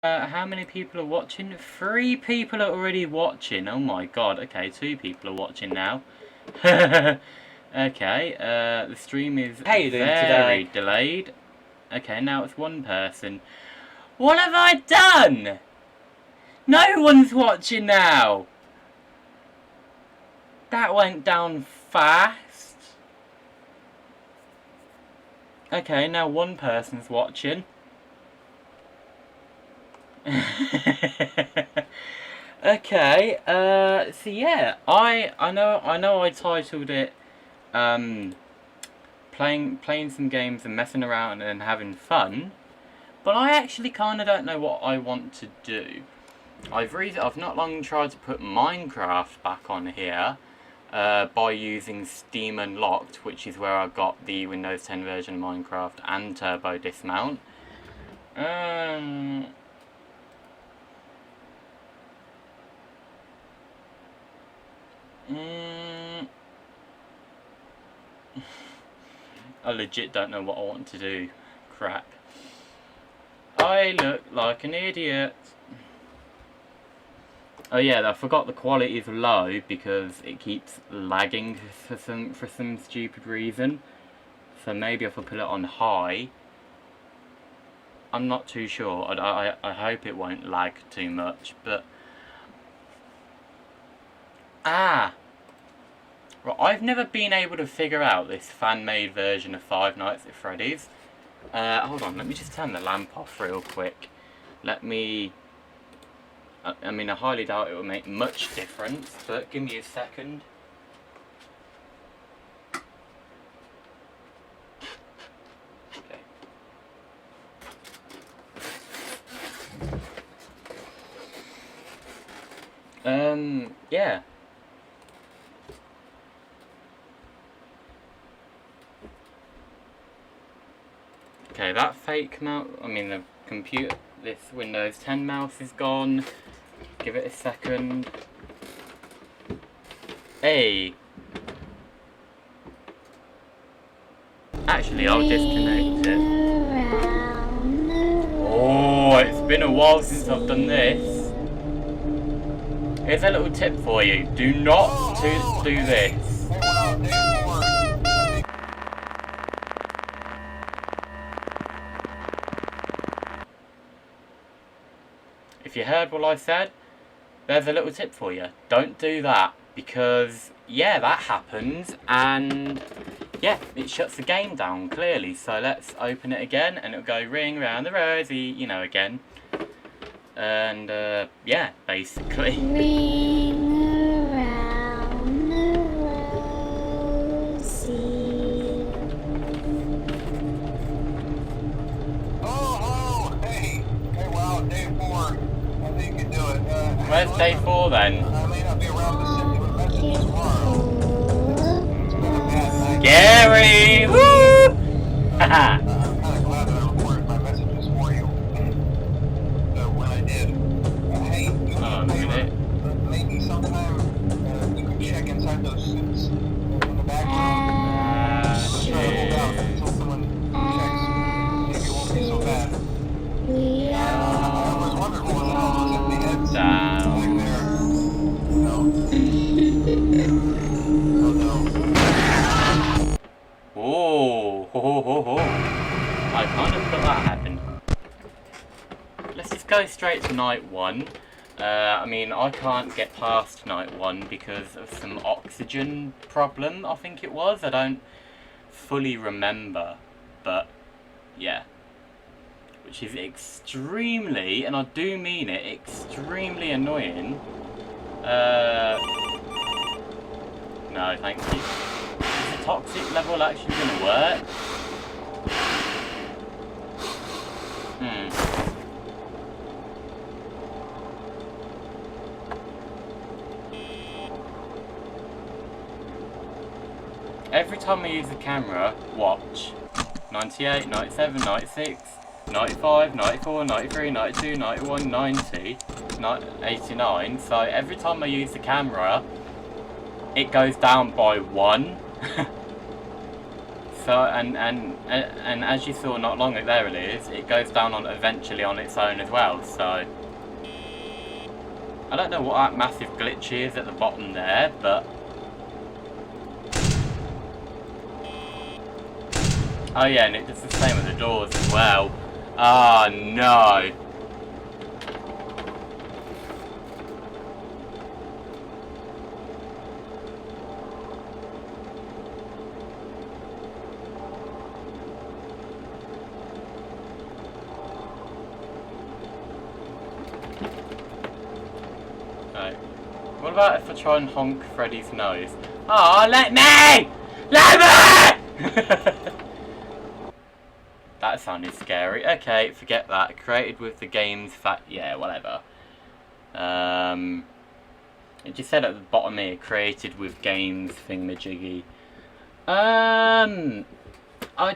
How many people are watching? 3 people are already watching. Oh my god. Okay, 2 people are watching now. Okay, the stream is How you doing very today? delayed. Okay, now it's 1 person. What have I done? No one's watching now. That went down fast. Okay, now 1 person's watching. Okay, so yeah, I know I titled it playing some games and messing around and having fun, but I actually kind of don't know what I want to do. I've not long tried to put Minecraft back on here by using Steam Unlocked, which is where I got the Windows 10 version of Minecraft and Turbo Dismount. I legit don't know what I want to do. Crap. I look like an idiot. Oh yeah, I forgot the quality is low because it keeps lagging for some stupid reason. So maybe if I put it on high, I'm not too sure. I hope it won't lag too much, but right, I've never been able to figure out this fan-made version of Five Nights at Freddy's. Hold on, let me just turn the lamp off real quick. I mean, I highly doubt it will make much difference, but give me a second. Okay. Yeah. Okay, that fake mouse, the computer, this Windows 10 mouse is gone. Give it a second. Hey! Actually, I'll disconnect it. Oh, it's been a while since I've done this. Here's a little tip for you. Do not do this. If you heard what I said, there's a little tip for you. Don't do that, because yeah, that happens, and yeah, it shuts the game down clearly. So let's open it again, and it'll go ring around the rosy, you know, again. And yeah, basically. Ring around the rosy. Oh, hey, wow, day 4. I think you can do it. Where's day 4 then? I may not be around to send you a message tomorrow. It's been a bad night. Gary! Woo! Haha! I'm kind of glad that I recorded my messages for you. So when I did, hey, do me a favor. Maybe sometime you can check inside those suits in the back room. I'm trying to hold out until someone checks. Maybe it won't be so bad. I was wondering what the hell was in the heads back there. No. Oh no. Oh, ho, ho, ho, ho. I kind of thought that happened. Let's just go straight to night 1. I can't get past night 1 because of some oxygen problem, I think it was. I don't fully remember, but yeah. Which is extremely, and I do mean it, extremely annoying. No, thank you. Is the toxic level actually going to work? Every time I use the camera, watch. 98, 97, 96, 95, 94, 93, 92, 91, 90, 89. So every time I use the camera, it goes down by 1. So So and as you saw not long ago, there it is. It goes down on eventually on its own as well. So I don't know what that massive glitch is at the bottom there, but oh yeah, and it does the same with the doors as well. Ah, no. Right. What about if I try and honk Freddy's nose? Oh, let me! Let me! That sounded scary. Okay, forget that. Created with the game's yeah, whatever. It just said at the bottom here, created with games thingamajiggy. I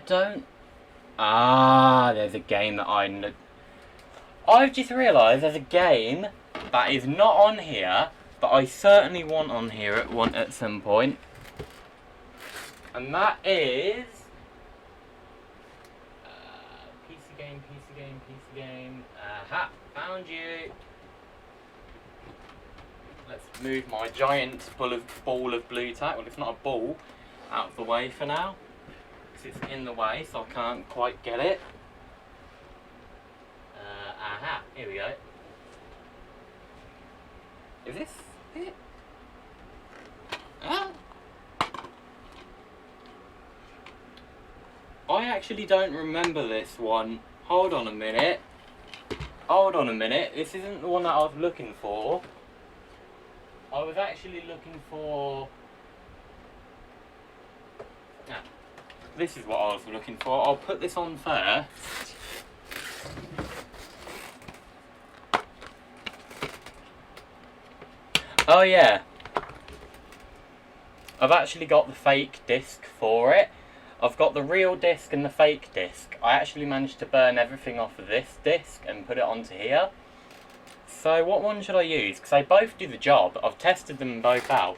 don't. Ah, there's a game that I've just realised there's a game that is not on here, but I certainly want on here at some point, and that is. PC game. Aha, found you. Let's move my giant ball of blue tack. Well, it's not a ball. Out of the way for now. Because it's in the way, so I can't quite get it. Aha, here we go. Is this it? Ah. I actually don't remember this one. Hold on a minute. Hold on a minute. This isn't the one that I was looking for. I was actually looking for... Ah, this is what I was looking for. I'll put this on first. Oh yeah. I've actually got the fake disc for it. I've got the real disc and the fake disc. I actually managed to burn everything off of this disc and put it onto here. So what one should I use? Because they both do the job. I've tested them both out.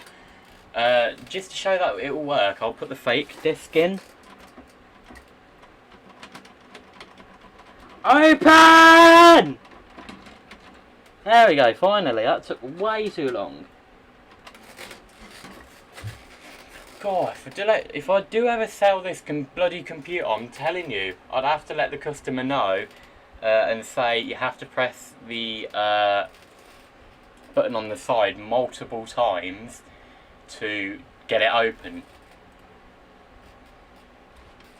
Just to show that it will work, I'll put the fake disc in. Open! There we go, finally. That took way too long. God, if I do ever sell this bloody computer, I'm telling you, I'd have to let the customer know and say you have to press the button on the side multiple times to get it open.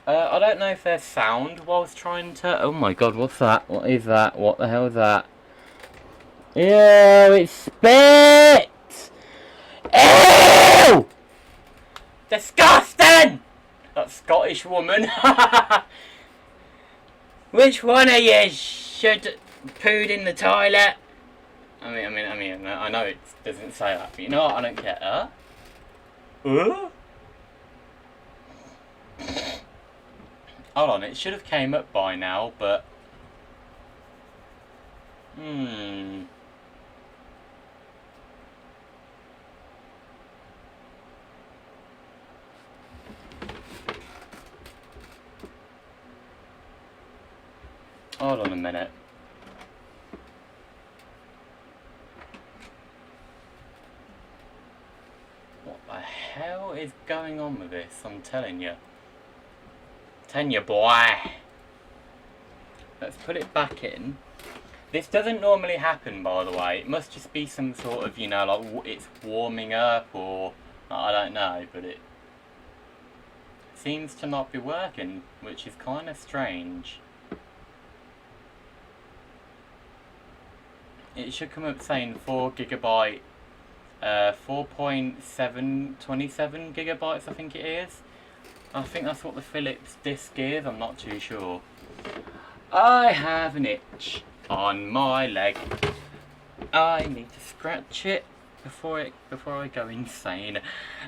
I don't know if there's sound whilst trying to... Oh my god, what's that? What is that? What the hell is that? Ew, it spit! Ew! Disgusting! That Scottish woman. Which one of you should pooed in the toilet? I mean, I know it doesn't say that, but you know what? I don't care. Hold on, it should have came up by now, but... Hold on a minute. What the hell is going on with this? I'm telling you. Telling you, boy. Let's put it back in. This doesn't normally happen, by the way. It must just be some sort of, you know, like it's warming up or... I don't know, but it seems to not be working, which is kind of strange. It should come up saying 4GB, 4.727 gigabytes I think it is. I think that's what the Philips disc is, I'm not too sure. I have an itch on my leg. I need to scratch it before I go insane.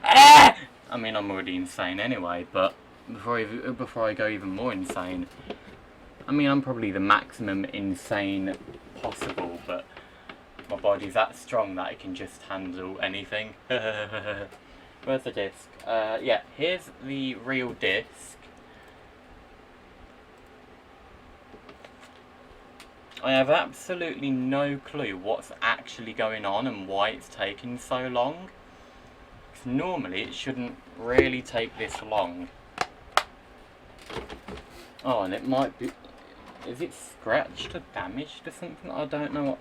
Ah! I mean, I'm already insane anyway, but before I go even more insane, I mean, I'm probably the maximum insane possible, but my body's that strong that it can just handle anything. Where's the disc? Yeah, here's the real disc. I have absolutely no clue what's actually going on and why it's taking so long. Because normally it shouldn't really take this long. Oh, and it might be... Is it scratched or damaged or something? I don't know what...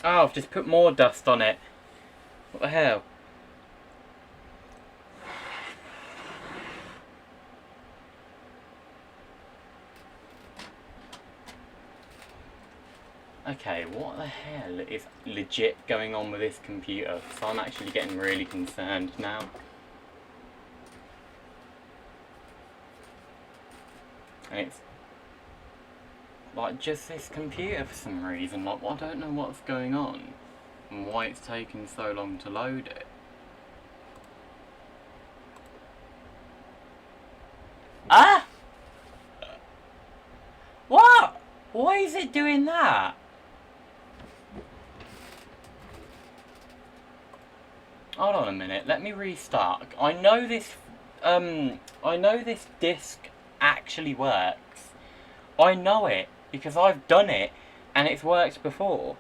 Oh, I've just put more dust on it. What the hell? Okay, what the hell is legit going on with this computer? So I'm actually getting really concerned now. And it's like just this computer for some reason. Like, I don't know what's going on and why it's taking so long to load it. Ah! What? Why is it doing that? Hold on a minute, let me restart. I know this disc actually works. I know it because I've done it and it's worked before.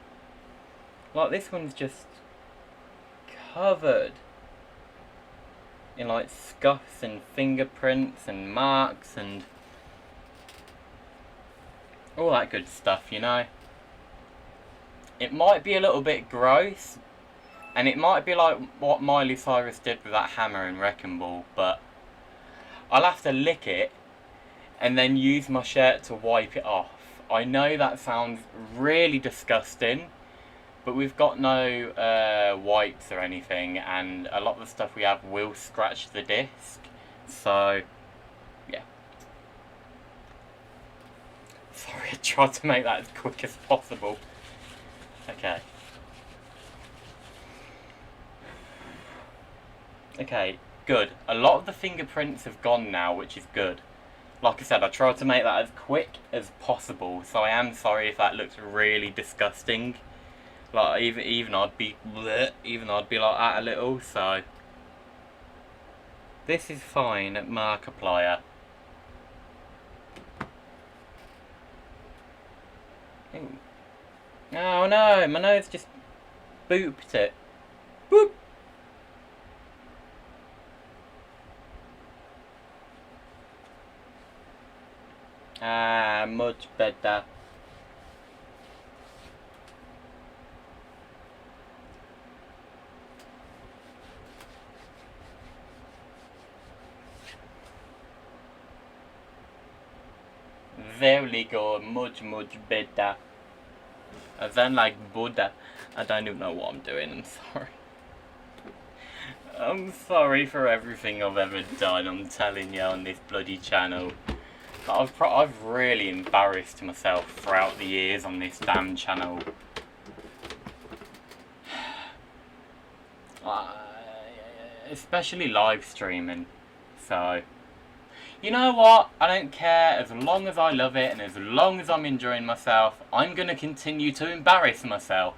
Like, this one's just covered in like scuffs and fingerprints and marks and all that good stuff, you know. It might be a little bit gross, and it might be like what Miley Cyrus did with that hammer in Wrecking Ball, but I'll have to lick it and then use my shirt to wipe it off. I know that sounds really disgusting, but we've got no wipes or anything, and a lot of the stuff we have will scratch the disc, so yeah. Sorry, I tried to make that as quick as possible. Okay. Okay, good. A lot of the fingerprints have gone now, which is good. Like I said, I tried to make that as quick as possible, so I am sorry if that looks really disgusting. Like, even I'd be like that a little, so... This is fine at Markiplier. Ooh. Oh no, my nose just booped it. Boop! Ah, much better. Very good, much better. I sound like Buddha. I don't even know what I'm doing, I'm sorry. I'm sorry for everything I've ever done, I'm telling you, on this bloody channel. I've really embarrassed myself throughout the years on this damn channel. Especially live streaming. So, you know what? I don't care. As long as I love it and as long as I'm enjoying myself, I'm going to continue to embarrass myself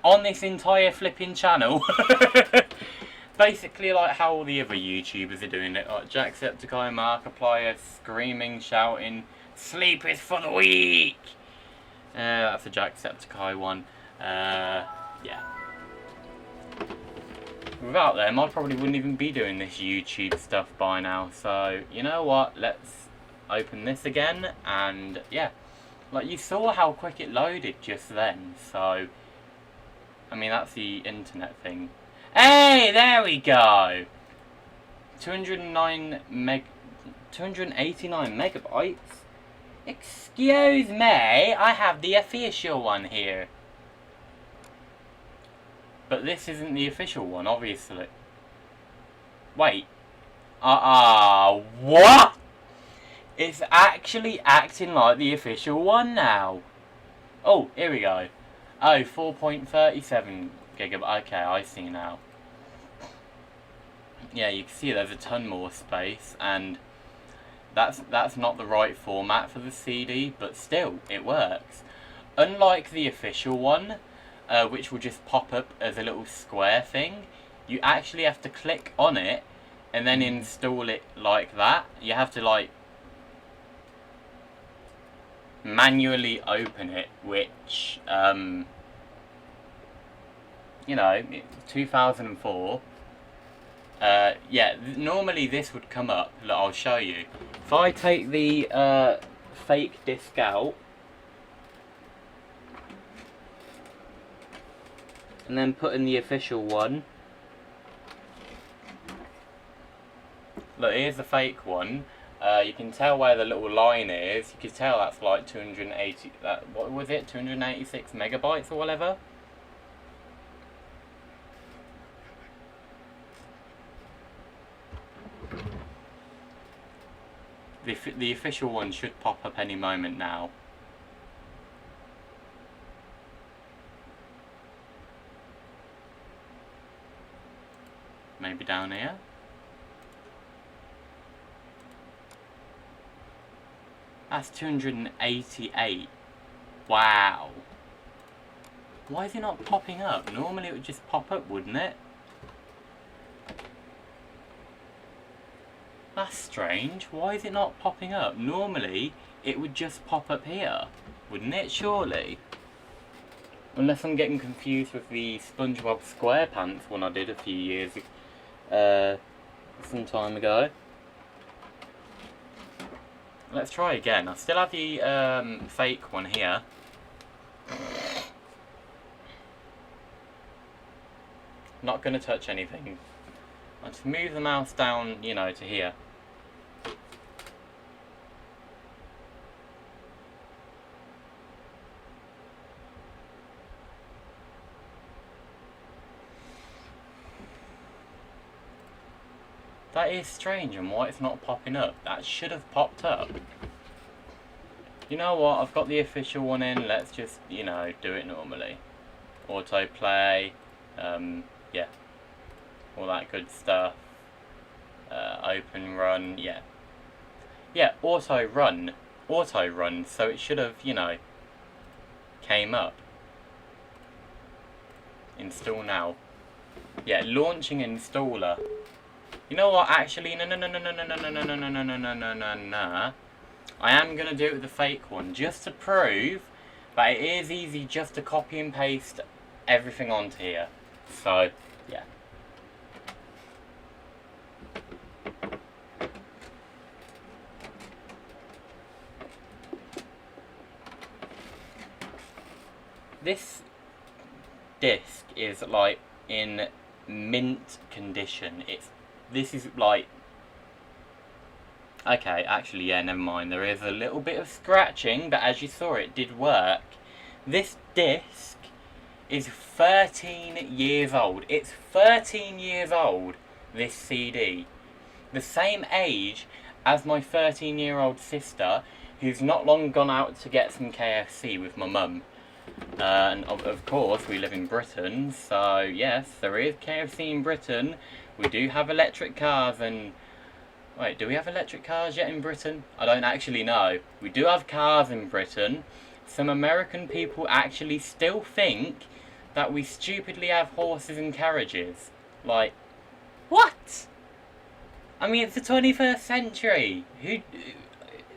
on this entire flipping channel. Basically like how all the other YouTubers are doing it. Like Jacksepticeye, Markiplier, screaming, shouting, sleep is for the weak! That's a Jacksepticeye one. Yeah. Without them, I probably wouldn't even be doing this YouTube stuff by now. So, you know what? Let's open this again. And, yeah. Like, you saw how quick it loaded just then. So, I mean, that's the internet thing. Hey, there we go. 289 megabytes. Excuse me, I have the official one here. But this isn't the official one, obviously. Wait. What? It's actually acting like the official one now. Oh, here we go. Oh, 4.37 gigabyte. Okay, I see now. Yeah, you can see there's a ton more space, and that's not the right format for the CD, but still, it works. Unlike the official one, which will just pop up as a little square thing, You actually have to click on it and then install it like that. You have to like manually open it, which you know, 2004. Yeah, normally this would come up. Look, I'll show you. If I take the fake disc out and then put in the official one. Look, here's the fake one. You can tell where the little line is. You can tell that's like 280. What was it? 286 megabytes or whatever. The official one should pop up any moment now. Maybe down here. That's 288. Wow. Why is it not popping up? Normally it would just pop up, wouldn't it? That's strange. Why is it not popping up? Normally it would just pop up here, wouldn't it? Surely. Unless I'm getting confused with the SpongeBob SquarePants one I did a few years some time ago. Let's try again. I still have the fake one here. Not going to touch anything. I'll just move the mouse down, you know, to here. That is strange, and why it's not popping up. That should have popped up. You know what, I've got the official one in, let's just, you know, do it normally. Autoplay, yeah, all that good stuff. Open run, yeah. Yeah, auto run, so it should have, you know, came up. Install now. Yeah, launching installer. You know what, actually, no. I am going to do it with the fake one, just to prove that it is easy just to copy and paste everything onto here. So, yeah. This disc is like in mint condition. This is like, okay, actually, yeah, never mind. There is a little bit of scratching, but as you saw, it did work. This disc is 13 years old. It's 13 years old, this CD. The same age as my 13-year-old sister, who's not long gone out to get some KFC with my mum. And of course, we live in Britain, so yes, there is KFC in Britain. We do have electric cars and... Wait, do we have electric cars yet in Britain? I don't actually know. We do have cars in Britain. Some American people actually still think that we stupidly have horses and carriages. Like, what? I mean, it's the 21st century.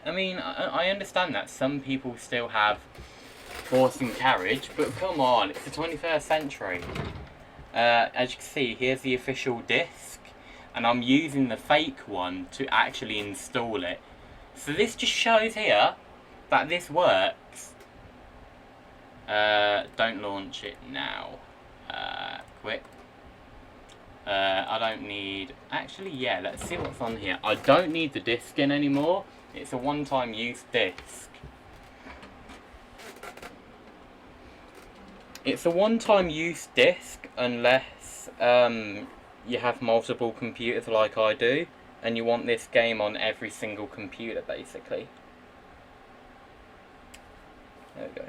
I mean, I understand that some people still have horse and carriage, but come on, it's the 21st century. As you can see, here's the official disc, and I'm using the fake one to actually install it. So this just shows here that this works. Don't launch it now. Quit. I don't need... Actually, yeah, let's see what's on here. I don't need the disc in anymore. It's a one-time use disc. It's a one-time use disc unless you have multiple computers like I do, and you want this game on every single computer, basically. There we go.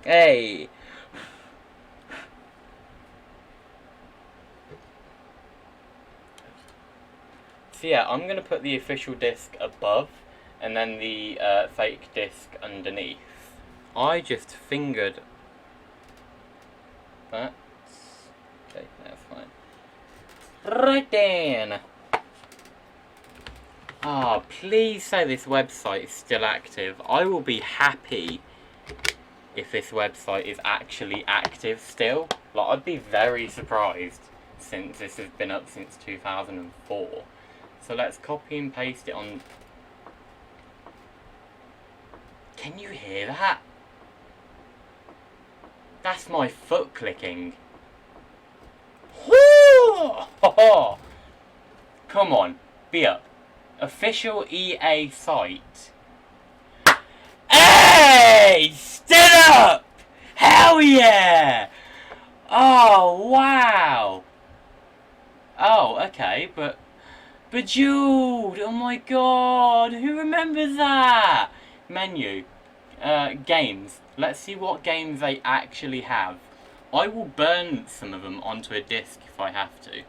Hey! So yeah, I'm going to put the official disc above, and then the fake disc underneath. I just fingered that. Right then. Ah, please say this website is still active. I will be happy if this website is actually active still. Like, I'd be very surprised since this has been up since 2004. So let's copy and paste it on. Can you hear that? That's my foot clicking. Woo! Come on, be up. Official EA site. Hey! Stood up! Hell yeah! Oh, wow! Oh, okay, but Bejeweled! Oh my god! Who remembers that? Menu. Games. Let's see what games they actually have. I will burn some of them onto a disc if I have to.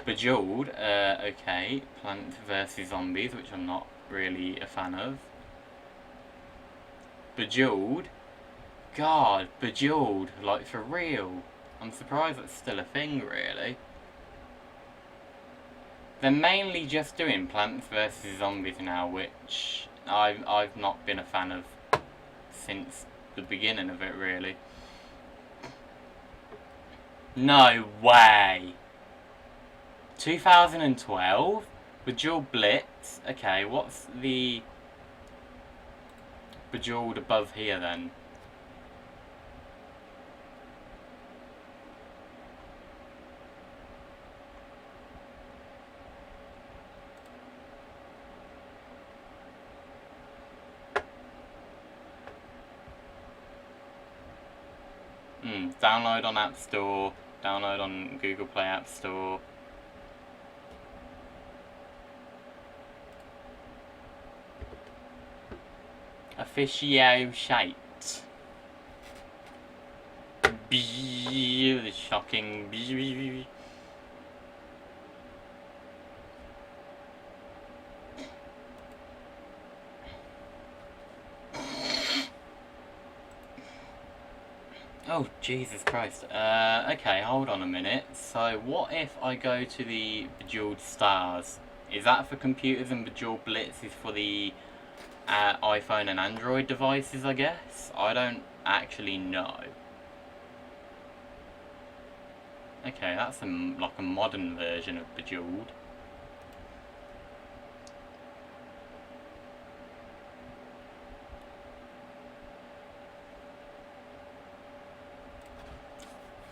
Bejeweled, okay. Plants vs Zombies, which I'm not really a fan of. Bejeweled. God, Bejeweled, like for real. I'm surprised that's still a thing, really. They're mainly just doing Plants vs Zombies now, which I've not been a fan of since the beginning of it, really. No way! 2012? Bejeweled Blitz? Okay, what's the Bejeweled above here then? Download on App Store, download on Google Play App Store. Officio shite. The shocking. Oh, Jesus Christ. Okay, hold on a minute. So, what if I go to the Bejeweled Stars? Is that for computers and Bejeweled Blitz is for the iPhone and Android devices, I guess? I don't actually know. Okay, that's like a modern version of Bejeweled.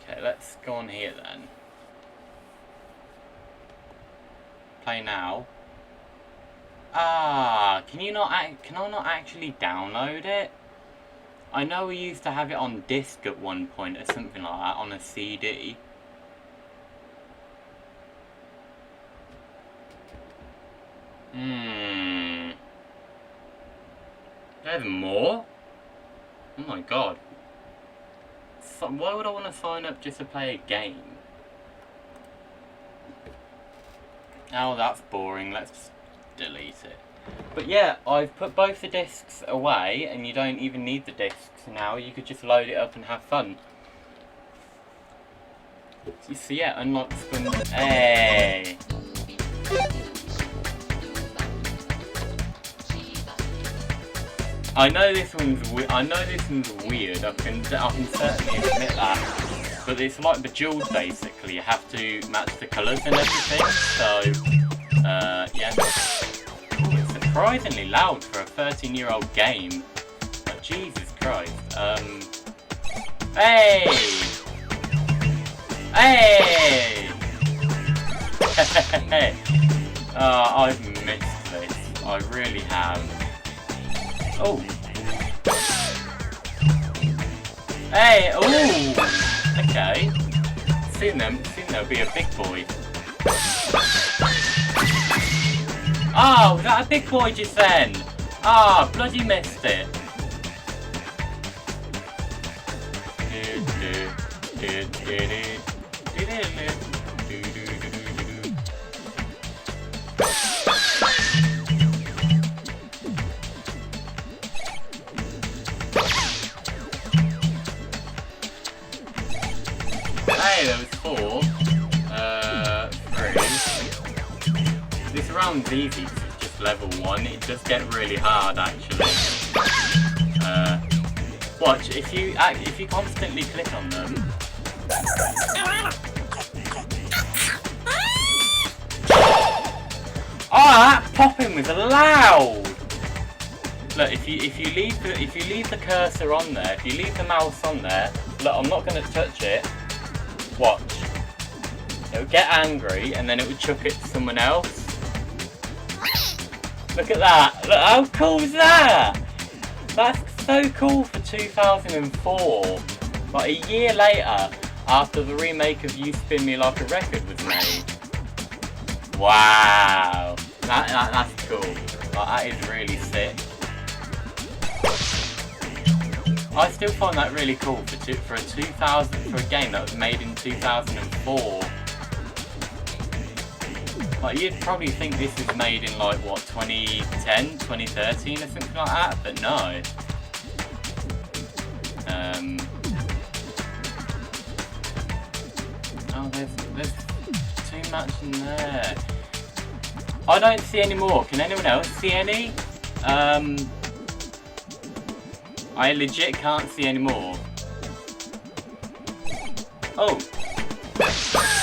Okay, let's go on here then. Play now. Ah, can I not actually download it? I know we used to have it on disc at one point or something like that, on a CD. There's more? Oh my god. So why would I want to sign up just to play a game? Oh, that's boring. Let's just delete it. But yeah, I've put both the discs away, and you don't even need the discs now. You could just load it up and have fun. So yeah, unlock Spun. Hey. I know this one's weird. I can certainly admit that. But it's like Bejeweled, basically. You have to match the colours and everything. So, yeah. Ooh, it's surprisingly loud for a 13-year-old game. But Jesus Christ. Hey! Hey! I've missed this. I really have. Oh. Hey, ooh. Okay. Soon there'll be a big boy. Oh, was that a big boy just then? Ah, bloody missed it. Hey, there was 4. this round's easy because it's just level 1. It does get really hard actually. Watch, if you constantly click on them. Ah, that popping was loud. Look, if you leave the cursor on there, if you leave the mouse on there, look, I'm not going to touch it. Watch. It would get angry and then it would chuck it to someone else. Look at that. Look, how cool is that? That's so cool for 2004. Like a year later, after the remake of You Spin Me Like a Record was made. Wow. That's cool. Like, that is really sick. I still find that really cool for a game that was made in 2004. Like, you'd probably think this was made in like what, 2010, 2013 or something like that, but no. Oh, there's too much in there. I don't see any more. Can anyone else see any? I legit can't see any more. Oh.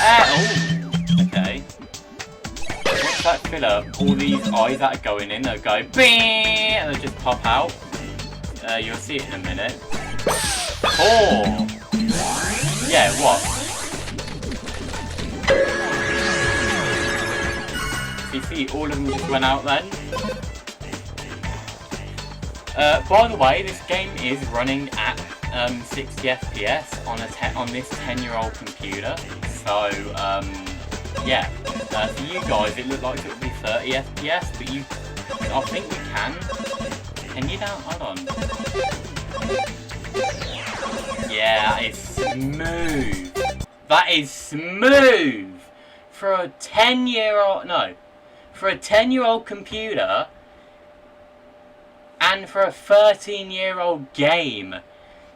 Oh. Okay. Once that fill up, all these eyes that are going in, they'll go bing, and they'll just pop out. You'll see it in a minute. 4. Yeah, what? You see, all of them just went out then. By the way, this game is running at 60 FPS on this 10-year-old computer. So, yeah. For you guys, it looked like it would be 30 FPS, but I think we can. Can you now? Hold on. Yeah, that is smooth. That is smooth for a 10-year-old. No. For a 10-year-old computer and for a 13-year-old game.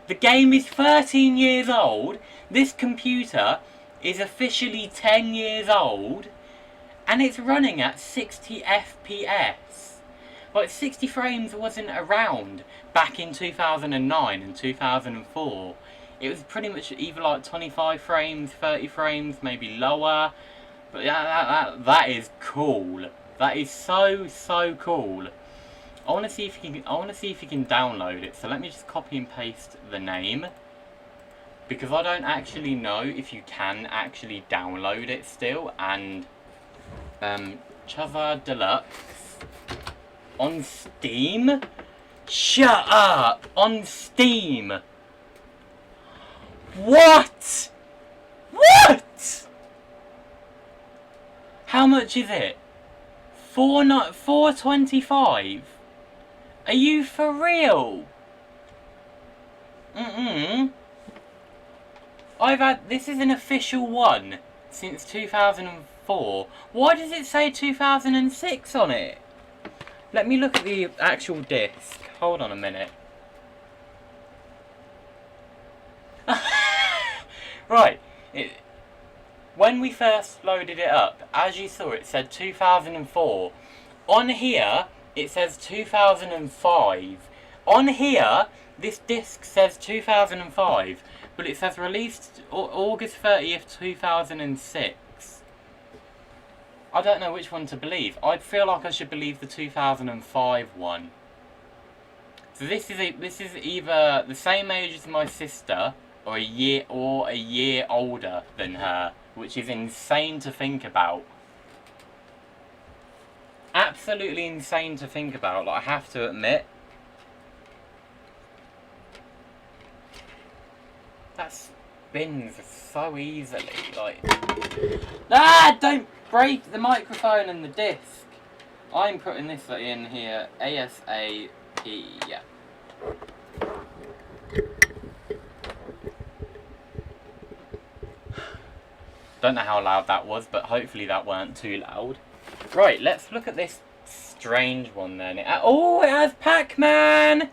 The game is 13 years old, this computer is officially 10 years old, and it's running at 60 FPS. Like, 60 frames wasn't around back in 2009 and 2004. It was pretty much either like 25 frames, 30 frames, maybe lower. But yeah, that is cool. That is so cool. I want to see if you can download it. So let me just copy and paste the name, because I don't actually know if you can actually download it still. And Chazard Deluxe on Steam. Shut up! On Steam. What? What? How much is it? $4.25? Are you for real? This is an official one since 2004. Why does it say 2006 on it? Let me look at the actual disc. Hold on a minute. Right. When we first loaded it up, as you saw, it said 2004. On here, it says 2005. On here, this disc says 2005, but it says released August 30th, 2006. I don't know which one to believe. I feel like I should believe the 2005 one. So this is either the same age as my sister, or a year older than her, which is insane to think about. Absolutely insane to think about, like, I have to admit. That spins so easily, like... Ah! Don't break the microphone and the disc! I'm putting this in here ASAP, yeah. Don't know how loud that was, but hopefully that weren't too loud. Right, let's look at this strange one then. Oh, it has Pac-Man!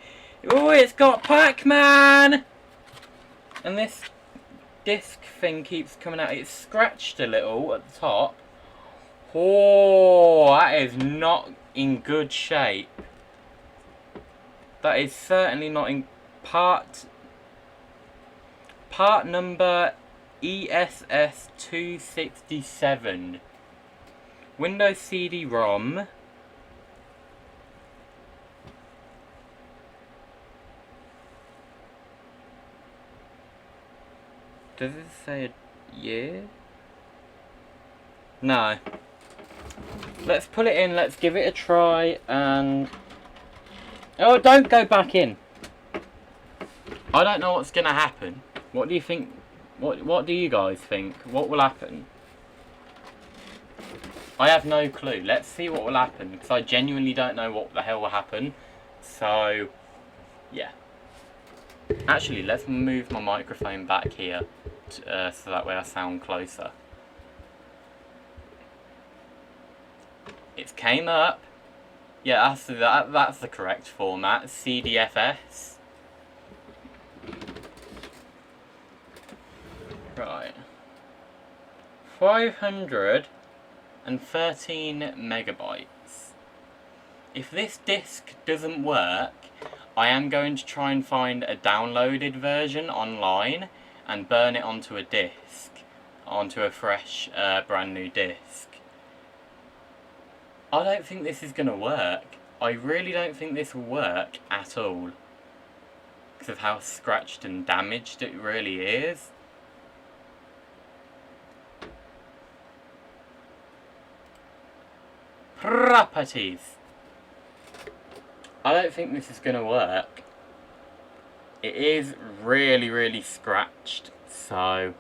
Oh, it's got Pac-Man! And this disc thing keeps coming out. It's scratched a little at the top. Oh, that is not in good shape. That is certainly not in part number ESS 267. Windows CD-ROM. Does it say a year? No. Let's put it in, let's give it a try, and... Oh, don't go back in. I don't know what's going to happen. What do you think? What do you guys think? What will happen? I have no clue. Let's see what will happen, because I genuinely don't know what the hell will happen. So, yeah. Actually, let's move my microphone back here, so that way I sound closer. It came up. Yeah, that's the correct format. CDFS. Right. 513 megabytes. If this disc doesn't work, I am going to try and find a downloaded version online and burn it onto a disc, onto a fresh, brand new disc. I don't think this is going to work. I really don't think this will work at all, because of how scratched and damaged it really is. Properties. I don't think this is going to work. It is really, really scratched, so...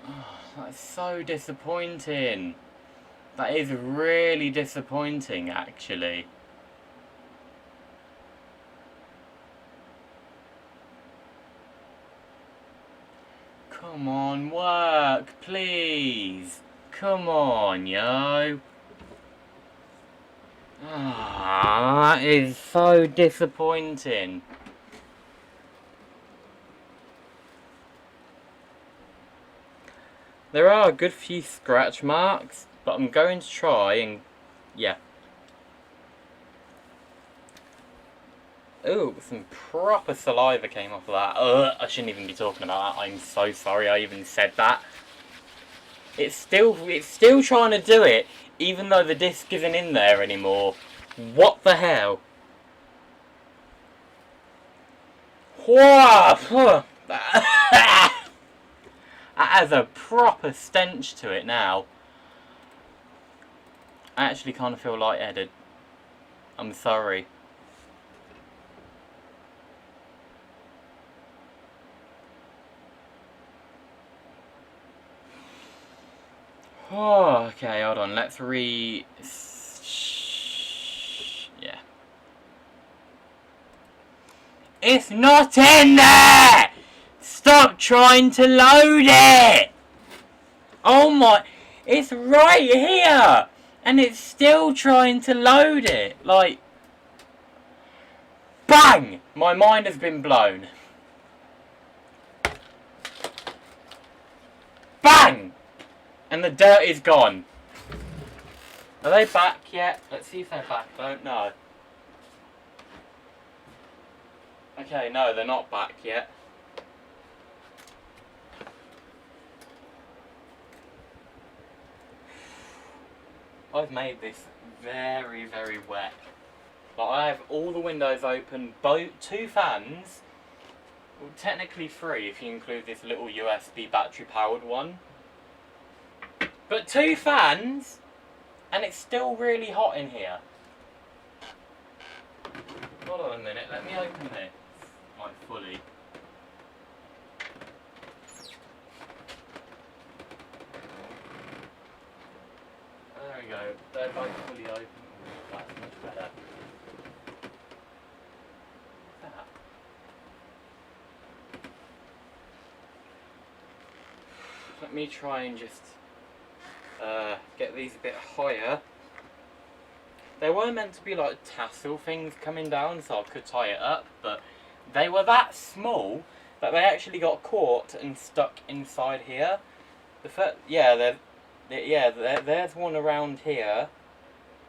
Oh, that's so disappointing. That is really disappointing, actually. Come on, work, please. Come on, yo. Ah, that is so disappointing. There are a good few scratch marks, but I'm going to try and, yeah. Ooh, some proper saliva came off of that. Ugh, I shouldn't even be talking about that. I'm so sorry I even said that. It's still trying to do it, even though the disc isn't in there anymore. What the hell? Whoa! That has a proper stench to it now. I actually kind of feel lightheaded. I'm sorry. Oh, okay, hold on. Let's yeah. It's not in there! Stop trying to load it! Oh my... It's right here! And it's still trying to load it. Like... Bang! My mind has been blown. Bang! And the dirt is gone. Are they back yet? Let's see if they're back. I don't know. Okay, no, they're not back yet. I've made this very, very wet. Like, I have all the windows open, two fans. Well, technically 3 if you include this little USB battery powered one. But 2 fans, and it's still really hot in here. Hold on a minute, let me open this, like, fully. There we go, they're both fully open. That's much better. What's that? Let me try and just get these a bit higher. They were meant to be like tassel things coming down so I could tie it up, but they were that small But they actually got caught and stuck inside here. There's one around here.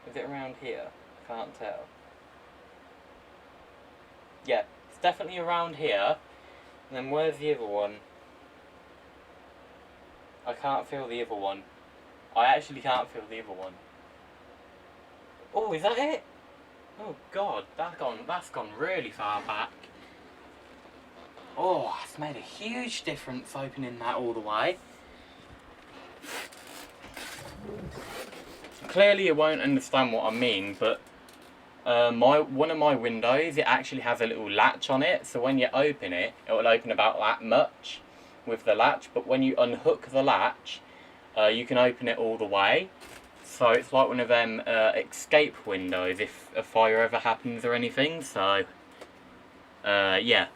Is it around here? Can't tell. Yeah, it's definitely around here. And then where's the other one? I can't feel the other one. I actually can't feel the other one. Oh, is that it? Oh god, that's gone really far back. Oh, it's made a huge difference opening that all the way. Clearly you won't understand what I mean, but one of my windows, it actually has a little latch on it, so when you open it, it will open about that much with the latch, but when you unhook the latch, you can open it all the way. So it's like one of them escape windows if a fire ever happens or anything, so yeah.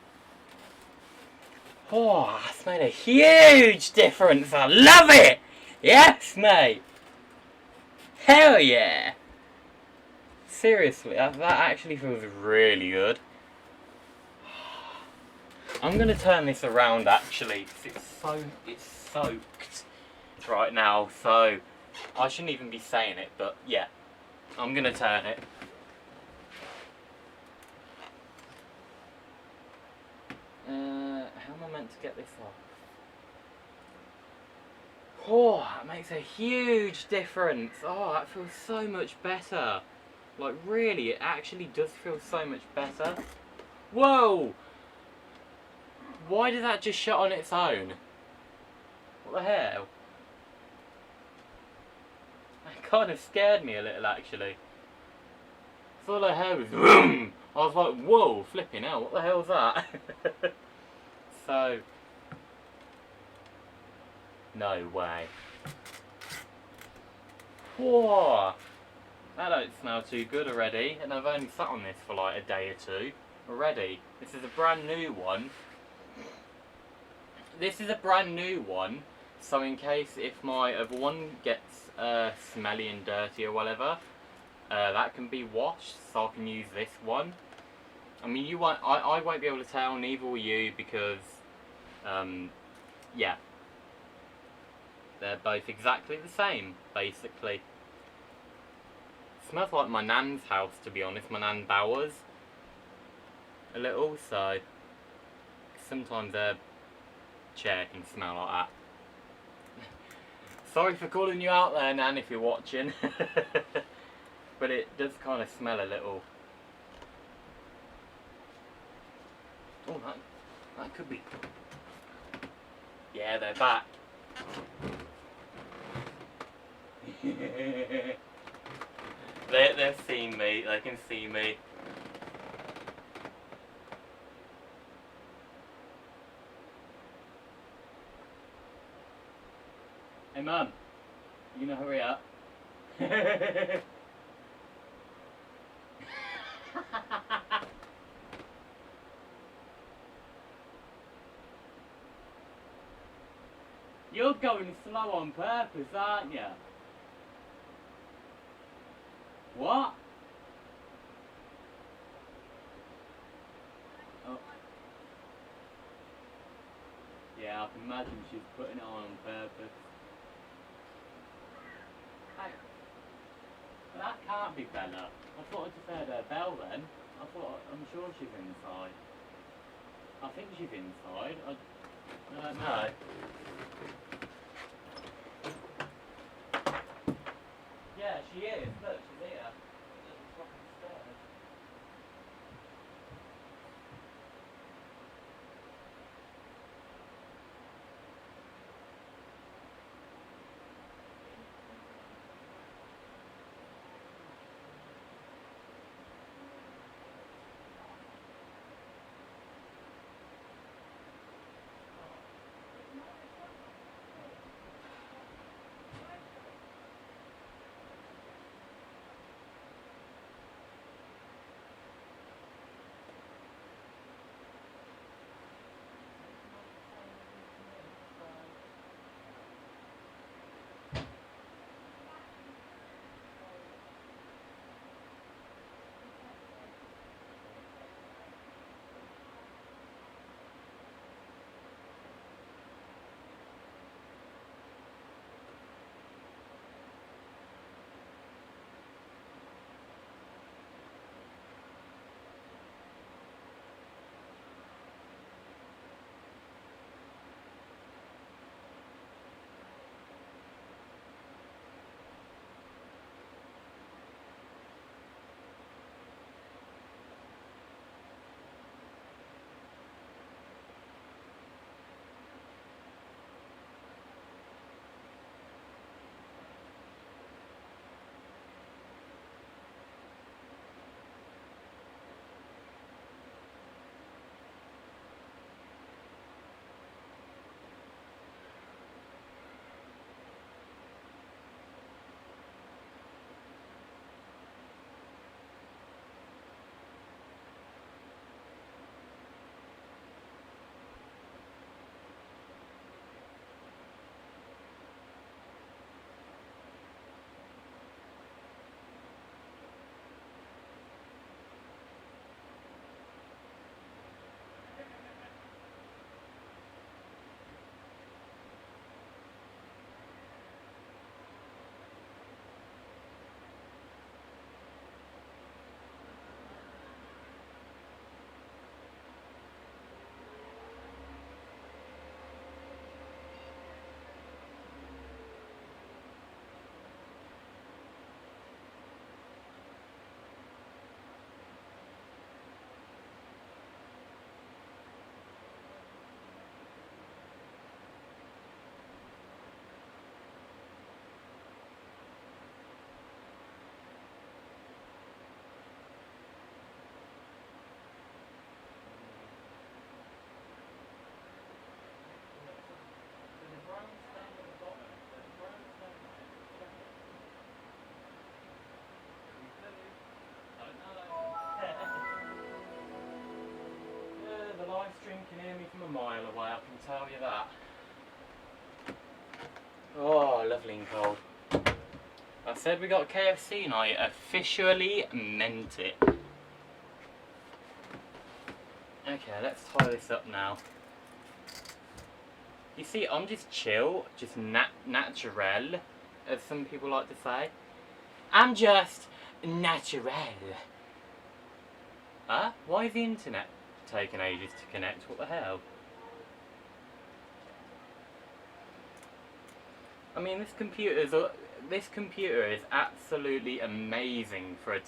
Oh, that's made a huge difference, I love it! Yes, mate! Hell yeah! Seriously, that actually feels really good. I'm gonna turn this around actually, because it's soaked right now, so I shouldn't even be saying it, but yeah, I'm gonna turn it. How am I meant to get this off? Oh, that makes a huge difference. Oh, that feels so much better. Like really, it actually does feel so much better. Whoa! Why did that just shut on its own? What the hell? That kind of scared me a little actually. I thought I heard was vroom! I was like, whoa, flipping out, what the hell's that? So, no way. Whoa! That don't smell too good already, and I've only sat on this for like a day or two already. This is a brand new one. So in case if my other one gets smelly and dirty or whatever, that can be washed, so I can use this one. I mean, I won't be able to tell, neither will you, because yeah, they're both exactly the same, basically. Smells like my nan's house, to be honest, my nan Bowers. A little, so sometimes their chair can smell like that. Sorry for calling you out there, Nan, if you're watching. But it does kind of smell a little. Oh, that could be. Yeah, they're back. They've seen me. They can see me. Hey, Mum. You gonna hurry up? You're going slow on purpose, aren't you? What? Oh. Yeah, I can imagine she's putting it on purpose. Hey, that can't be Bella. I thought I just heard her bell then. I'm sure she's inside. I think she's inside. I don't know. Yeah, she is. Look, she's here. Just fucking stairs. mile away, I can tell you that. Oh, lovely and cold. I said we got KFC and I officially meant it. Okay, let's tie this up now. You see, I'm just chill, just natural, as some people like to say. I'm just natural. Huh? Why is the internet taking ages to connect? What the hell? I mean, this computer is absolutely amazing for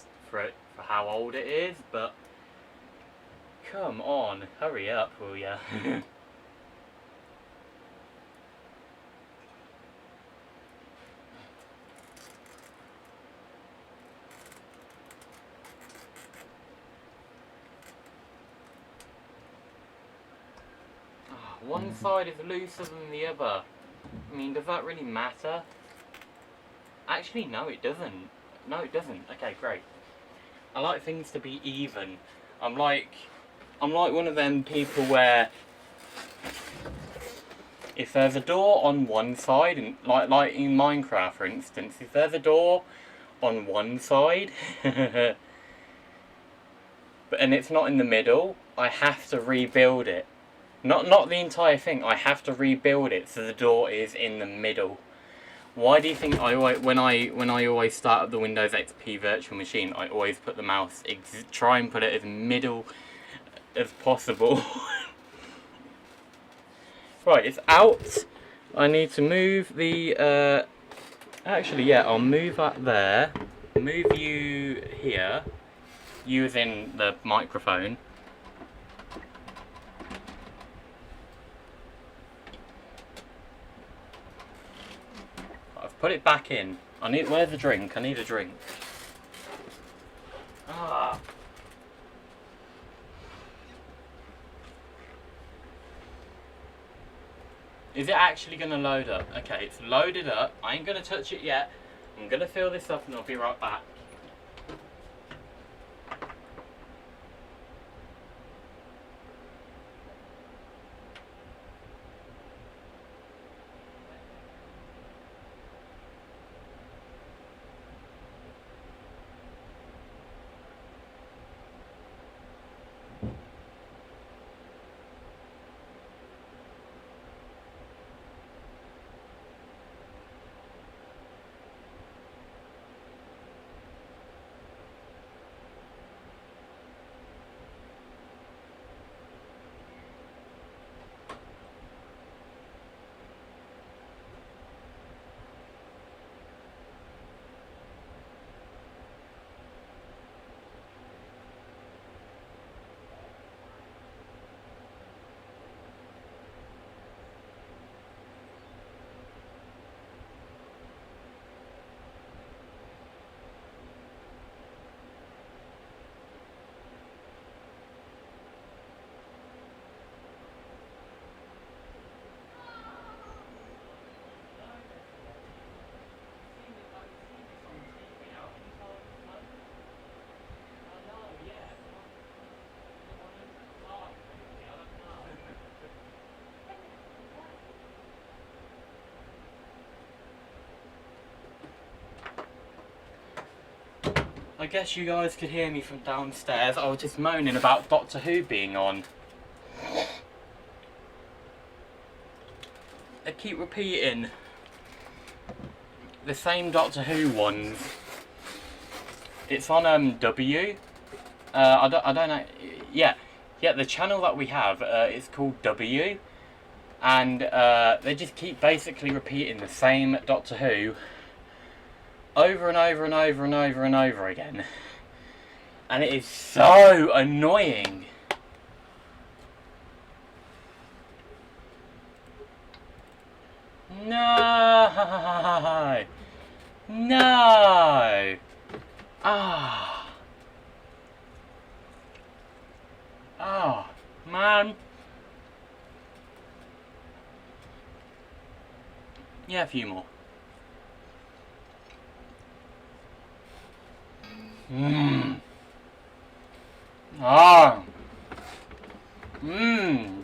how old it is, but come on, hurry up, will ya? One side is looser than the other. I mean, does that really matter? Actually, no, it doesn't. No, it doesn't. Okay, great. I like things to be even. I'm like one of them people where if there's a door on one side, and like in Minecraft, for instance, if there's a door on one side, and it's not in the middle, I have to rebuild it. Not the entire thing. I have to rebuild it so the door is in the middle. Why do you think when I always start up the Windows XP virtual machine, I always put the mouse try and put it as middle as possible. Right, it's out. I need to move the actually, yeah, I'll move that there. Move you here. Using the microphone. Put it back in. Where's the drink? I need a drink. Ah. Is it actually going to load up? Okay, it's loaded up. I ain't going to touch it yet. I'm going to fill this up and I'll be right back. I guess you guys could hear me from downstairs. I was just moaning about Doctor Who being on. They keep repeating the same Doctor Who ones. It's on W. I don't know. Yeah, the channel that we have is called W, and they just keep basically repeating the same Doctor Who over and over and over and over and over again, and it is so annoying. No, no. Oh, man. Yeah, a few more.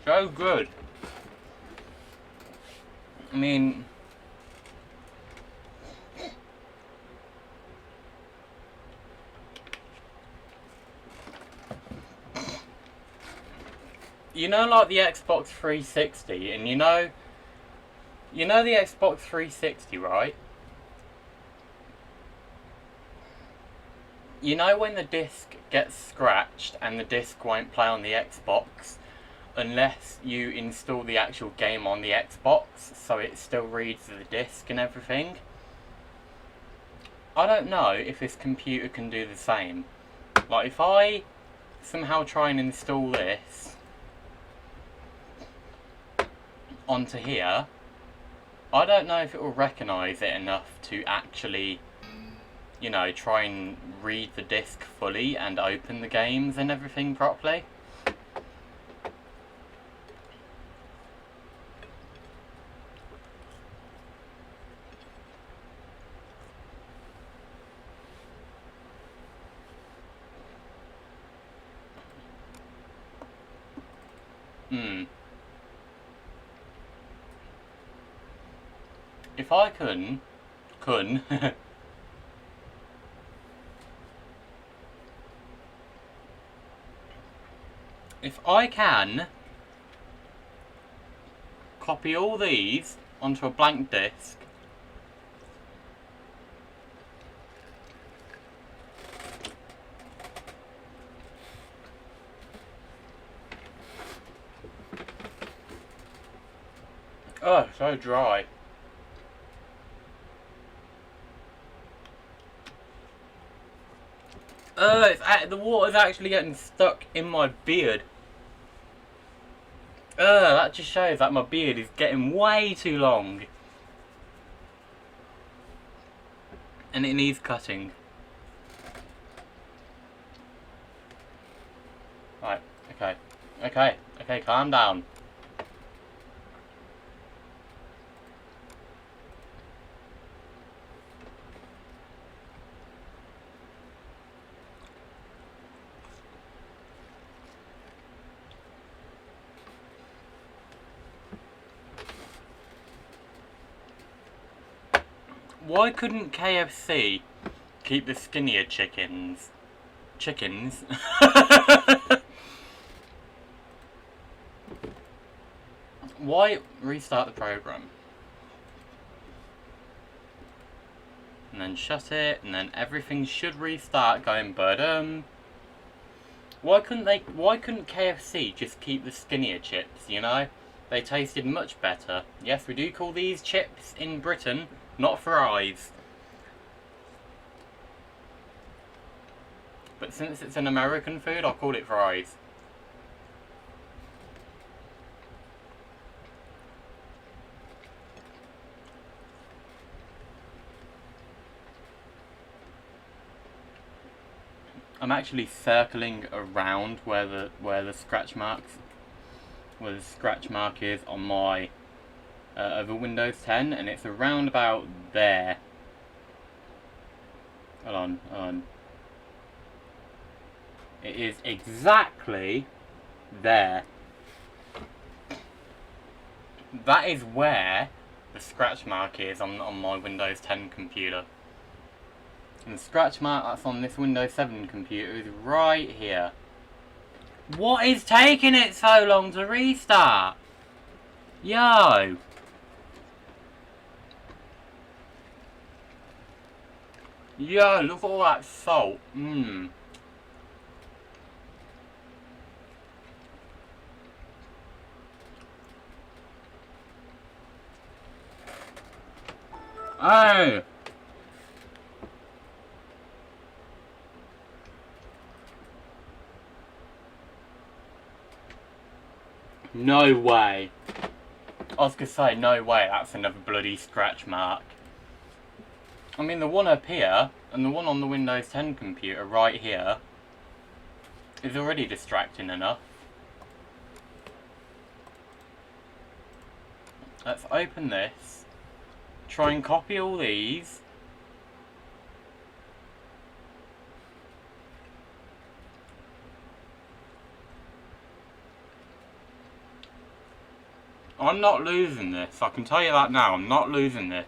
so good. I mean, you know, like the Xbox 360, and you know the Xbox 360, right? You know when the disc gets scratched and the disc won't play on the Xbox unless you install the actual game on the Xbox, so it still reads the disc and everything? I don't know if this computer can do the same. Like, if I somehow try and install this onto here, I don't know if it will recognise it enough to actually, you know, try and read the disc fully and open the games and everything properly. If I couldn't, if I can copy all these onto a blank disc, oh, so dry. The water's actually getting stuck in my beard. That just shows that my beard is getting way too long. And it needs cutting. Right, okay, calm down. Why couldn't KFC keep the skinnier chickens? Why restart the program? And then shut it, and then everything should restart going but why couldn't KFC just keep the skinnier chips, you know? They tasted much better. Yes, we do call these chips in Britain, not fries. But since it's an American food, I'll call it fries. I'm actually circling around where the scratch mark is on my over Windows 10, and it's around about there. Hold on. It is exactly there. That is where the scratch mark is on my Windows 10 computer. And the scratch mark that's on this Windows 7 computer is right here. What is taking it so long to restart? Yo! Yo, look at all that salt. Oh! No way. I was gonna say, no way, that's another bloody scratch mark. I mean, the one up here, and the one on the Windows 10 computer right here, is already distracting enough. Let's open this, try and copy all these. I'm not losing this. I can tell you that now. I'm not losing this.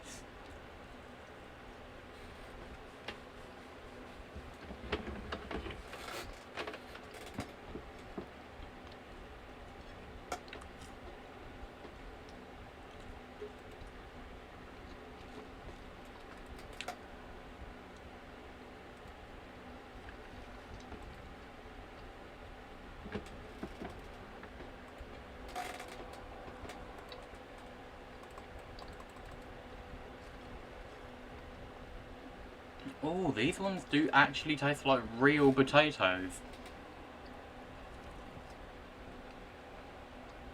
Oh, these ones do actually taste like real potatoes.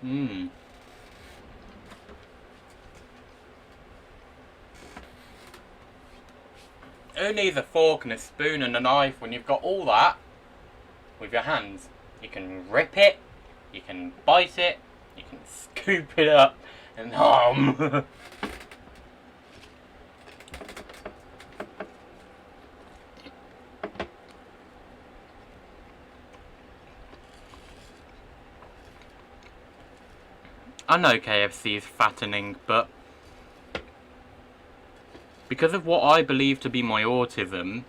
Mmm. Who needs a fork and a spoon and a knife when you've got all that with your hands? You can rip it, you can bite it, you can scoop it up and I know KFC is fattening, but because of what I believe to be my autism,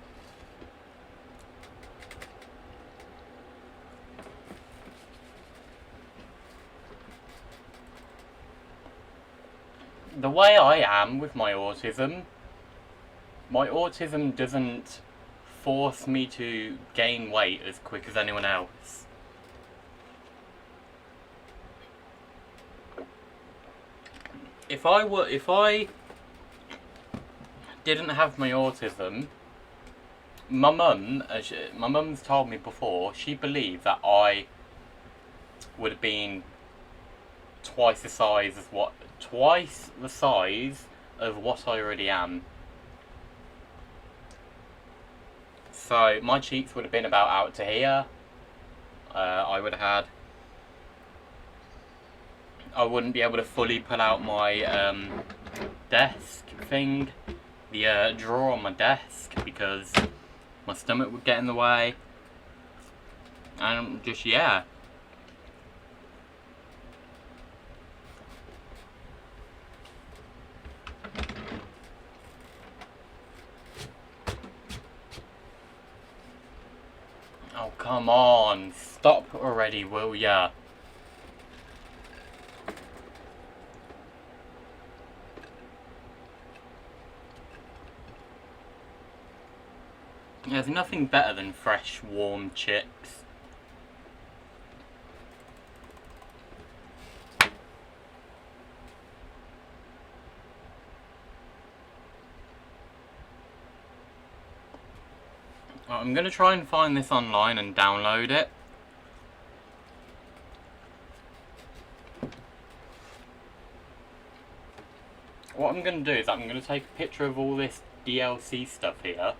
the way I am with my autism doesn't force me to gain weight as quick as anyone else. If I didn't have my autism, my mum's told me before, she believed that I would have been twice the size of what I already am. So my cheeks would have been about out to here. I wouldn't be able to fully pull out my desk thing, the drawer on my desk, because my stomach would get in the way. And just, yeah. Oh, come on. Stop already, will ya? There's nothing better than fresh, warm chips. I'm going to try and find this online and download it. What I'm going to do is I'm going to take a picture of all this DLC stuff here.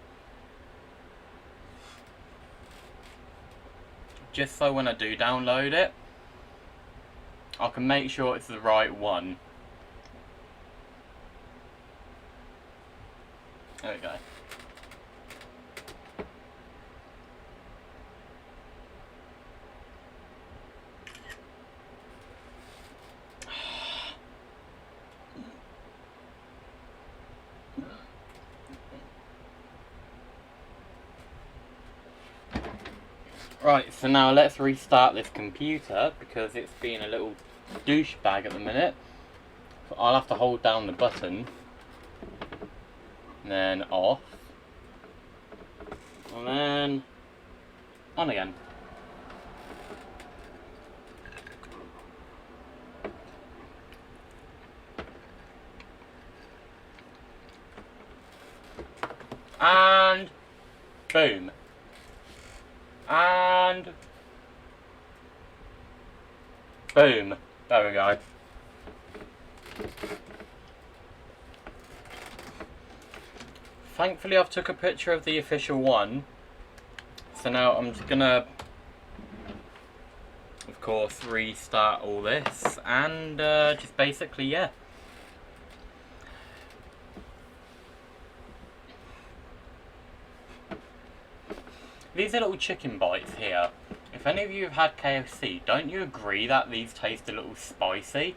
Just so when I do download it, I can make sure it's the right one. There we go. Right, so now let's restart this computer because it's being a little douchebag at the minute. So I'll have to hold down the button, and then off, and then on again. And boom. And boom. There we go. Thankfully I've took a picture of the official one. So now I'm just gonna, of course, restart all this and just basically, yeah. These are little chicken bites here. If any of you have had KFC, don't you agree that these taste a little spicy?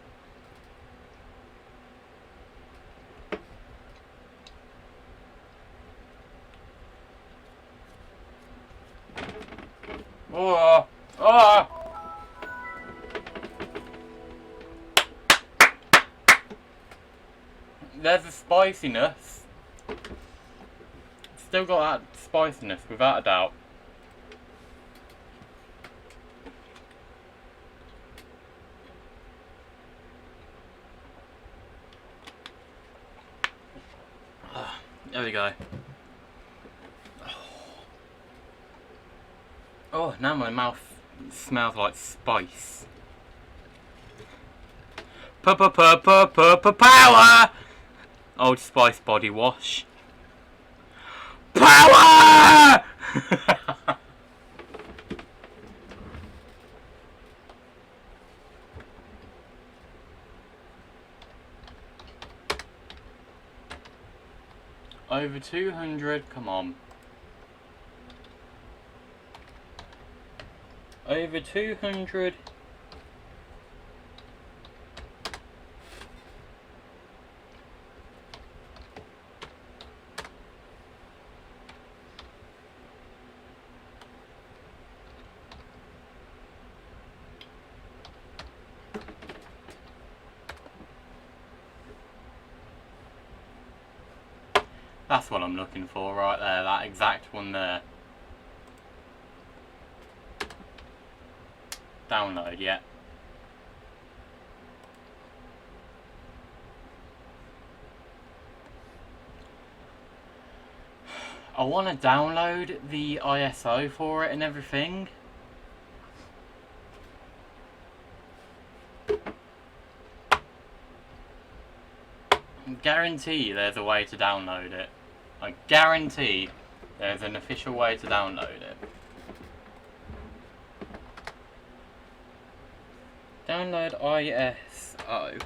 Oh, oh. There's a spiciness. Still got that spiciness, without a doubt. There we go. Oh, now my mouth smells like spice. Power! Old Spice body wash. Power! Over 200, come on. Over 200. That's what I'm looking for right there, that exact one there. Download, yeah. I want to download the ISO for it and everything. I guarantee there's a way to download it. I guarantee there's an official way to download it. Download ISO.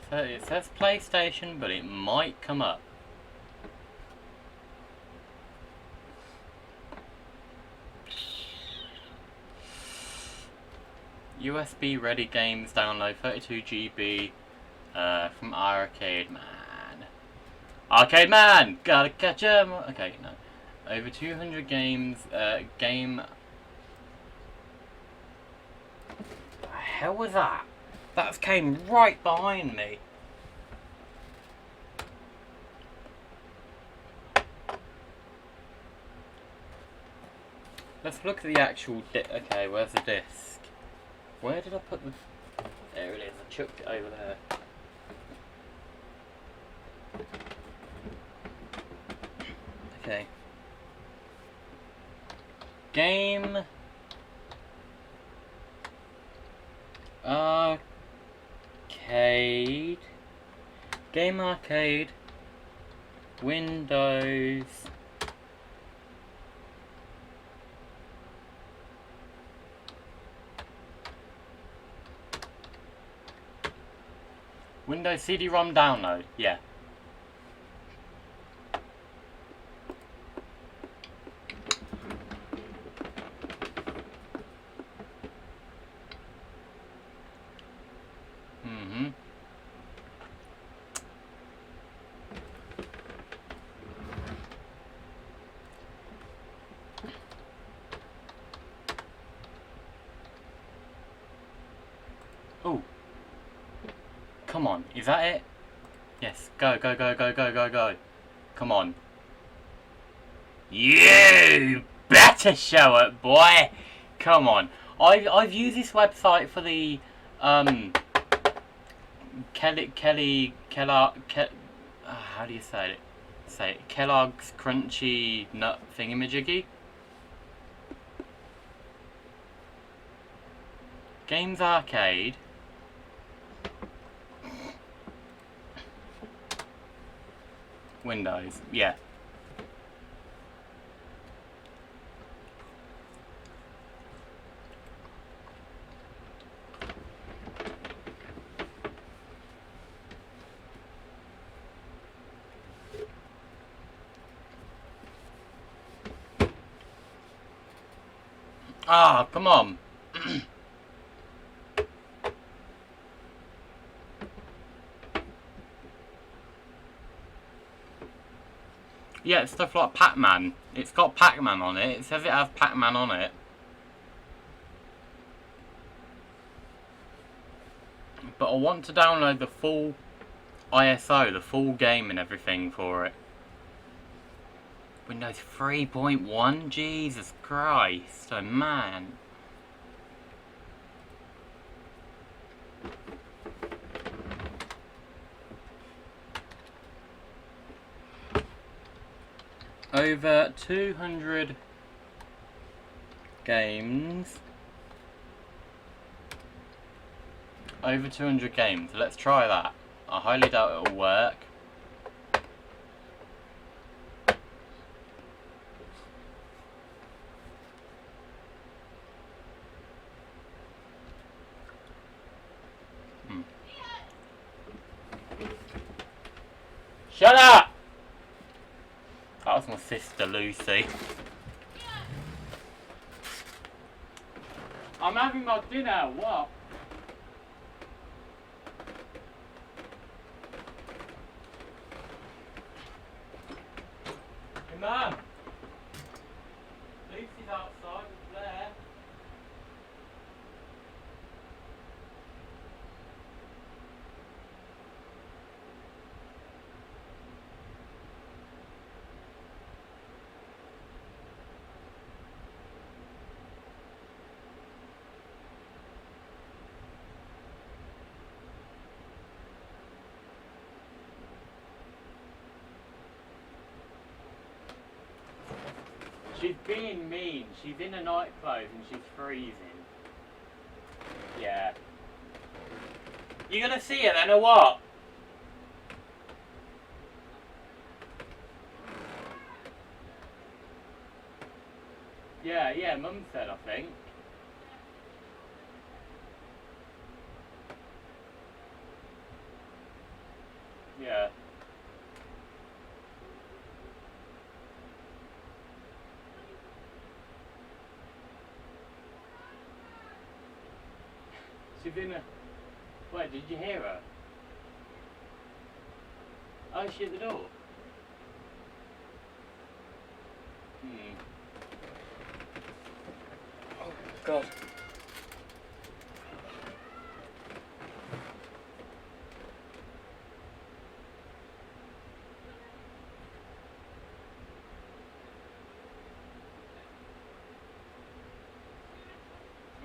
So it says PlayStation, but it might come up. USB ready games download 32 GB from Arcade Man. Arcade Man! Gotta catch 'em! Okay, no. Over 200 games, game... The hell was that? That came right behind me. Let's look at the actual okay, where's the disc? Where did I put the... There it is, I chucked it over there. Okay. Game... Arcade... Game Arcade... Windows... Windows CD-ROM download, yeah. Mm-hmm. Oh. Come on, is that it? Yes, go, go, go, go, go, go, go. Come on. You better show it, boy! Come on. I've used this website for the, how do you say it? Kellogg's Crunchy Nut Thingamajiggy? Games Arcade. Windows, yeah. Ah, come on. Yeah, it's stuff like Pac-Man. It's got Pac-Man on it. It says it has Pac-Man on it. But I want to download the full ISO, the full game and everything for it. Windows 3.1? Jesus Christ, oh man. Over 200 games. Over 200 games. Let's try that. I highly doubt it'll work. Shut up! That was my sister Lucy. I'm having my dinner, what? Hey Mum! Lucy's outside with Blair. She's being mean. She's in her nightclothes and she's freezing. Yeah. You gonna see her then or what? Yeah, Mum said, I think. Yeah. She's in a... Wait, did you hear her? Oh, is she at the door? Oh, God.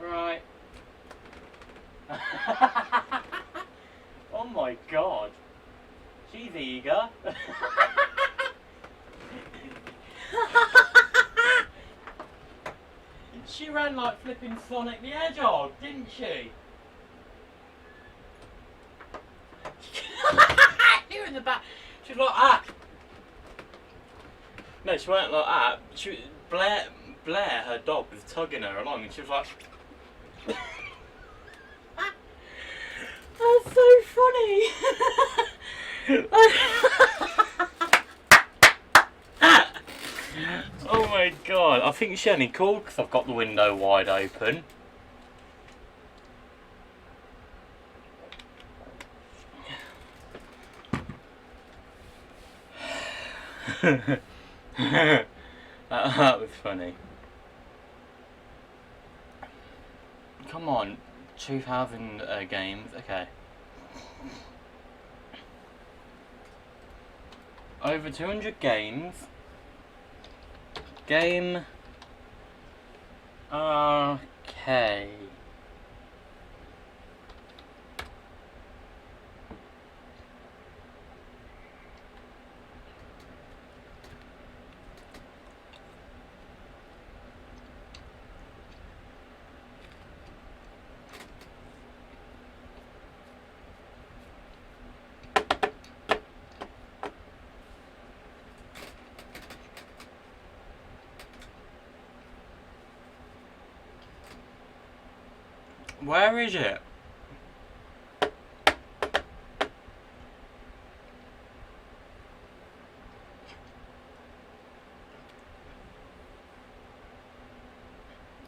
Right. Oh my God. She's eager. She ran like flipping Sonic the Hedgehog, didn't she? Here in the back. She was like that. No, she weren't like that. Blair, her dog, was tugging her along and she was like... That's so funny. Oh my God, I think she only called because I've got the window wide open. That was funny. Come on, 2,000 games, okay. Over 200 games. Game. Okay. Where is it?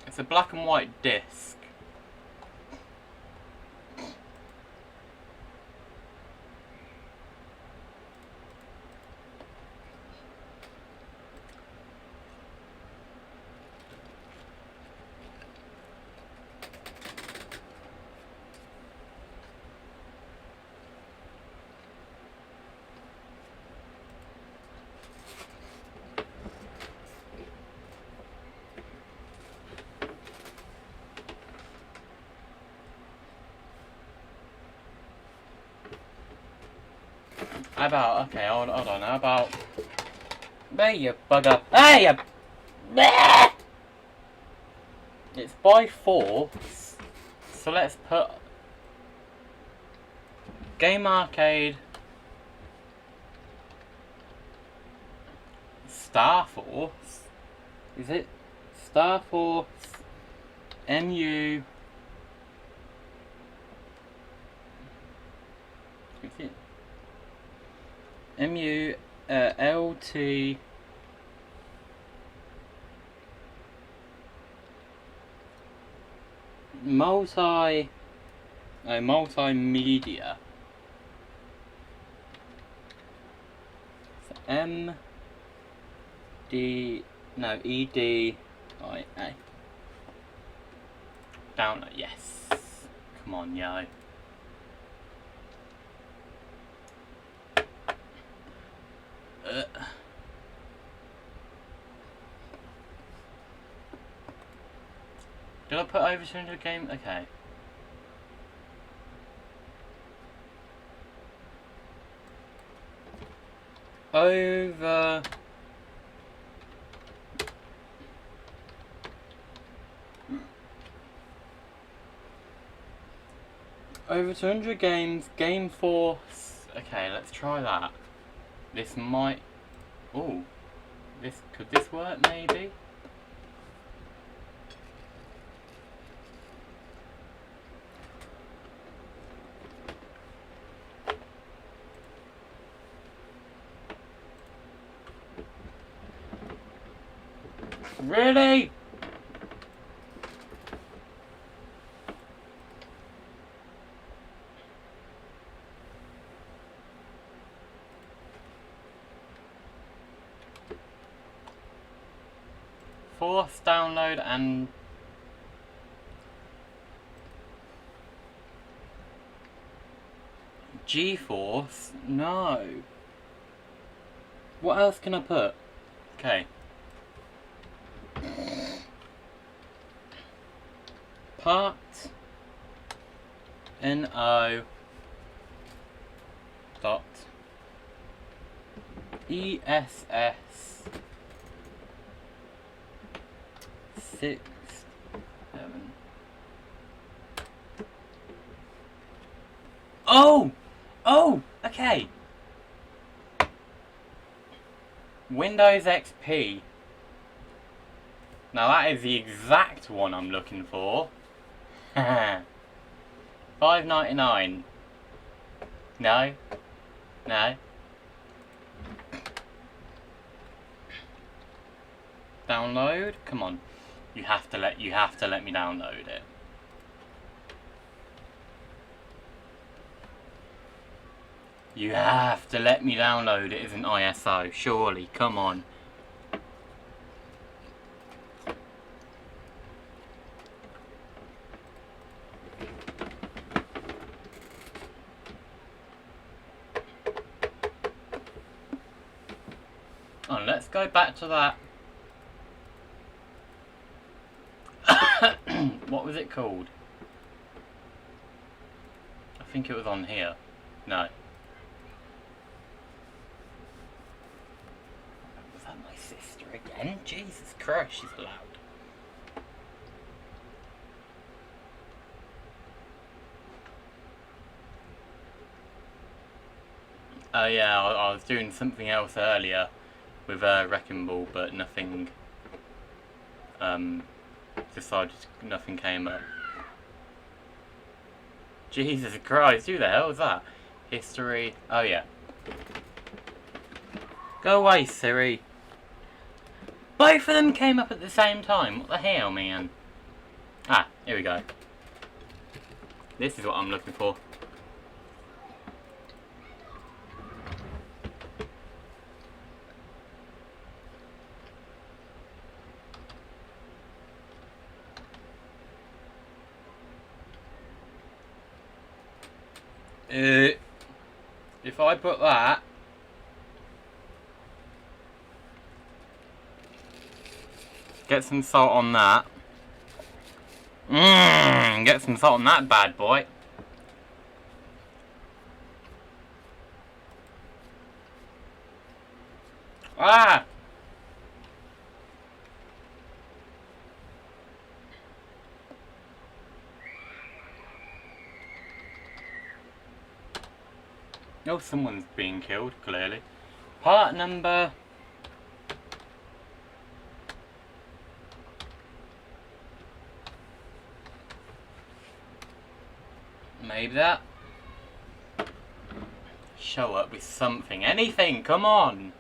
It's a black and white disc. How about, okay, hold on, how about... There you bugger. Hey, you... Bleh! It's by force. So let's put... Game Arcade... Star Force? Is it? Star Force... MU... Is it? MU... LT... Multimedia. So EDIA. Download, yes. Come on, yo. Did I put over 200 game? Okay. Over... Over 200 games, Game Force... Okay, let's try that. This might... Ooh. Could this work, maybe? Really? Force download and GeForce? No. What else can I put? Okay. Part NO dot ESS 6 7. Oh! Okay. Windows XP. Now that is the exact one I'm looking for. $5.99. No. Download? Come on. You have to let me download it. You have to let me download it as an ISO, surely, come on. Oh, let's go back to that. What was it called? I think it was on here. No. Was that my sister again? Jesus Christ, she's loud. Oh yeah, I was doing something else earlier with Wrecking Ball, but nothing nothing came up. Jesus Christ, who the hell is that? History, oh yeah. Go away, Siri. Both of them came up at the same time, what the hell, man? Ah, here we go. This is what I'm looking for. If I put that, get some salt on that. Get some salt on that bad boy. Ah! Oh, someone's being killed, clearly. Part number... Maybe that. Show up with something. Anything, come on!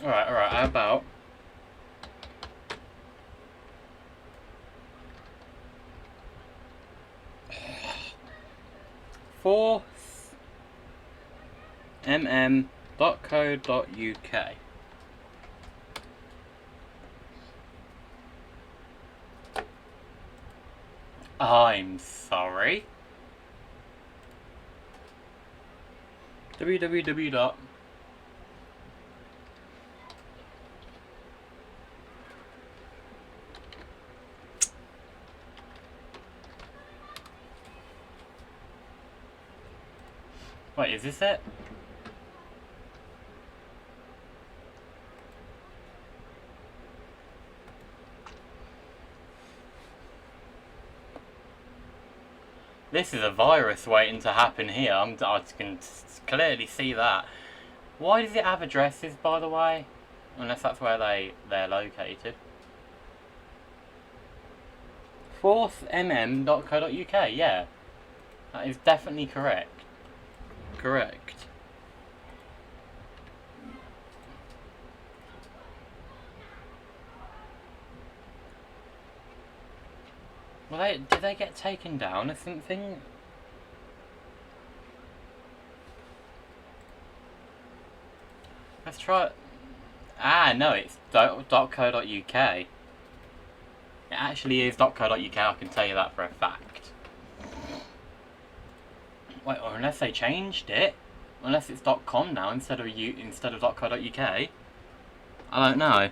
Alright, how about... forcemm.co.uk. I'm sorry. www. Wait, is this it? This is a virus waiting to happen here. I can clearly see that. Why does it have addresses, by the way? Unless that's where they're located. forcemm.co.uk, yeah. That is definitely correct. Correct. Well, did they get taken down or something? Let's try it. Ah, no, it's .co.uk. It actually is .co.uk, I can tell you that for a fact. Wait, or unless they changed it. Unless it's .com now instead of .co.uk. I don't know.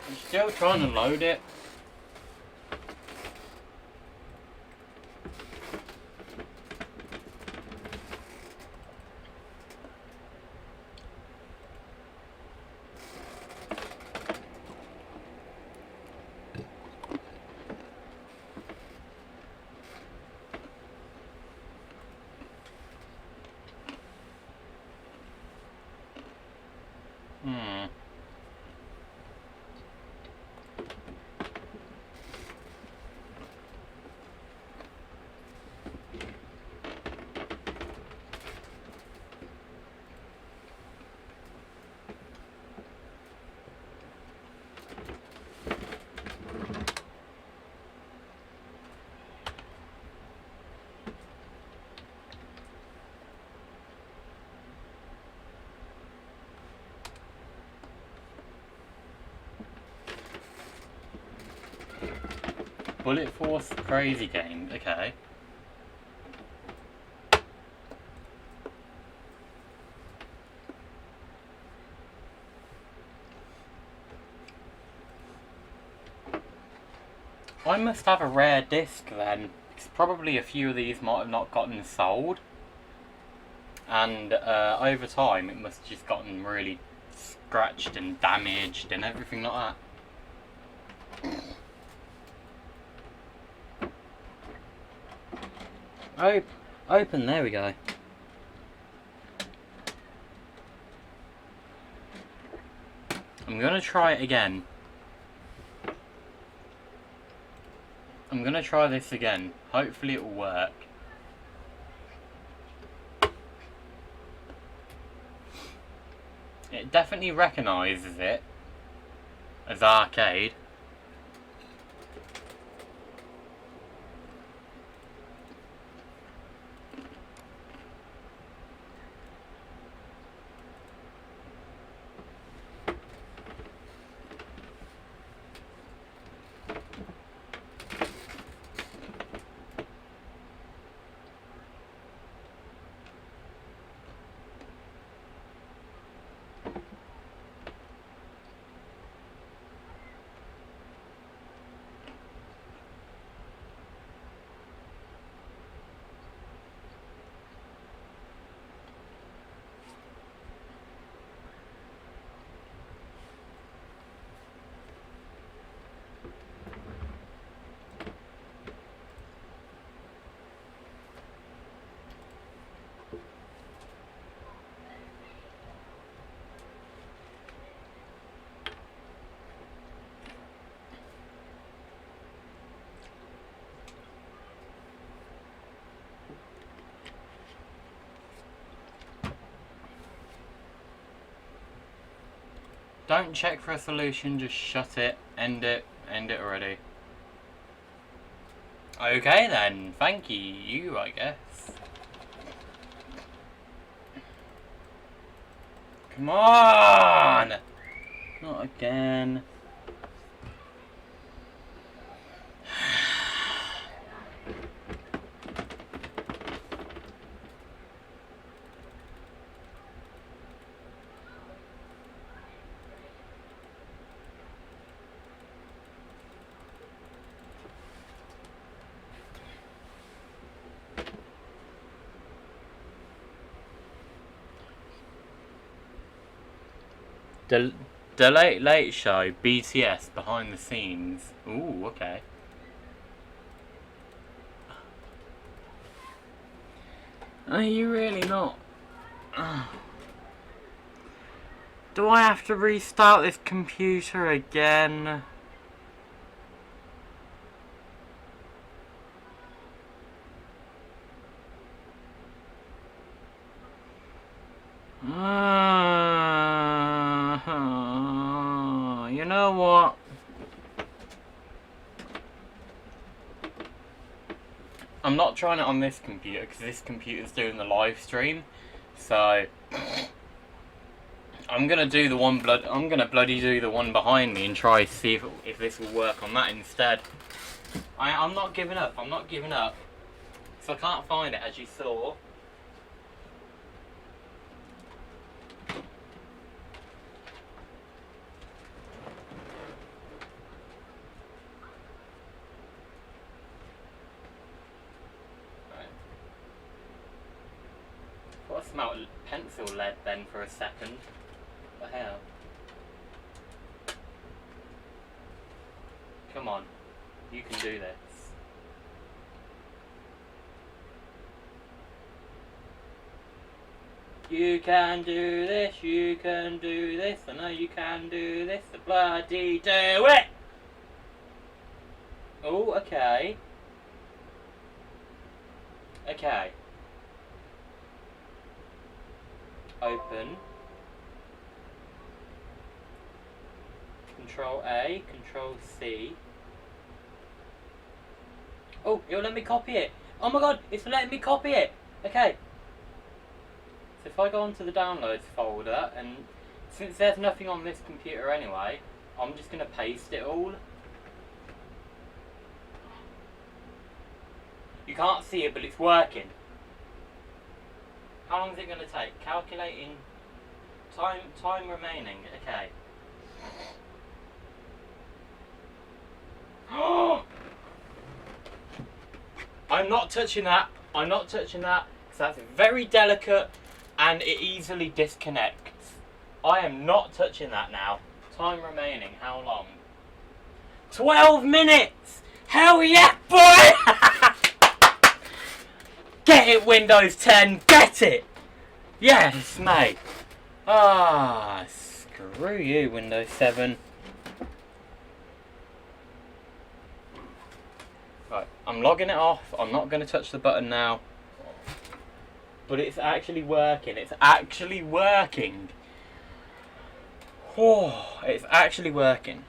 I'm still trying to load it. Bullet Force Crazy Game, okay. I must have a rare disc then, because probably a few of these might have not gotten sold. And over time it must have just gotten really scratched and damaged and everything like that. Open, there we go. I'm gonna try it again. I'm gonna try this again. Hopefully it will work. It definitely recognises it as arcade. Don't check for a solution, just shut it, end it already. Okay then, thank you, I guess. Come on! Not again. The Late Late Show, BTS, behind the scenes. Ooh, okay. Are you really not? Do I have to restart this computer again? You know what? I'm not trying it on this computer because this computer's doing the live stream. So I'm gonna do the one I'm gonna bloody do the one behind me and try to see if this will work on that instead. I'm not giving up. I'm not giving up. So I can't find it, as you saw. I smelled pencil lead then for a second. What the hell? Come on, you can do this. You can do this, you can do this, I know you can do this, so bloody do it! Oh, okay. Okay. Open. Control A, Control C. Oh, it'll let me copy it. Oh my god, it's letting me copy it. Okay. So if I go onto the downloads folder, and since there's nothing on this computer anyway, I'm just going to paste it all. You can't see it, but it's working. How long is it going to take? Calculating time remaining. Okay. I'm not touching that. I'm not touching that because that's very delicate and it easily disconnects. I am not touching that now. Time remaining. How long? 12 minutes. Hell yeah, boy! Get it, Windows 10! Get it! Yes, mate! Ah, screw you, Windows 7. Right, I'm logging it off. I'm not going to touch the button now. But it's actually working. It's actually working. Oh, it's actually working.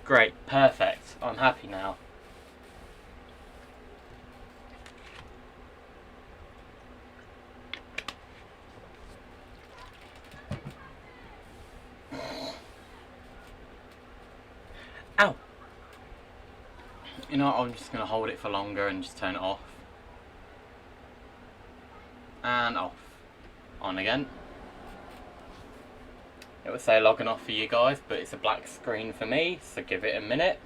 Great, perfect. I'm happy now. Ow! You know what, I'm just going to hold it for longer and just turn it off. And off. On again. It will say logging off for you guys, but it's a black screen for me, so give it a minute.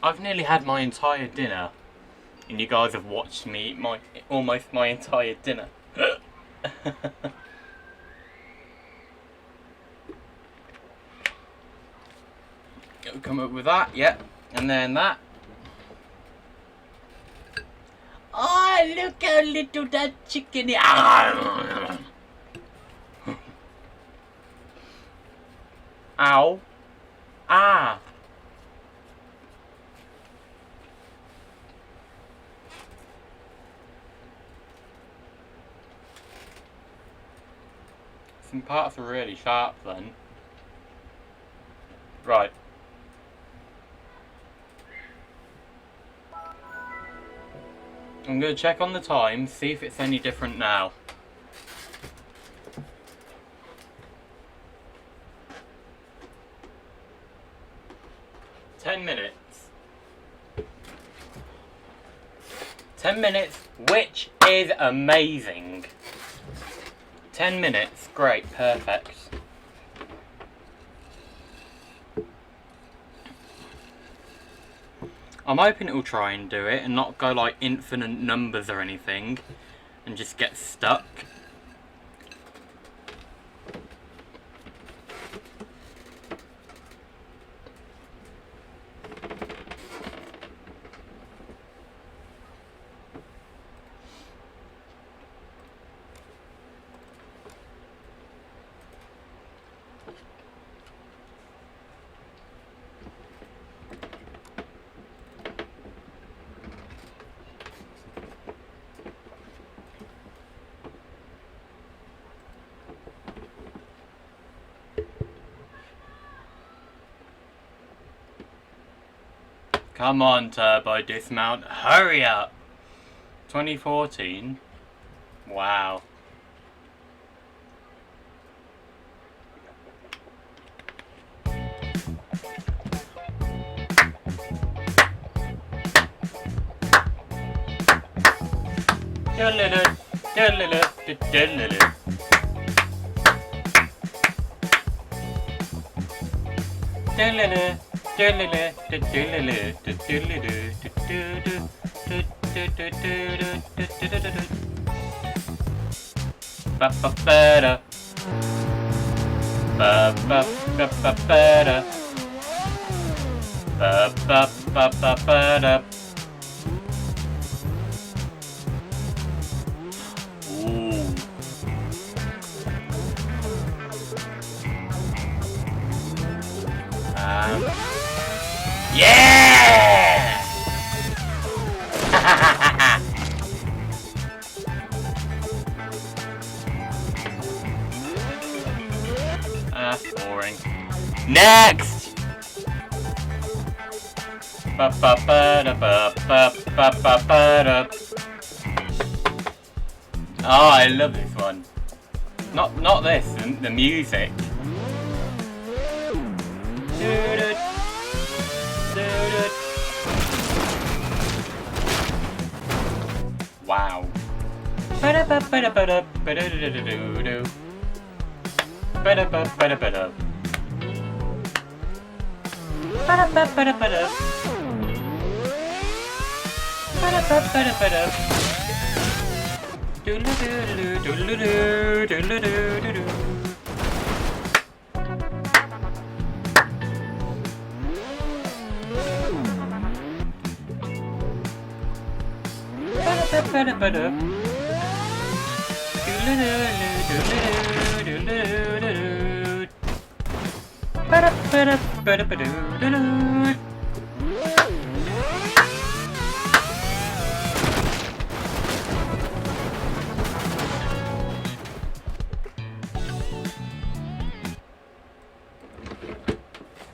I've nearly had my entire dinner, and you guys have watched me eat almost my entire dinner. It'll come up with that, yep, and then that. Oh, look how little that chicken is. Ow. Ah. Some parts are really sharp then. Right. I'm going to check on the time, see if it's any different now. $10 minutes. 10 minutes, which is amazing. 10 minutes, great, perfect. I'm hoping it will try and do it and not go like infinite numbers or anything and just get stuck. Come on, Turbo Dismount, hurry up! 2014? Wow. Yeah! That's boring. Next! Oh, I love this one. Not this, the music. Wow.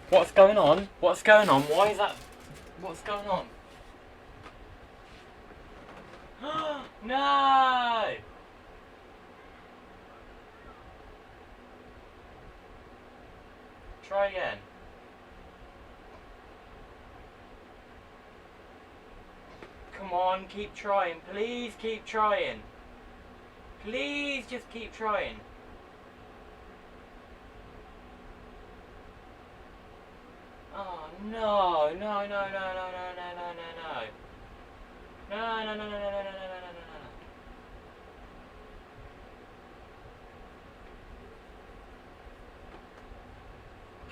What's going on? What's going on? Why is that? What's going on? No! Try again. Come on, keep trying. Please keep trying. Please just keep trying. Oh no, no, no, no, no, no, no, no, no, no. No, no, no, no, no, no, no, no, no, no, no.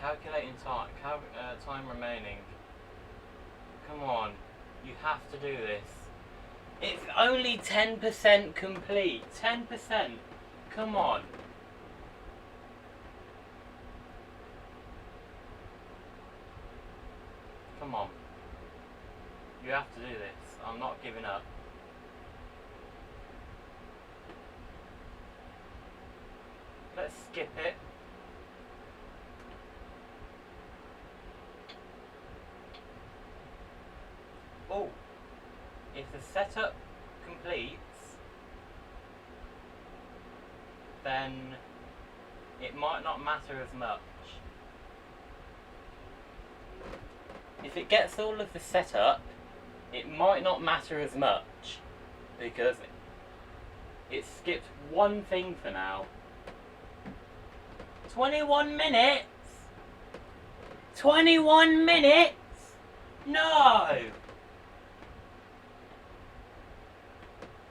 Calculating time, time remaining. Come on, you have to do this. It's only 10% complete. 10%. Come on. Come on. You have to do this. I'm not giving up. Let's skip it. Oh, if the setup completes, then it might not matter as much. If it gets all of the setup, it might not matter as much because it skipped one thing for now. 21 minutes? 21 minutes? No!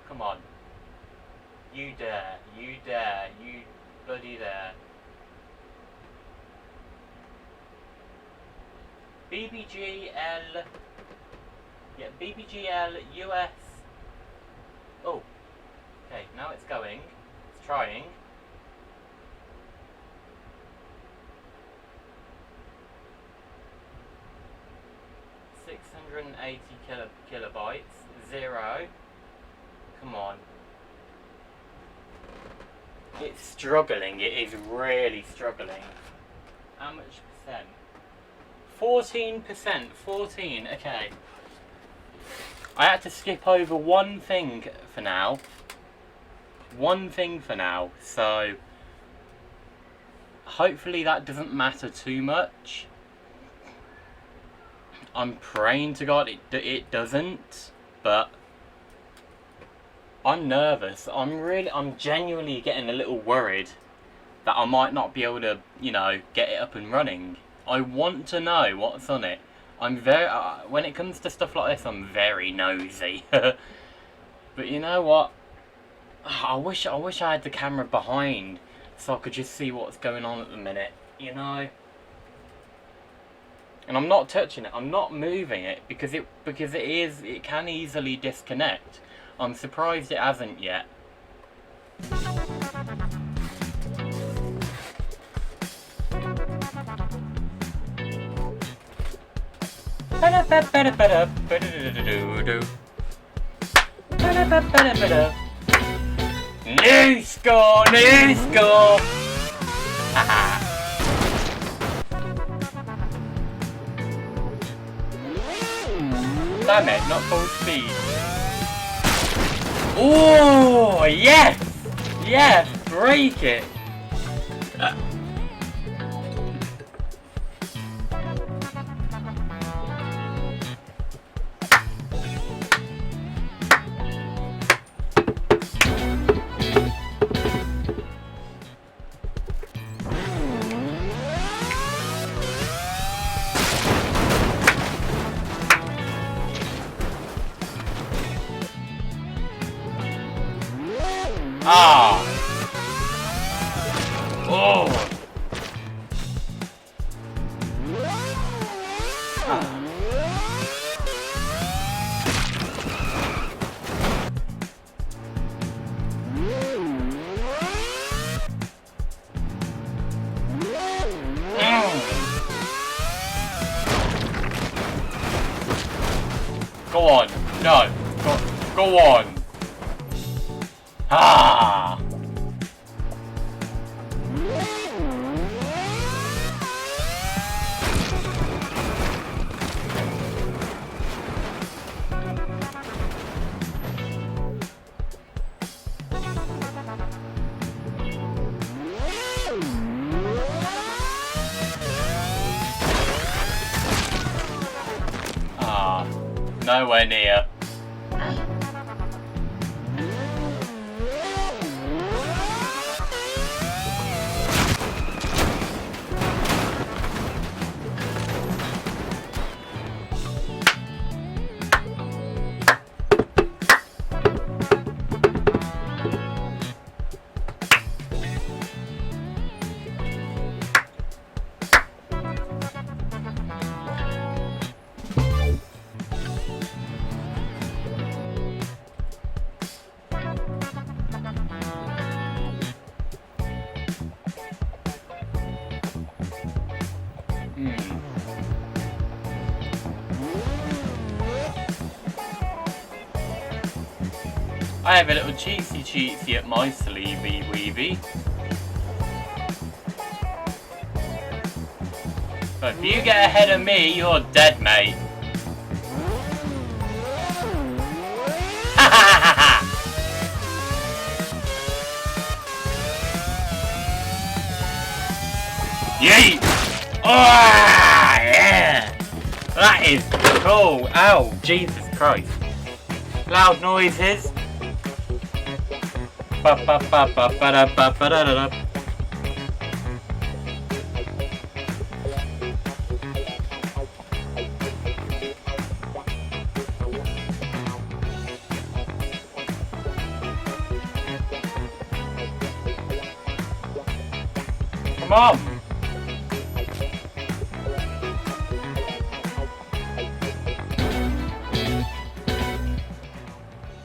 Come on. You dare, you bloody dare. BBGL, yeah, BBGL US. Oh, okay, now it's going, it's trying. $680 kilobytes, 0. Come on. It's struggling, it is really struggling. How much percent? 14%, 14, okay. I had to skip over one thing for now. One thing for now, so hopefully that doesn't matter too much. I'm praying to God it doesn't, but I'm nervous. I'm genuinely getting a little worried that I might not be able to, you know, get it up and running. I want to know what's on it. I'm very, when it comes to stuff like this, I'm very nosy. But you know what? I wish I had the camera behind so I could just see what's going on at the minute, you know? And I'm not touching it, I'm not moving it because it can easily disconnect. I'm surprised it hasn't yet. New score! New score! Haha. Damn it, not full speed. Oh, yes! Yes, break it! Ah! Oh! Go on. Ah. Nowhere near. I have a little cheatsy at my sleevey weevy. But if you get ahead of me, you're dead, mate. Ha ha ha ha! Yeet! Oh, yeah! That is cool. Ow, Jesus Christ. Loud noises. Ba ba ba ba ba da ba ba da da da. Come on.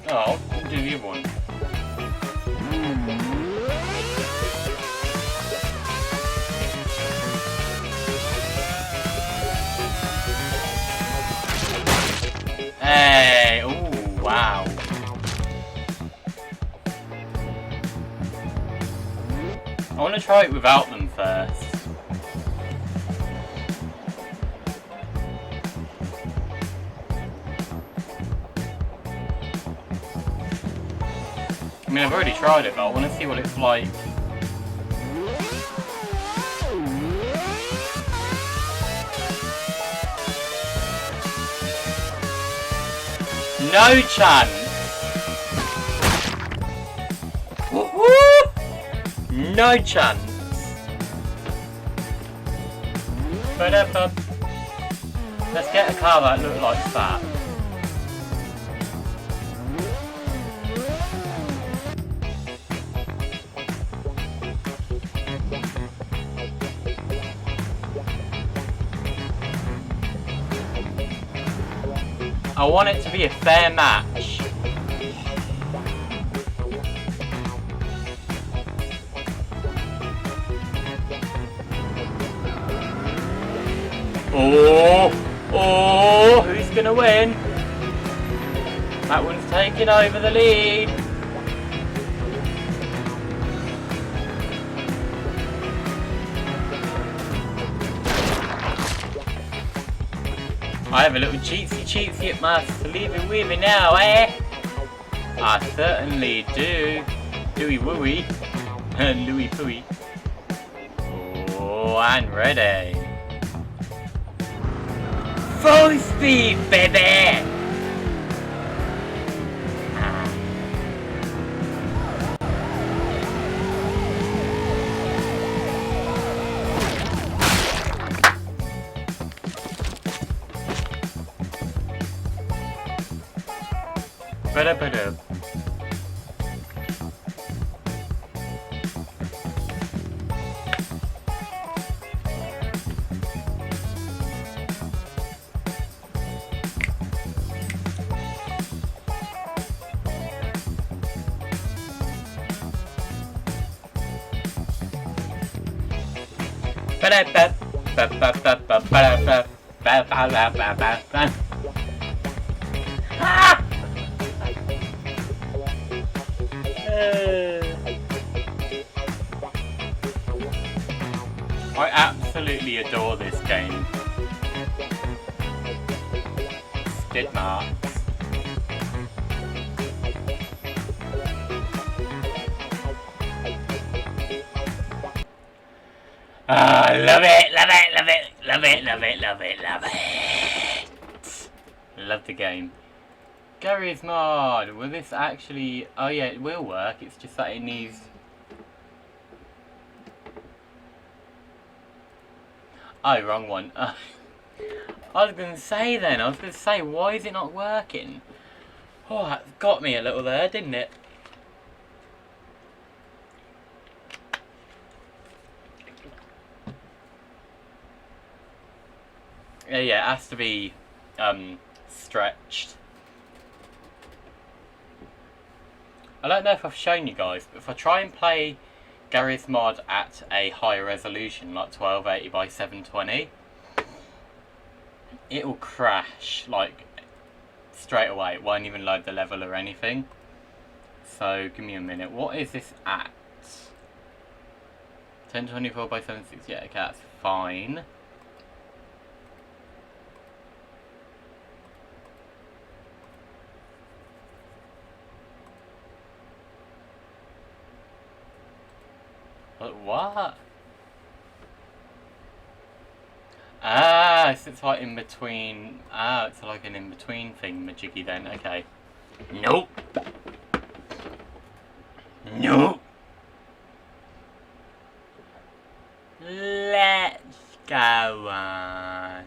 Oh, I'll do you one. Hey, ooh, wow. I want to try it without them first. I mean, I've already tried it, but I want to see what it's like. No chance! Woo-hoo! No chance! Ba-da-ba. Let's get a car that looks like that. I want it to be a fair match. Oh, who's gonna win? That one's taking over the lead. I have a little cheatsy at my sleeve with me now, eh? I certainly do. Dooey wooey. Louie pooey. Oh, I'm ready. Full speed, baby! Ba-da-ba-da. absolutely adore this game. Skid marks. Ah, love it, love it, love it, love it, love it, love it, love it. Love the game. Garry's Mod. Will this actually... Oh yeah, it will work. It's just that it needs... Oh, wrong one. I was going to say then. I was going to say, why is it not working? Oh, that got me a little there, didn't it? Yeah, it has to be stretched. I don't know if I've shown you guys, but if I try and play Garry's Mod at a higher resolution, like 1280 by 720, it will crash, like, straight away. It won't even load the level or anything. So, give me a minute. What is this at? 1024 by 760, yeah, okay, that's fine. But what? Ah, so it's like in between. Ah, it's like an in between thing, majiggy then. Okay. Nope. Nope. Let's go on.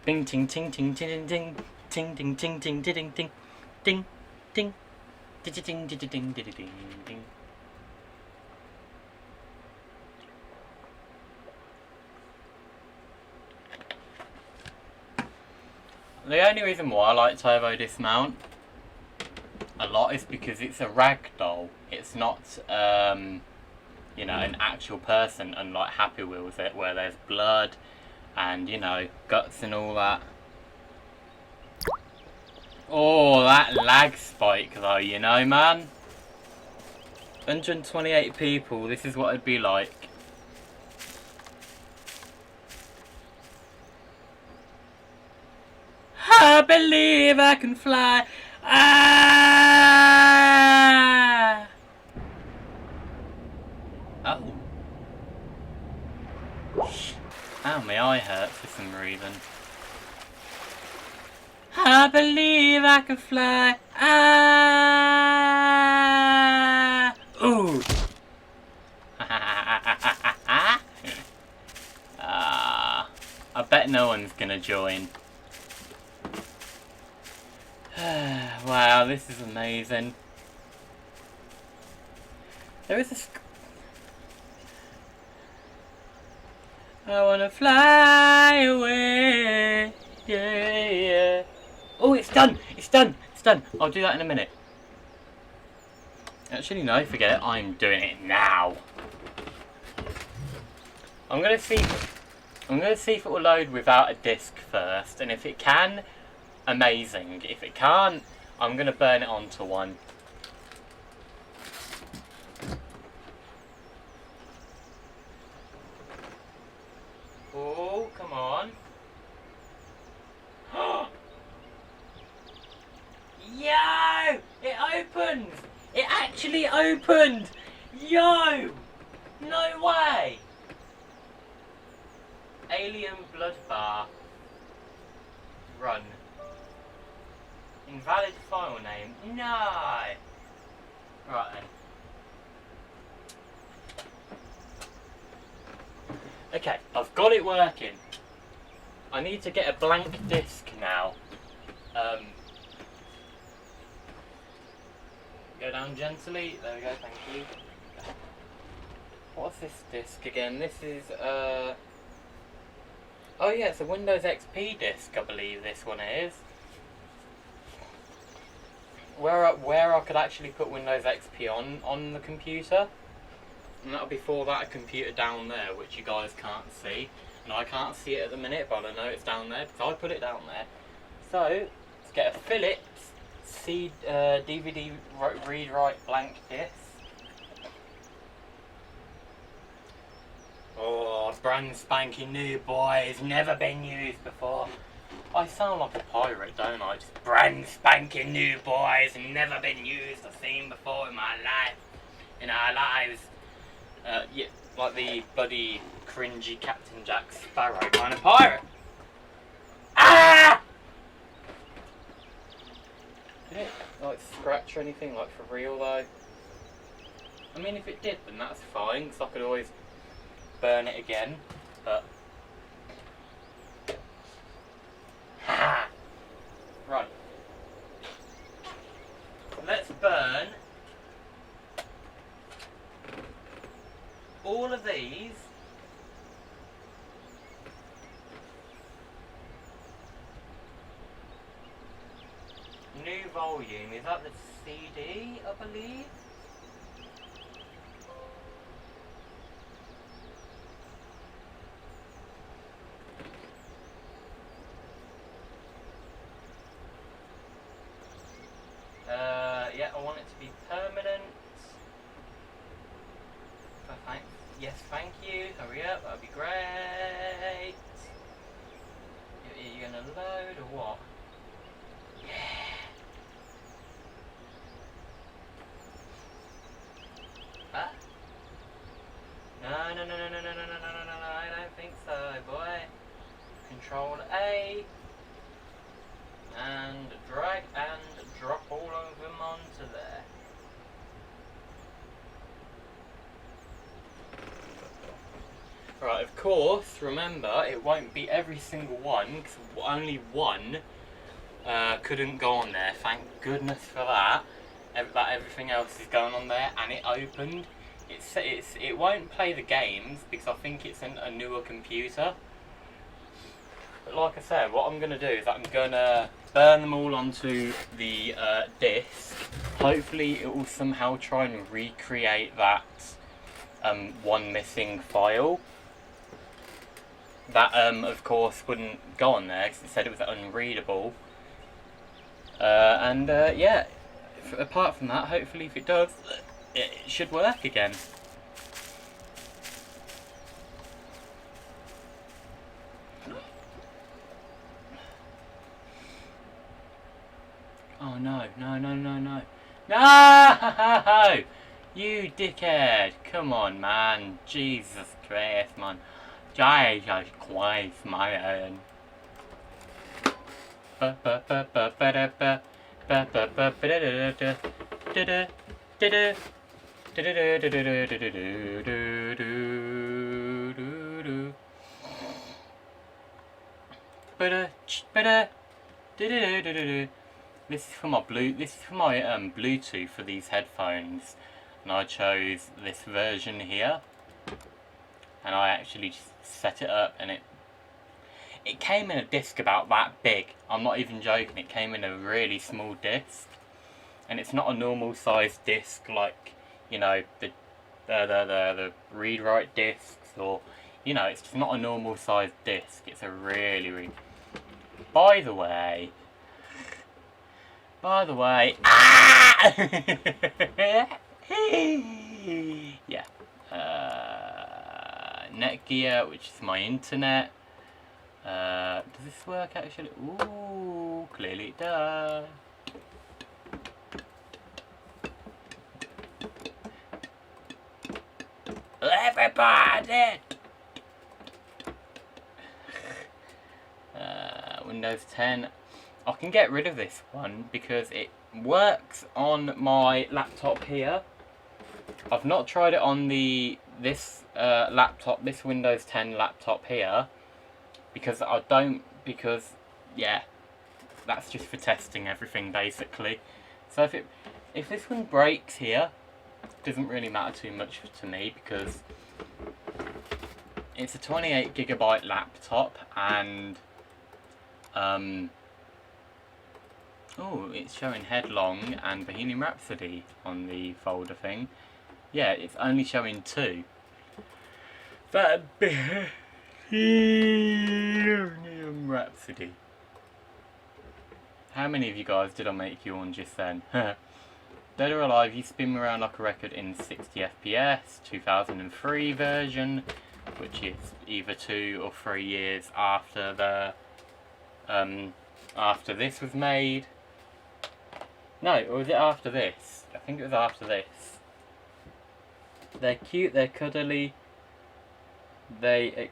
Bing ting ting ting ting ting ting ting ting ting ting ting ting ting ting ding ding ding ding ding. The only reason why I like Turbo Dismount a lot is because it's a ragdoll. It's not, you know, an actual person, unlike Happy Wheels, where there's blood and, you know, guts and all that. Oh, that lag spike though, you know, man. 128 people, this is what it'd be like. I believe I can fly. Ah! Oh. Ow, my eye hurt for some reason. I believe I can fly. Ah! Ooh. I bet no one's gonna join. Wow, this is amazing. There is a... I wanna fly away. Yeah, yeah. Oh, it's done! It's done! It's done! I'll do that in a minute. Actually, no, forget it. I'm doing it now. I'm gonna see if it will load without a disc first, and if it can, amazing. If it can't, I'm gonna burn it onto one. Oh, come on. Yo! It opened! It actually opened! Yo! No way! Alien Blood Bar. Run. Invalid file name. No! Right then. Okay, I've got it working. I need to get a blank disc now. Go down gently. There we go, thank you. What's this disc again? This is, oh yeah, it's a Windows XP disc, I believe this one is. Where I could actually put Windows XP on the computer. And that'll be for that computer down there, which you guys can't see. And I can't see it at the minute, but I know it's down there because I put it down there. So, let's get a Philips DVD read-write blank disc. Oh, brand spanking new, boys, never been used before. I sound like a pirate, don't I? Just brand spanking new, boys, never been used or seen before in my life, in our lives. Yeah, like the bloody cringy Captain Jack Sparrow kind of pirate. Ah! Did it like scratch or anything, like for real though? I mean, if it did, then that's fine, because I could always burn it again, but ha! Right. Let's burn all of these new volume. Is that the CD, I believe? Yeah, I want it to be permanent. Yes, thank you. Hurry up, that'd be great. Are you gonna load or what? Yeah. Huh? No, I don't think so, boy. Control A. And drag and drop all of them onto there. Right, of course, remember, it won't be every single one, because only one couldn't go on there. Thank goodness for that. Everything else is going on there, and it opened. It won't play the games, because I think it's a newer computer. But like I said, what I'm going to do is I'm going to burn them all onto the disc. Hopefully it will somehow try and recreate that one missing file. That of course wouldn't go on there because it said it was unreadable. Yeah, apart from that, hopefully if it does, it should work again. Oh no. No! You dickhead! Come on, man. Jesus Christ, man. Jesus Christ, man. This is for my Bluetooth for these headphones, and I chose this version here, and I actually just set it up, and it came in a disc about that big. I'm not even joking. It came in a really small disc, and it's not a normal size disc like, you know, the read-write discs, or, you know, it's just not a normal size disc. It's a really By the way, ah! Yeah. Netgear, which is my internet. Does this work actually? Ooh, clearly it does. Everybody! Windows 10. I can get rid of this one because it works on my laptop here. I've not tried it on this laptop, this Windows 10 laptop here, because yeah, that's just for testing everything basically. So if this one breaks here, it doesn't really matter too much to me, because It's a 28GB laptop, and it's showing Headlong and Bohemian Rhapsody on the folder thing. Yeah, it's only showing 2. That Bohemian Rhapsody. How many of you guys did I make yawn just then? Dead or Alive, you spin me around like a record in 60 FPS, 2003 version, which is either 2 or 3 years after the after this was made. No, or was it after this? I think it was after this. They're cute, they're cuddly, they're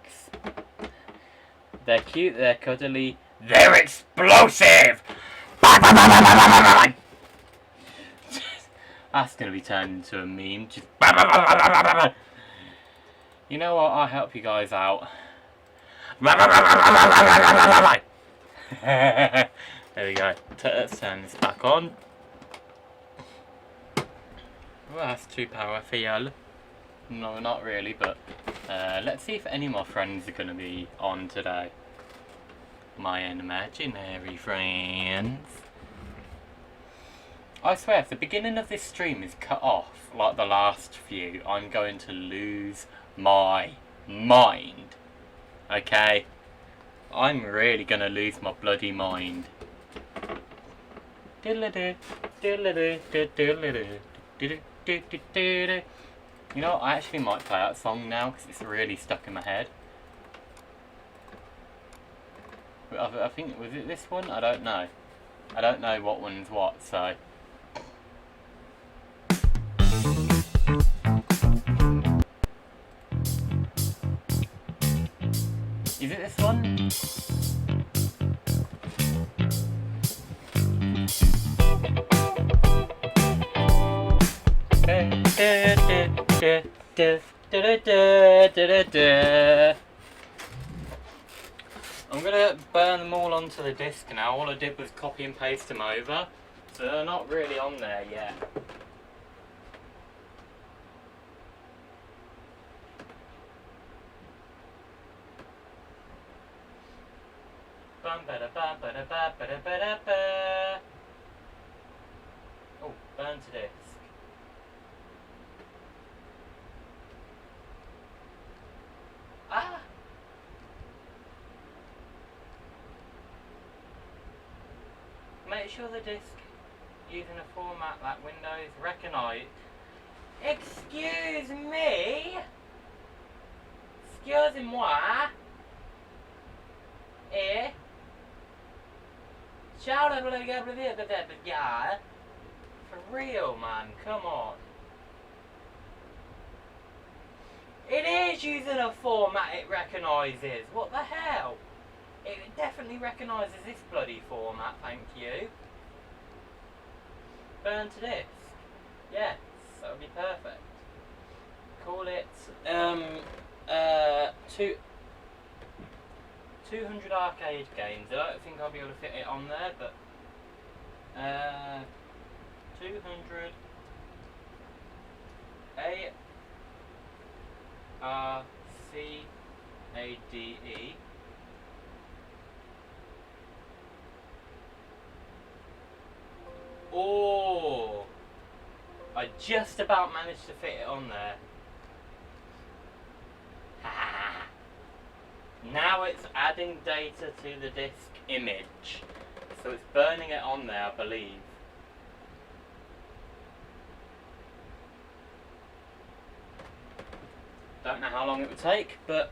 cute, they're cuddly, they're explosive! That's going to be turned into a meme. Just you know what? I'll help you guys out. There we go. Let's turn this back on. Well, that's too powerful. No, not really, but let's see if any more friends are going to be on today. My imaginary friends. I swear, if the beginning of this stream is cut off, like the last few, I'm going to lose my mind. Okay? I'm really going to lose my bloody mind. You know, I actually might play that song now because it's really stuck in my head. I think, was it this one? I don't know. I don't know what one's what, so... Is it this one? I'm gonna burn them all onto the disc now. All I did was copy and paste them over, so they're not really on there yet. Oh, burn to disc. Ah! Make sure the disc using a format that Windows recognise. Excuse me? Excusez-moi? Eh? Shout out yeah. For real, man, come on. It is using a format it recognises. What the hell? It definitely recognises this bloody format, thank you. Burn to disc. Yes, that would be perfect. Call it 200 arcade games. I don't think I'll be able to fit it on there, but 200 ARCADE. Oh, I just about managed to fit it on there. Now it's adding data to the disk image, so it's burning it on there, I believe. Don't know how long it would take, but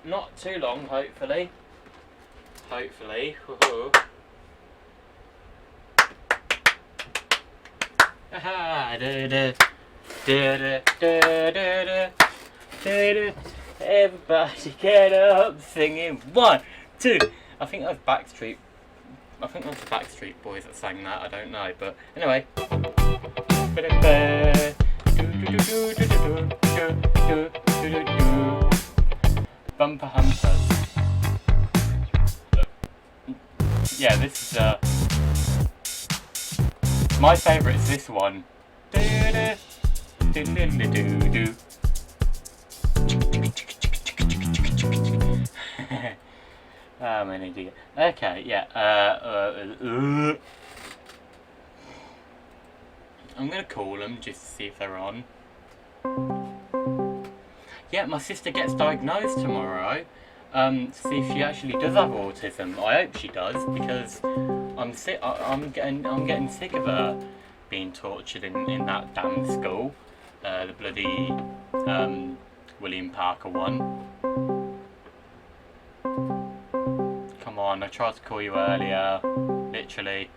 not too long, hopefully. Hopefully. Woohoo. Everybody get up singing 1, 2. I think that was Backstreet. I think that was the Backstreet Boys that sang that. I don't know, but anyway. Bumper Hunters. Yeah, this is my favourite is this one. I'm an idiot. Okay, yeah. I'm gonna call them just to see if they're on. Yeah, my sister gets diagnosed tomorrow. To see if she actually does have autism. I hope she does, because I'm sick. I'm getting sick of her being tortured in that damn school. The bloody William Parker one. Come on, I tried to call you earlier. Literally.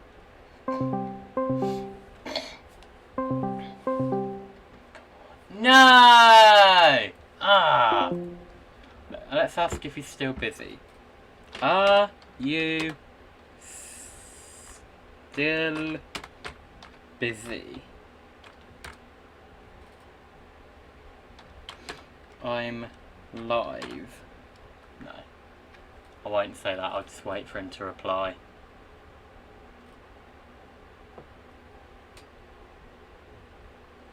No! Ah! Let's ask if he's still busy. Are you still busy? I'm live. No. I won't say that, I'll just wait for him to reply.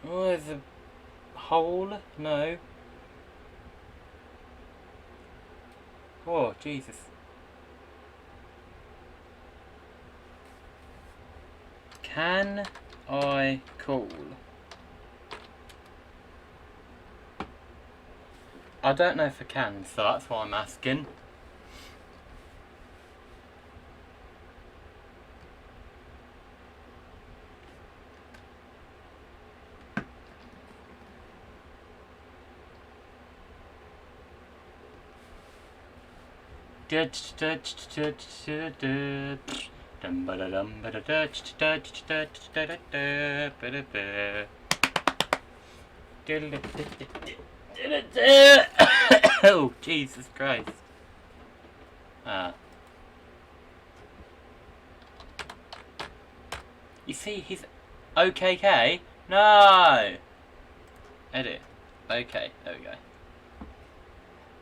Oh, there's a hole? No. Oh, Jesus. Can I call? I don't know if I can, so that's why I'm asking. Oh, Jesus Christ. You see, he's OKK? No! Edit. Okay, there we go.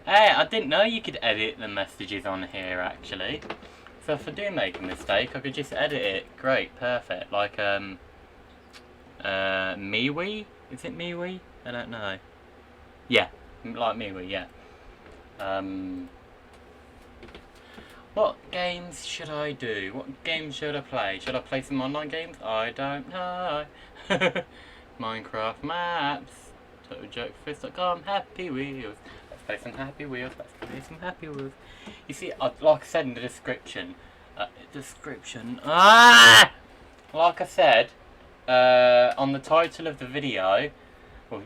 Hey, I didn't know you could edit the messages on here, actually. So if I do make a mistake, I could just edit it. Great, perfect. Like, MeWe? Is it MeWe? I don't know. Yeah, like MeWe, yeah. What games should I do? What games should I play? Should I play some online games? I don't know. Minecraft maps. TotalJokeFist.com. Happy Wheels. Let's play some Happy Wheels. Let's play some Happy Wheels. You see, like I said in the description. Like I said, on the title of the video, or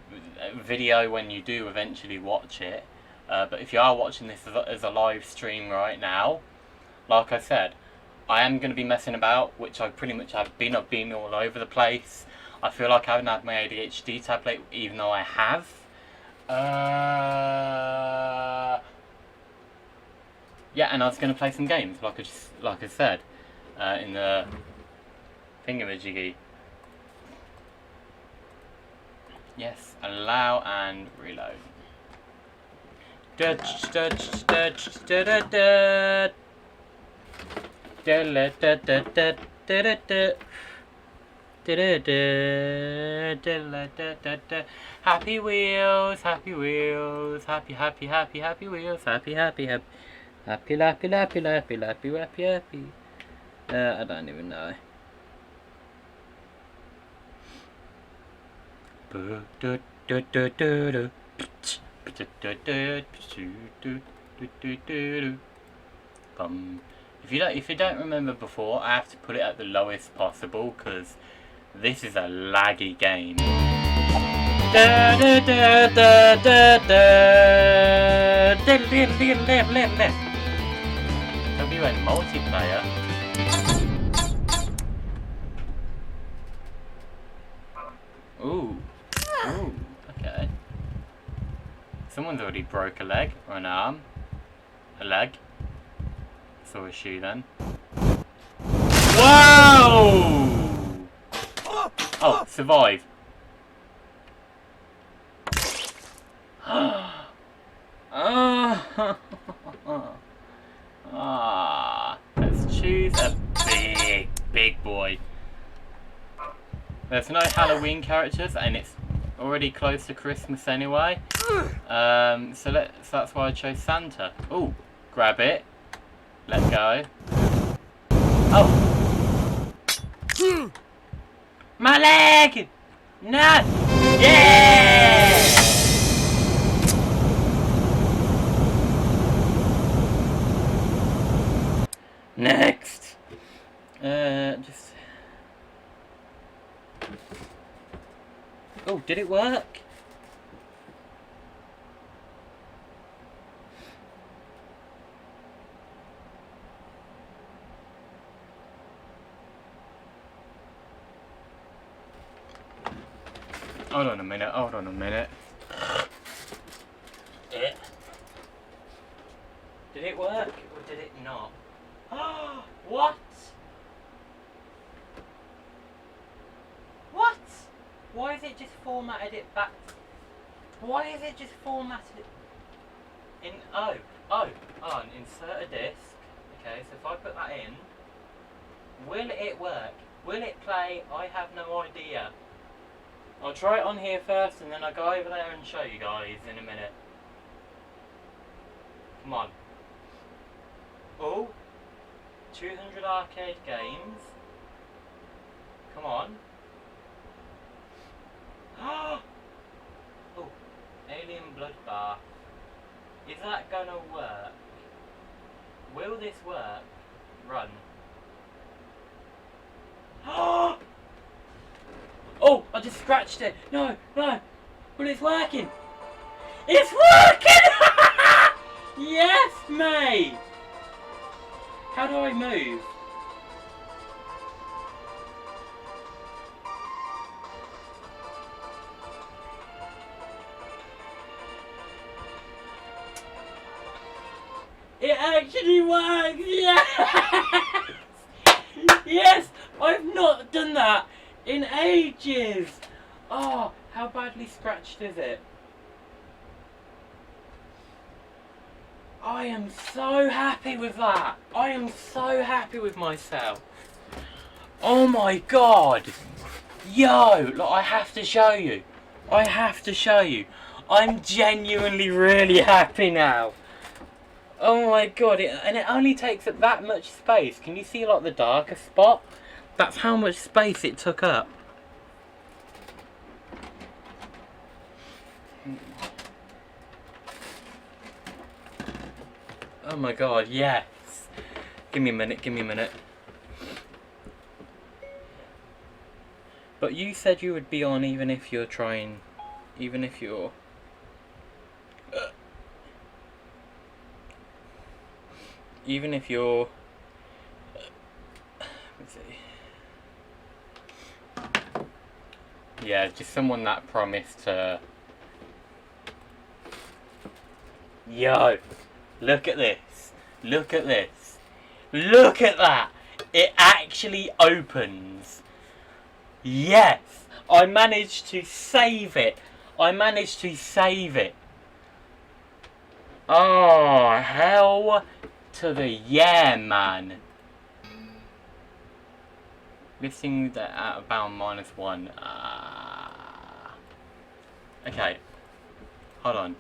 video when you do eventually watch it, but if you are watching this as a live stream right now, like I said, I am going to be messing about, which I pretty much have been. I've been all over the place. I feel like I haven't had my ADHD tablet, even though I have. Yeah, and I was going to play some games, like I said, in the thingamajiggy. Yes, allow and reload. Happy Wheels, Happy Wheels, happy Wheels, happy. Happy, happy. I don't even know. If you don't remember before, I have to put it at the lowest possible because this is a laggy game. WN multiplayer. Ooh, okay. Someone's already broke a leg or an arm. A leg. Saw a shoe then. Whoa! Oh, survive. Let's choose a big boy. There's no Halloween characters, and it's already close to Christmas anyway. So that's why I chose Santa. Ooh, Grab it. Let go. Oh! My leg! No! Yeah! Next! Just... Oh, did it work? Hold on a minute, hold on a minute. Did it work or did it not? What? What? Why is it just formatted it back? Why is it just formatted in insert a disc. Okay, so if I put that in, will it work? Will it play? I have no idea. I'll try it on here first and then I'll go over there and show you guys in a minute. Come on. Oh, 200 arcade games. Come on. Oh, Alien Bloodbath. Is that gonna work? Will this work? Run. Oh, I just scratched it. No, no. But it's working. It's working! Yes, mate. How do I move? It actually works! Yes! Yes! I've not done that in ages! Oh, how badly scratched is it? I am so happy with that! I am so happy with myself! Oh my god! Yo! Look, I have to show you! I have to show you! I'm genuinely really happy now! Oh my god, and it only takes up that much space. Can you see like the darker spot? That's how much space it took up. Oh my god, yes. Give me a minute, give me a minute. But you said you would be on even if you're trying, even if you're... Even if you're... let's see. Yeah, just someone that promised to... Yo! Look at this! Look at this! Look at that! It actually opens! Yes! I managed to save it! I managed to save it! Oh, hell to the yeah, man! Listing that at about -1. Okay. Hold on.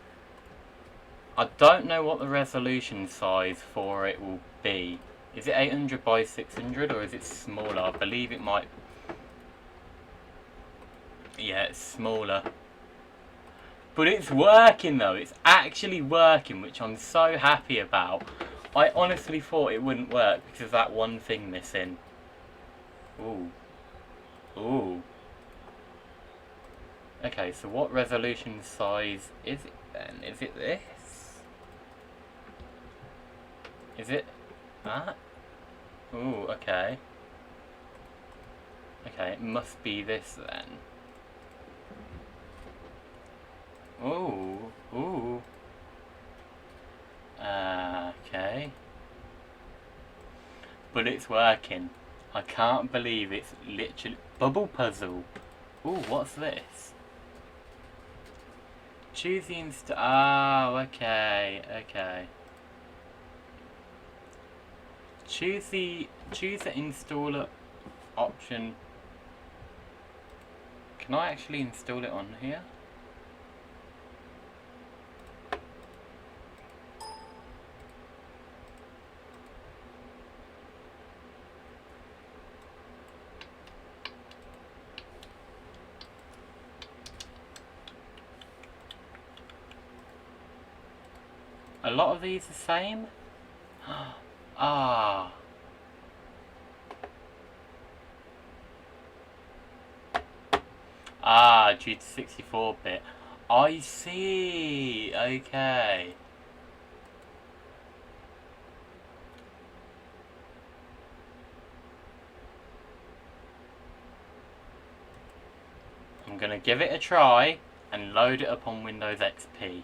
I don't know what the resolution size for it will be. Is it 800 by 600 or is it smaller? I believe it might... Yeah, it's smaller. But it's working though. It's actually working, which I'm so happy about. I honestly thought it wouldn't work because of that one thing missing. Ooh. Ooh. Okay, so what resolution size is it then? Is it this? Is it that? Ooh, okay. Okay, it must be this then. Ooh, ooh. Okay. But it's working. I can't believe it's literally... Bubble puzzle. Ooh, what's this? Choose the oh, okay, okay. Choose the installer option. Can I actually install it on here? a lot of these the same? Ah. Ah, due to 64-bit. I see. Okay. I'm gonna give it a try and load it up on Windows XP.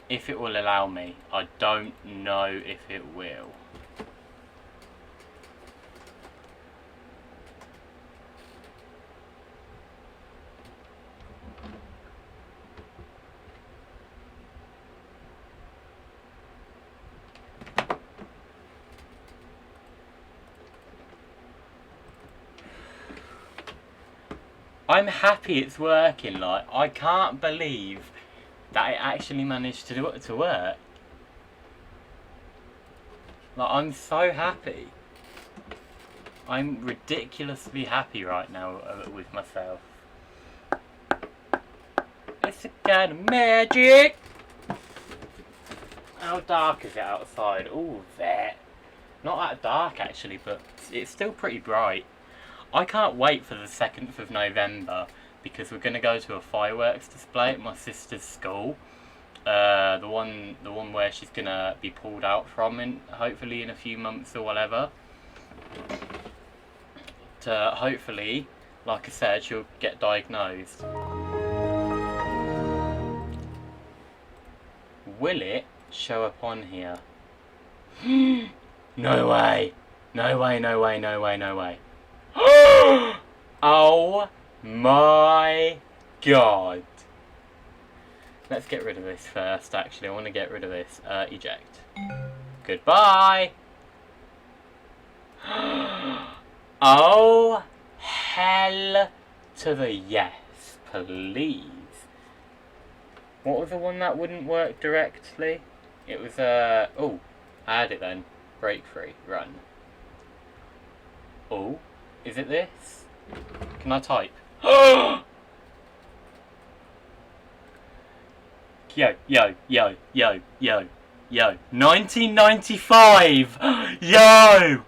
If it will allow me. I don't know if it will. I'm happy it's working. Like, I can't believe that it actually managed to do it to work. Like, I'm so happy. I'm ridiculously happy right now with myself. It's a kind of magic. How dark is it outside? Oh, there. Not that dark actually, but it's still pretty bright. I can't wait for the 2nd of November because we're going to go to a fireworks display at my sister's school. The one where she's going to be pulled out from hopefully in a few months or whatever. To hopefully, like I said, she'll get diagnosed. Will it show up on here? No way! No way, no way, no way, no way. Oh my god. Let's get rid of this first, actually. I want to get rid of this. Eject. Goodbye! Oh, hell to the yes, please. What was the one that wouldn't work directly? It was, oh, I had it then. Break free, run. Oh, is it this? Can I type? Yo, yo, yo, yo, yo, yo. 1995! Yo!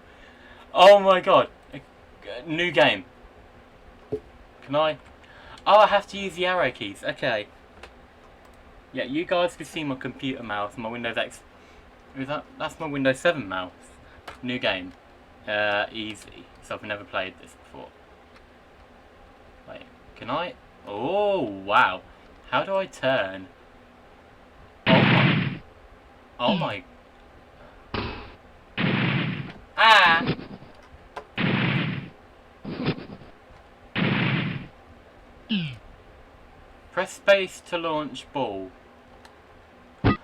Oh my god. New game. Can I? Oh, I have to use the arrow keys. Okay. Yeah, you guys can see my computer mouse, my Windows X. That's my Windows 7 mouse. New game. Easy. So I've never played this before. Wait, can I? Oh, wow. How do I turn? Oh my. Ah! Press space to launch ball. Oh,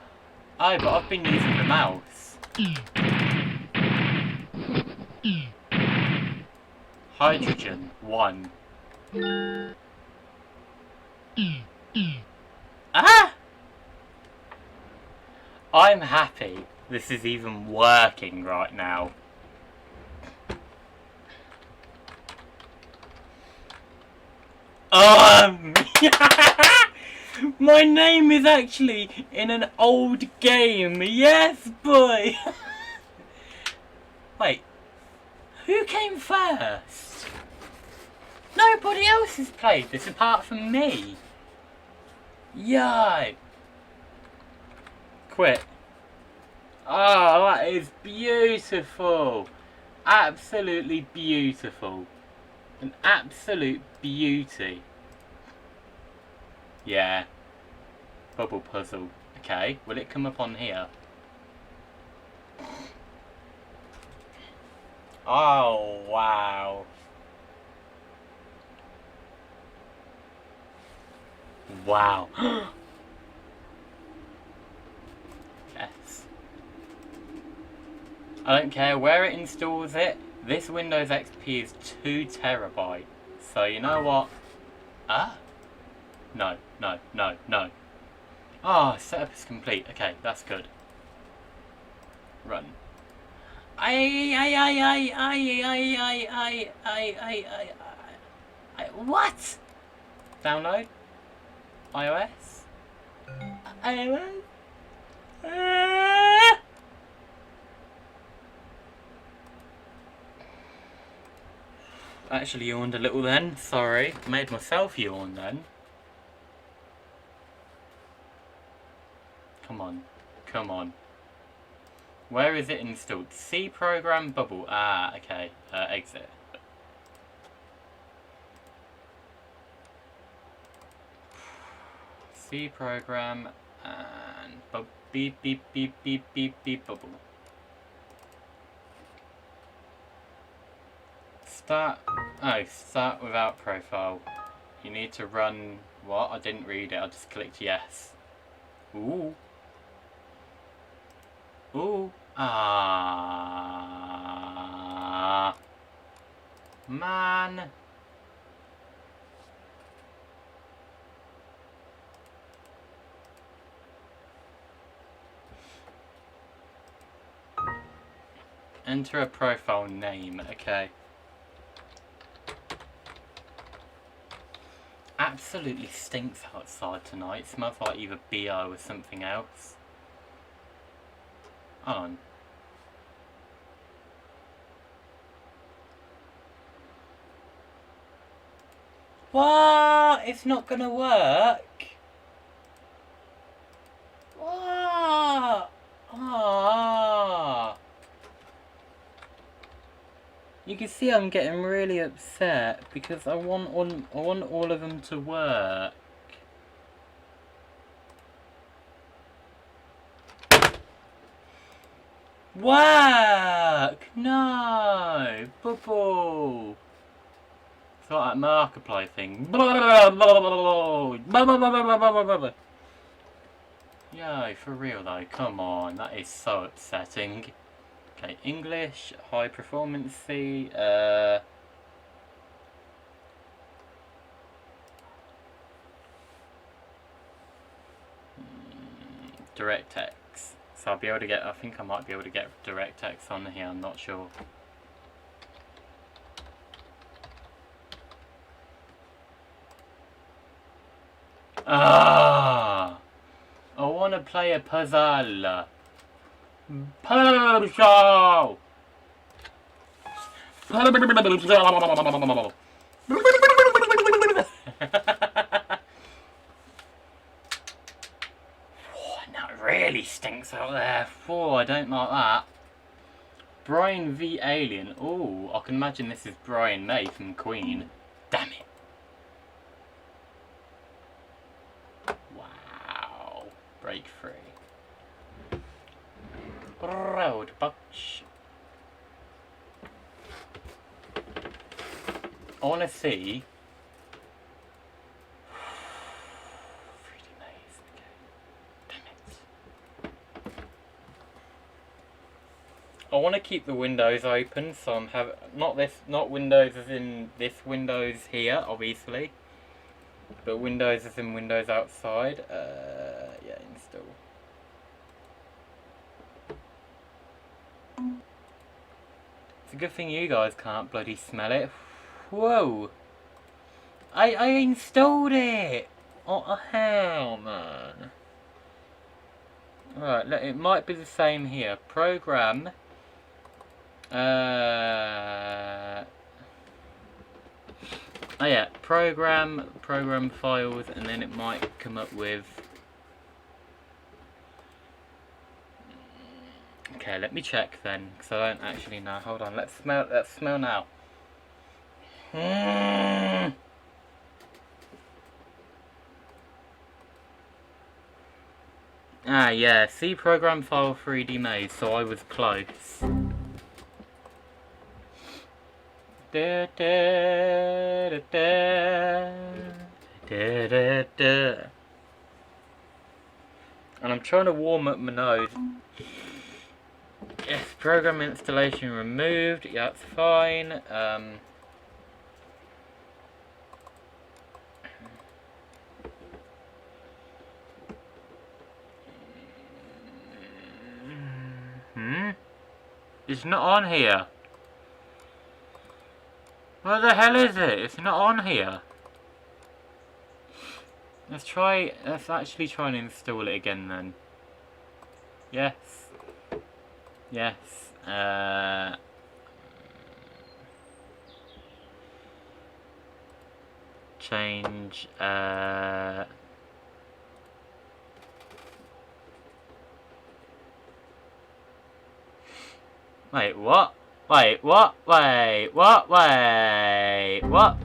but I've been using the mouse. Hydrogen 1. Ah! I'm happy this is even working right now. My name is actually in an old game. Yes, boy. Wait, who came first? Nobody else has played this apart from me. Yo. Quit. Oh, that is beautiful. Absolutely beautiful. An absolute beauty. Yeah. Bubble puzzle. Okay, will it come up on here? Oh, wow. Wow. Yes. I don't care where it installs it. This Windows XP is 2 terabytes. So you know what? Ah? No, no, no, no. Ah, setup is complete. Okay, that's good. Run. What? Download? iOS? Actually yawned a little then, sorry. Made myself yawn then. Come on. Come on. Where is it installed? C program bubble. Ah, okay. Exit. C program and beep beep beep beep beep beep bubble. Start. Oh, start without profile. You need to run. What? I didn't read it. I just clicked yes. Ooh. Ooh. Ah. Man. Enter a profile name. Okay. Absolutely stinks outside tonight. Smells like either BO or something else. Hold on. What? It's not gonna work? What? Ah. You can see I'm getting really upset because I want all of them to work. Work! No! Bubble! It's like that Markiplier thing. Yo, for real though, come on, that is so upsetting. Okay, English, high performance C, DirectX. So I'll be able to get, I think I might be able to get DirectX on here, I'm not sure. Ah! I want to play a puzzle. Puzzle! That really stinks out there. Oh, I don't like that. Brian v Alien. Oh, I can imagine this is Brian May from Queen. Damn it. Wow. Break free. Road Butch. I want to see. 3D maze. Okay. Damn it. I want to keep the windows open, so I'm not windows as in this Windows here, obviously, but windows as in windows outside. Yeah, install. It's a good thing you guys can't bloody smell it. Whoa! I installed it! What the hell, man? Alright, it might be the same here. Program. Oh yeah, program files, and then it might come up with. Okay, let me check then, because I don't actually know. Hold on, let's smell now. Ah yeah, C program file 3D maze, so I was close. Da, da, da, da, da, da, da. And I'm trying to warm up my nose. Yes, program installation removed. Yeah, that's fine. It's not on here. Where the hell is it? It's not on here. Let's actually try and install it again then. Yes. Yes. Change. Wait, what? Wait, what? Wait, what? Wait, what?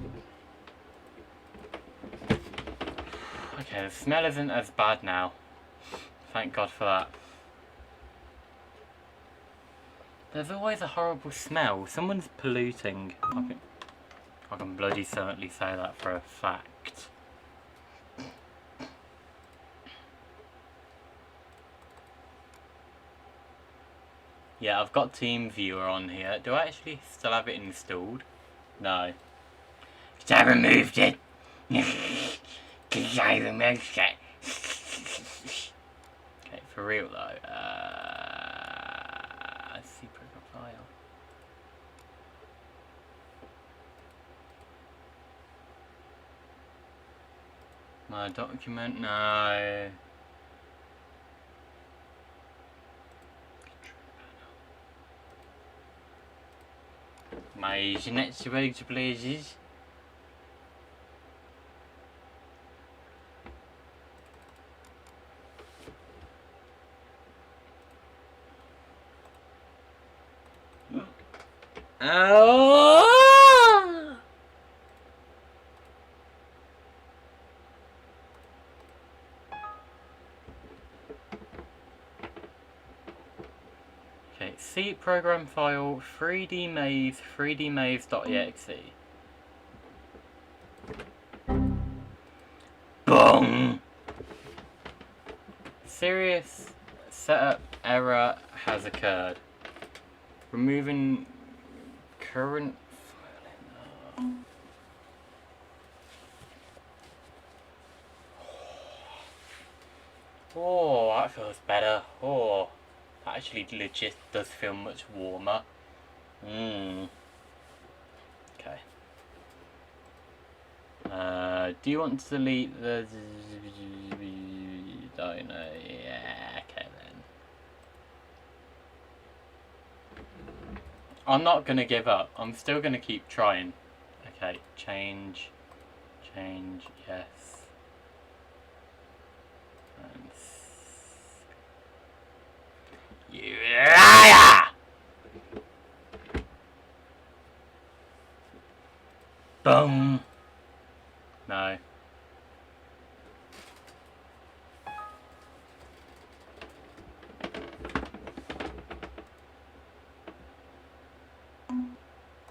Okay, the smell isn't as bad now. Thank God for that. There's always a horrible smell. Someone's polluting. I can bloody certainly say that for a fact. Yeah, I've got TeamViewer on here. Do I actually still have it installed? No. Because I removed it. Because I removed it. Okay, for real though. C program file. My document, no. My next places. Oh! Okay, C program file 3D maze 3dmaze.exe. Boom! Serious setup error has occurred. Removing current filing. Oh, that feels better. Oh, that actually legit does feel much warmer. Okay. Do you want to delete the... Don't know. Yeah, okay then. I'm not gonna give up. I'm still gonna keep trying. Okay, change, yes. And you liar! Boom. No.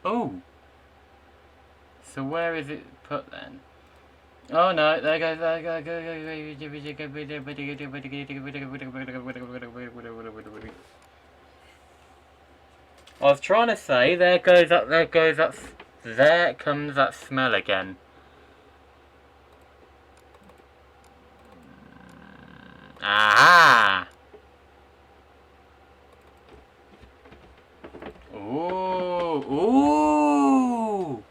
Oh! So where is it put then? Oh no, there goes, I was trying to say, there comes that smell again. Aha! Ooh, ooh!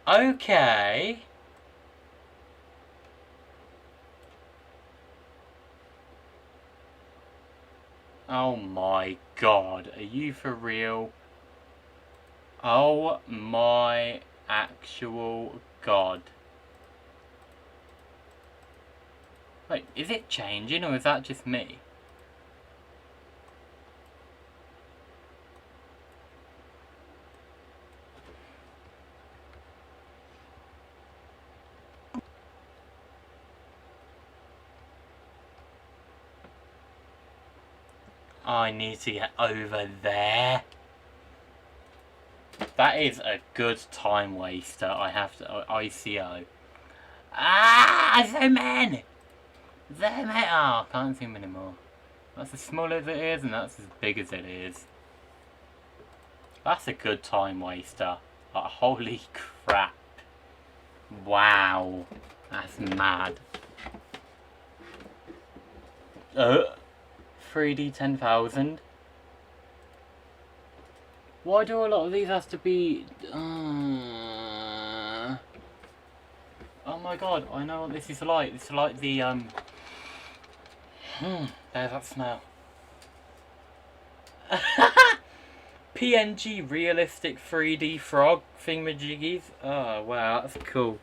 Okay. Oh my God, are you for real? Oh my actual God. Wait, is it changing or is that just me? I need to get over there. That is a good time waster. I have to... ICO. Ah! Zoom in! Zoom in! Oh, I can't zoom anymore. That's as small as it is and that's as big as it is. That's a good time waster. Like, holy crap. Wow. That's mad. 3D 10,000. Why do a lot of these have to be... Oh my god, I know what this is like. It's like the, there's that smell. PNG realistic 3D frog thingamajiggies. Oh wow, that's cool.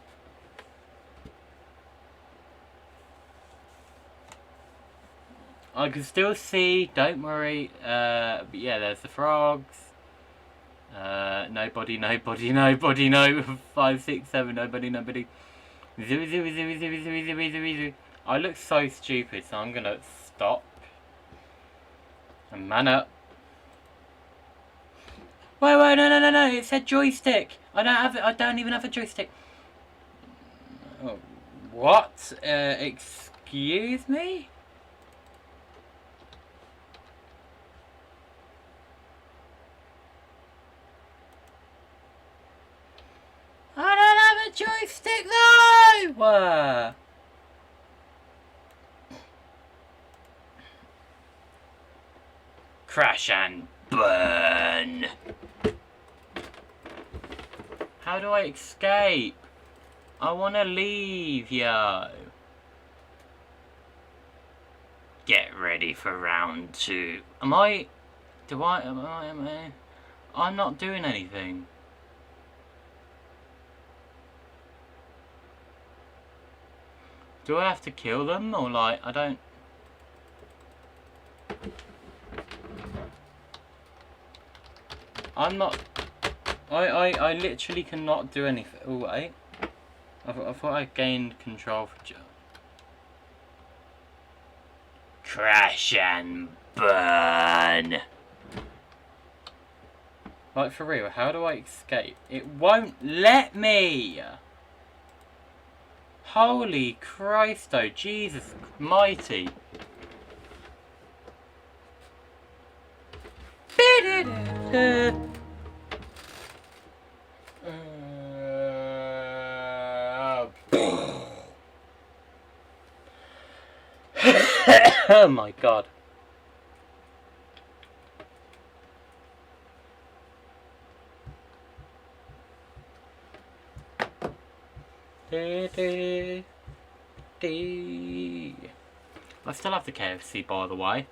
I can still see, don't worry. But yeah, there's the frogs. Nobody, no. 5, 6, 7, nobody. Zoo. I look so stupid, so I'm gonna stop. And man up. Wait, no. It said joystick. I don't even have a joystick. Oh, what? Excuse me? I don't have a joystick though! Crash and burn. How do I escape? I wanna leave, yo. Get ready for round 2. Am I? I'm not doing anything. Do I have to kill them, or like, I don't... I'm not... I literally cannot do anything. Oh, wait. I thought I gained control for... Crash and burn. Like, for real, how do I escape? It won't let me! Holy Christ, oh, Jesus mighty. Oh my god. I still have the KFC, by the way.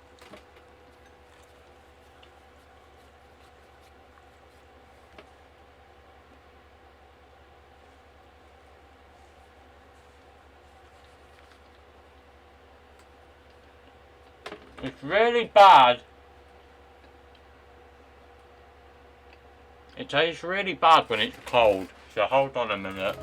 It's really bad. It tastes really bad when it's cold. So hold on a minute.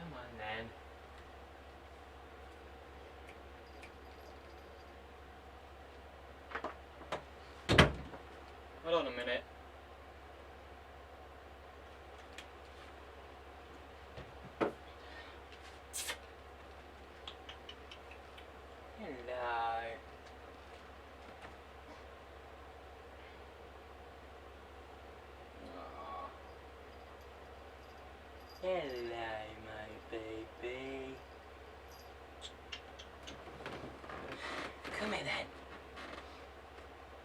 Come on then. Hold on a minute. Hello. Aw. Hello, my baby.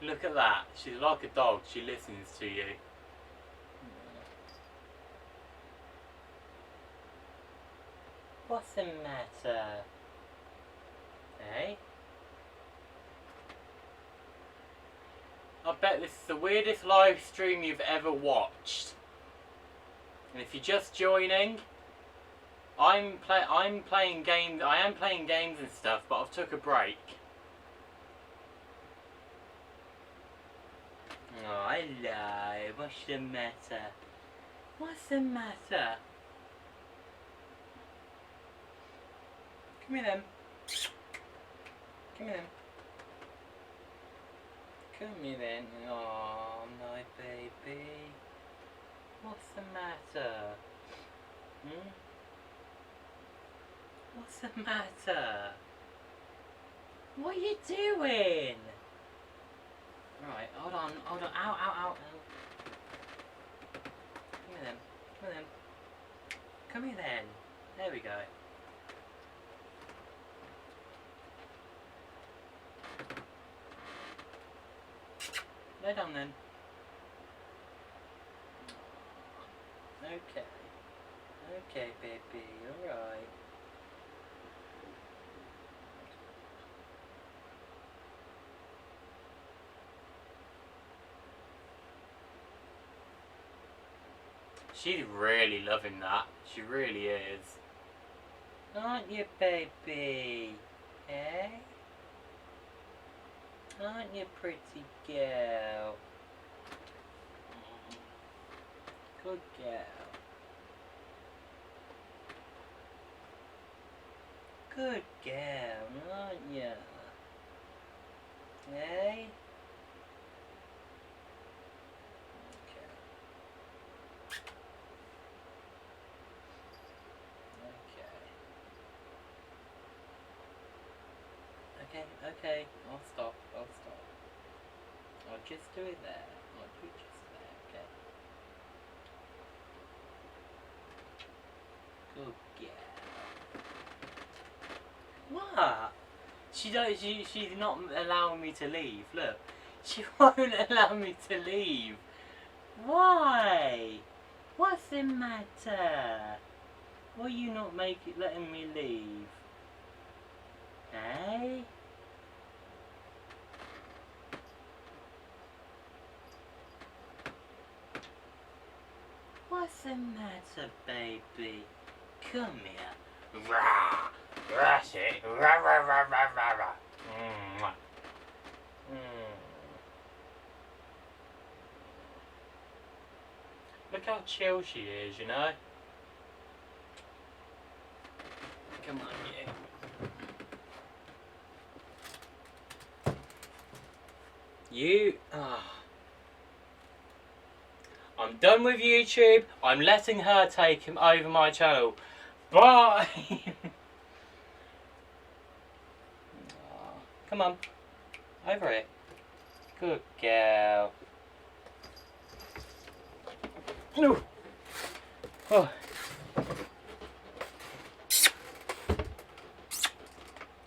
Look at that. She's like a dog. She listens to you. What's the matter? Hey? I bet this is the weirdest live stream you've ever watched. And if you're just joining, I'm playing games. I am playing games and stuff, but I've took a break. Oh, hello. What's the matter? What's the matter? Come here then. Come here then. Come here then. Oh, my baby. What's the matter? Hmm? What's the matter? What are you doing? Right, hold on. Ow, ow, ow. Come here then. Come here then. Come here then. There we go. Lay down then. Okay. Okay, baby. Alright. She's really loving that. She really is. Aren't you, baby? Eh? Aren't you a pretty girl? Good girl. Good girl, aren't you? Eh? Okay, I'll stop. I'll just do it there. I'll do it just there, okay? Good girl. What? She's not allowing me to leave. Look, she won't allow me to leave. Why? What's the matter? Why are you not letting me leave? Hey? What's the matter, baby? Come here. Rah! That's it. Rah, rah, rah, rah, rah, rah. Look how chill she is, you know? Come on, you. I'm done with YouTube. I'm letting her take him over my channel. Bye. Come on. Over it. Good girl. No. Oh.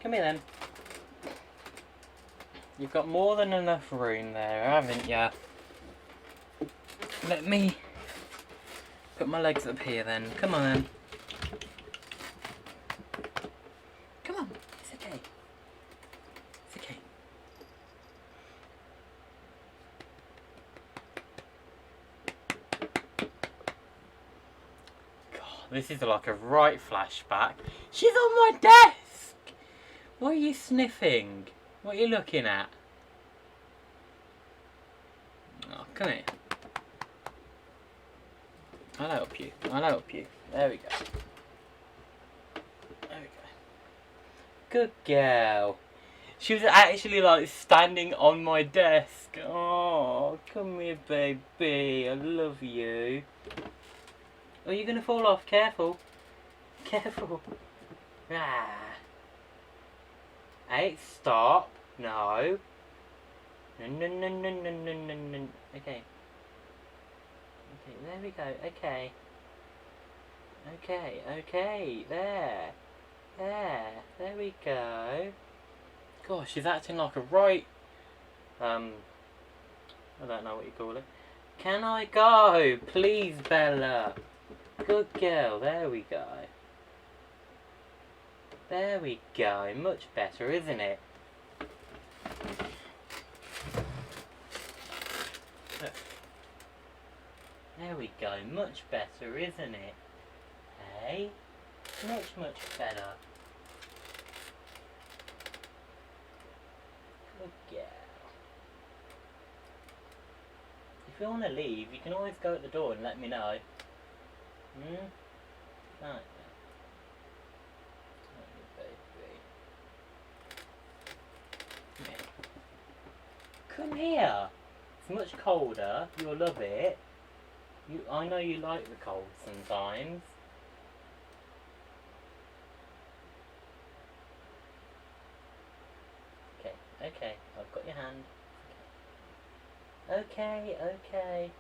Come here then. You've got more than enough room there, haven't you? Let me put my legs up here then. Come on then. Come on. It's okay. It's okay. God, this is like a right flashback. She's on my desk! What are you sniffing? What are you looking at? Oh, come here. I'll help you. There we go. Good girl. She was actually like standing on my desk. Oh, come here, baby. I love you. Oh, you're gonna fall off. Careful. Careful. Ah. Hey, stop. No. No. Okay. Okay, there we go. Okay. There we go. Gosh, she's acting like a right I don't know what you call it. Can I go? Please, Bella. Good girl. There we go. There we go. Much better, isn't it? Look. There we go. Much better, isn't it? Hey? Much, much better. Good girl. If you want to leave, you can always go at the door and let me know. Right. Come here. It's much colder. You'll love it. I know you like the cold sometimes. Okay, I've got your hand. Okay. Okay.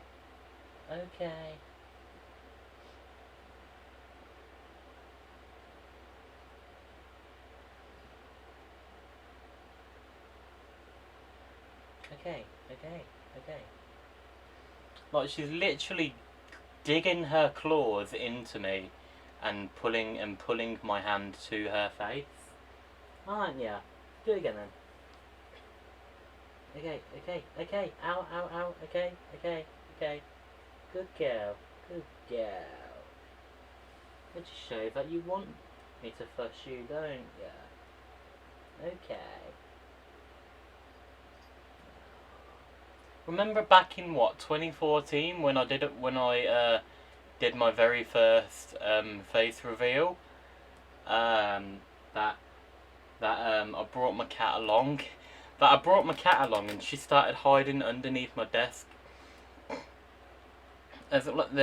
Like, she's literally digging her claws into me and pulling my hand to her face. Aren't ya? Do it again then. Okay. Ow. Okay. Good girl. That just shows that you want me to fuss you, don't ya? Okay. Remember back in 2014 when I did my very first face reveal? I brought my cat along. I brought my cat along and she started hiding underneath my desk. There's like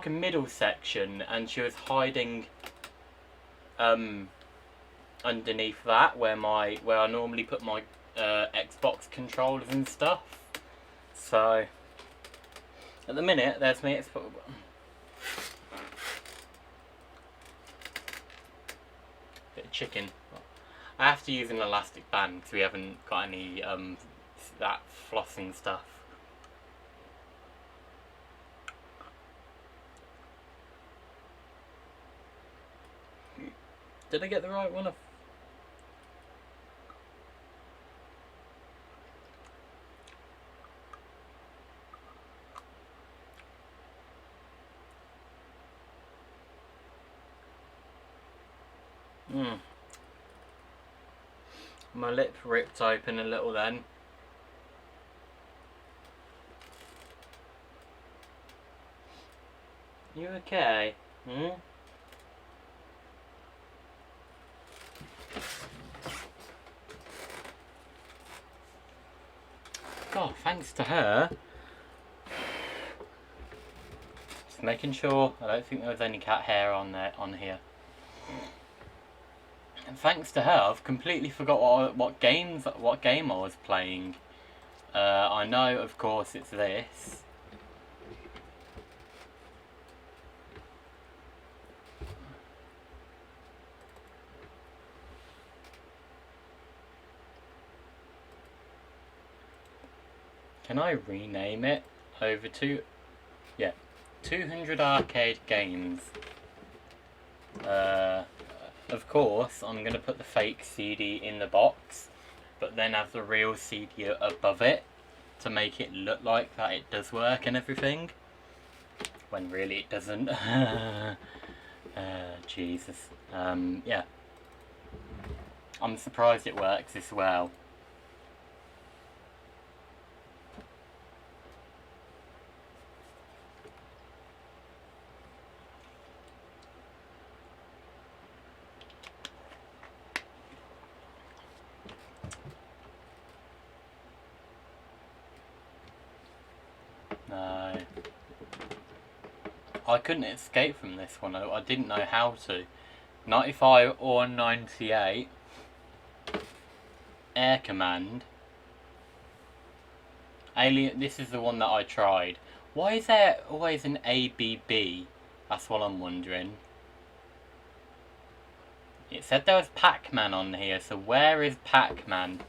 a middle section and she was hiding underneath that where I normally put my Xbox controllers and stuff. So at the minute there's me. Bit of chicken. I have to use an elastic band because we haven't got any that flossing stuff. Did I get the right one? My lip ripped open a little then. You okay? God, thanks to her. Just making sure I don't think there was any cat hair on here. And thanks to her, I've completely forgot what game I was playing. I know, of course, it's this. Can I rename it over to 200 arcade games? Of course, I'm going to put the fake CD in the box, but then have the real CD above it to make it look like that it does work and everything, when really it doesn't. Jesus. Yeah. I'm surprised it works as well. No. I couldn't escape from this one. I didn't know how to. 95 or 98. Air Command. Alien. This is the one that I tried. Why is there always an ABB? That's what I'm wondering. It said there was Pac-Man on here, so where is Pac-Man?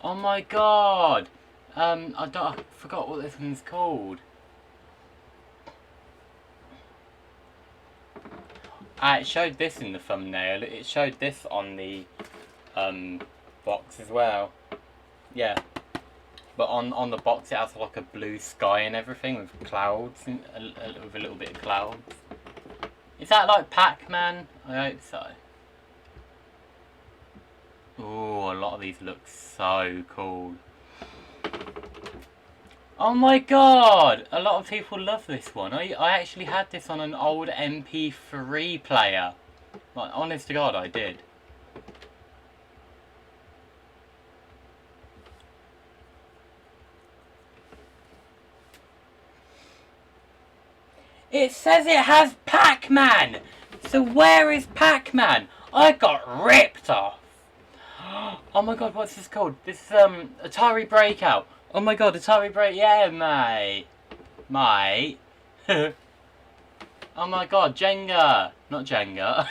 Oh my god! I forgot what this one's called. It showed this in the thumbnail. It showed this on the box as well. Yeah. But on the box it has like a blue sky and everything with clouds, and with a little bit of clouds. Is that like Pac-Man? I hope so. Ooh, a lot of these look so cool. Oh my god! A lot of people love this one. I actually had this on an old MP3 player. Like, honest to god, I did. It says it has Pac-Man! So where is Pac-Man? I got ripped off! Oh my god, what's this called? This is Atari Breakout. Oh my god, Atari Break, yeah, mate. Mate. Oh my god, Jenga. Not Jenga.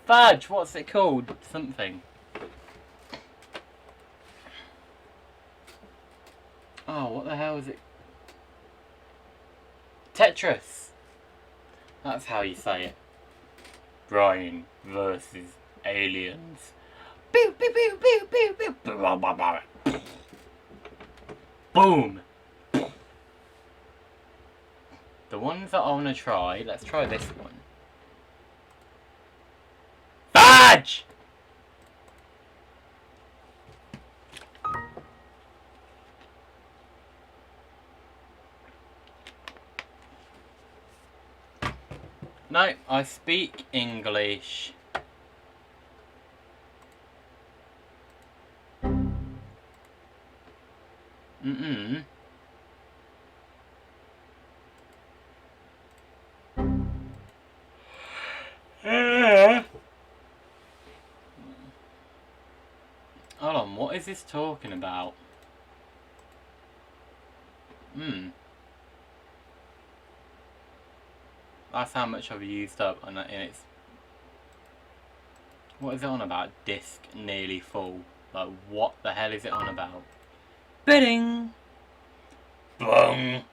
Fudge, what's it called? Something. Oh, what the hell is it? Tetris. That's how you say it. Brian versus aliens. Pew, pew, pew, pew, pew, pew. Boom. The ones that I want to try, let's try this one. Fudge! No, I speak English. Hold on, what is this talking about? That's how much I've used up, and it's... What is it on about? Disc nearly full. Like, what the hell is it on about? Bidding! Boom!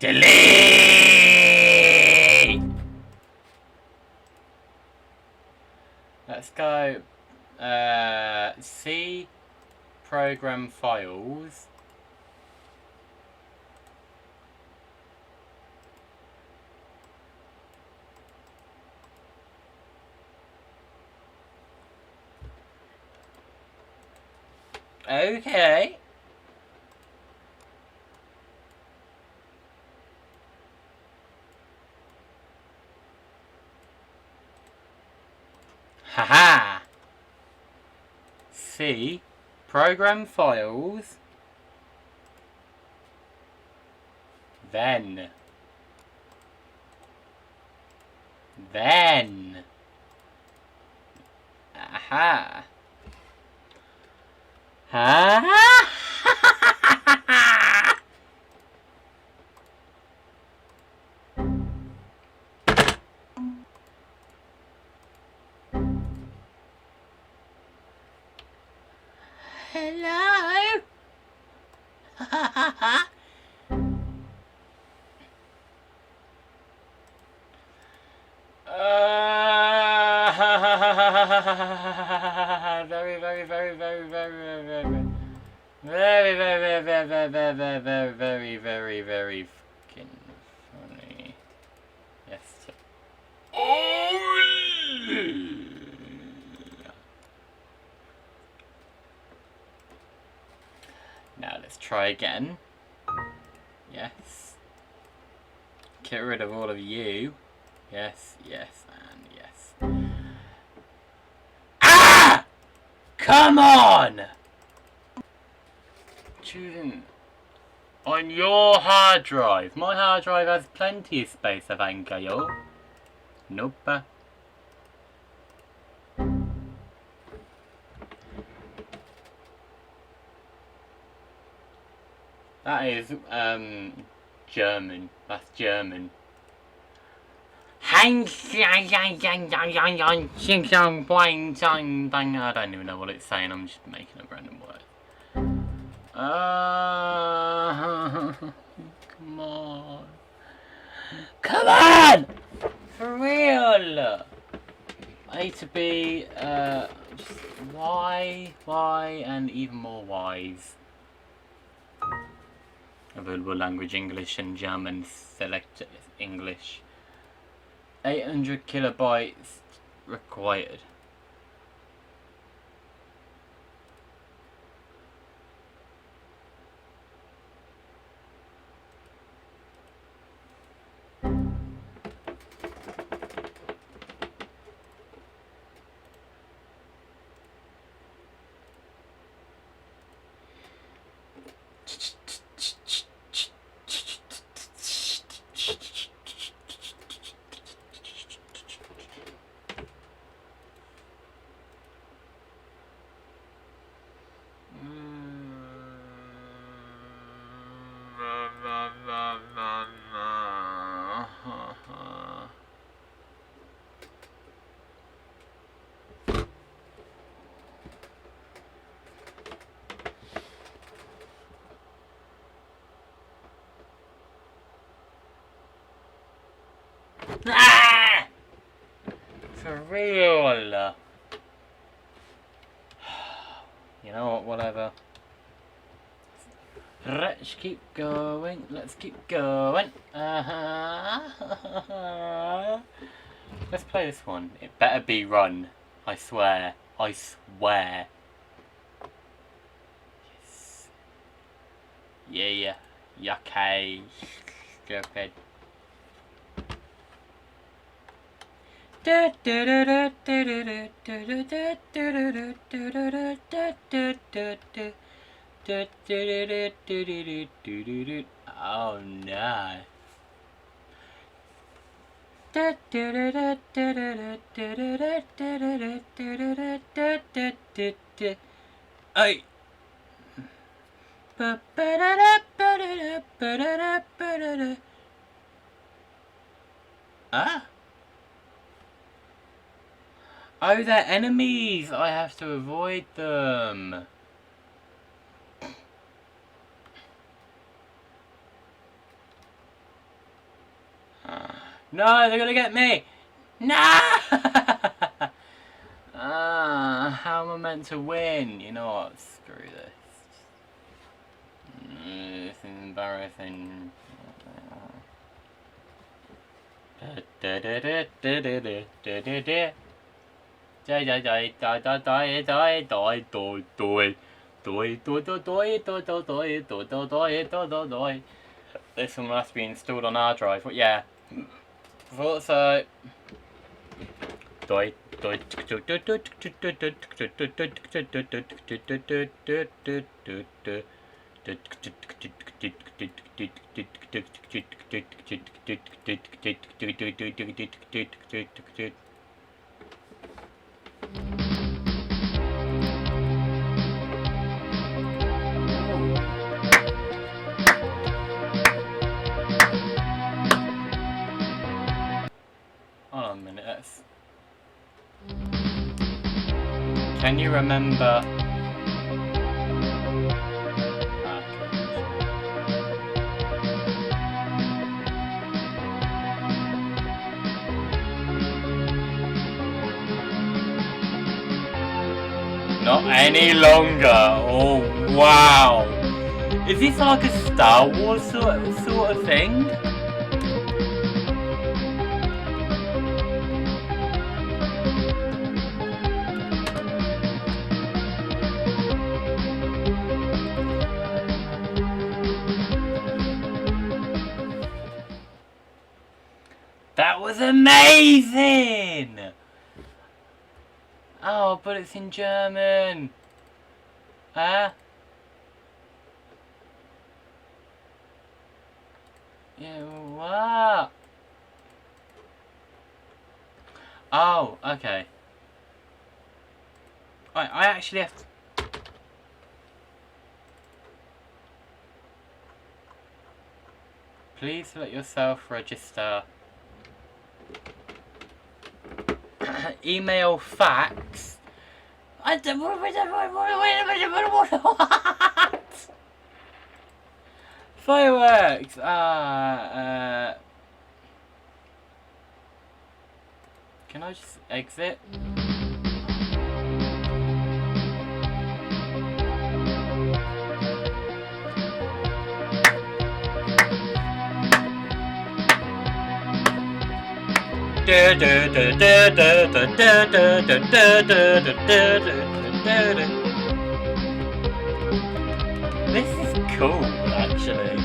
Delete! Let's go. C program files. Okay. Haha. C program files. Then. Aha. Ha. Hello. Very, very, very, very, very, very, very, very, very, very, very, very, very, very, very fucking funny. Yes. Now let's try again. Yes. Get rid of all of you. Yes, yes, and yes. Come on! Choosing on your hard drive. My hard drive has plenty of space, I think, yo. Nope. That is, German. That's German. I don't even know what it's saying, I'm just making a random word. Come on. Come on! For real! A to B, just Y, and even more Ys. Available language English and German. Select English. 800 kilobytes required. Ah! For real. You know what, whatever. Let's keep going. Let's keep going. Let's play this one. It better be Run. I swear. I swear. Yes. Yeah. Yucky. Stupid. Oh no. Hey. Ah? Oh, they're enemies! I have to avoid them. No, they're gonna get me! No! How am I meant to win? You know what? Screw this. This is embarrassing. This one must be installed on our drive. But yeah, thought so. Hold on a minute, let's... Can you remember... Not any longer. Oh wow! Is this like a Star Wars sort of thing? That was amazing! Oh, but it's in German. Huh? Yeah, what? Oh, okay. I actually have to... Please let yourself register. Email fax. I don't... What? Fireworks! Can I just exit? This is cool, actually.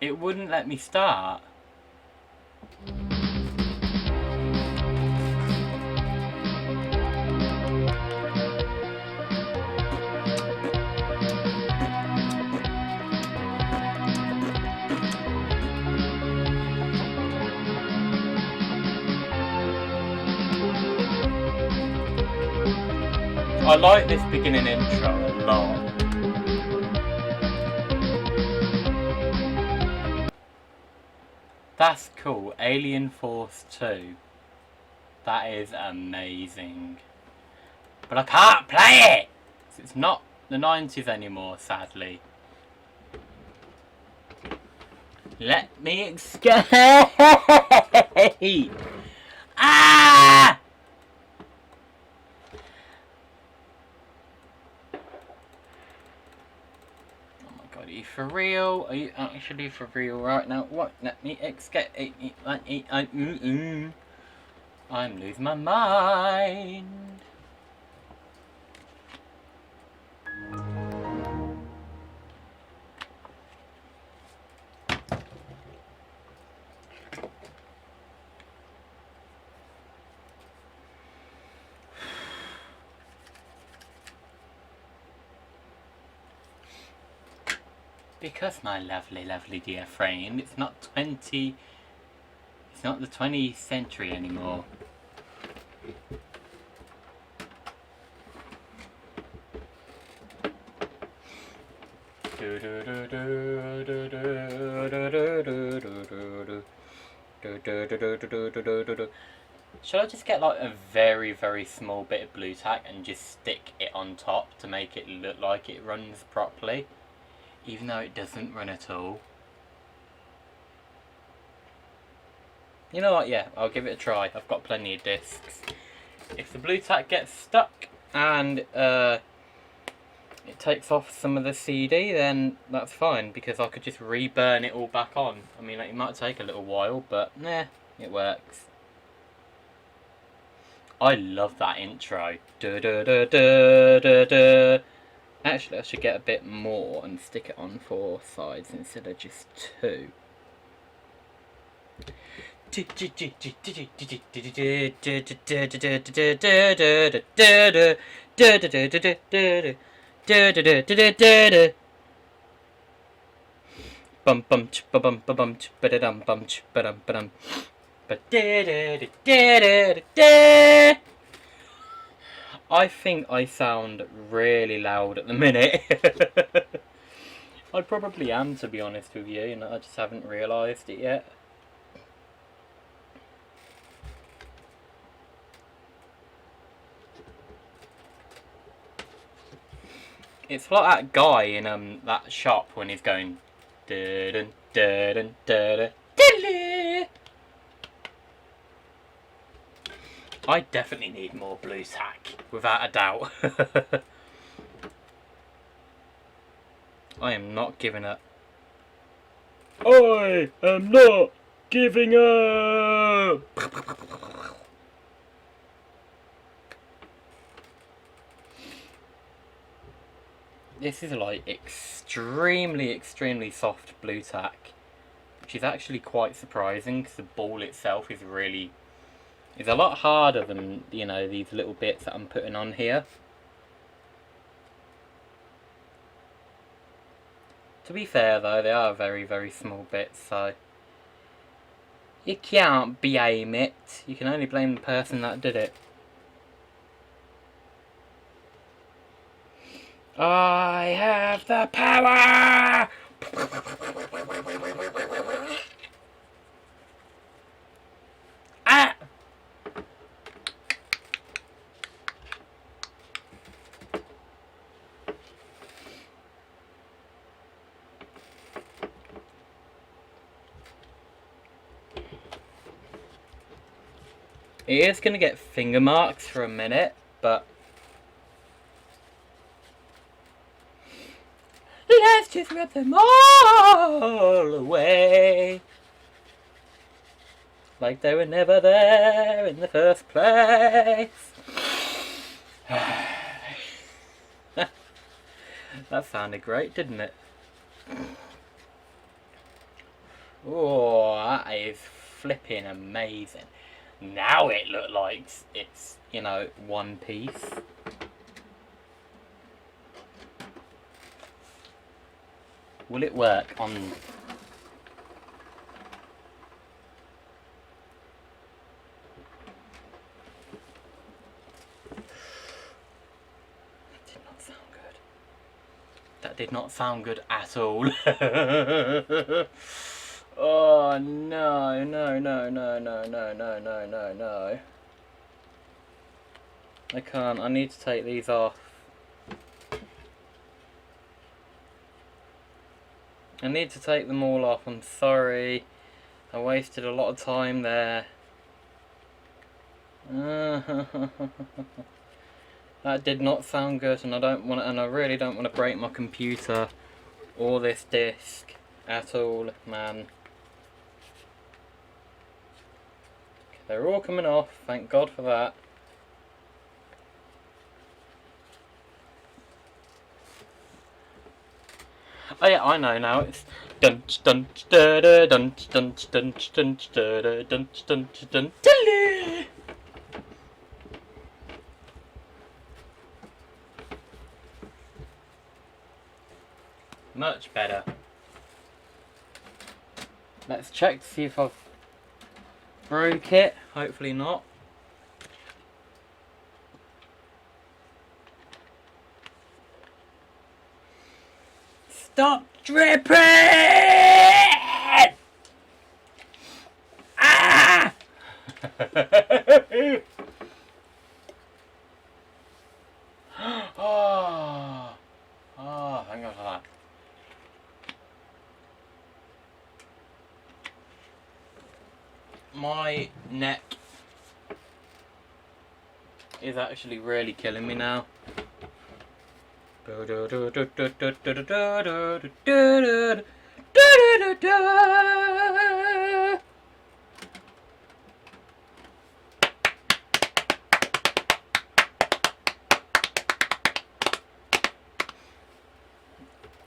It wouldn't let me start. I like this beginning intro a lot. That's cool. Alien Force 2. That is amazing. But I can't play it! It's not the 90s anymore, sadly. Let me escape! Ah! Are you for real? Are you actually for real right now? What? Let me escape. I'm losing my mind. Because, my lovely, lovely dear friend, it's not the 20th century anymore. Should I just get like a very, very small bit of blue tack and just stick it on top to make it look like it runs properly? Even though it doesn't run at all. You know what, yeah, I'll give it a try. I've got plenty of discs. If the blue tack gets stuck and it takes off some of the CD, then that's fine, because I could just re-burn it all back on. I mean, like, it might take a little while, but nah, it works. I love that intro. Da-da-da-da-da-da. Actually, I should get a bit more and stick it on 4 sides instead of just 2. Bum bum ch ba bum ba bum ch ba da dum bum ch ba dum ba dum. Ba da da da da da da. I think I sound really loud at the minute. I probably am, to be honest with you, and I just haven't realised it yet. It's like that guy in that shop when he's going dun dun dun dun. I definitely need more blue tack, without a doubt. I am not giving up. I am not giving up! This is like extremely soft blue tack, which is actually quite surprising because the ball itself is a lot harder than, you know, these little bits that I'm putting on here. To be fair though, they are very small bits, so you can't blame it. You can only blame the person that did it. I have the power! Ah! It is going to get finger marks for a minute, but let's just rip them all away. Like they were never there in the first place. That sounded great, didn't it? Oh, that is flipping amazing. Now it looked like it's, you know, one piece. Will it work on... That did not sound good. That did not sound good at all. Oh no, no, no, no, no, no, no, no, no, no. I can't, I need to take these off. I need to take them all off, I'm sorry. I wasted a lot of time there. That did not sound good, and I really don't want to break my computer or this disc at all, man. They're all coming off, thank God for that. Oh yeah, I know now. It's dun dun dun dun dun dun dun dun dun dun dun dun. Much better. Let's check to see if I've broke it. Hopefully not. Stop dripping! Ah! Oh, thank God for that. My neck is actually really killing me now.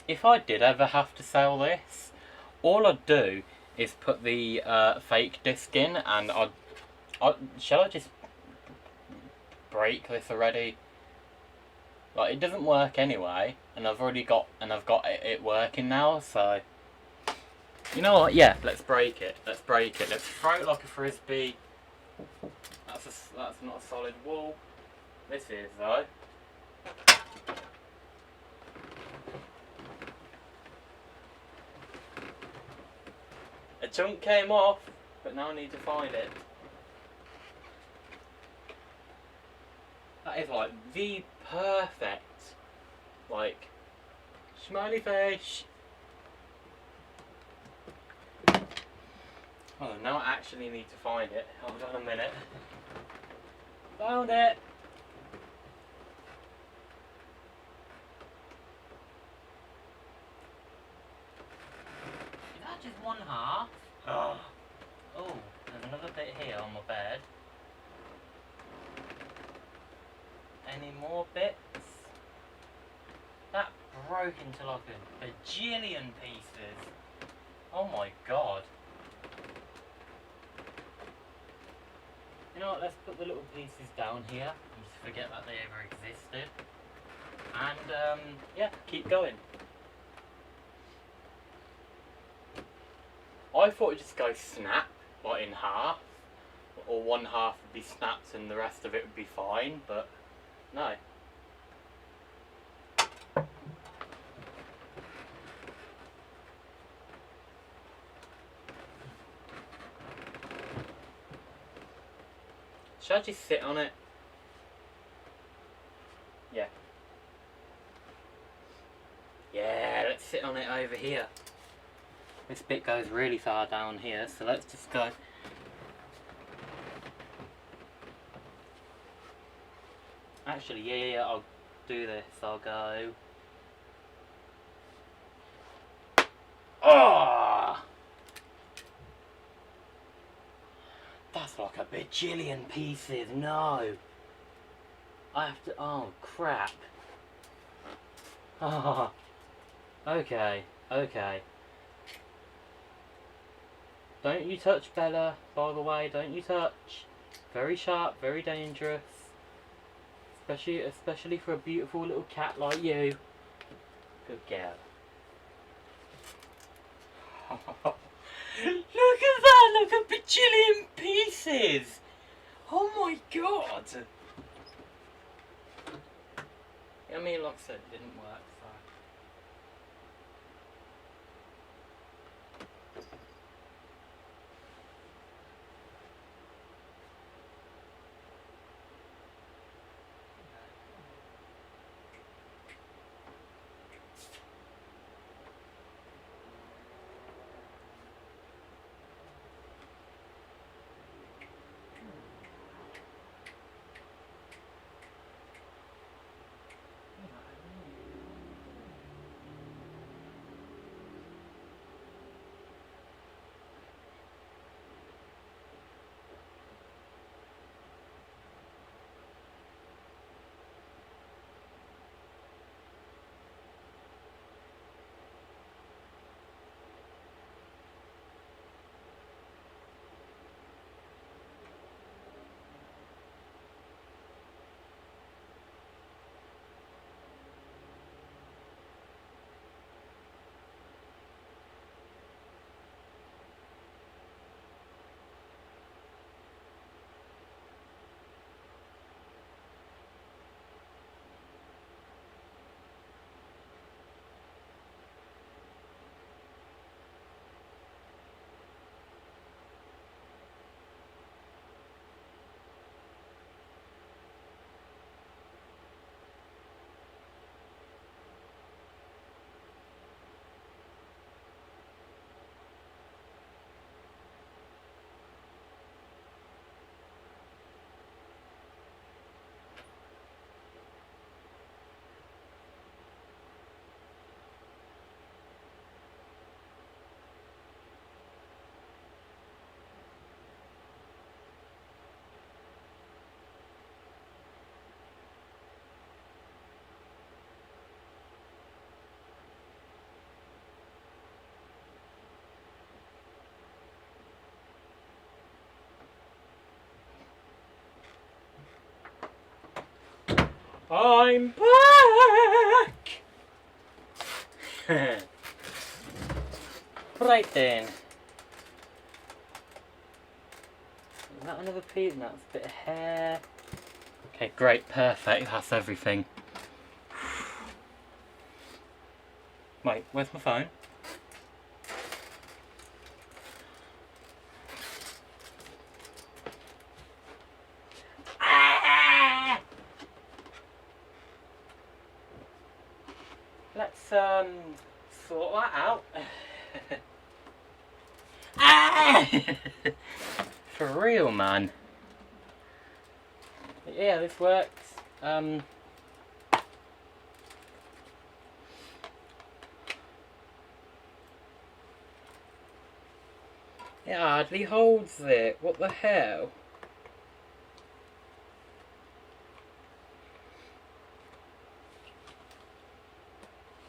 If I did ever have to sell this, all I'd do is put the fake disc in, and shall I just break this already? Like, it doesn't work anyway, and I've got it working now, so you know what? Yeah, let's break it. Let's break it. Let's throw it like a frisbee. That's not a solid wall. This is though. A chunk came off, but now I need to find it. That is like the perfect Like, smiley face. Oh, now I actually need to find it. Hold on a minute. Found it! Is that just one half? Oh, there's another bit here on my bed. Any more bits? That broke into like a bajillion pieces. Oh my god. You know what, let's put the little pieces down here and just forget that they ever existed. And yeah, keep going. I thought it'd just go snap, like in half. Or one half would be snapped and the rest of it would be fine, but no. Should I just sit on it? Yeah. Yeah, let's sit on it over here. This bit goes really far down here, so let's just go. Actually, yeah, I'll do this. I'll go. Oh! That's like a bajillion pieces. No. I have to. Oh, crap. Oh. Okay. Don't you touch Bella, by the way. Don't you touch. Very sharp, very dangerous. Especially for a beautiful little cat like you. Good girl. Look at that! Look, a bajillion pieces! Oh my god! I mean, like I said, it didn't work, so. I'm back! Right then. Is that another piece? That's a bit of hair. Okay, great, perfect. That's everything. Wait, where's my phone? sort that out. Ah! For real, man. Yeah, this works. It hardly holds it. What the hell?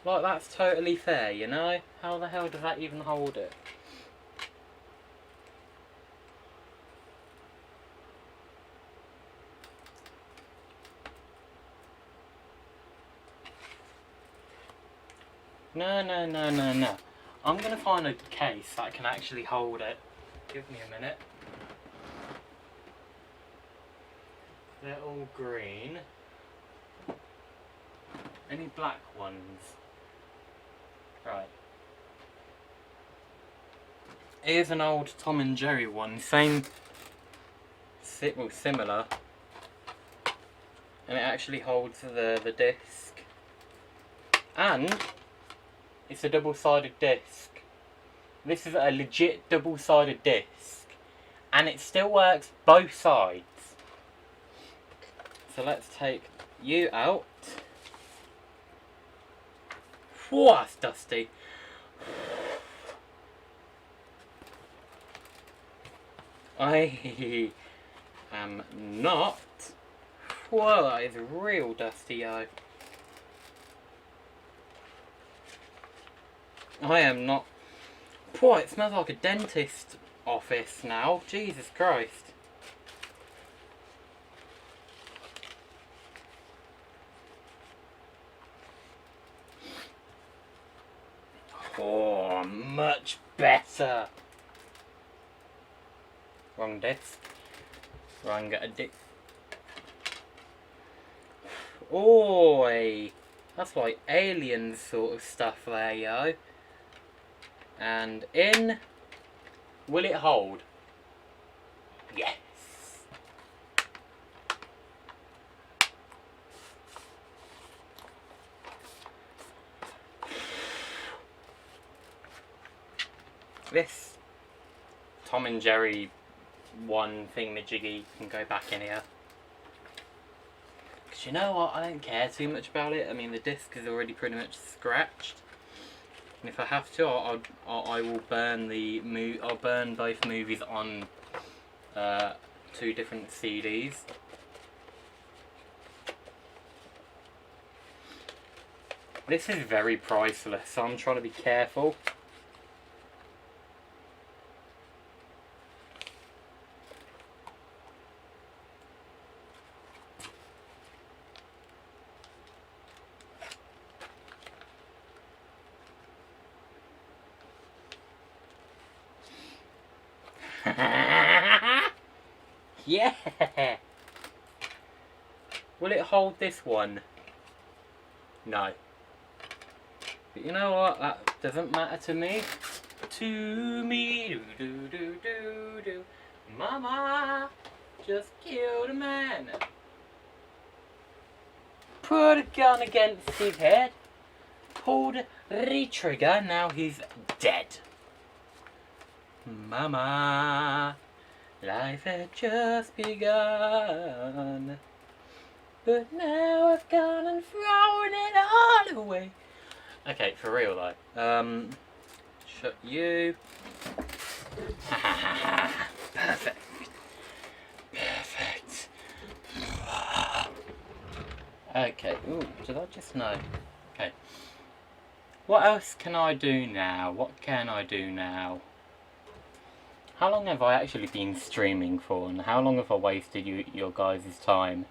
Like, that's totally fair, you know? How the hell does that even hold it? No, no, no, no, no. I'm gonna find a case that can actually hold it. Give me a minute. They're all green. Any black ones? Right. Here's an old Tom and Jerry one. Same, well, similar. And it actually holds the disc. And it's a double-sided disc. This is a legit double-sided disc. And it still works both sides. So let's take you out. Whoa, that's dusty. I am not. Whoa, that is real dusty, yo. I am not. Boy, it smells like a dentist office now. Jesus Christ. Oh, much better. Wrong disc. Wrong disc. Oi! That's like alien sort of stuff there, yo. And in. Will it hold? Yes. This Tom and Jerry one thingamajiggy can go back in here. Because you know what, I don't care too much about it. I mean, the disc is already pretty much scratched. And if I have to, I will burn I'll burn both movies on 2 different CDs. This is very priceless, so I'm trying to be careful. Yeah! Will it hold this one? No. But you know what? That doesn't matter to me. To me, do do do do do. Mama just killed a man. Put a gun against his head. Pulled the trigger. Now he's dead. Mama, life had just begun, but now I've gone and thrown it all away. Okay, for real though. Shut you. Perfect. Perfect. Okay. Ooh, did I just know? Okay. What else can I do now? What can I do now? How long have I actually been streaming for, and how long have I wasted your guys' time?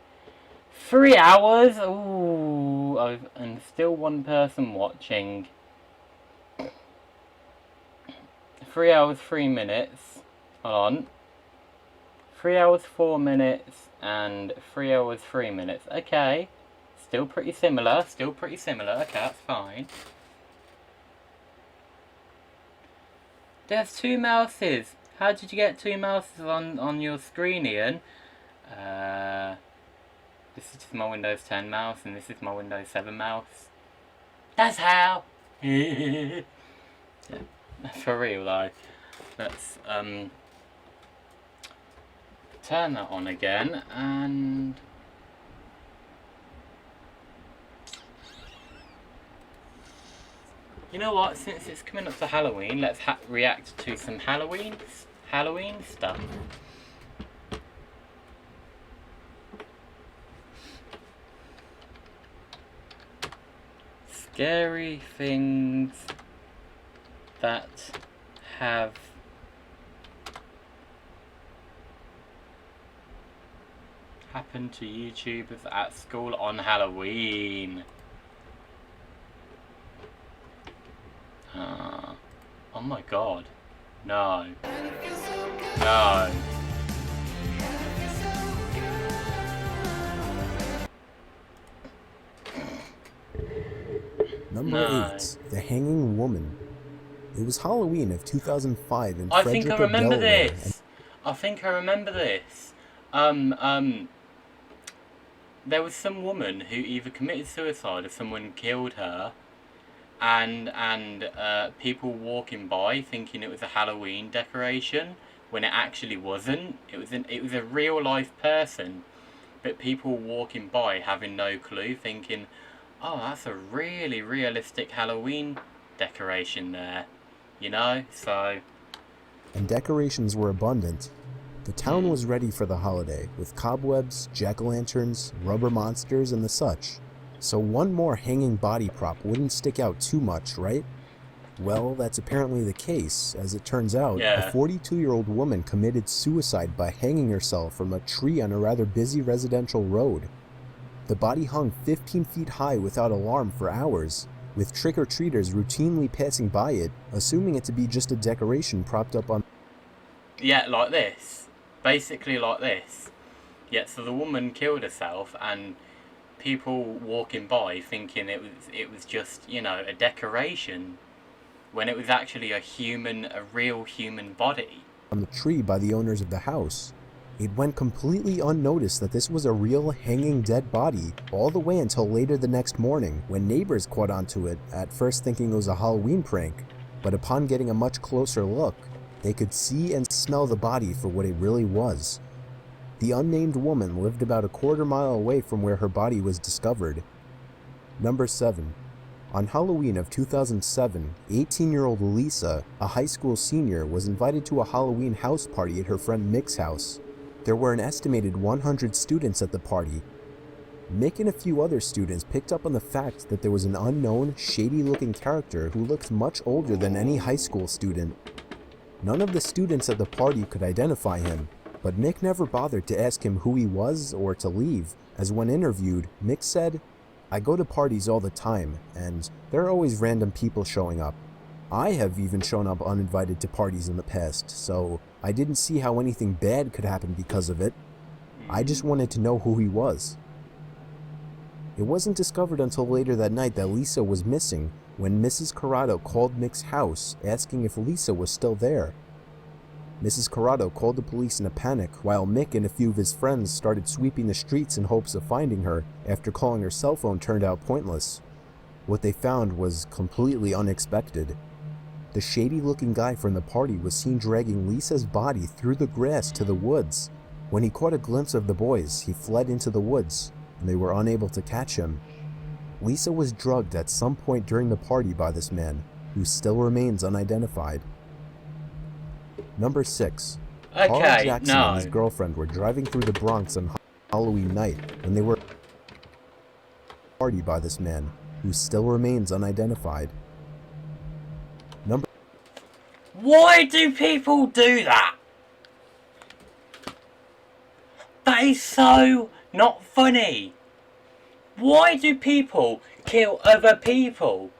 3 hours? Ooh, and still one person watching. 3 hours, 3 minutes. Hold on. 3 hours, 4 minutes, and 3 hours, 3 minutes. Okay. Still pretty similar, Okay, that's fine. There's 2 mouses. How did you get 2 mouses on your screen, Ian? This is just my Windows 10 mouse, and this is my Windows 7 mouse. That's how. Yeah, for real though. Let's turn that on again and. You know what? Since it's coming up to Halloween, let's react to some Halloween stuff. Scary things that have happened to YouTubers at school on Halloween. Oh my god. No. No. Number 8, The Hanging Woman. It was Halloween of 2005 in I Frederick, think I remember Delaware, this. I think I remember this. There was some woman who either committed suicide or someone killed her, and people walking by thinking it was a Halloween decoration when it actually wasn't. It was a real life person, but people walking by having no clue, thinking, oh, that's a really realistic Halloween decoration there, you know. So, and decorations were abundant. The town was ready for the holiday, with cobwebs, jack-o'-lanterns, rubber monsters, and the such. So one more hanging body prop wouldn't stick out too much, right? Well, that's apparently the case. As it turns out, yeah. A 42-year-old woman committed suicide by hanging herself from a tree on a rather busy residential road. The body hung 15 feet high without alarm for hours, with trick-or-treaters routinely passing by it, assuming it to be just a decoration propped up on... Yeah, like this. Basically like this. Yeah, so the woman killed herself, and people walking by thinking it was just, you know, a decoration, when it was actually a real human body. On the tree by the owners of the house. It went completely unnoticed that this was a real hanging dead body, all the way until later the next morning, when neighbors caught onto it, at first thinking it was a Halloween prank, but upon getting a much closer look, they could see and smell the body for what it really was. The unnamed woman lived about a quarter mile away from where her body was discovered. Number 7. On Halloween of 2007, 18-year-old Lisa, a high school senior, was invited to a Halloween house party at her friend Mick's house. There were an estimated 100 students at the party. Mick and a few other students picked up on the fact that there was an unknown, shady-looking character who looked much older than any high school student. None of the students at the party could identify him, but Mick never bothered to ask him who he was or to leave, as when interviewed, Mick said, "I go to parties all the time, and there are always random people showing up. I have even shown up uninvited to parties in the past, so I didn't see how anything bad could happen because of it. I just wanted to know who he was." It wasn't discovered until later that night that Lisa was missing, when Mrs. Corrado called Mick's house asking if Lisa was still there. Mrs. Corrado called the police in a panic, while Mick and a few of his friends started sweeping the streets in hopes of finding her after calling her cell phone turned out pointless. What they found was completely unexpected. The shady-looking guy from the party was seen dragging Lisa's body through the grass to the woods. When he caught a glimpse of the boys, he fled into the woods, and they were unable to catch him. Lisa was drugged at some point during the party by this man, who still remains unidentified. Number 6. Carl Jackson and his girlfriend were driving through the Bronx on Halloween night when they were party by this man, who still remains unidentified. Why do people do that? That is so not funny. Why do people kill other people?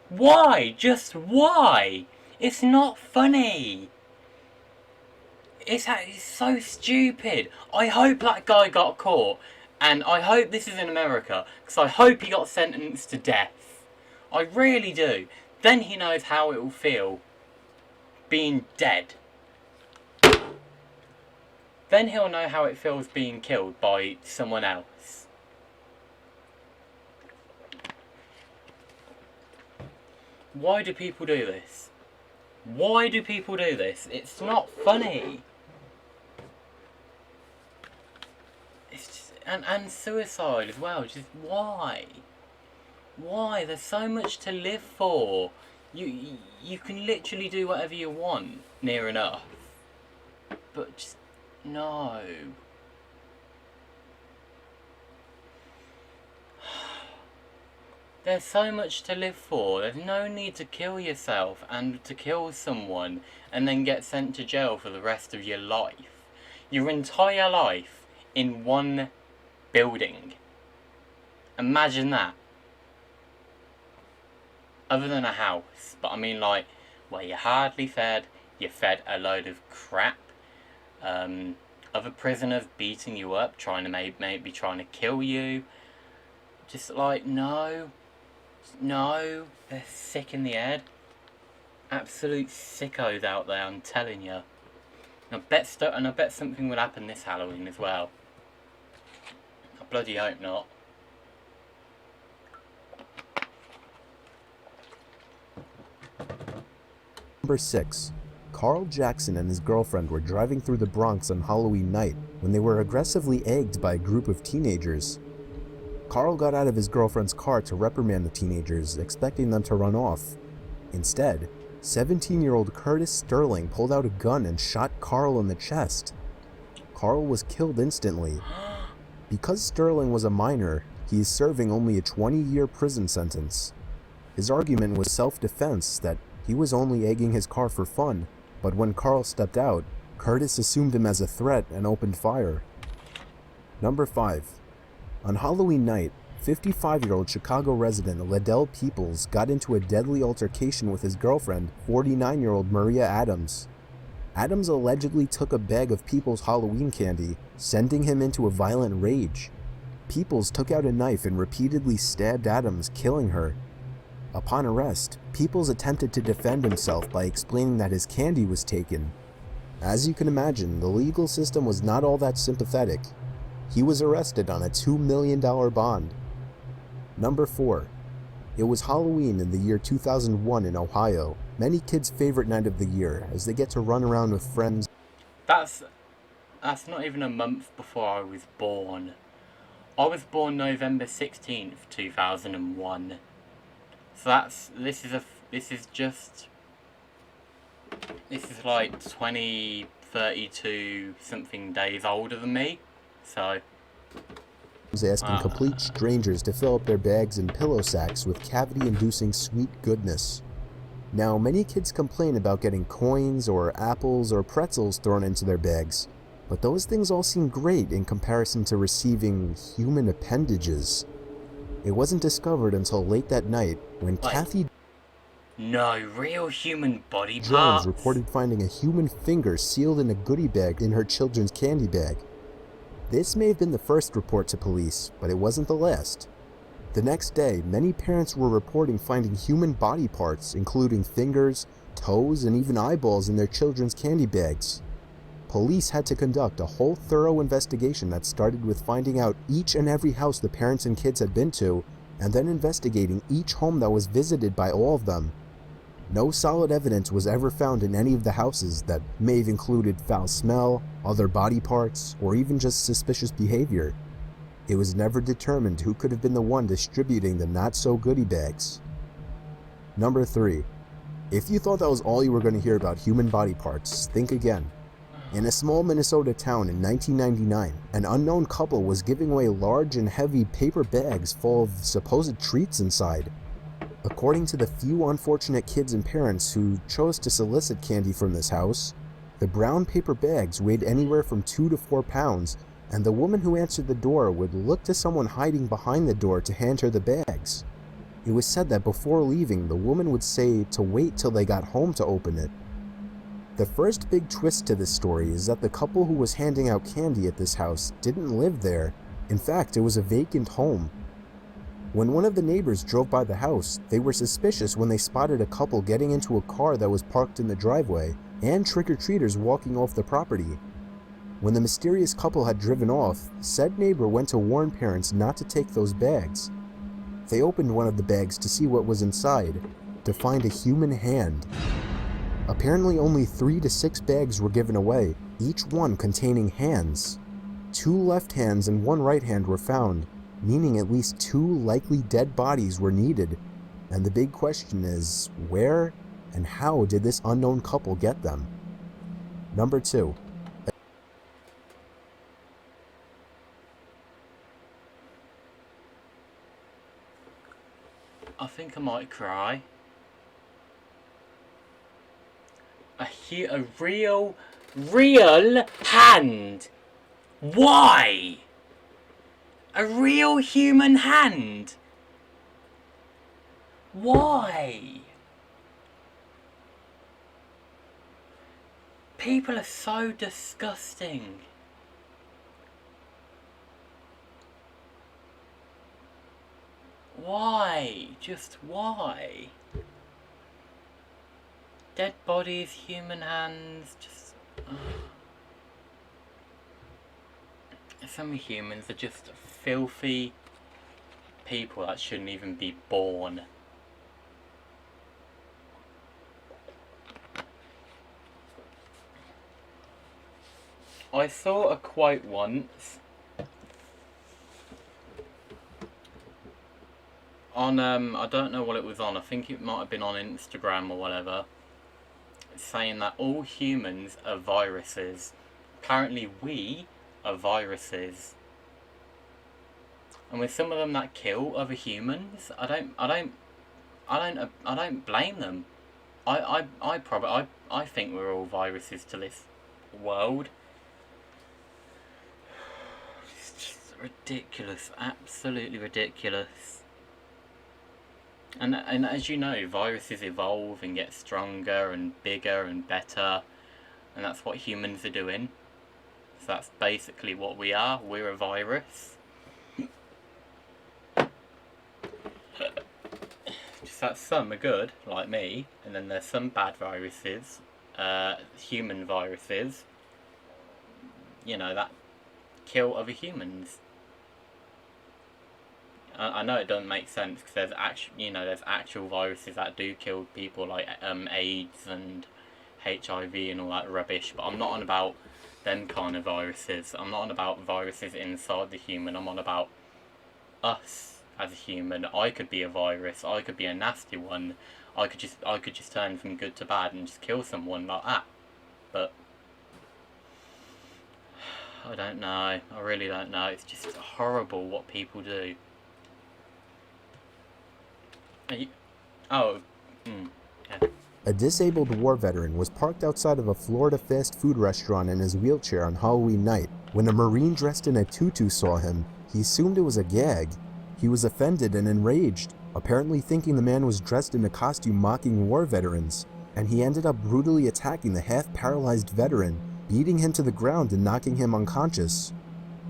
Why? Just why? It's not funny. It's so stupid. I hope that guy got caught, and I hope this is in America, because I hope he got sentenced to death. I really do. Then he knows how it will feel being dead. Then he'll know how it feels being killed by someone else. Why do people do this? Why do people do this? It's not funny. It's just, and suicide as well. Just why? Why? There's so much to live for. You can literally do whatever you want, near enough. But just no. There's so much to live for. There's no need to kill yourself and to kill someone and then get sent to jail for the rest of your life. Your entire life in one building. Imagine that. Other than a house. But I mean, like, where you're hardly fed, you're fed a load of crap. Other prisoners beating you up, trying to maybe trying to kill you. Just like, no. No, they're sick in the head. Absolute sickos out there, I'm telling you. And I bet something will happen this Halloween as well. I bloody hope not. Number 6. Carl Jackson and his girlfriend were driving through the Bronx on Halloween night when they were aggressively egged by a group of teenagers. Carl got out of his girlfriend's car to reprimand the teenagers, expecting them to run off. Instead, 17-year-old Curtis Sterling pulled out a gun and shot Carl in the chest. Carl was killed instantly. Because Sterling was a minor, he is serving only a 20-year prison sentence. His argument was self-defense, that he was only egging his car for fun, but when Carl stepped out, Curtis assumed him as a threat and opened fire. Number 5. On Halloween night, 55-year-old Chicago resident Liddell Peoples got into a deadly altercation with his girlfriend, 49-year-old Maria Adams. Adams allegedly took a bag of Peoples' Halloween candy, sending him into a violent rage. Peoples took out a knife and repeatedly stabbed Adams, killing her. Upon arrest, Peoples attempted to defend himself by explaining that his candy was taken. As you can imagine, the legal system was not all that sympathetic. He was arrested on a $2 million bond. Number 4. It was Halloween in the year 2001 in Ohio, many kids' favorite night of the year, as they get to run around with friends. That's not even a month before I was born. I was born November 16th, 2001. So this is like 20, 32 something days older than me. So asking complete strangers to fill up their bags and pillow sacks with cavity-inducing sweet goodness. Now, many kids complain about getting coins or apples or pretzels thrown into their bags, but those things all seem great in comparison to receiving human appendages. It wasn't discovered until late that night when Kathy real human body Jones parts. reported finding a human finger sealed in a goodie bag in her children's candy bag. This may have been the first report to police, but it wasn't the last. The next day, many parents were reporting finding human body parts, including fingers, toes, and even eyeballs in their children's candy bags. Police had to conduct a whole thorough investigation that started with finding out each and every house the parents and kids had been to, and then investigating each home that was visited by all of them. No solid evidence was ever found in any of the houses that may have included foul smell, other body parts, or even just suspicious behavior. It was never determined who could have been the one distributing the not-so-goodie bags. Number 3. If you thought that was all you were going to hear about human body parts, think again. In a small Minnesota town in 1999, an unknown couple was giving away large and heavy paper bags full of supposed treats inside. According to the few unfortunate kids and parents who chose to solicit candy from this house, the brown paper bags weighed anywhere from 2 to 4 pounds, and the woman who answered the door would look to someone hiding behind the door to hand her the bags. It was said that before leaving, the woman would say to wait till they got home to open it. The first big twist to this story is that the couple who was handing out candy at this house didn't live there. In fact, it was a vacant home. When one of the neighbors drove by the house, they were suspicious when they spotted a couple getting into a car that was parked in the driveway and trick-or-treaters walking off the property. When the mysterious couple had driven off, said neighbor went to warn parents not to take those bags. They opened one of the bags to see what was inside, to find a human hand. Apparently only 3 to 6 bags were given away, each one containing hands. 2 left hands and 1 right hand were found, meaning at least 2 likely dead bodies were needed. And the big question is, where and how did this unknown couple get them? Number 2. I think I might cry. A real hand. Why? A real human hand. Why? People are so disgusting. Why? Just why? Dead bodies, human hands, just... Some humans are just filthy people that shouldn't even be born. I saw a quote once on, I don't know what it was on, I think it might have been on Instagram or whatever, saying that all humans are viruses. Apparently we are viruses. And with some of them that kill other humans, I don't blame them. I think we're all viruses to this world. It's just ridiculous, absolutely ridiculous. And as you know, viruses evolve and get stronger and bigger and better, and that's what humans are doing. So that's basically what we are. We're a virus. Just that some are good, like me, and then there's some bad viruses, human viruses, you know, that kill other humans. I know it doesn't make sense because there's actual viruses that do kill people, like AIDS and HIV and all that rubbish. But I'm not on about them kind of viruses. I'm not on about viruses inside the human. I'm on about us as a human. I could be a virus. I could be a nasty one. I could just turn from good to bad and just kill someone like that. But I don't know. I really don't know. It's just horrible what people do. Yeah. A disabled war veteran was parked outside of a Florida fast food restaurant in his wheelchair on Halloween night. When a Marine dressed in a tutu saw him, he assumed it was a gag. He was offended and enraged, apparently thinking the man was dressed in a costume mocking war veterans, and he ended up brutally attacking the half-paralyzed veteran, beating him to the ground and knocking him unconscious.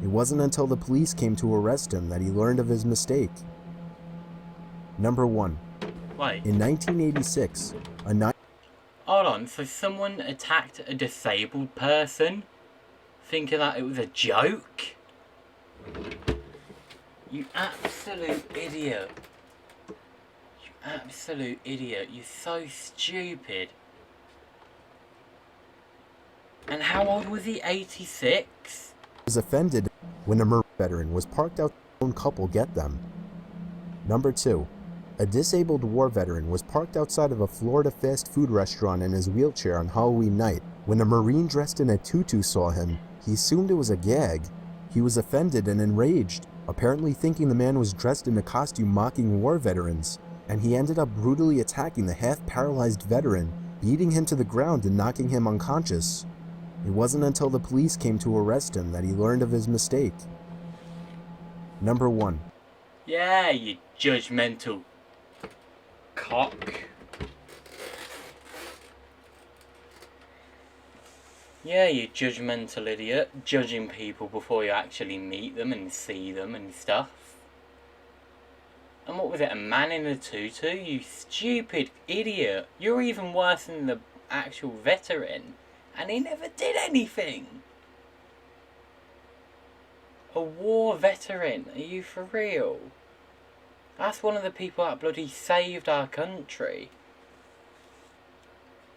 It wasn't until the police came to arrest him that he learned of his mistake. Number 1. Wait. In 1986, Hold on, so someone attacked a disabled person, thinking that it was a joke? You absolute idiot. You absolute idiot. You're so stupid. And how old was he? 86? was offended when a Marine veteran was parked outside of his own couple get them. Number 2. A disabled war veteran was parked outside of a Florida fast food restaurant in his wheelchair on Halloween night. When a Marine dressed in a tutu saw him, he assumed it was a gag. He was offended and enraged, apparently thinking the man was dressed in a costume mocking war veterans, and he ended up brutally attacking the half-paralyzed veteran, beating him to the ground and knocking him unconscious. It wasn't until the police came to arrest him that he learned of his mistake. Number 1. Yeah, you judgmental cock. Yeah, you judgmental idiot, judging people before you actually meet them and see them and stuff. And what was it, a man in a tutu? You stupid idiot. You're even worse than the actual veteran, and he never did anything. A war veteran, are you for real? That's one of the people that bloody saved our country.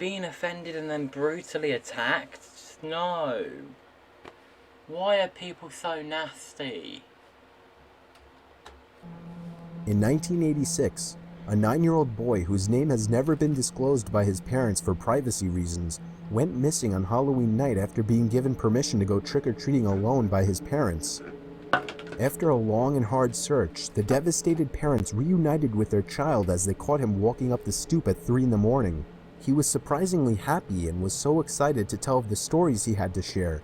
being offended and then brutally attacked? No. Why are people so nasty? In 1986, a 9-year-old boy whose name has never been disclosed by his parents for privacy reasons went missing on Halloween night after being given permission to go trick-or-treating alone by his parents. After a long and hard search, the devastated parents reunited with their child as they caught him walking up the stoop at 3 in the morning. He was surprisingly happy and was so excited to tell of the stories he had to share.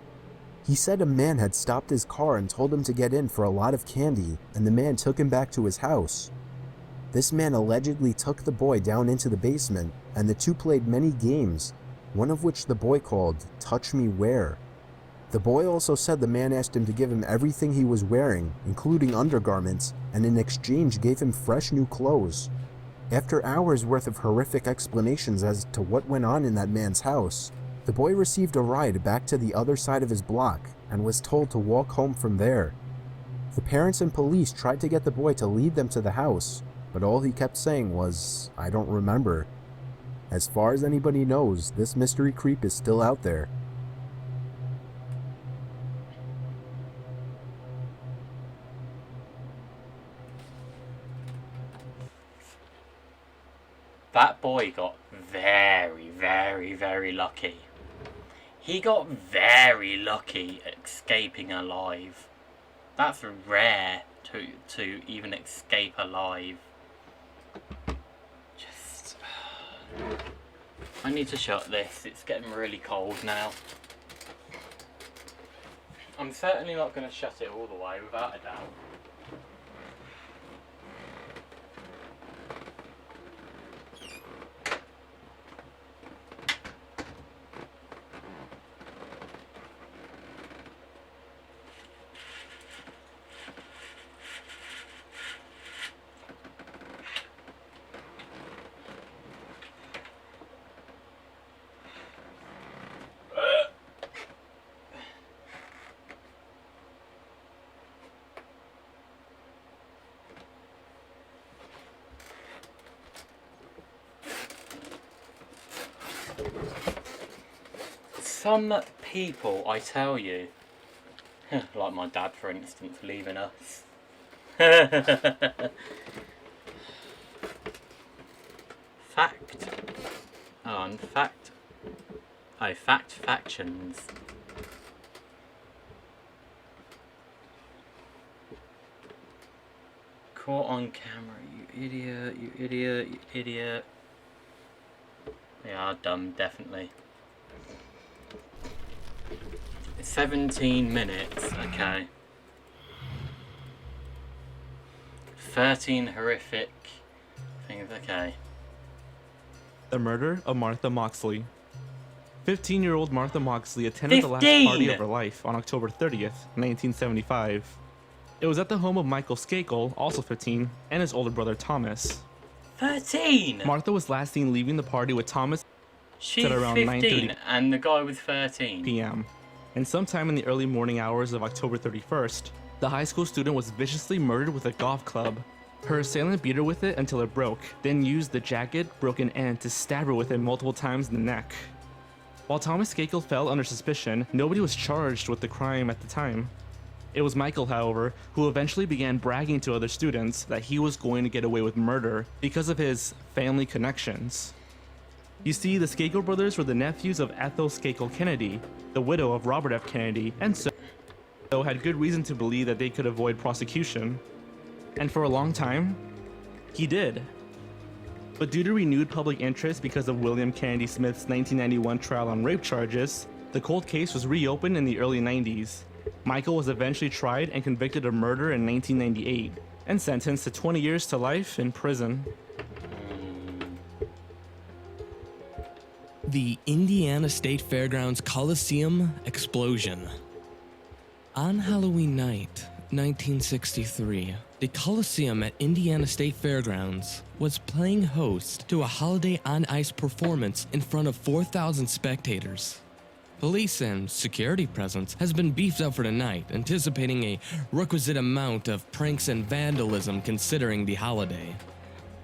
He said a man had stopped his car and told him to get in for a lot of candy, and the man took him back to his house. This man allegedly took the boy down into the basement, and the two played many games, one of which the boy called Touch Me Where. The boy also said the man asked him to give him everything he was wearing, including undergarments, and in exchange gave him fresh new clothes. After hours worth of horrific explanations as to what went on in that man's house, the boy received a ride back to the other side of his block and was told to walk home from there. The parents and police tried to get the boy to lead them to the house, but all he kept saying was, "I don't remember." As far as anybody knows, this mystery creep is still out there. That boy got very, very, very lucky. He got very lucky escaping alive. That's rare to even escape alive. Just... I need to shut this. It's getting really cold now. I'm certainly not going to shut it all the way, without a doubt. Some people, I tell you, like my dad for instance, leaving us. Factions. Caught on camera, you idiot, you idiot, you idiot. Yeah, dumb, definitely. 17 minutes, okay. 13 horrific things, okay. The murder of Martha Moxley. 15-year-old Martha Moxley attended the last party of her life on October 30th, 1975. It was at the home of Michael Skakel, also 15, and his older brother Thomas. 13! Martha was last seen leaving the party with Thomas She's at around 15 and the guy was 13. p.m. And sometime in the early morning hours of October 31st, the high school student was viciously murdered with a golf club. Her assailant beat her with it until it broke, then used the jagged, broken end to stab her with it multiple times in the neck. While Thomas Skakel fell under suspicion, nobody was charged with the crime at the time. It was Michael, however, who eventually began bragging to other students that he was going to get away with murder because of his family connections. You see, the Skakel brothers were the nephews of Ethel Skakel Kennedy, the widow of Robert F. Kennedy, and so had good reason to believe that they could avoid prosecution. And for a long time, he did. But due to renewed public interest because of William Kennedy Smith's 1991 trial on rape charges, the cold case was reopened in the early 90s. Michael was eventually tried and convicted of murder in 1998 and sentenced to 20 years to life in prison. The Indiana State Fairgrounds Coliseum explosion. On Halloween night, 1963, the Coliseum at Indiana State Fairgrounds was playing host to a Holiday on Ice performance in front of 4,000 spectators. Police and security presence has been beefed up for the night, anticipating a requisite amount of pranks and vandalism considering the holiday.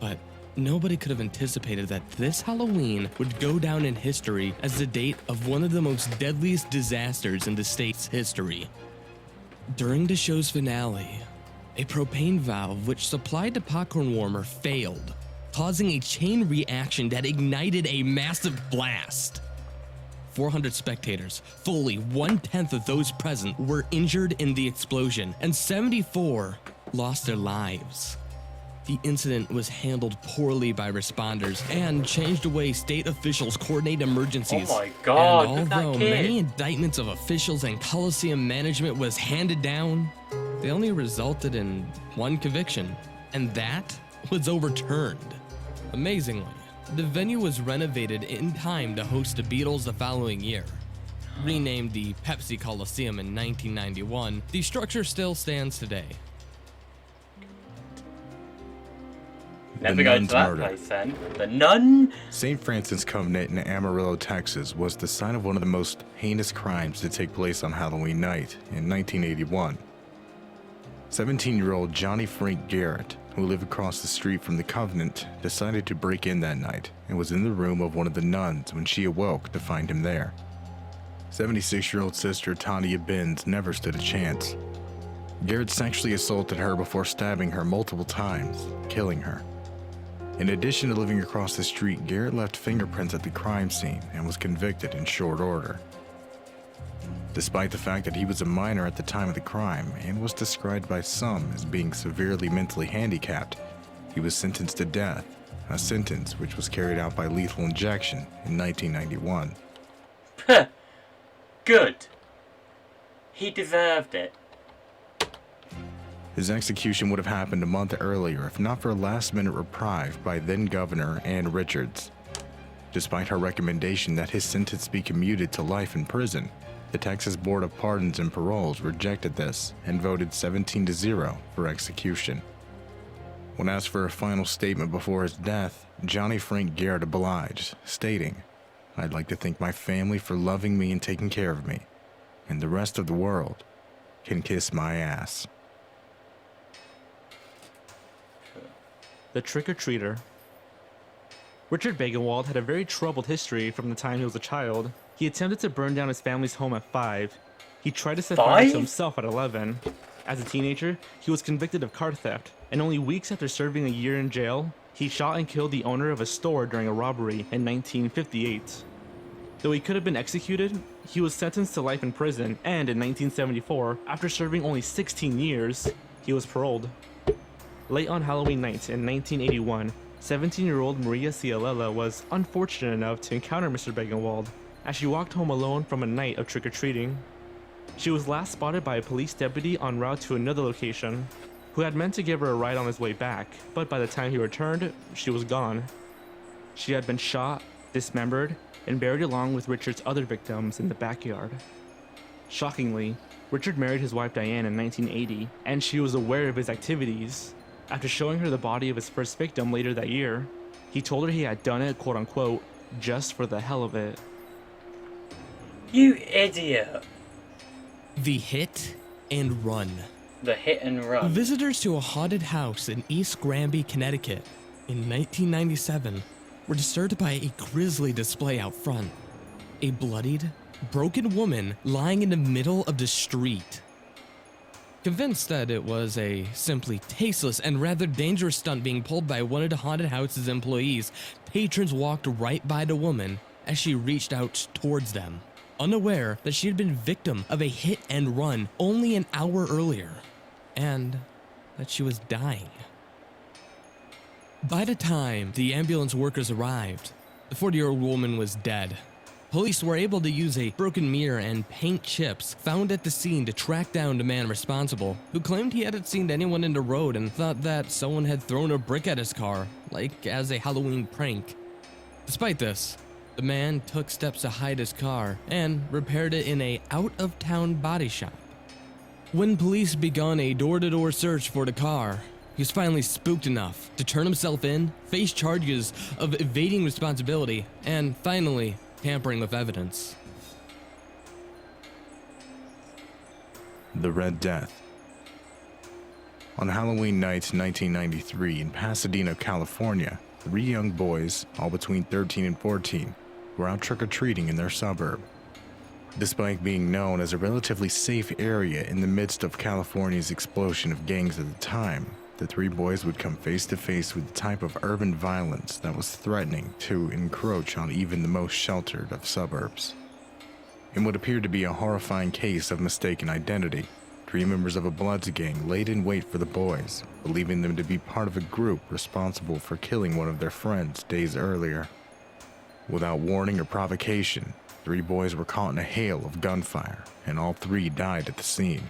But Nobody could have anticipated that this Halloween would go down in history as the date of one of the most deadliest disasters in the state's history. During the show's finale, a propane valve which supplied the popcorn warmer failed, causing a chain reaction that ignited a massive blast. 400 spectators, fully 1/10 of those present, were injured in the explosion, and 74 lost their lives. The incident was handled poorly by responders and changed the way state officials coordinate emergencies. Oh my God, And look at that although kid. many indictments of officials and Coliseum management was handed down, they only resulted in one conviction, and that was overturned. Amazingly, the venue was renovated in time to host the Beatles the following year. Renamed the Pepsi Coliseum in 1991, the structure still stands today. Never The go to Nun's that murder. place then. The Nun? St. Francis Convent in Amarillo, Texas was the site of one of the most heinous crimes to take place on Halloween night in 1981. 17-year-old Johnny Frank Garrett, who lived across the street from the Convent, decided to break in that night and was in the room of one of the nuns when she awoke to find him there. 76-year-old sister Tanya Binns never stood a chance. Garrett sexually assaulted her before stabbing her multiple times, killing her. In addition to living across the street, Garrett left fingerprints at the crime scene and was convicted in short order. Despite the fact that he was a minor at the time of the crime and was described by some as being severely mentally handicapped, he was sentenced to death, a sentence which was carried out by lethal injection in 1991. Good. He deserved it. His execution would have happened a month earlier if not for a last-minute reprieve by then-Governor Ann Richards. Despite her recommendation that his sentence be commuted to life in prison, the Texas Board of Pardons and Paroles rejected this and voted 17-0 for execution. When asked for a final statement before his death, Johnny Frank Garrett obliged, stating, "I'd like to thank my family for loving me and taking care of me, and the rest of the world can kiss my ass." The trick-or-treater. Richard Bagenwald had a very troubled history from the time he was a child. He attempted to burn down his family's home at 5. He tried to set fire 5? to himself at 11. As a teenager, he was convicted of car theft, and only weeks after serving a year in jail, he shot and killed the owner of a store during a robbery in 1958. Though he could have been executed, he was sentenced to life in prison, and in 1974, after serving only 16 years, he was paroled. Late on Halloween night in 1981, 17-year-old Maria Cialella was unfortunate enough to encounter Mr. Bagenwald as she walked home alone from a night of trick-or-treating. She was last spotted by a police deputy en route to another location, who had meant to give her a ride on his way back, but by the time he returned, she was gone. She had been shot, dismembered, and buried along with Richard's other victims in the backyard. Shockingly, Richard married his wife Diane in 1980, and she was aware of his activities. After showing her the body of his first victim later that year, he told her he had done it, quote unquote, just for the hell of it. You idiot. The Hit and Run. The hit and run. Visitors to a haunted house in East Granby, Connecticut in 1997 were disturbed by a grisly display out front. A bloodied, broken woman lying in the middle of the street. Convinced that it was a simply tasteless and rather dangerous stunt being pulled by one of the haunted house's employees, patrons walked right by the woman as she reached out towards them, unaware that she had been victim of a hit and run only an hour earlier, and that she was dying. By the time the ambulance workers arrived, the 40-year-old woman was dead. Police were able to use a broken mirror and paint chips found at the scene to track down the man responsible, who claimed he hadn't seen anyone in the road and thought that someone had thrown a brick at his car, like as a Halloween prank. Despite this, the man took steps to hide his car and repaired it in a out-of-town body shop. When police began a door-to-door search for the car, he was finally spooked enough to turn himself in, face charges of evading responsibility, and finally, tampering with evidence. The Red Death. On Halloween night 1993 in Pasadena, California, 3 young boys, all between 13 and 14, were out trick-or-treating in their suburb. Despite being known as a relatively safe area in the midst of California's explosion of gangs at the time, the 3 boys would come face to face with the type of urban violence that was threatening to encroach on even the most sheltered of suburbs. In what appeared to be a horrifying case of mistaken identity, 3 members of a Bloods gang laid in wait for the boys, believing them to be part of a group responsible for killing one of their friends days earlier. Without warning or provocation, 3 boys were caught in a hail of gunfire, and all 3 died at the scene.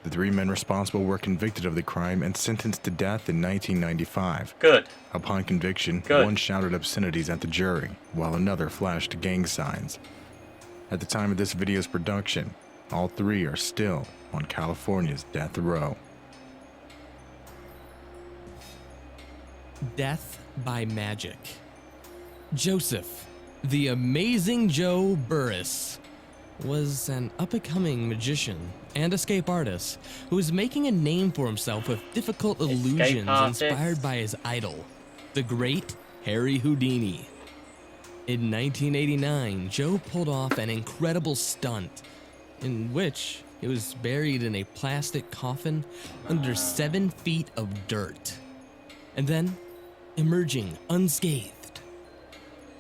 The 3 men responsible were convicted of the crime and sentenced to death in 1995. Good. Upon conviction, Good. one shouted obscenities at the jury, while another flashed gang signs. At the time of this video's production, all 3 are still on California's death row. Death by magic. Joseph, the Amazing Joe Burris, was an up-and-coming magician and escape artist who was making a name for himself with difficult illusions artist. inspired by his idol, the great Harry Houdini. In 1989, Joe pulled off an incredible stunt in which he was buried in a plastic coffin under 7 feet of dirt, and then emerging unscathed.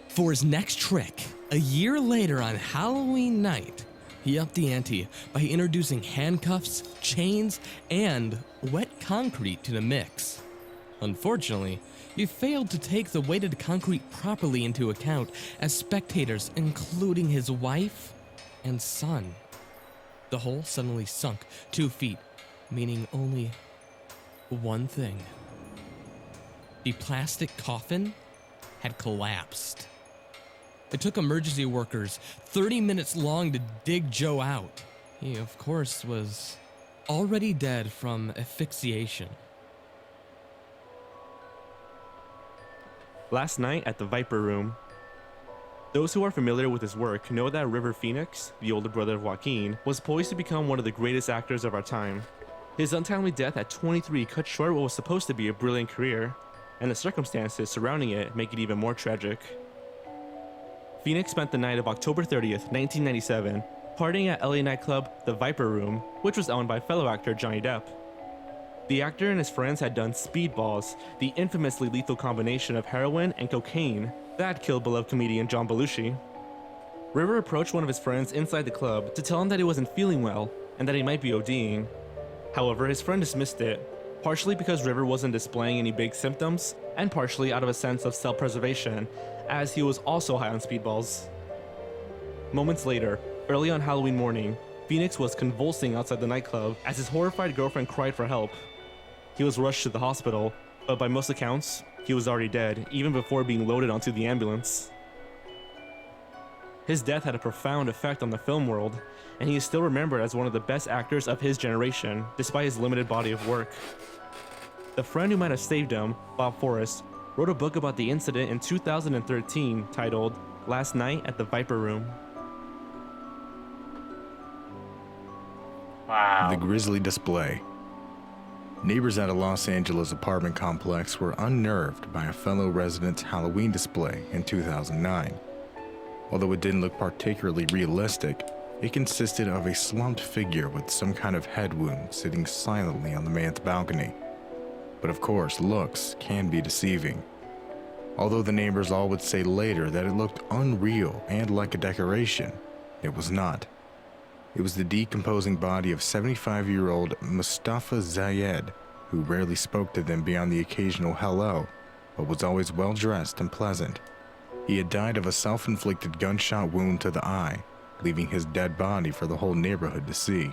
For his next trick, a year later on Halloween night, he upped the ante by introducing handcuffs, chains, and wet concrete to the mix. Unfortunately, he failed to take the weighted concrete properly into account as spectators, including his wife and son. The hole suddenly sunk 2 feet, meaning only one thing. The plastic coffin had collapsed. It took emergency workers 30 minutes long to dig Joe out. He, of course, was already dead from asphyxiation. Last night at the Viper Room. Those who are familiar with his work know that River Phoenix, the older brother of Joaquin, was poised to become one of the greatest actors of our time. His untimely death at 23 cut short what was supposed to be a brilliant career, and the circumstances surrounding it make it even more tragic. Phoenix spent the night of October 30th, 1997, partying at LA nightclub The Viper Room, which was owned by fellow actor Johnny Depp. The actor and his friends had done Speedballs, the infamously lethal combination of heroin and cocaine that killed beloved comedian John Belushi. River approached one of his friends inside the club to tell him that he wasn't feeling well and that he might be ODing. However, his friend dismissed it, partially because River wasn't displaying any big symptoms, and partially out of a sense of self-preservation, as he was also high on Speedballs. Moments later, early on Halloween morning, Phoenix was convulsing outside the nightclub as his horrified girlfriend cried for help. He was rushed to the hospital, but by most accounts, he was already dead, even before being loaded onto the ambulance. His death had a profound effect on the film world, and he is still remembered as one of the best actors of his generation, despite his limited body of work. The friend who might have saved him, Bob Forrest, wrote a book about the incident in 2013 titled Last Night at the Viper Room. Wow. The grisly display. Neighbors at a Los Angeles apartment complex were unnerved by a fellow resident's Halloween display in 2009. Although it didn't look particularly realistic, it consisted of a slumped figure with some kind of head wound sitting silently on the man's balcony. But of course, looks can be deceiving. Although the neighbors all would say later that it looked unreal and like a decoration, it was not. It was the decomposing body of 75-year-old Mustafa Zayed, who rarely spoke to them beyond the occasional hello, but was always well-dressed and pleasant. He had died of a self-inflicted gunshot wound to the eye, leaving his dead body for the whole neighborhood to see.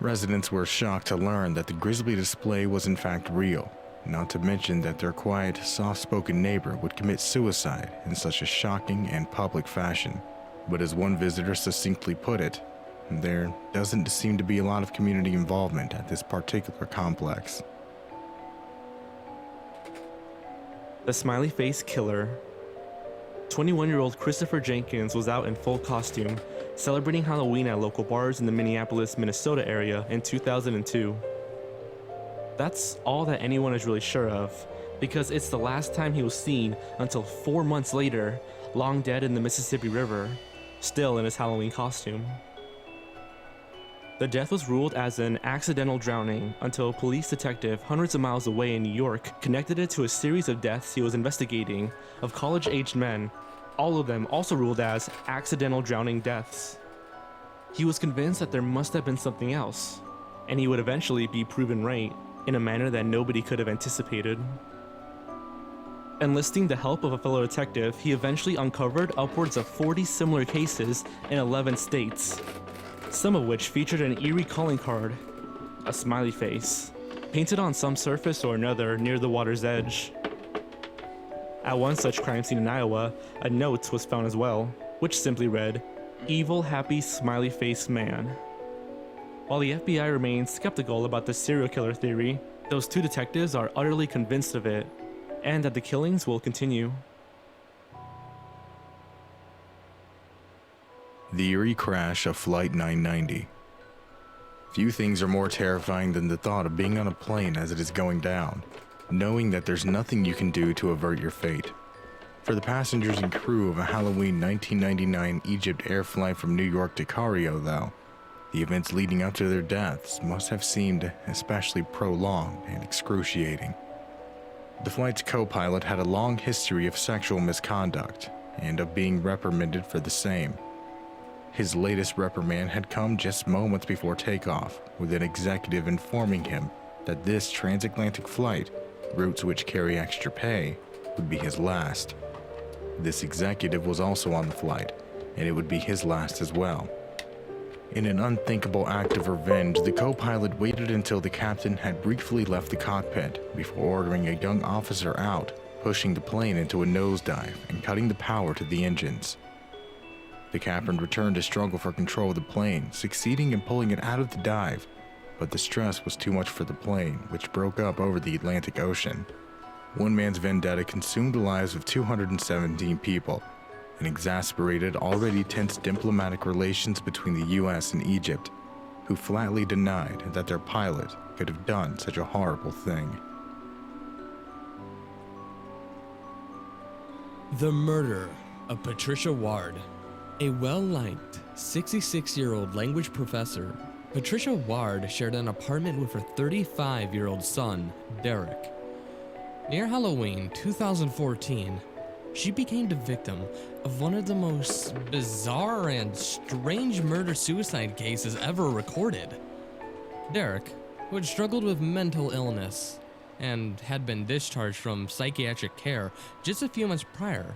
Residents were shocked to learn that the grisly display was in fact real, not to mention that their quiet, soft-spoken neighbor would commit suicide in such a shocking and public fashion. But as one visitor succinctly put it, there doesn't seem to be a lot of community involvement at this particular complex. The Smiley Face Killer. 21-year-old Christopher Jenkins was out in full costume, celebrating Halloween at local bars in the Minneapolis, Minnesota area in 2002. That's all that anyone is really sure of, because it's the last time he was seen until 4 months later, long dead in the Mississippi River, still in his Halloween costume. The death was ruled as an accidental drowning until a police detective hundreds of miles away in New York connected it to a series of deaths he was investigating of college-aged men, all of them also ruled as accidental drowning deaths. He was convinced that there must have been something else, and he would eventually be proven right in a manner that nobody could have anticipated. Enlisting the help of a fellow detective, he eventually uncovered upwards of 40 similar cases in 11 states, some of which featured an eerie calling card, a smiley face, painted on some surface or another near the water's edge. At one such crime scene in Iowa, a note was found as well, which simply read, "Evil happy smiley face man." While the FBI remains skeptical about the serial killer theory, those two detectives are utterly convinced of it, and that the killings will continue. The eerie crash of Flight 990. Few things are more terrifying than the thought of being on a plane as it is going down, knowing that there's nothing you can do to avert your fate. For the passengers and crew of a Halloween 1999 Egypt Air flight from New York to Cairo, though, the events leading up to their deaths must have seemed especially prolonged and excruciating. The flight's co-pilot had a long history of sexual misconduct and of being reprimanded for the same. His latest reprimand had come just moments before takeoff, with an executive informing him that this transatlantic flight, routes which carry extra pay, would be his last. This executive was also on the flight, and it would be his last as well. In an unthinkable act of revenge, the co-pilot waited until the captain had briefly left the cockpit before ordering a young officer out, pushing the plane into a nosedive and cutting the power to the engines. The captain returned to struggle for control of the plane, succeeding in pulling it out of the dive, but the stress was too much for the plane, which broke up over the Atlantic Ocean. One man's vendetta consumed the lives of 217 people and exasperated already tense diplomatic relations between the US and Egypt, who flatly denied that their pilot could have done such a horrible thing. The murder of Patricia Ward. A well-liked 66-year-old language professor, Patricia Ward shared an apartment with her 35-year-old son, Derek. Near Halloween 2014, she became the victim of one of the most bizarre and strange murder-suicide cases ever recorded. Derek, who had struggled with mental illness and had been discharged from psychiatric care just a few months prior,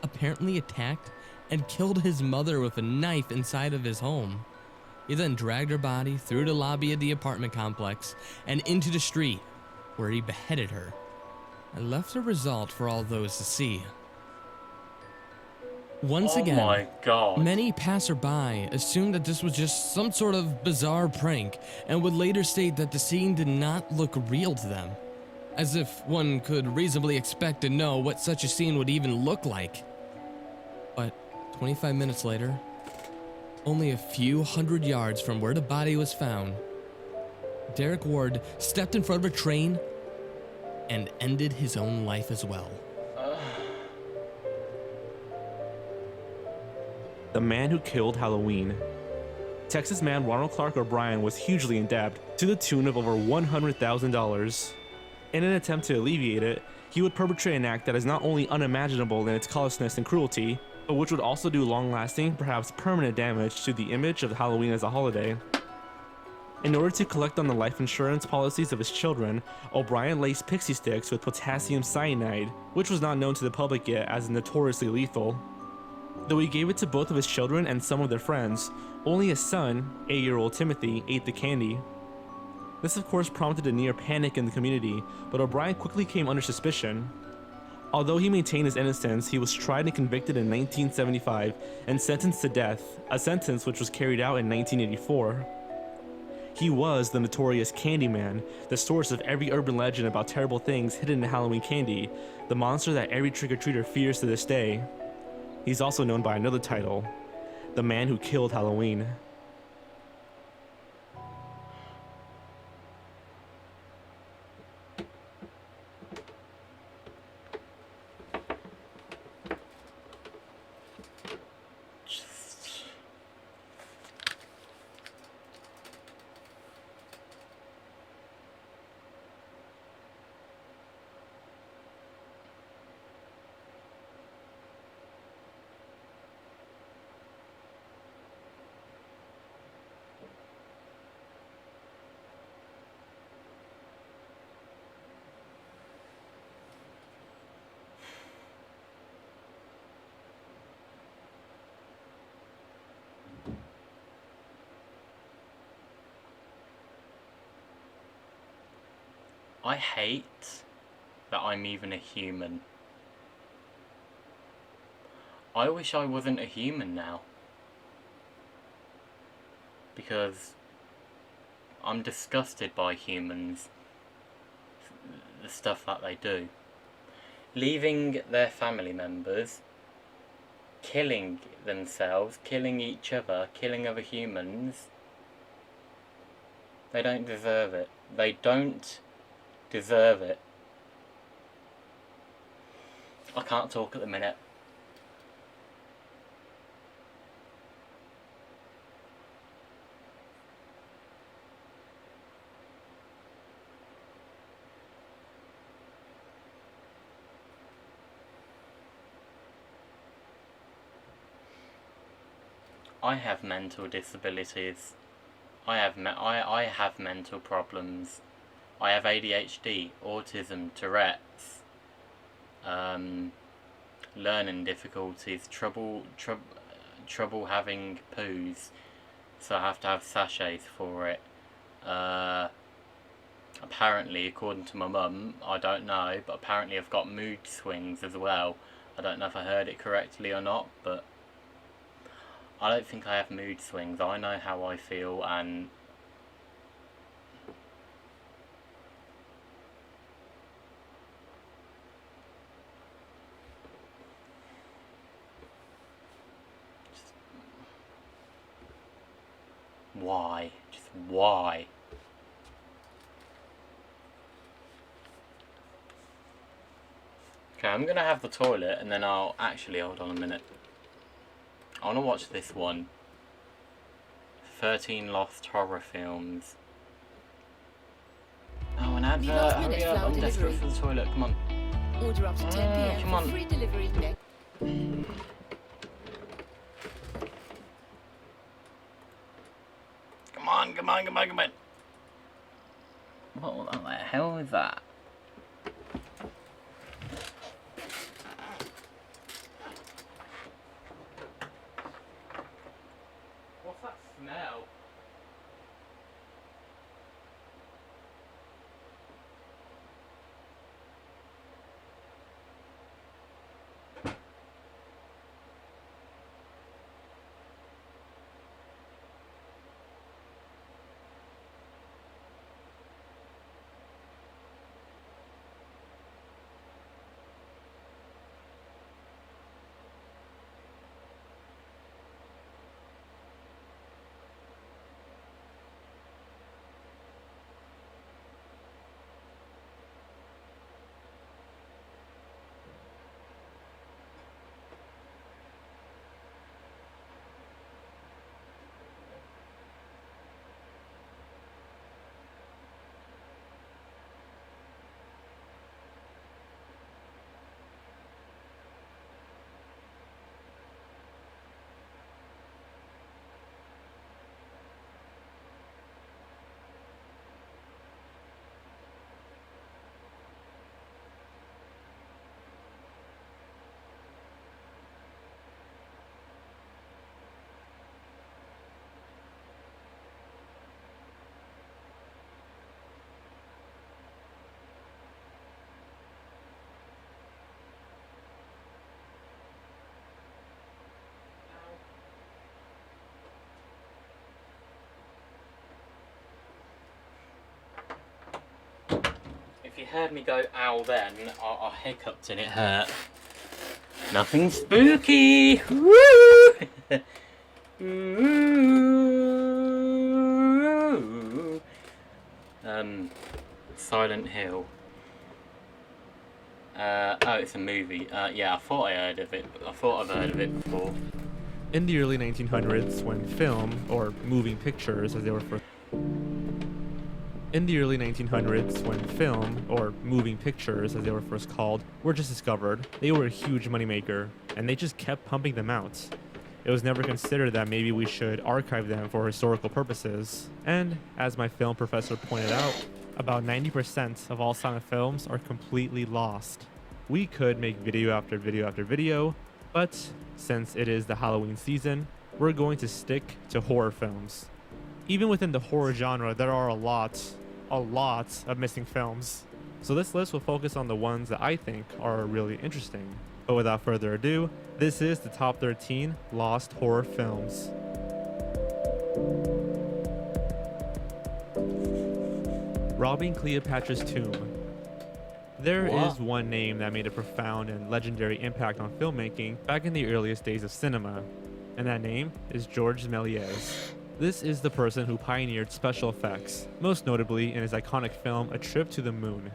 apparently attacked and killed his mother with a knife inside of his home. He then dragged her body through the lobby of the apartment complex and into the street, where he beheaded her and left a result for all those to see. Once Oh again, my God. many passerby assumed that this was just some sort of bizarre prank and would later state that the scene did not look real to them, as if one could reasonably expect to know what such a scene would even look like. But 25 minutes later, only a few hundred yards from where the body was found, Derek Ward stepped in front of a train and ended his own life as well. The man who killed Halloween. Texas man Ronald Clark O'Brien was hugely in debt to the tune of over $100,000. In an attempt to alleviate it, he would perpetrate an act that is not only unimaginable in its callousness and cruelty, but which would also do long-lasting, perhaps permanent damage to the image of Halloween as a holiday. In order to collect on the life insurance policies of his children, O'Brien laced pixie sticks with potassium cyanide, which was not known to the public yet as notoriously lethal. Though he gave it to both of his children and some of their friends, only his son, 8-year-old Timothy, ate the candy. This of course prompted a near panic in the community, but O'Brien quickly came under suspicion. Although he maintained his innocence, he was tried and convicted in 1975 and sentenced to death, a sentence which was carried out in 1984. He was the notorious Candyman, the source of every urban legend about terrible things hidden in Halloween candy, the monster that every trick-or-treater fears to this day. He's also known by another title, the man who killed Halloween. I hate that I'm even a human. I wish I wasn't a human now. Because I'm disgusted by humans. The stuff that they do. Leaving their family members, killing themselves, killing each other, killing other humans. They don't deserve it. They don't deserve it. I can't talk at the minute. I have mental disabilities. I have mental problems. I have ADHD, autism, Tourette's, learning difficulties, trouble having poos, so I have to have sachets for it. Apparently, according to my mum, I don't know, but apparently I've got mood swings as well. I don't know if I heard it correctly or not, but I don't think I have mood swings. I know how I feel, and why? Just why? Okay, I'm gonna have the toilet and then I'll actually hold on a minute. I wanna watch this one. 13 Lost Horror Films. Oh, an advert. Hurry up, I'm desperate for the toilet. Come on. Order up to 10 p.m. Come on. for free delivery next. Come on, come on, come on, come on. What the hell is that? What's that smell? If you heard me go ow then, I hiccuped and it hurt. Nothing spooky! Woo! Ooh. Silent Hill. Oh, it's a movie. Yeah, I thought I heard of it. I thought I've heard of it before. In the early 1900s, when film, or moving pictures as they were first called, were just discovered, they were a huge moneymaker, and they just kept pumping them out. It was never considered that maybe we should archive them for historical purposes. And, as my film professor pointed out, about 90% of all silent films are completely lost. We could make video after video after video, but since it is the Halloween season, we're going to stick to horror films. Even within the horror genre, there are a lot a lot of missing films. So this list will focus on the ones that I think are really interesting. But without further ado, this is the top 13 lost horror films. Robbing Cleopatra's Tomb. There is one name that made a profound and legendary impact on filmmaking back in the earliest days of cinema, and that name is Georges Méliès. This is the person who pioneered special effects, most notably in his iconic film A Trip to the Moon.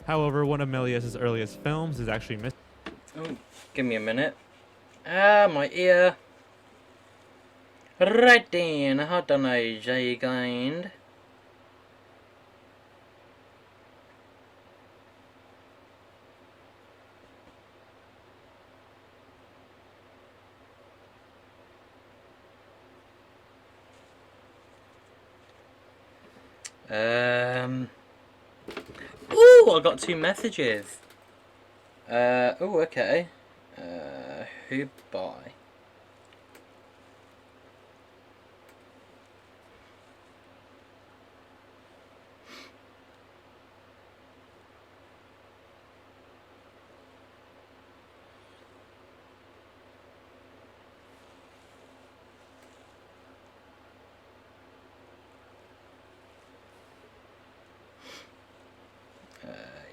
However, one of Méliès' earliest films is actually missing. Oh, give me a minute. Ah, my ear. Right then, how done I, Jaygind? Ooh, I got 2 messages. Oh, okay. Who by?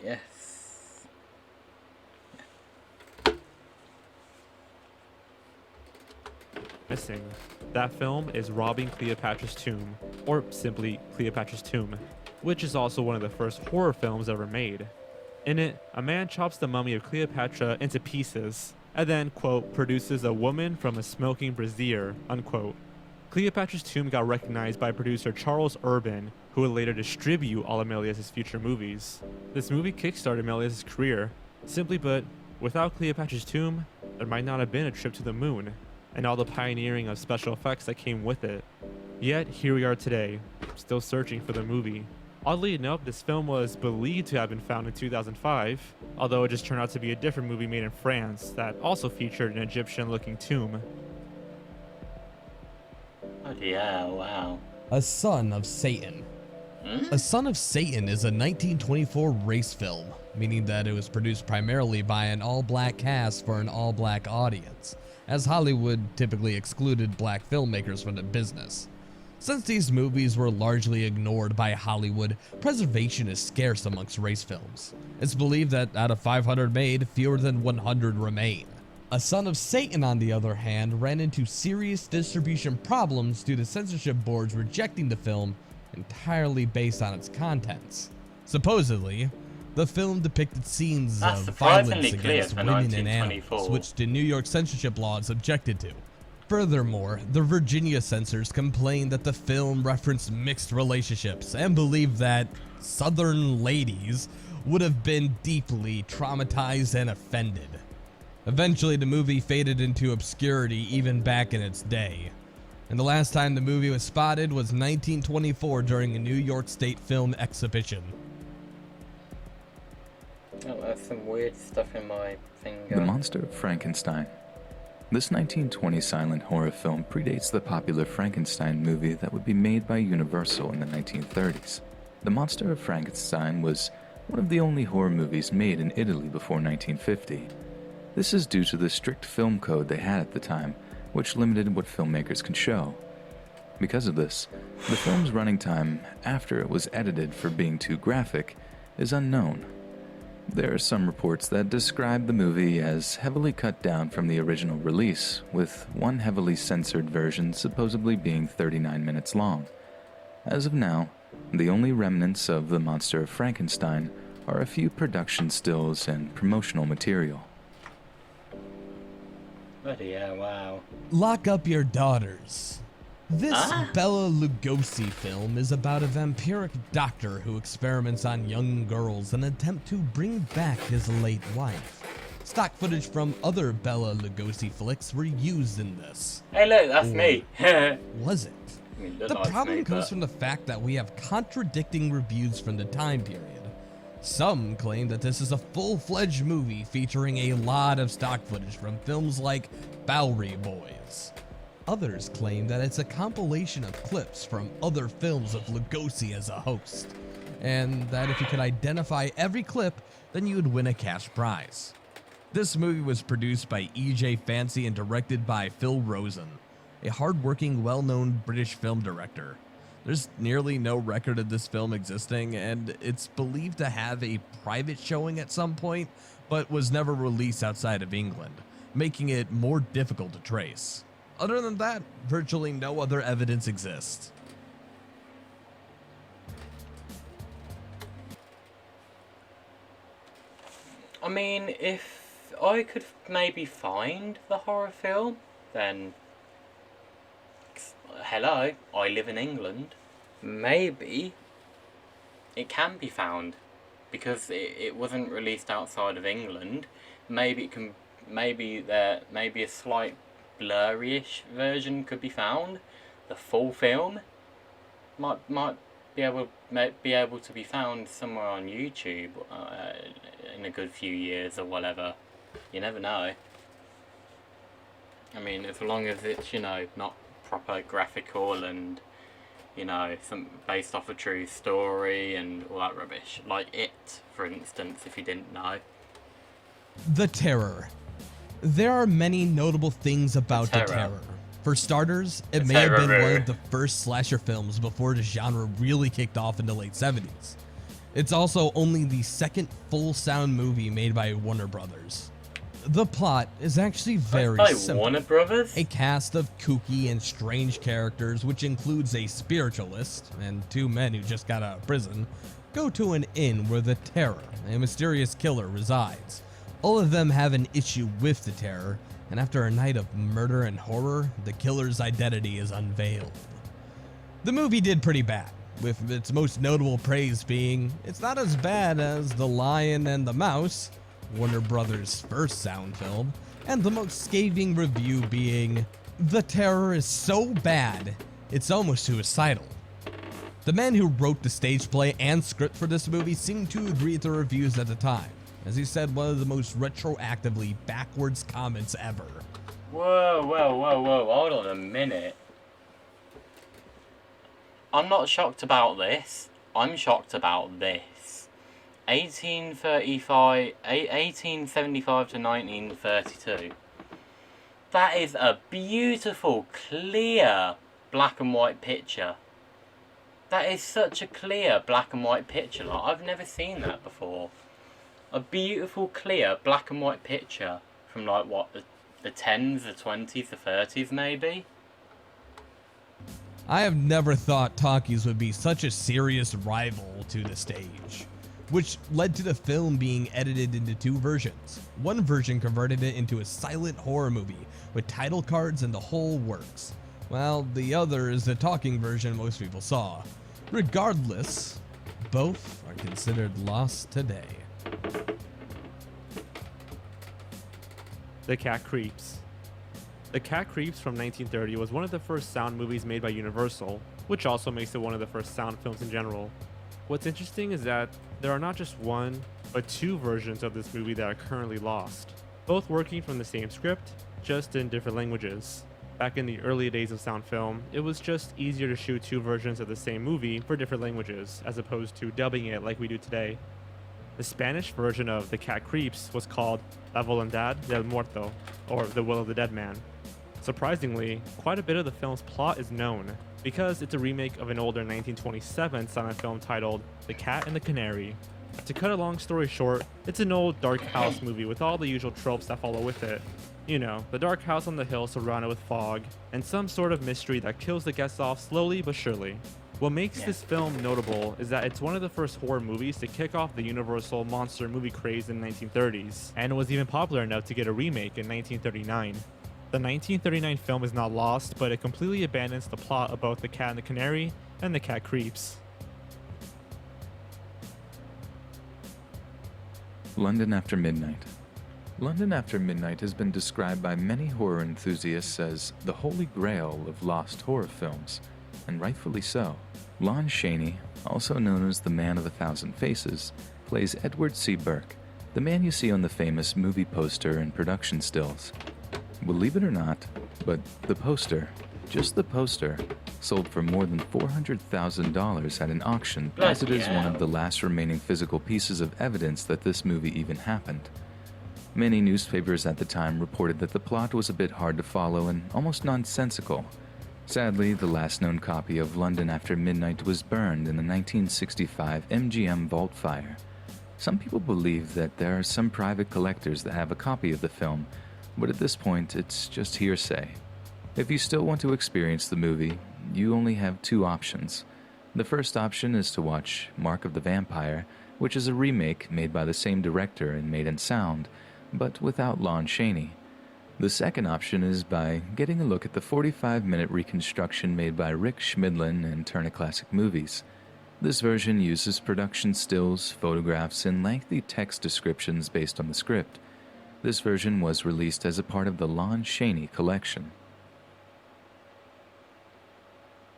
Yes. Missing. That film is Robbing Cleopatra's Tomb, or simply Cleopatra's Tomb, which is also one of the first horror films ever made. In it, a man chops the mummy of Cleopatra into pieces, and then, quote, produces a woman from a smoking brazier, unquote. Cleopatra's Tomb got recognized by producer Charles Urban, who would later distribute all of Méliès' future movies. This movie kickstarted Méliès' career. Simply put, without Cleopatra's Tomb, there might not have been A Trip to the Moon, and all the pioneering of special effects that came with it. Yet, here we are today, still searching for the movie. Oddly enough, this film was believed to have been found in 2005, although it just turned out to be a different movie made in France that also featured an Egyptian-looking tomb. Oh yeah, wow. A Son of Satan. A Son of Satan is a 1924 race film, meaning that it was produced primarily by an all-black cast for an all-black audience, as Hollywood typically excluded black filmmakers from the business. Since these movies were largely ignored by Hollywood, preservation is scarce amongst race films. It's believed that out of 500 made, fewer than 100 remain. A Son of Satan, on the other hand, ran into serious distribution problems due to censorship boards rejecting the film entirely based on its contents. Supposedly, the film depicted scenes of violence against women and animals, which the New York censorship laws objected to. Furthermore, the Virginia censors complained that the film referenced mixed relationships and believed that Southern ladies would have been deeply traumatized and offended. Eventually, the movie faded into obscurity even back in its day. And the last time the movie was spotted was 1924 during a New York State Film Exhibition. Oh, that's some weird stuff in my finger. The Monster of Frankenstein. This 1920 silent horror film predates the popular Frankenstein movie that would be made by Universal in the 1930s. The Monster of Frankenstein was one of the only horror movies made in Italy before 1950. This is due to the strict film code they had at the time, which limited what filmmakers could show. Because of this, the film's running time after it was edited for being too graphic is unknown. There are some reports that describe the movie as heavily cut down from the original release, with one heavily censored version supposedly being 39 minutes long. As of now, the only remnants of The Monster of Frankenstein are a few production stills and promotional material. Bloody hell, wow. Lock Up Your Daughters. This Bela Lugosi film is about a vampiric doctor who experiments on young girls in an attempt to bring back his late wife. Stock footage from other Bela Lugosi flicks were used in this. Hey look, that's me. Was it? I mean, it The likes problem me, comes but- from the fact that we have contradicting reviews from the time period. Some claim that this is a full-fledged movie featuring a lot of stock footage from films like Bowery Boys. Others claim that it's a compilation of clips from other films of Lugosi as a host. and that if you could identify every clip, then you would win a cash prize. This movie was produced by E.J. Fancy and directed by Phil Rosen, a hard-working, well-known British film director. There's nearly no record of this film existing, and it's believed to have a private showing at some point, but was never released outside of England, making it more difficult to trace. Other than that, virtually no other evidence exists. I mean, if I could maybe find the horror film, then hello, I live in England. Maybe it can be found because it wasn't released outside of England. Maybe it can. Maybe a slight blurry-ish version could be found. The full film might be able to be found somewhere on YouTube in a good few years or whatever. You never know. I mean, as long as it's, you know, not proper graphical and, you know, some based off a true story and all that rubbish. Like It, for instance, if you didn't know. The Terror. There are many notable things about The Terror. For starters, it may have been one of the first slasher films before the genre really kicked off in the late 70s. It's also only the second full-sound movie made by Warner Brothers. The plot is actually very simple. Warner Brothers? A cast of kooky and strange characters, which includes a spiritualist and two men who just got out of prison, go to an inn where the Terror, a mysterious killer, resides. All of them have an issue with the Terror, and after a night of murder and horror, the killer's identity is unveiled. The movie did pretty bad, with its most notable praise being, it's not as bad as The Lion and the Mouse, Warner Brothers' first sound film, and the most scathing review being, The Terror is so bad, it's almost suicidal. The man who wrote the stage play and script for this movie seemed to agree with the reviews at the time, as he said one of the most retroactively backwards comments ever. Whoa, hold on a minute. I'm not shocked about this. I'm shocked about this. 1875 to 1932. That is a beautiful, clear black and white picture. That is such a clear black and white picture. Like, I've never seen that before. A beautiful, clear black and white picture from like what, the 10s, the 20s, the 30s maybe? I have never thought talkies would be such a serious rival to the stage, which led to the film being edited into two versions. One version converted it into a silent horror movie with title cards and the whole works, while the other is the talking version most people saw. Regardless, both are considered lost today. The Cat Creeps. The Cat Creeps from 1930 was one of the first sound movies made by Universal, which also makes it one of the first sound films in general. What's interesting is that there are not just one, but two versions of this movie that are currently lost, both working from the same script, just in different languages. Back in the early days of sound film, it was just easier to shoot two versions of the same movie for different languages, as opposed to dubbing it like we do today. The Spanish version of The Cat Creeps was called La Voluntad del Muerto, or The Will of the Dead Man. Surprisingly, quite a bit of the film's plot is known, because it's a remake of an older 1927 silent film titled The Cat and the Canary. To cut a long story short, it's an old dark house movie with all the usual tropes that follow with it. You know, the dark house on the hill surrounded with fog, and some sort of mystery that kills the guests off slowly but surely. What makes this film notable is that it's one of the first horror movies to kick off the Universal monster movie craze in the 1930s, and was even popular enough to get a remake in 1939. The 1939 film is not lost, but it completely abandons the plot of both The Cat and the Canary and The Cat Creeps. London After Midnight. London After Midnight has been described by many horror enthusiasts as the holy grail of lost horror films, and rightfully so. Lon Chaney, also known as the Man of a Thousand Faces, plays Edward C. Burke, the man you see on the famous movie poster and production stills. Believe it or not, but the poster Just the poster sold for more than $400,000 at an auction, as it is one of the last remaining physical pieces of evidence that this movie even happened. Many newspapers at the time reported that the plot was a bit hard to follow and almost nonsensical. Sadly, the last known copy of London After Midnight was burned in the 1965 MGM Vault fire. Some people believe that there are some private collectors that have a copy of the film, but at this point, it's just hearsay. If you still want to experience the movie, you only have two options. The first option is to watch Mark of the Vampire, which is a remake made by the same director and made in sound, but without Lon Chaney. The second option is by getting a look at the 45-minute reconstruction made by Rick Schmidlin and Turner Classic Movies. This version uses production stills, photographs, and lengthy text descriptions based on the script. This version was released as a part of the Lon Chaney collection.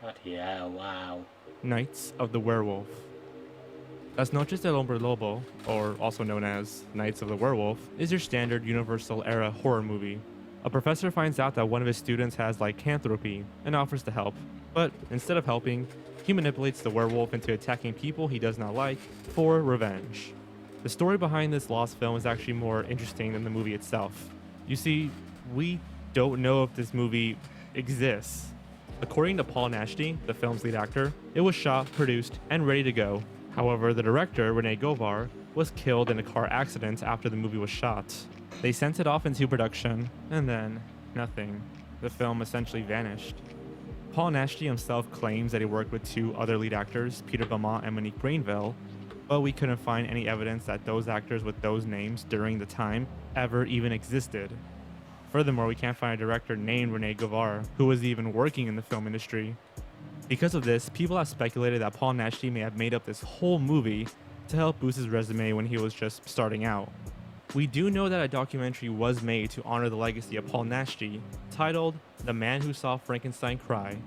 Bloody hell, wow. Knights of the Werewolf. Las Noches del Hombre Lobo, or also known as Knights of the Werewolf, is your standard Universal-era horror movie. A professor finds out that one of his students has lycanthropy and offers to help, but instead of helping, he manipulates the werewolf into attacking people he does not like for revenge. The story behind this lost film is actually more interesting than the movie itself. You see, we don't know if this movie exists. According to Paul Naschy, the film's lead actor, it was shot, produced, and ready to go. However, the director, Rene Govar, was killed in a car accident after the movie was shot. They sent it off into production, and then nothing. The film essentially vanished. Paul Naschy himself claims that he worked with two other lead actors, Peter Beaumont and Monique Brainville, but we couldn't find any evidence that those actors with those names during the time ever even existed. Furthermore, we can't find a director named Rene Govar who was even working in the film industry. Because of this, people have speculated that Paul Naschy may have made up this whole movie to help boost his resume when he was just starting out. We do know that a documentary was made to honor the legacy of Paul Naschy, titled The Man Who Saw Frankenstein Cry.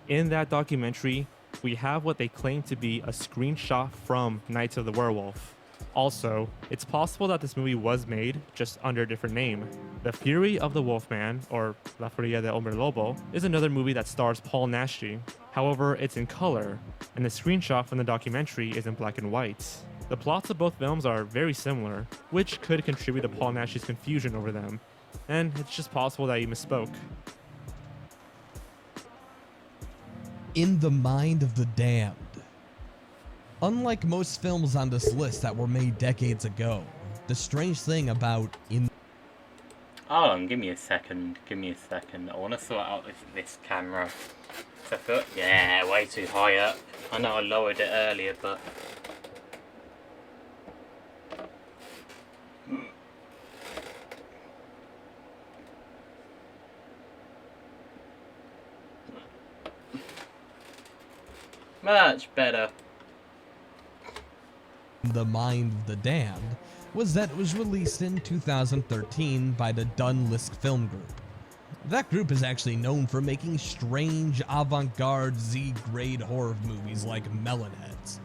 In that documentary, we have what they claim to be a screenshot from Knights of the Werewolf. Also, it's possible that this movie was made just under a different name. The Fury of the Wolfman, or La Furia del Hombre Lobo, is another movie that stars Paul Naschy. However, it's in color, and the screenshot from the documentary is in black and white. The plots of both films are very similar, which could contribute to Paul Naschy's confusion over them, and it's just possible that he misspoke. In the Mind of the Damned. Unlike most films on this list that were made decades ago, the strange thing about Hold on, give me a second. I want to sort out this camera. So I thought, yeah, way too high up. I know I lowered it earlier, but... much better. The Mind of the Damned was that it was released in 2013 by the Dunlisk Film Group. That group is actually known for making strange, avant-garde, Z-grade horror movies like Melonheads.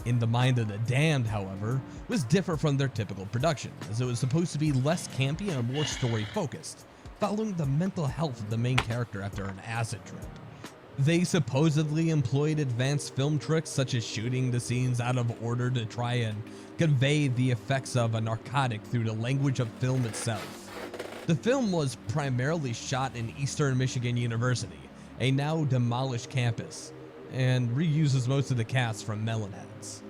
In the Mind of the Damned, however, was different from their typical production, as it was supposed to be less campy and more story-focused, following the mental health of the main character after an acid trip. They supposedly employed advanced film tricks such as shooting the scenes out of order to try and convey the effects of a narcotic through the language of film itself. The film was primarily shot in Eastern Michigan University, a now demolished campus, and reuses most of the cast from Melonheads.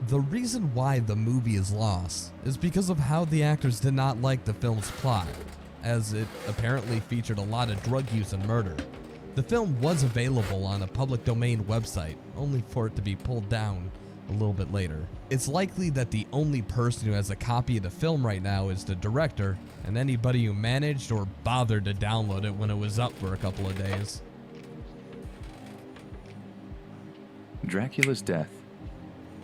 The reason why the movie is lost is because of how the actors did not like the film's plot, as it apparently featured a lot of drug use and murder. The film was available on a public domain website, only for it to be pulled down a little bit later. It's likely that the only person who has a copy of the film right now is the director, and anybody who managed or bothered to download it when it was up for a couple of days. Dracula's death.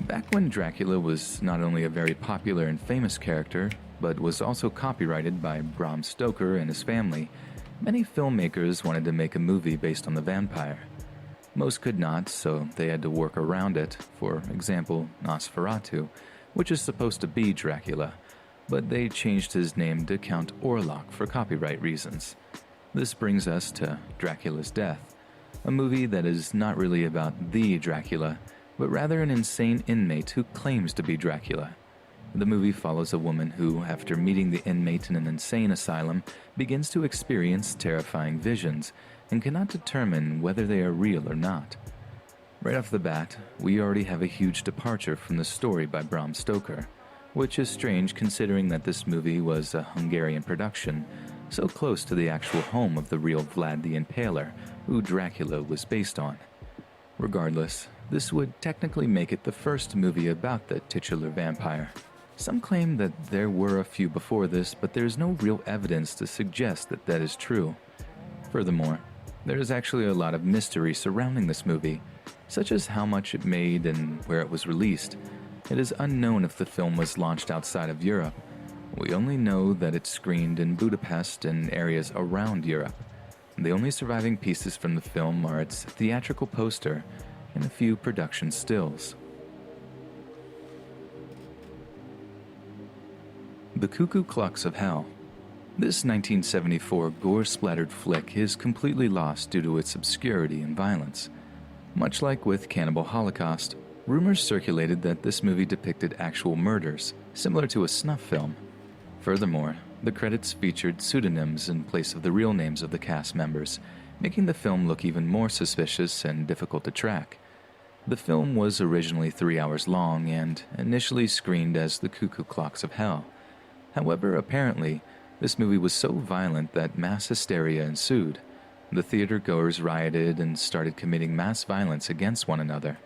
Back when Dracula was not only a very popular and famous character, but was also copyrighted by Bram Stoker and his family, many filmmakers wanted to make a movie based on the vampire. Most could not, so they had to work around it. For example, Nosferatu, which is supposed to be Dracula, but they changed his name to Count Orlok for copyright reasons. This brings us to Dracula's Death, a movie that is not really about the Dracula, but rather an insane inmate who claims to be Dracula. The movie follows a woman who, after meeting the inmate in an insane asylum, begins to experience terrifying visions and cannot determine whether they are real or not. Right off the bat, we already have a huge departure from the story by Bram Stoker, which is strange considering that this movie was a Hungarian production, so close to the actual home of the real Vlad the Impaler, who Dracula was based on. Regardless, this would technically make it the first movie about the titular vampire. Some claim that there were a few before this, but there is no real evidence to suggest that that is true. Furthermore, there is actually a lot of mystery surrounding this movie, such as how much it made and where it was released. It is unknown if the film was launched outside of Europe. We only know that it screened in Budapest and areas around Europe. The only surviving pieces from the film are its theatrical poster and a few production stills. The Cuckoo Clocks of Hell. This 1974 gore-splattered flick is completely lost due to its obscurity and violence. Much like with Cannibal Holocaust, rumors circulated that this movie depicted actual murders, similar to a snuff film. Furthermore, the credits featured pseudonyms in place of the real names of the cast members, making the film look even more suspicious and difficult to track. The film was originally 3 hours long and initially screened as The Cuckoo Clocks of Hell. However, apparently, this movie was so violent that mass hysteria ensued. The theater goers rioted and started committing mass violence against one another.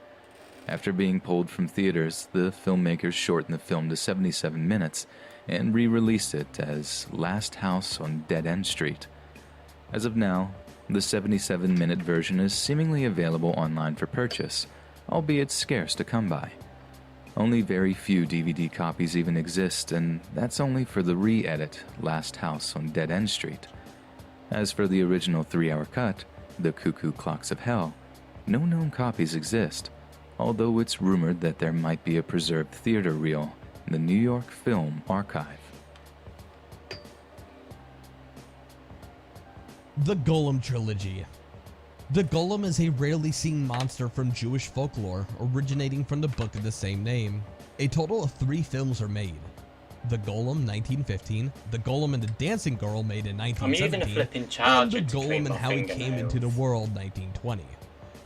After being pulled from theaters, the filmmakers shortened the film to 77 minutes and re-released it as Last House on Dead End Street. As of now, the 77-minute version is seemingly available online for purchase, albeit scarce to come by. Only very few DVD copies even exist, and that's only for the re-edit Last House on Dead End Street. As for the original 3-hour cut, The Cuckoo Clocks of Hell, no known copies exist, although it's rumored that there might be a preserved theater reel in the New York Film Archive. The Golem Trilogy. The Golem is a rarely seen monster from Jewish folklore, originating from the book of the same name. A total of 3 films are made. The Golem 1915, The Golem and the Dancing Girl made in 1917, and The Golem and How He Came into the World 1920.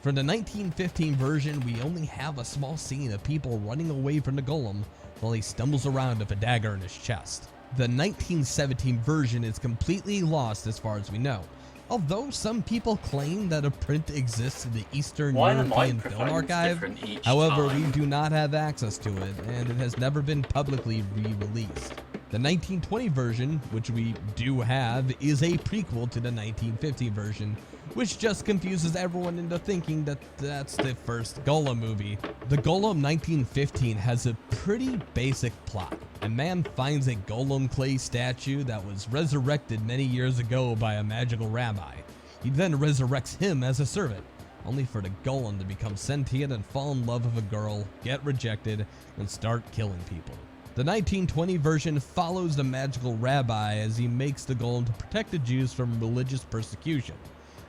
For the 1915 version, we only have a small scene of people running away from the Golem while he stumbles around with a dagger in his chest. The 1917 version is completely lost as far as we know, although some people claim that a print exists in the Eastern European Film Archive. However, we do not have access to it, and it has never been publicly re-released. The 1920 version, which we do have, is a prequel to the 1915 version, which just confuses everyone into thinking that that's the first Golem movie. The Golem 1915 has a pretty basic plot. A man finds a Golem clay statue that was resurrected many years ago by a magical rabbi. He then resurrects him as a servant, only for the Golem to become sentient and fall in love with a girl, get rejected, and start killing people. The 1920 version follows the magical rabbi as he makes the Golem to protect the Jews from religious persecution.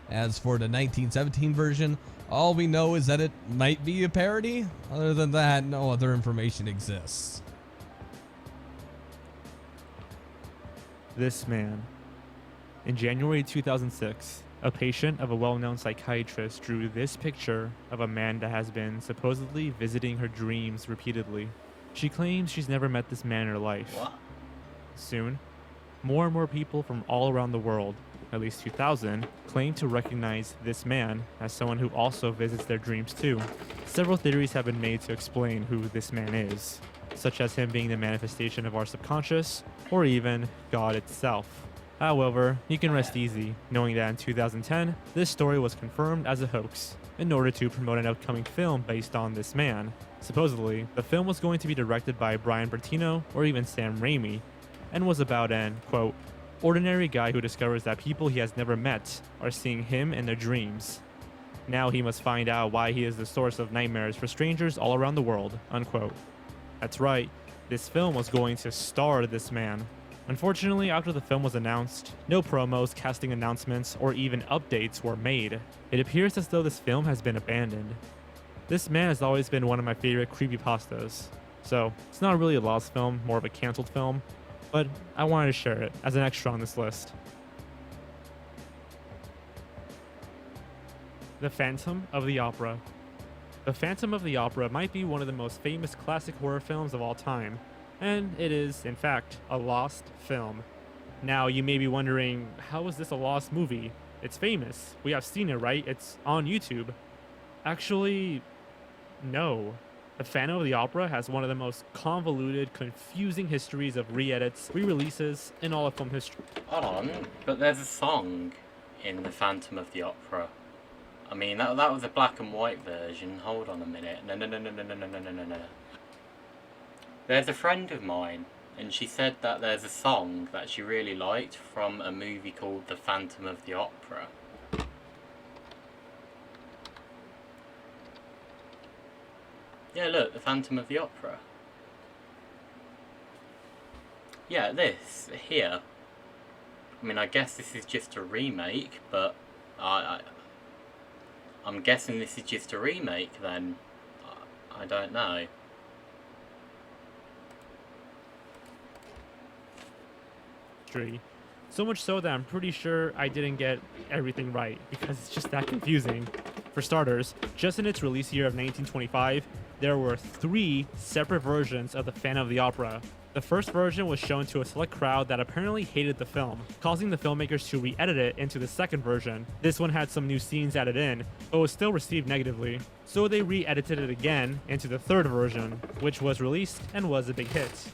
As for the 1917 version, all we know is that it might be a parody. Other than that, no other information exists. This man. In January 2006, a patient of a well-known psychiatrist drew this picture of a man that has been supposedly visiting her dreams repeatedly. She claims she's never met this man in her life. What? Soon, more and more people from all around the world, at least 2,000, claim to recognize this man as someone who also visits their dreams too. Several theories have been made to explain who this man is, such as him being the manifestation of our subconscious, or even God itself. However, you can rest easy, knowing that in 2010, this story was confirmed as a hoax, in order to promote an upcoming film based on this man. Supposedly, the film was going to be directed by Brian Bertino or even Sam Raimi, and was about an, quote, ordinary guy who discovers that people he has never met are seeing him in their dreams. Now he must find out why he is the source of nightmares for strangers all around the world, unquote. That's right, this film was going to star this man. Unfortunately, after the film was announced, no promos, casting announcements, or even updates were made. It appears as though this film has been abandoned. This man has always been one of my favorite creepypastas, so it's not really a lost film, more of a cancelled film, but I wanted to share it as an extra on this list. The Phantom of the Opera. The Phantom of the Opera might be one of the most famous classic horror films of all time, and it is, in fact, a lost film. Now, you may be wondering, how is this a lost movie? It's famous. We have seen it, right? It's on YouTube. Actually, no. The Phantom of the Opera has one of the most convoluted, confusing histories of re-edits, re-releases in all of film history. Hold on, but there's a song in The Phantom of the Opera. I mean, that was a black and white version. Hold on a minute. No. There's a friend of mine, and she said that there's a song that she really liked from a movie called The Phantom of the Opera. Yeah, look, The Phantom of the Opera. Yeah, this, here. I mean, I guess this is just a remake, but I'm guessing this is just a remake then. I don't know. So much so that I'm pretty sure I didn't get everything right, because it's just that confusing. For starters, just in its release year of 1925, there were 3 separate versions of The Phantom of the Opera. The first version was shown to a select crowd that apparently hated the film, causing the filmmakers to re-edit it into the second version. This one had some new scenes added in, but was still received negatively. So they re-edited it again into the third version, which was released and was a big hit.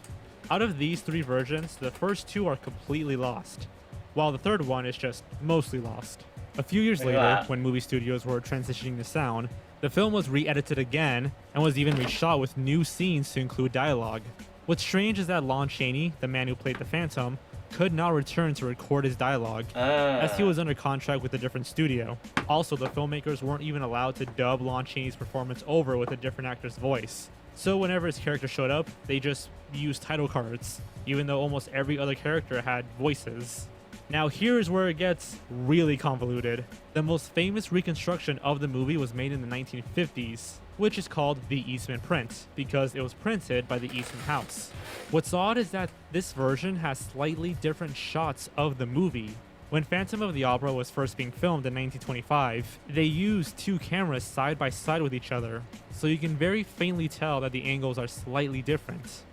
Out of these 3 versions, the first 2 are completely lost, while the third one is just mostly lost. A few years later, when movie studios were transitioning to sound, the film was re-edited again and was even reshot with new scenes to include dialogue. What's strange is that Lon Chaney, the man who played the Phantom, could not return to record his dialogue, as he was under contract with a different studio. Also, the filmmakers weren't even allowed to dub Lon Chaney's performance over with a different actor's voice. So whenever his character showed up, they just used title cards, even though almost every other character had voices. Now here's where it gets really convoluted. The most famous reconstruction of the movie was made in the 1950s, which is called the Eastman print, because it was printed by the Eastman House. What's odd is that this version has slightly different shots of the movie. When Phantom of the Opera was first being filmed in 1925, they used 2 cameras side by side with each other, so you can very faintly tell that the angles are slightly different.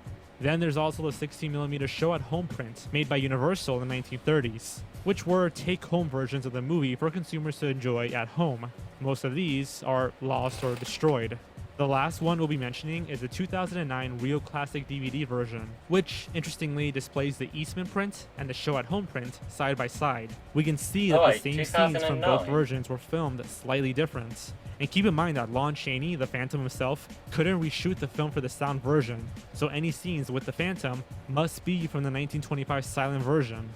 Then there's also the 16mm show-at-home print made by Universal in the 1930s, which were take-home versions of the movie for consumers to enjoy at home. Most of these are lost or destroyed. The last one we'll be mentioning is the 2009 Real Classic DVD version, which interestingly displays the Eastman print and the show-at-home print side by side. We can see that the same scenes from both versions were filmed slightly different. And keep in mind that Lon Chaney, the Phantom himself, couldn't reshoot the film for the sound version, so any scenes with the Phantom must be from the 1925 silent version.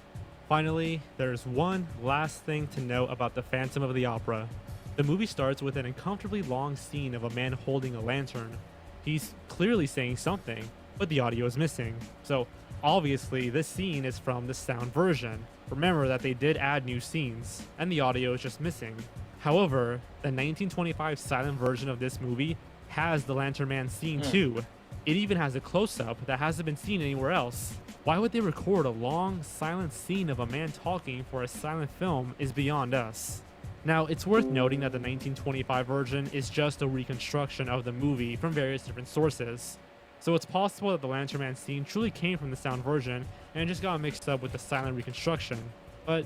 Finally, there's one last thing to know about the Phantom of the Opera. The movie starts with an uncomfortably long scene of a man holding a lantern. He's clearly saying something, but the audio is missing. So obviously this scene is from the sound version. Remember that they did add new scenes, and the audio is just missing. However, the 1925 silent version of this movie has the Lantern Man scene too. It even has a close-up that hasn't been seen anywhere else. Why would they record a long, silent scene of a man talking for a silent film is beyond us. Now, it's worth noting that the 1925 version is just a reconstruction of the movie from various different sources. So it's possible that the Lantern Man scene truly came from the sound version and it just got mixed up with the silent reconstruction. But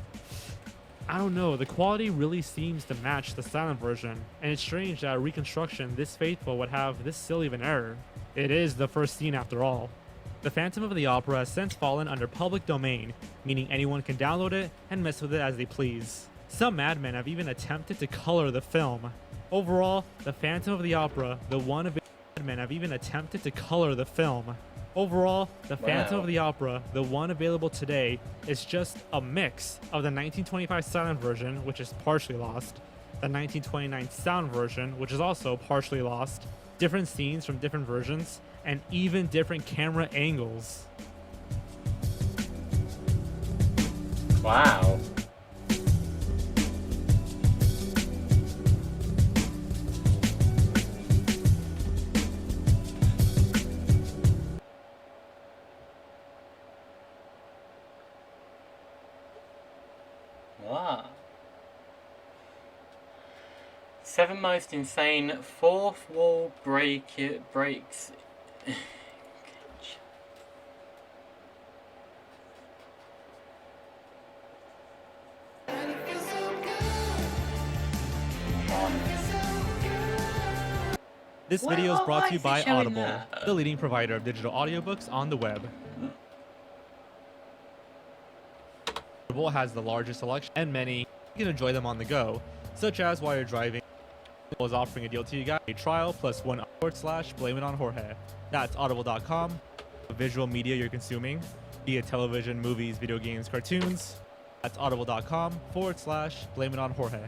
I don't know, the quality really seems to match the silent version, and it's strange that a reconstruction this faithful would have this silly of an error. It is the first scene after all. The Phantom of the Opera has since fallen under public domain, meaning anyone can download it and mess with it as they please. Some madmen have even attempted to color the film. Overall, The Phantom of the Opera, the one available today is just a mix of the 1925 silent version, which is partially lost, the 1929 sound version, which is also partially lost, different scenes from different versions, and even different camera angles. Wow. Wow. 7 most insane fourth wall breaks. This Why- video is why- brought why to you is it by showing Audible, that? the leading provider of digital audiobooks on the web. Audible has the largest selection and many you can enjoy them on the go, such as while you're driving. Audible is offering a deal to you guys, a trial plus /blame it on Jorge. That's audible.com. Visual media you're consuming, be it television, movies, video games, cartoons. That's audible.com /blame it on Jorge.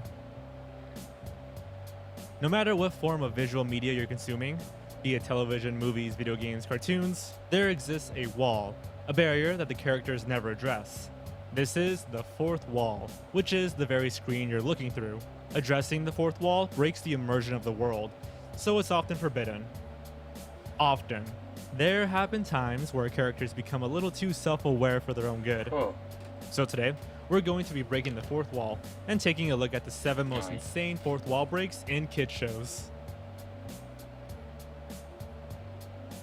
No matter what form of visual media you're consuming, be it television, movies, video games, cartoons, there exists a wall, a barrier that the characters never address. This is the fourth wall, which is the very screen you're looking through. Addressing the fourth wall breaks the immersion of the world, so it's often forbidden. Often. There have been times where characters become a little too self-aware for their own good. Oh. So today, we're going to be breaking the fourth wall and taking a look at the 7 most Nice. insane fourth wall breaks in kid shows.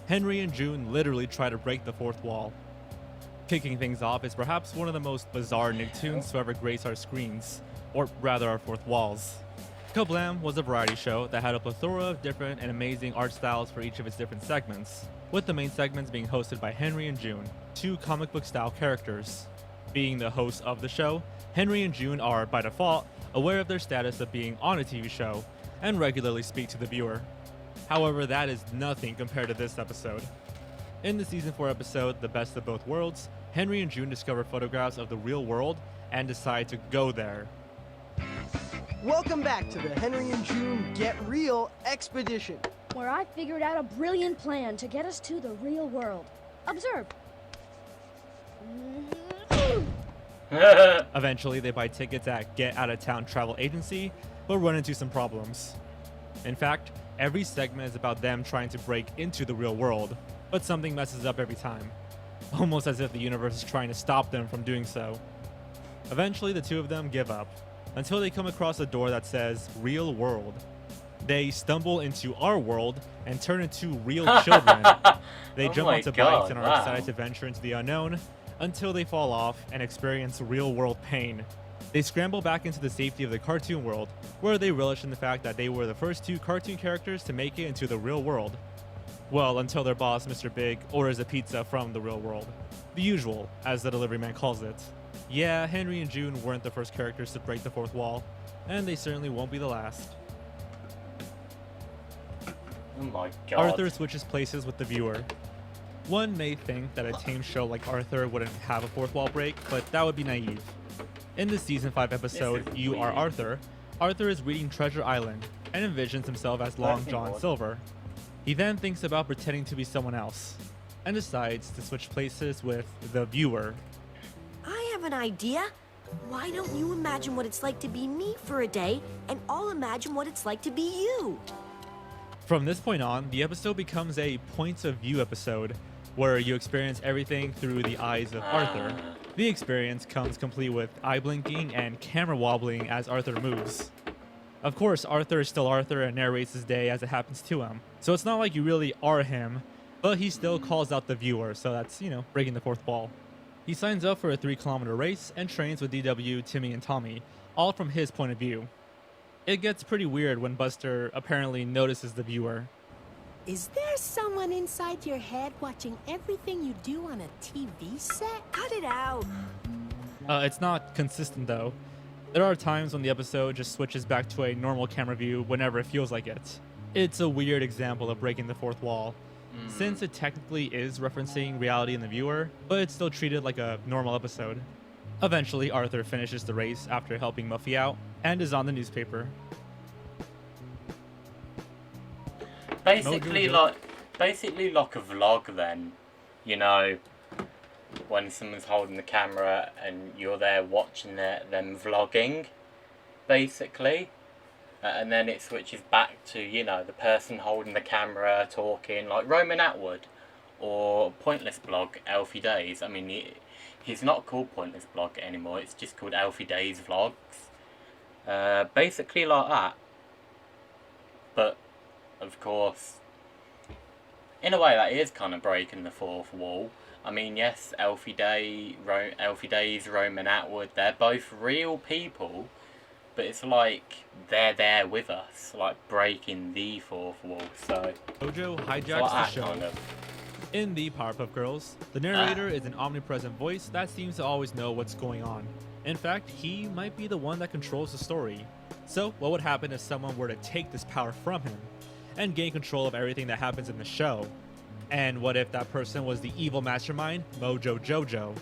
Henry and June literally try to break the fourth wall. Kicking things off is perhaps one of the most bizarre Nicktoons to ever grace our screens, or rather our fourth walls. Kablam was a variety show that had a plethora of different and amazing art styles for each of its different segments, with the main segments being hosted by Henry and June, 2 comic book style characters. Being the hosts of the show, Henry and June are, by default, aware of their status of being on a TV show, and regularly speak to the viewer. However, that is nothing compared to this episode. In the season 4 episode, The Best of Both Worlds, Henry and June discover photographs of the real world and decide to go there. Welcome back to the Henry and June Get Real Expedition. Where I figured out a brilliant plan to get us to the real world. Observe. Eventually, they buy tickets at Get Out of Town Travel Agency, but run into some problems. In fact, every segment is about them trying to break into the real world, but something messes up every time. Almost as if the universe is trying to stop them from doing so. Eventually, the two of them give up, until they come across a door that says Real World. They stumble into our world and turn into real children. They Oh jump my onto God, bikes and are wow. excited to venture into the unknown, until they fall off and experience real world pain. They scramble back into the safety of the cartoon world, where they relish in the fact that they were the first 2 cartoon characters to make it into the real world. Well, until their boss, Mr. Big, orders a pizza from the real world. The usual, as the delivery man calls it. Yeah, Henry and June weren't the first characters to break the fourth wall, and they certainly won't be the last. Oh my god. Arthur switches places with the viewer. One may think that a tame show like Arthur wouldn't have a fourth wall break, but that would be naive. In the season 5 episode, This is You Are weird. Arthur, Arthur is reading Treasure Island and envisions himself as Long Nothing John more. Silver. He then thinks about pretending to be someone else, and decides to switch places with the viewer. I have an idea. Why don't you imagine what it's like to be me for a day, and I'll imagine what it's like to be you? From this point on, the episode becomes a point of view episode, where you experience everything through the eyes of Arthur. The experience comes complete with eye blinking and camera wobbling as Arthur moves. Of course, Arthur is still Arthur and narrates his day as it happens to him, so it's not like you really are him, but he still calls out the viewer, so that's, breaking the fourth wall. He signs up for a 3-kilometer race and trains with DW, Timmy, and Tommy, all from his point of view. It gets pretty weird when Buster apparently notices the viewer. Is there someone inside your head watching everything you do on a TV set? Cut it out. It's not consistent though. There are times when the episode just switches back to a normal camera view whenever it feels like it. It's a weird example of breaking the fourth wall, since it technically is referencing reality in the viewer, but it's still treated like a normal episode. Eventually, Arthur finishes the race after helping Muffy out, and is on the newspaper. Basically like a vlog then, when someone's holding the camera and you're there watching them vlogging, basically. And then it switches back to, you know, the person holding the camera talking, like Roman Atwood or Pointless Blog, Alfie Days. I mean, he's not called Pointless Blog anymore, it's just called Alfie Days Vlogs. Basically like that. But, of course, in a way that is kind of breaking the fourth wall. I mean, yes, Alfie Days, Roman Atwood, they're both real people, but it's like they're there with us, like breaking the fourth wall. So Mojo hijacks like the that show. kind of. In the Powerpuff Girls, the narrator is an omnipresent voice that seems to always know what's going on. In fact, he might be the one that controls the story. So, what would happen if someone were to take this power from him and gain control of everything that happens in the show? And what if that person was the evil mastermind, Mojo Jojo?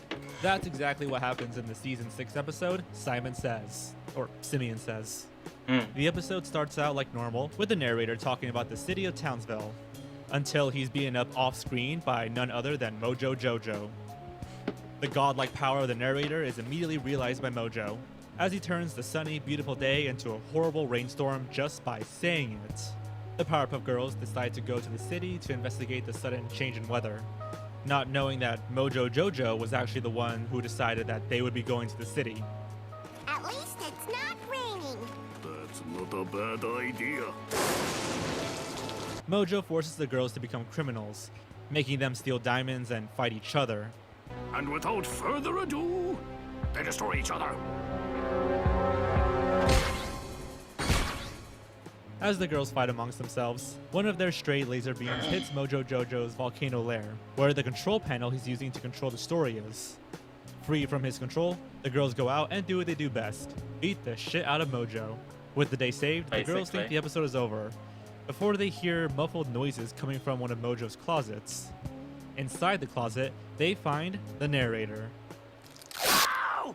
That's exactly what happens in the season 6 episode, Simon Says, or Simeon Says. The episode starts out like normal, with the narrator talking about the city of Townsville, until he's beaten up off screen by none other than Mojo Jojo. The godlike power of the narrator is immediately realized by Mojo, as he turns the sunny, beautiful day into a horrible rainstorm just by saying it. The Powerpuff Girls decide to go to the city to investigate the sudden change in weather, not knowing that Mojo Jojo was actually the one who decided that they would be going to the city. At least it's not raining. That's not a bad idea. Mojo forces the girls to become criminals, making them steal diamonds and fight each other. And without further ado, they destroy each other. As the girls fight amongst themselves, one of their stray laser beams hits Mojo Jojo's volcano lair, where the control panel he's using to control the story is. Free from his control, the girls go out and do what they do best, beat the shit out of Mojo. With the day saved, the girls think the episode is over, before they hear muffled noises coming from one of Mojo's closets. Inside the closet, they find the narrator. Ow!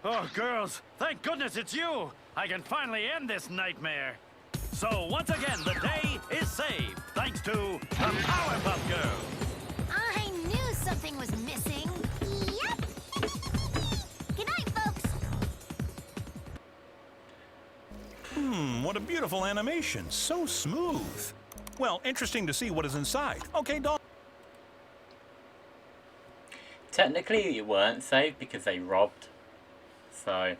Oh, girls, thank goodness it's you! I can finally end this nightmare. So, once again, the day is saved, thanks to the Powerpuff Girls. I knew something was missing. Yep. Good night, folks. What a beautiful animation. So smooth. Well, interesting to see what is inside. Okay, Dawn. Technically, it weren't saved because they robbed. So,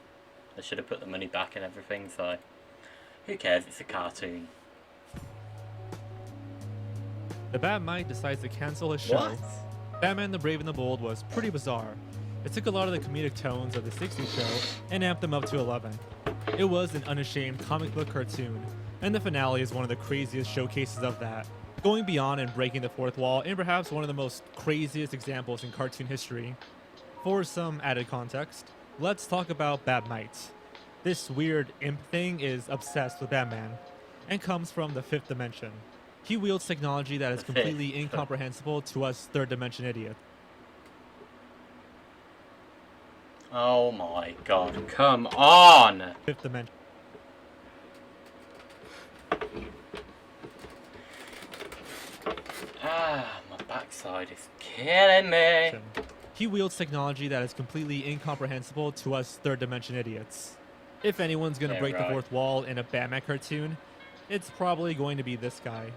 they should have put the money back and everything, so who cares, it's a cartoon. The Batmite decides to cancel his show. What? Batman the Brave and the Bold was pretty bizarre. It took a lot of the comedic tones of the 60s show and amped them up to 11. It was an unashamed comic book cartoon, and the finale is one of the craziest showcases of that, going beyond and breaking the fourth wall in perhaps one of the most craziest examples in cartoon history. For some added context, let's talk about Batmite. This weird imp thing is obsessed with Batman, and comes from the fifth dimension. He wields technology that is completely incomprehensible to us third dimension idiots. Oh my god, come on! Fifth dimension. My backside is killing me. He wields technology that is completely incomprehensible to us third dimension idiots. If anyone's gonna break the fourth wall in a Batman cartoon, it's probably going to be this guy.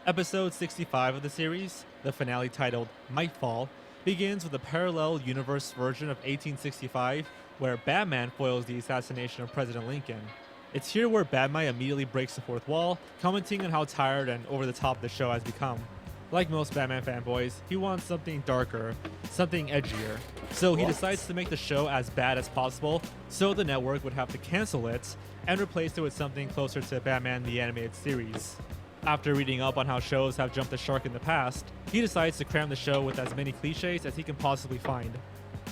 Episode 65 of the series, the finale titled Mightfall, begins with a parallel universe version of 1865 where Batman foils the assassination of President Lincoln. It's here where Batmite immediately breaks the fourth wall, commenting on how tired and over the top the show has become. Like most Batman fanboys, he wants something darker, something edgier. So he decides to make the show as bad as possible, so the network would have to cancel it and replace it with something closer to Batman the Animated Series. After reading up on how shows have jumped the shark in the past, he decides to cram the show with as many cliches as he can possibly find.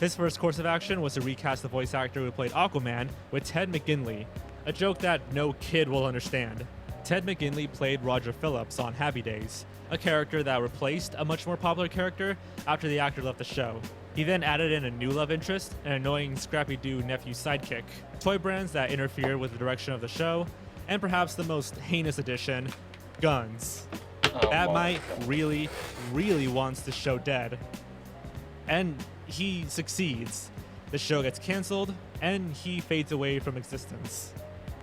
His first course of action was to recast the voice actor who played Aquaman with Ted McGinley, a joke that no kid will understand. Ted McGinley played Roger Phillips on Happy Days, a character that replaced a much more popular character after the actor left the show. He then added in a new love interest, an annoying Scrappy-Doo nephew sidekick, toy brands that interfered with the direction of the show, and perhaps the most heinous addition, guns. Batmite really, really wants the show dead. and he succeeds. The show gets canceled, and he fades away from existence.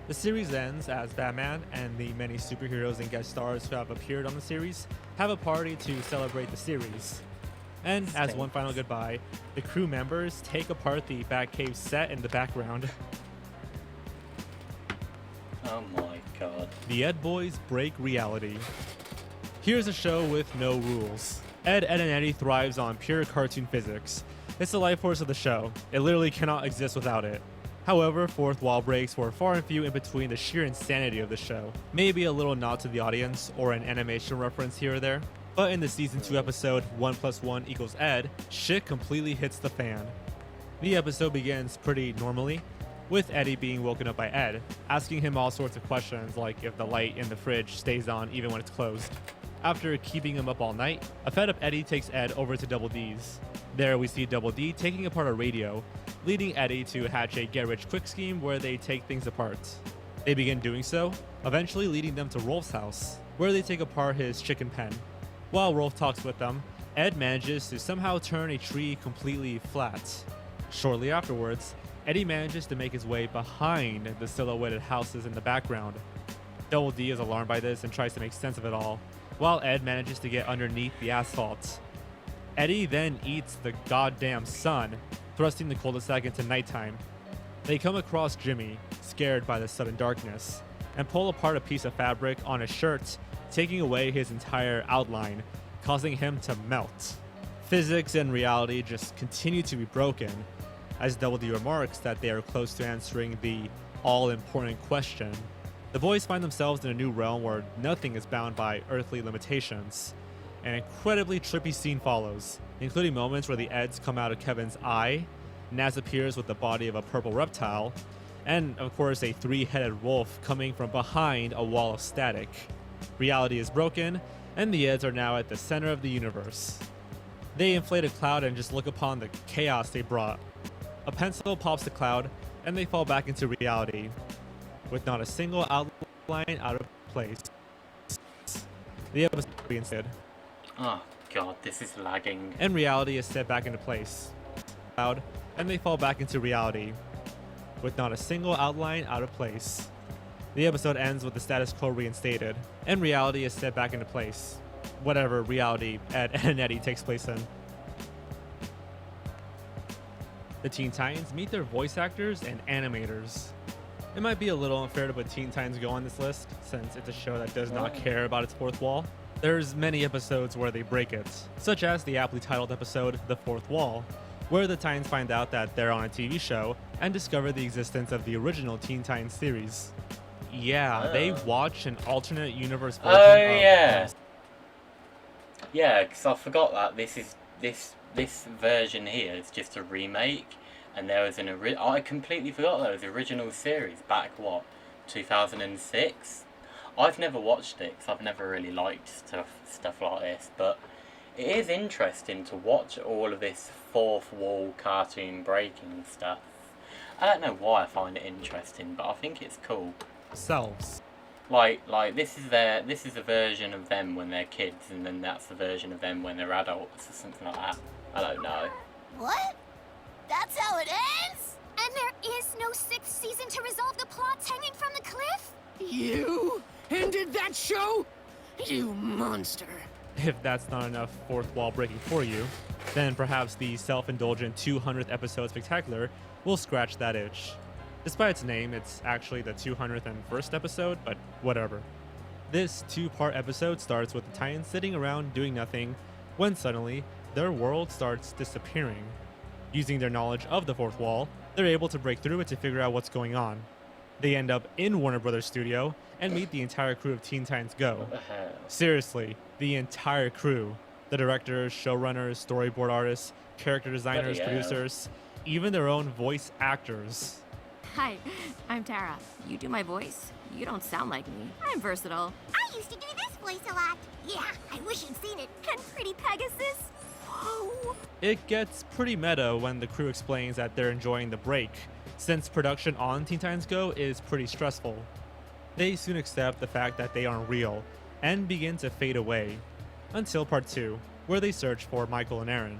The series ends as Batman and the many superheroes and guest stars who have appeared on the series have a party to celebrate the series. And as one final goodbye, the crew members take apart the Batcave set in the background. Oh my god. The Ed Boys break reality. Here's a show with no rules. Ed, Edd, and Eddy thrives on pure cartoon physics. It's the life force of the show. It literally cannot exist without it. However, fourth wall breaks were far and few in between the sheer insanity of the show. Maybe a little nod to the audience or an animation reference here or there. But in the season 2 episode 1 + 1 = Ed, shit completely hits the fan. The episode begins pretty normally, with Eddy being woken up by Ed, asking him all sorts of questions like if the light in the fridge stays on even when it's closed. After keeping him up all night, a fed up Eddy takes Ed over to Double D's. There we see Double D taking apart a radio, leading Eddy to hatch a get-rich-quick scheme where they take things apart. They begin doing so, eventually leading them to Rolf's house, where they take apart his chicken pen. While Rolf talks with them, Ed manages to somehow turn a tree completely flat. Shortly afterwards, Eddy manages to make his way behind the silhouetted houses in the background. Double D is alarmed by this and tries to make sense of it all, while Ed manages to get underneath the asphalt. Eddy then eats the goddamn sun, thrusting the cul-de-sac into nighttime. They come across Jimmy, scared by the sudden darkness, and pull apart a piece of fabric on his shirt, taking away his entire outline, causing him to melt. Physics and reality just continue to be broken, as Double D remarks that they are close to answering the all-important question. The boys find themselves in a new realm where nothing is bound by earthly limitations. An incredibly trippy scene follows, including moments where the Eds come out of Kevin's eye, Naz appears with the body of a purple reptile, and of course a 3-headed wolf coming from behind a wall of static. Reality is broken, and the Eds are now at the center of the universe. They inflate a cloud and just look upon the chaos they brought. A pencil pops the cloud, and they fall back into reality, with not a single outline out of place. The episode begins. Oh god, this is lagging. And reality is set back into place. Cloud, and they fall back into reality, with not a single outline out of place. The episode ends with the status quo reinstated, and reality is set back into place. Whatever reality Ed and Eddy takes place in. The Teen Titans meet their voice actors and animators. It might be a little unfair to put Teen Titans Go on this list, since it's a show that does not care about its fourth wall. There's many episodes where they break it, such as the aptly titled episode The Fourth Wall, where the Titans find out that they're on a TV show and discover the existence of the original Teen Titans series. Yeah, they watch an alternate universe version of... yeah. Yeah, because I forgot that this version here is just a remake, and there was I completely forgot there was an original series back, 2006? I've never watched it because I've never really liked stuff like this, but it is interesting to watch all of this fourth wall cartoon breaking stuff. I don't know why I find it interesting, but I think it's cool. Selves. Like this is a version of them when they're kids, and then that's the version of them when they're adults, or something like that. I don't know. What? That's how it ends? And there is no 6th season to resolve the plots hanging from the cliff? You ended that show? You monster. If that's not enough fourth wall breaking for you, then perhaps the self-indulgent 200th episode spectacular will scratch that itch. Despite its name, it's actually the 201st episode, but whatever. This 2-part episode starts with the Titans sitting around doing nothing, when suddenly, their world starts disappearing. Using their knowledge of the fourth wall, they're able to break through it to figure out what's going on. They end up in Warner Brothers studio and meet the entire crew of Teen Titans Go. Seriously, the entire crew. The directors, showrunners, storyboard artists, character designers, producers, even their own voice actors. Hi, I'm Tara. You do my voice? You don't sound like me. I'm versatile. I used to do this voice a lot. Yeah, I wish you'd seen it. And pretty Pegasus. Whoa. It gets pretty meta when the crew explains that they're enjoying the break, since production on Teen Titans Go is pretty stressful. They soon accept the fact that they aren't real, and begin to fade away, until part 2, where they search for Michael and Aaron.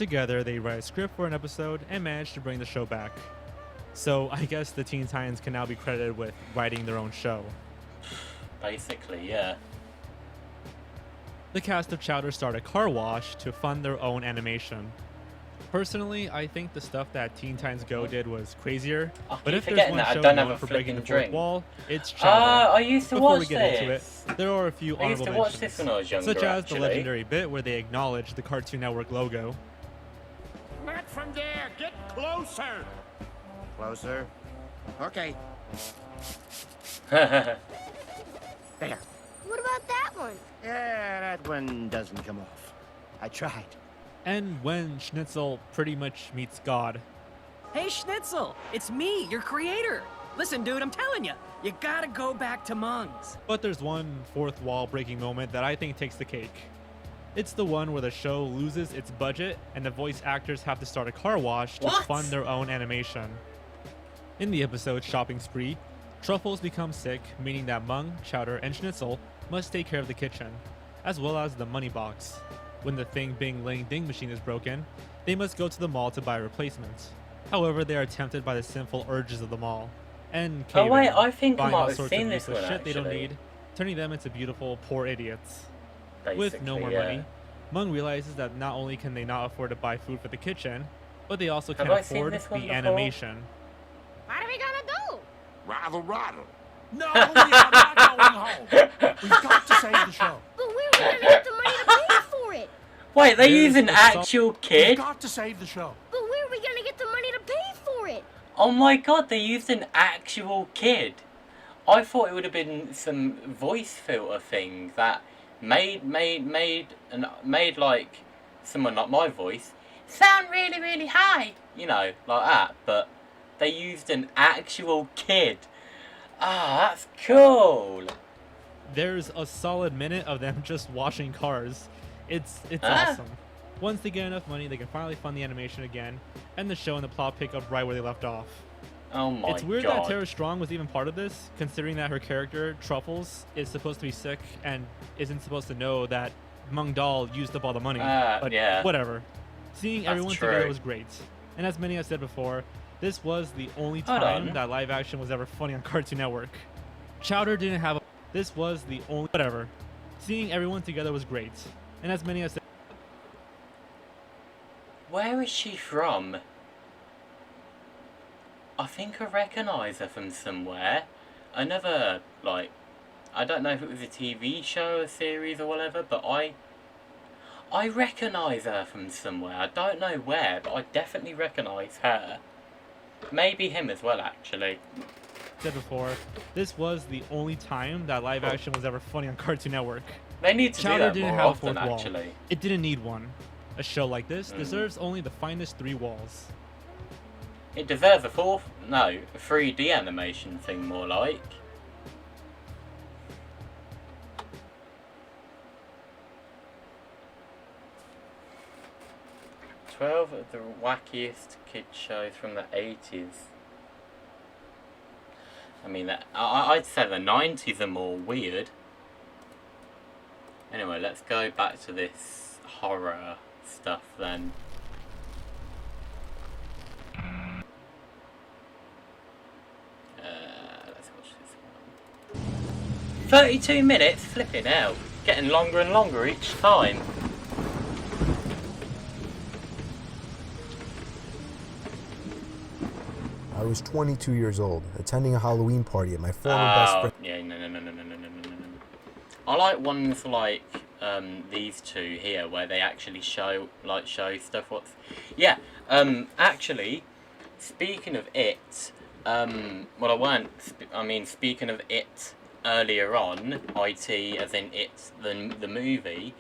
Together, they write a script for an episode and manage to bring the show back. So I guess the Teen Titans can now be credited with writing their own show. Basically, yeah. The cast of Chowder start a car wash to fund their own animation. Personally, I think the stuff that Teen Titans Go did was crazier, but if there's one show known for breaking the fourth wall, it's Chowder. I used to Before watch we get this. into it, there are a few I used honorable to watch mentions, this when I was younger, such as actually. the legendary bit where they acknowledge the Cartoon Network logo. Not from there. Get closer. Closer. Okay. There. What about that one? Yeah, that one doesn't come off. I tried. And when Schnitzel pretty much meets God. Hey, Schnitzel, it's me, your creator. Listen, dude, I'm telling you, you gotta go back to Mung's. But there's one fourth wall breaking moment that I think takes the cake. It's the one where the show loses its budget and the voice actors have to start a car wash to fund their own animation. In the episode Shopping Spree, Truffles become sick, meaning that Mung, Chowder, and Schnitzel must take care of the kitchen, as well as the money box. When the Thing Bing Ling Ding machine is broken, they must go to the mall to buy replacements. However, they are tempted by the sinful urges of the mall, and cave in, wait, I think I buying might all have sorts seen of this useless one, shit they don't actually. need, turning them into beautiful, poor idiots. With no Basically, more yeah. money, Mung realizes that not only can they not afford to buy food for the kitchen, but they also Have can't I seen afford this one the before? animation. What are we gonna do? Rattle, rattle. No, we are not going home. We've got to save the show. But where are we gonna get the money to pay for it? Wait, they There's use an a actual We've kid? got to save the show. But where are we gonna get the money to pay for it? Oh my god, they used an actual kid. I thought it would have been some voice filter thing that made like someone like my voice sound really, really high. You know, like that. But they used an actual kid. Ah, that's cool. There's a solid minute of them just washing cars. It's Ah. awesome. Once they get enough money, they can finally fund the animation again, and the show and the plot pick up right where they left off. Oh my god. It's weird that Tara Strong was even part of this, considering that her character, Truffles, is supposed to be sick and isn't supposed to know that Mung Dahl used up all the money. But yeah. whatever. Seeing That's everyone true. together was great. And as many have said before, this was the only Hold time on. that live action was ever funny on Cartoon Network. Chowder didn't have a... This was the only... Whatever. Seeing everyone together was great. And as many have said... Where is she from? I think I recognise her from somewhere. I never, like... I don't know if it was a TV show, a series or whatever, but I recognise her from somewhere. I don't know where, but I definitely recognise her. Maybe him as well, actually. Said before, this was the only time that live action was ever funny on Cartoon Network. They need to do Chowder that didn't more have often, a fourth actually. wall. It didn't need one. A show like this Mm. deserves only the finest 3 walls. It deserves a 3D animation thing, more like. "12 of the wackiest kid shows from the 80s. I mean, I'd say the 90s are more weird. Anyway, let's go back to this horror stuff then. Let's watch this one. 32 minutes? Flipping out. Getting longer and longer each time. I was 22 years old, attending a Halloween party at my former best friend. Yeah, no. I like ones like these two here, where they actually show stuff. Yeah. Actually, speaking of it, well, I weren't. Speaking of it earlier on, IT as in it, the movie,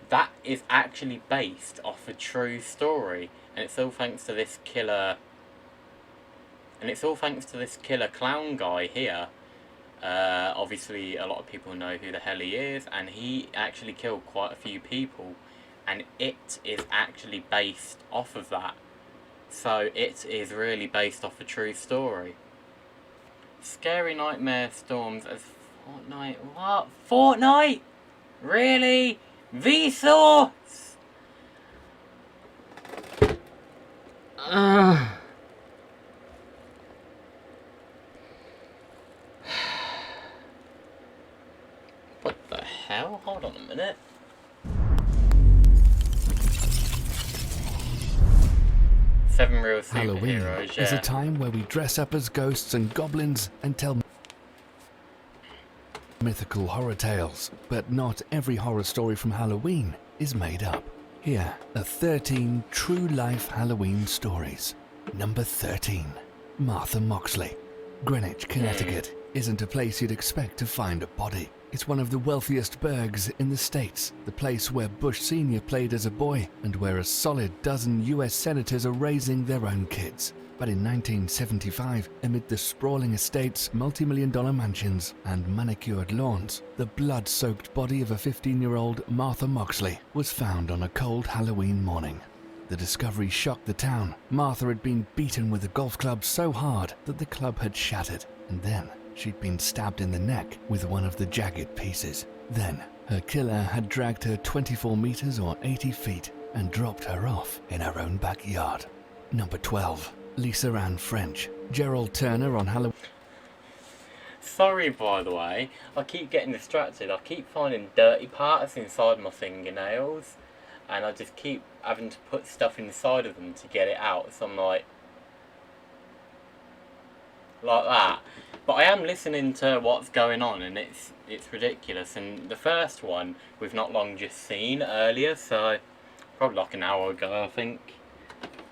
that is actually based off a true story, and it's all thanks to this killer. And it's all thanks to this killer clown guy here. Obviously, a lot of people know who the hell he is, and he actually killed quite a few people. And it is actually based off of that. So it is really based off a true story. Scary Nightmare Storms as Fortnite. What? Fortnite? Really? Vsauce? hell? Hold on a minute. Seven real Halloween superheroes, is yeah. a time where we dress up as ghosts and goblins and tell mythical horror tales. But not every horror story from Halloween is made up. Here are 13 true-life Halloween stories. Number 13. Martha Moxley. Greenwich, Connecticut isn't a place you'd expect to find a body. It's one of the wealthiest burgs in the States, the place where Bush Sr. played as a boy, and where a solid dozen US senators are raising their own kids. But in 1975, amid the sprawling estates, multi-million-dollar mansions, and manicured lawns, the blood-soaked body of a 15-year-old Martha Moxley was found on a cold Halloween morning. The discovery shocked the town. Martha had been beaten with a golf club so hard that the club had shattered, and then she'd been stabbed in the neck with one of the jagged pieces. Then, her killer had dragged her 24 meters or 80 feet and dropped her off in her own backyard. Number 12. Lisa Ann French. Gerald Turner on Halloween. Sorry, by the way, I keep getting distracted. I keep finding dirty parts inside my fingernails, and I just keep having to put stuff inside of them to get it out. So I'm like that. But I am listening to what's going on, and it's ridiculous. And the first one we've not long just seen earlier, so probably like an hour ago, I think.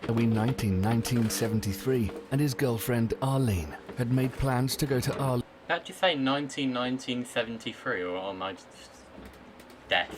Halloween 1973, and his girlfriend Arlene had made plans to go to Arlene. How'd you say 1973, or am I just deaf?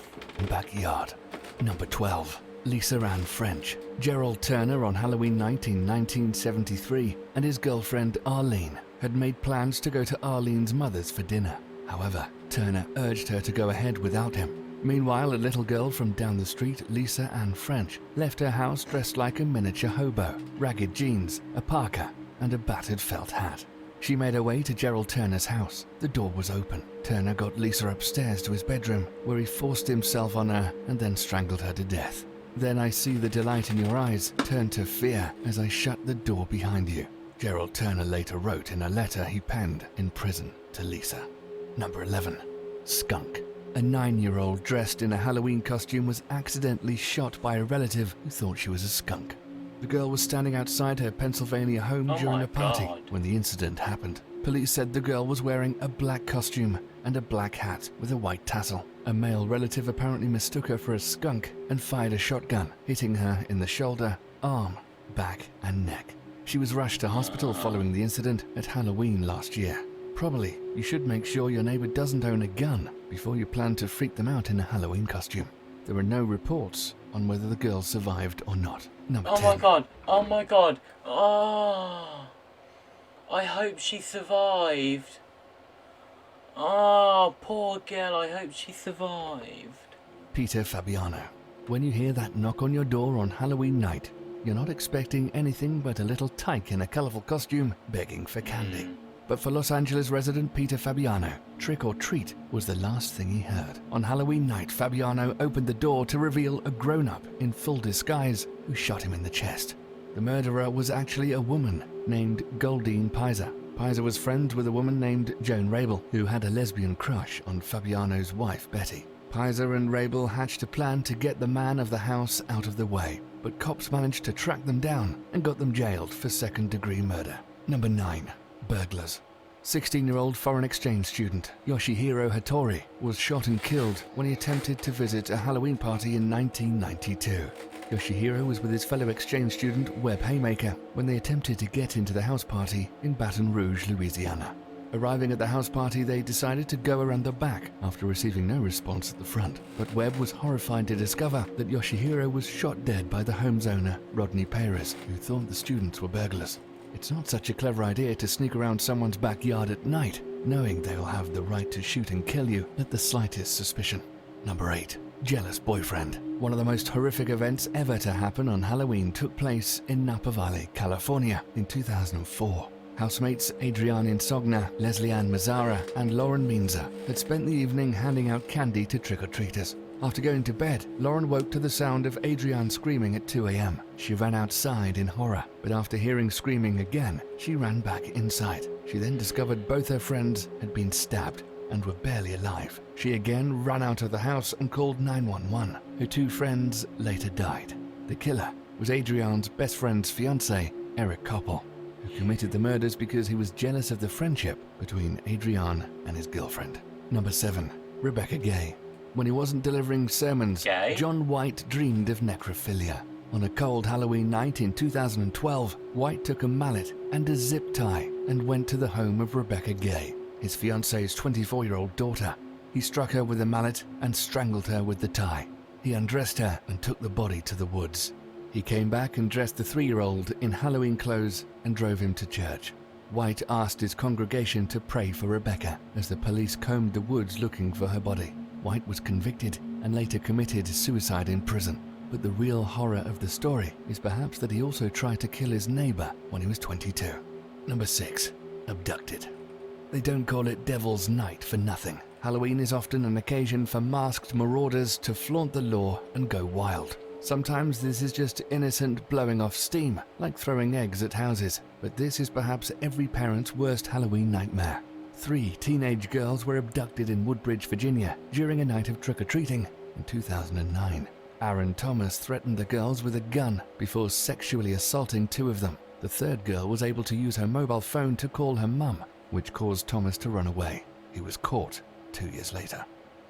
Backyard. Number 12. Lisa Ann French. Gerald Turner on Halloween 1973, and his girlfriend Arlene had made plans to go to Arlene's mother's for dinner. However, Turner urged her to go ahead without him. Meanwhile, a little girl from down the street, Lisa Ann French, left her house dressed like a miniature hobo, ragged jeans, a parka, and a battered felt hat. She made her way to Gerald Turner's house. The door was open. Turner got Lisa upstairs to his bedroom, where he forced himself on her and then strangled her to death. Then I see the delight in your eyes turn to fear as I shut the door behind you. Gerald Turner later wrote in a letter he penned in prison to Lisa. Number 11. Skunk. A 9-year-old dressed in a Halloween costume was accidentally shot by a relative who thought she was a skunk. The girl was standing outside her Pennsylvania home during a party when the incident happened. Police said the girl was wearing a black costume and a black hat with a white tassel. A male relative apparently mistook her for a skunk and fired a shotgun, hitting her in the shoulder, arm, back, and neck. She was rushed to hospital following the incident at Halloween last year. Probably, you should make sure your neighbor doesn't own a gun before you plan to freak them out in a Halloween costume. There are no reports on whether the girl survived or not. Number 10. My god! Oh my god! Oh, I hope she survived. Oh, poor girl, I hope she survived. Peter Fabiano. When you hear that knock on your door on Halloween night, you're not expecting anything but a little tyke in a colorful costume begging for candy. But for Los Angeles resident Peter Fabiano, trick or treat was the last thing he heard. On Halloween night, Fabiano opened the door to reveal a grown-up in full disguise who shot him in the chest. The murderer was actually a woman named Goldine Pizer. Pizer was friends with a woman named Joan Rabel, who had a lesbian crush on Fabiano's wife, Betty. Pizer and Rabel hatched a plan to get the man of the house out of the way, but cops managed to track them down and got them jailed for second-degree murder. Number 9. Burglars. 16-year-old foreign exchange student Yoshihiro Hattori was shot and killed when he attempted to visit a Halloween party in 1992. Yoshihiro was with his fellow exchange student Webb Haymaker when they attempted to get into the house party in Baton Rouge, Louisiana. Arriving at the house party, they decided to go around the back after receiving no response at the front. But Webb was horrified to discover that Yoshihiro was shot dead by the home's owner, Rodney Perez, who thought the students were burglars. It's not such a clever idea to sneak around someone's backyard at night, knowing they will have the right to shoot and kill you at the slightest suspicion. Number 8. Jealous boyfriend. One of the most horrific events ever to happen on Halloween took place in Napa Valley, California in 2004. Housemates Adrienne Insogna, Leslie Ann Mazzara, and Lauren Minza had spent the evening handing out candy to trick-or-treaters. After going to bed, Lauren woke to the sound of Adrienne screaming at 2 a.m. She ran outside in horror, but after hearing screaming again, she ran back inside. She then discovered both her friends had been stabbed. and were barely alive. She again ran out of the house and called 911. Her two friends later died. The killer was Adrian's best friend's fiancé, Eric Koppel, who committed the murders because he was jealous of the friendship between Adrian and his girlfriend. Number 7. Rebecca Gay. When he wasn't delivering sermons, John White dreamed of necrophilia. On a cold Halloween night in 2012, White took a mallet and a zip tie and went to the home of Rebecca Gay, his fiancée's 24-year-old daughter. He struck her with a mallet and strangled her with the tie. He undressed her and took the body to the woods. He came back and dressed the 3-year-old in Halloween clothes and drove him to church. White asked his congregation to pray for Rebecca as the police combed the woods looking for her body. White was convicted and later committed suicide in prison. But the real horror of the story is perhaps that he also tried to kill his neighbor when he was 22. Number 6. Abducted. They don't call it Devil's Night for nothing. Halloween is often an occasion for masked marauders to flaunt the law and go wild. Sometimes this is just innocent blowing off steam, like throwing eggs at houses. But this is perhaps every parent's worst Halloween nightmare. 3 teenage girls were abducted in Woodbridge, Virginia during a night of trick-or-treating in 2009. Aaron Thomas threatened the girls with a gun before sexually assaulting 2 of them. The third girl was able to use her mobile phone to call her mum, which caused Thomas to run away. He was caught 2 years later.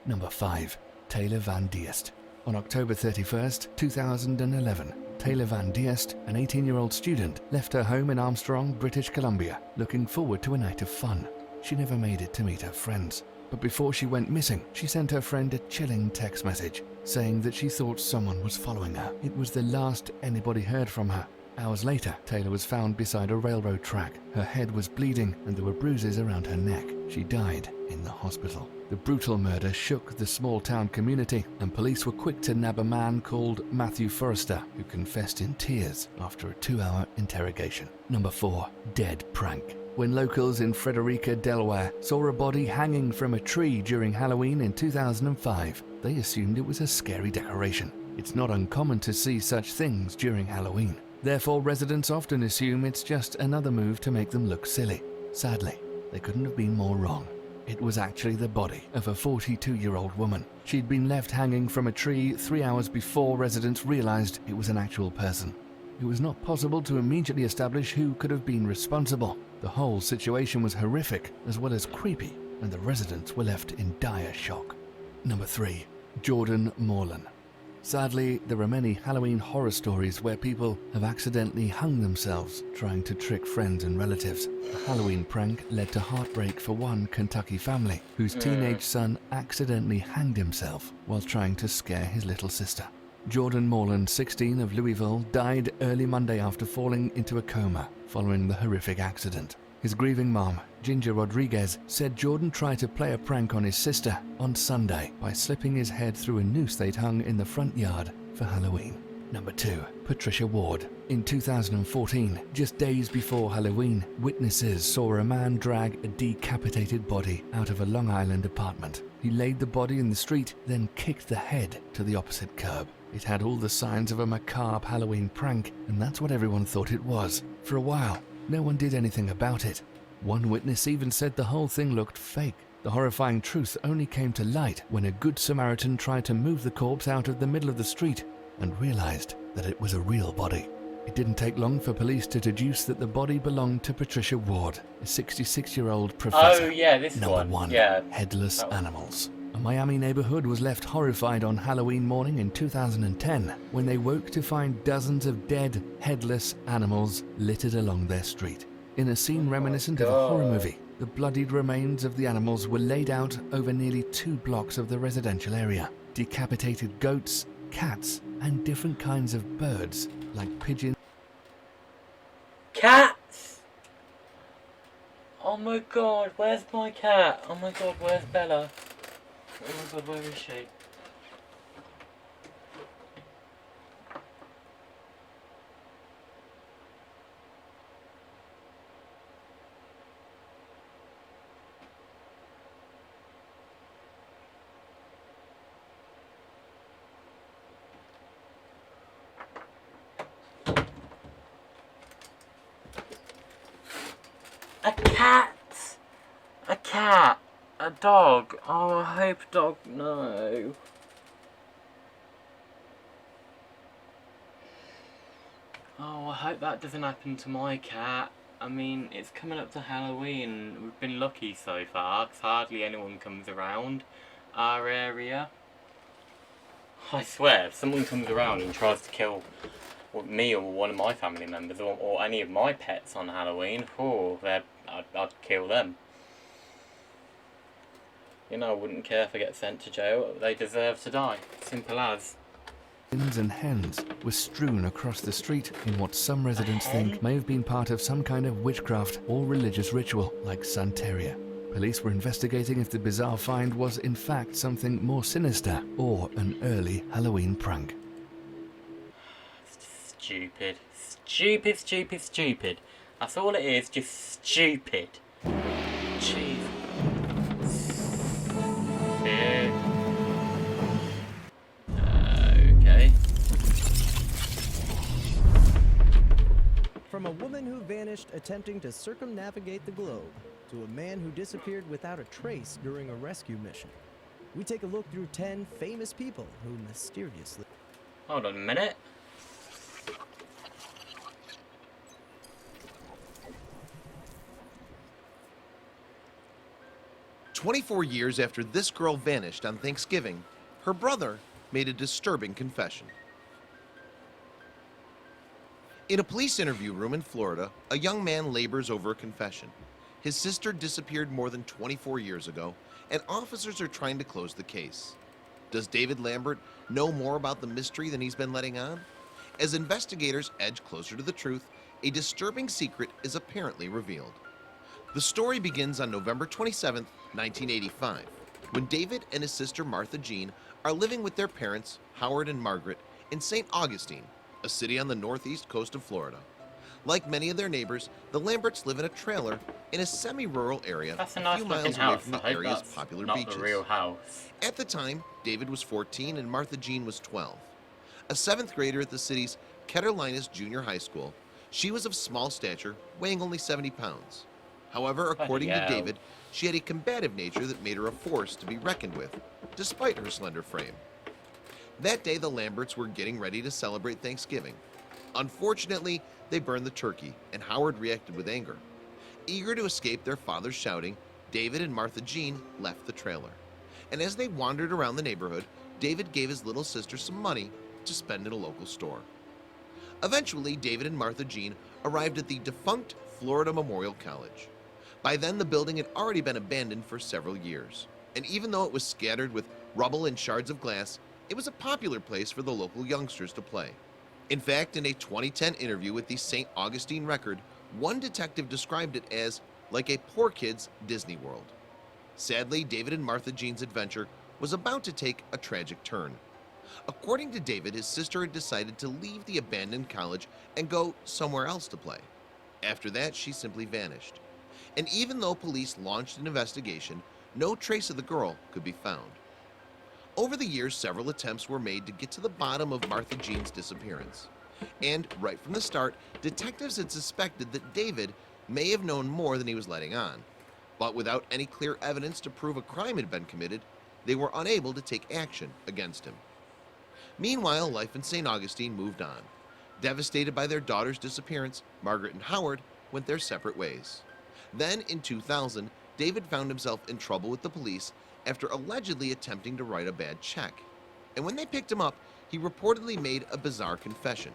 Number 5. Taylor Van Diest. On October 31st, 2011, Taylor Van Diest, an 18-year-old student, left her home in Armstrong, British Columbia, looking forward to a night of fun. She never made it to meet her friends. But before she went missing, she sent her friend a chilling text message saying that she thought someone was following her. It was the last anybody heard from her. Hours later, Taylor was found beside a railroad track. Her head was bleeding and there were bruises around her neck. She died in the hospital. The brutal murder shook the small-town community, and police were quick to nab a man called Matthew Forrester, who confessed in tears after a 2-hour interrogation. Number 4. Dead prank. When locals in Frederica, Delaware, saw a body hanging from a tree during Halloween in 2005, they assumed it was a scary decoration. It's not uncommon to see such things during Halloween. Therefore, residents often assume it's just another move to make them look silly. Sadly, they couldn't have been more wrong. It was actually the body of a 42-year-old woman. She'd been left hanging from a tree 3 hours before residents realized it was an actual person. It was not possible to immediately establish who could have been responsible. The whole situation was horrific as well as creepy, and the residents were left in dire shock. Number 3. Jordan Morlan. Sadly, there are many Halloween horror stories where people have accidentally hung themselves trying to trick friends and relatives. A Halloween prank led to heartbreak for one Kentucky family whose teenage son accidentally hanged himself while trying to scare his little sister. Jordan Morlan, 16, of Louisville, died early Monday after falling into a coma following the horrific accident. His grieving mom, Ginger Rodriguez, said Jordan tried to play a prank on his sister on Sunday by slipping his head through a noose they'd hung in the front yard for Halloween. Number 2. Patricia Ward. In 2014, just days before Halloween, witnesses saw a man drag a decapitated body out of a Long Island apartment. He laid the body in the street, then kicked the head to the opposite curb. It had all the signs of a macabre Halloween prank, and that's what everyone thought it was. For a while, no one did anything about it. One witness even said the whole thing looked fake. The horrifying truth only came to light when a good Samaritan tried to move the corpse out of the middle of the street and realized that it was a real body. It didn't take long for police to deduce that the body belonged to Patricia Ward, a 66-year-old professor. Oh yeah, this Number one. 1. Yeah. Headless animals. A Miami neighborhood was left horrified on Halloween morning in 2010 when they woke to find dozens of dead, headless animals littered along their street. In a scene reminiscent of a horror movie, the bloodied remains of the animals were laid out over nearly 2 blocks of the residential area. Decapitated goats, cats, and different kinds of birds, like pigeons. Cats! Oh my god, where's my cat? Oh my god, where's Bella? Oh my god, where is she? A cat! A cat! A dog. Oh, I hope dog. No. Oh, I hope that doesn't happen to my cat. I mean, it's coming up to Halloween. We've been lucky so far, 'cause hardly anyone comes around our area. I swear, if someone comes around and tries to kill me or one of my family members or any of my pets on Halloween, I'd kill them. You know, I wouldn't care if I get sent to jail. They deserve to die. Simple as. Hens and hens were strewn across the street in what some residents think may have been part of some kind of witchcraft or religious ritual like Santeria. Police were investigating if the bizarre find was in fact something more sinister or an early Halloween prank. Stupid. Stupid, stupid, stupid. That's all it is, just stupid. Jeez. Okay. From a woman who vanished attempting to circumnavigate the globe to a man who disappeared without a trace during a rescue mission, we take a look through 10 famous people who mysteriously... Hold on a minute. "24 years after this girl vanished on Thanksgiving, her brother made a disturbing confession. In a police interview room in Florida, a young man labors over a confession. His sister disappeared more than 24 years ago, and officers are trying to close the case. Does David Lambert know more about the mystery than he's been letting on? As investigators edge closer to the truth, a disturbing secret is apparently revealed. The story begins on November 27, 1985, when David and his sister Martha Jean are living with their parents, Howard and Margaret, in St. Augustine, a city on the northeast coast of Florida. Like many of their neighbors, the Lamberts live in a trailer in a semi-rural area That's a a nice few looking miles away house. from I the hope area's that's popular not beaches. the real house. At the time, David was 14 and Martha Jean was 12. A 7th grader at the city's Ketterlinus Junior High School, she was of small stature, weighing only 70 pounds. However, according to David, she had a combative nature that made her a force to be reckoned with, despite her slender frame. That day, the Lamberts were getting ready to celebrate Thanksgiving. Unfortunately, they burned the turkey, and Howard reacted with anger. Eager to escape their father's shouting, David and Martha Jean left the trailer. And as they wandered around the neighborhood, David gave his little sister some money to spend in a local store. Eventually, David and Martha Jean arrived at the defunct Florida Memorial College. By then, the building had already been abandoned for several years, and even though it was scattered with rubble and shards of glass, it was a popular place for the local youngsters to play. In fact, in a 2010 interview with the St. Augustine Record, one detective described it as like a poor kid's Disney World. Sadly, David and Martha Jean's adventure was about to take a tragic turn. According to David, his sister had decided to leave the abandoned college and go somewhere else to play. After that, she simply vanished. And even though police launched an investigation, no trace of the girl could be found. Over the years, several attempts were made to get to the bottom of Martha Jean's disappearance. And right from the start, detectives had suspected that David may have known more than he was letting on. But without any clear evidence to prove a crime had been committed, they were unable to take action against him. Meanwhile, life in St. Augustine moved on. Devastated by their daughter's disappearance, Margaret and Howard went their separate ways. Then, in 2000, David found himself in trouble with the police after allegedly attempting to write a bad check. And when they picked him up, he reportedly made a bizarre confession.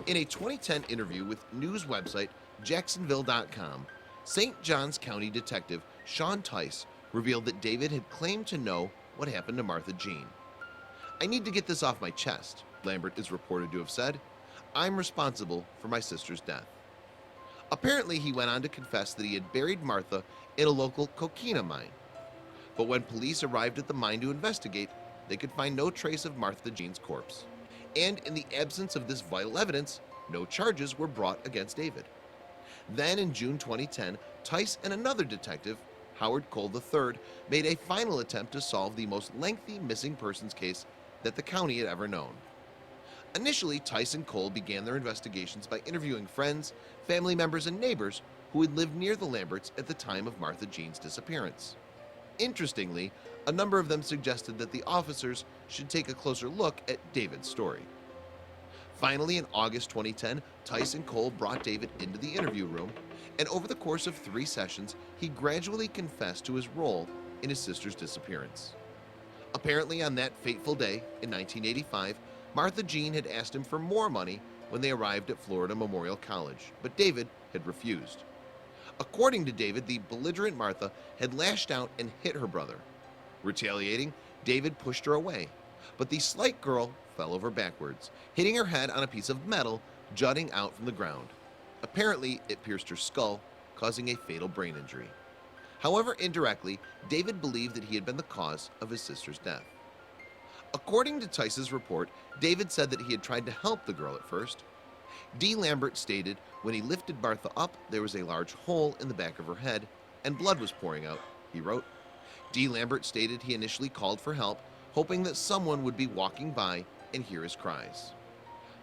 In a 2010 interview with news website Jacksonville.com, St. Johns County Detective Sean Tice revealed that David had claimed to know what happened to Martha Jean. "I need to get this off my chest," Lambert is reported to have said. "I'm responsible for my sister's death." Apparently, he went on to confess that he had buried Martha in a local coquina mine. But when police arrived at the mine to investigate, they could find no trace of Martha Jean's corpse. And in the absence of this vital evidence, no charges were brought against David. Then in June 2010, Tice and another detective, Howard Cole III, made a final attempt to solve the most lengthy missing persons case that the county had ever known. Initially, Tice and Cole began their investigations by interviewing friends, family members, and neighbors who had lived near the Lamberts at the time of Martha Jean's disappearance. Interestingly, a number of them suggested that the officers should take a closer look at David's story. Finally, in August 2010, Tice and Cole brought David into the interview room, and over the course of 3 sessions, he gradually confessed to his role in his sister's disappearance. Apparently, on that fateful day in 1985, Martha Jean had asked him for more money when they arrived at Florida Memorial College, but David had refused. According to David, the belligerent Martha had lashed out and hit her brother. Retaliating, David pushed her away, but the slight girl fell over backwards, hitting her head on a piece of metal jutting out from the ground. Apparently, it pierced her skull, causing a fatal brain injury. However, indirectly, David believed that he had been the cause of his sister's death. According to Tice's report, David said that he had tried to help the girl at first. D. Lambert stated when he lifted Martha up, there was a large hole in the back of her head and blood was pouring out, he wrote. D. Lambert stated he initially called for help, hoping that someone would be walking by and hear his cries.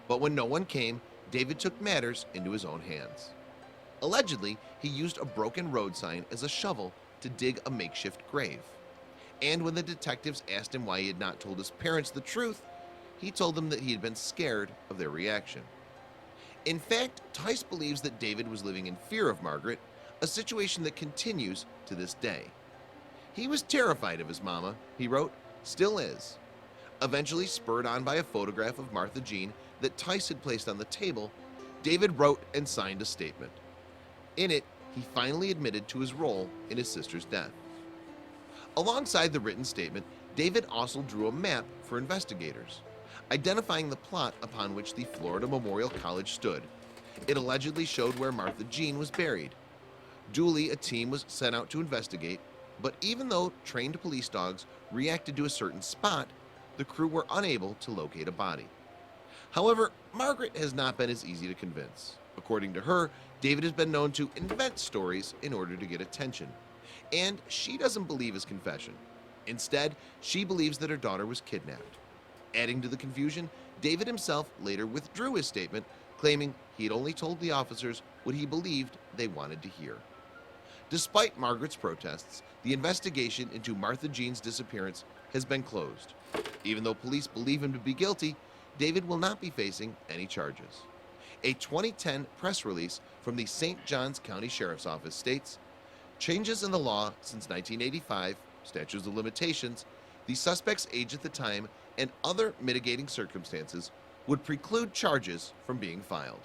But when no one came, David took matters into his own hands. Allegedly, he used a broken road sign as a shovel to dig a makeshift grave. And when the detectives asked him why he had not told his parents the truth, he told them that he had been scared of their reaction. In fact, Tice believes that David was living in fear of Margaret, a situation that continues to this day. He was terrified of his mama, he wrote, still is. Eventually, spurred on by a photograph of Martha Jean that Tice had placed on the table, David wrote and signed a statement. In it, he finally admitted to his role in his sister's death. Alongside the written statement, David also drew a map for investigators, identifying the plot upon which the Florida Memorial College stood. It allegedly showed where Martha Jean was buried. Duly, a team was sent out to investigate, but even though trained police dogs reacted to a certain spot, the crew were unable to locate a body. However, Margaret has not been as easy to convince. According to her, David has been known to invent stories in order to get attention, and she doesn't believe his confession. Instead, she believes that her daughter was kidnapped. Adding to the confusion, David himself later withdrew his statement, claiming he had only told the officers what he believed they wanted to hear. Despite Margaret's protests, the investigation into Martha Jean's disappearance has been closed. Even though police believe him to be guilty, David will not be facing any charges. A 2010 press release from the St. Johns County Sheriff's Office states, changes in the law since 1985, statutes of limitations, the suspect's age at the time, and other mitigating circumstances would preclude charges from being filed.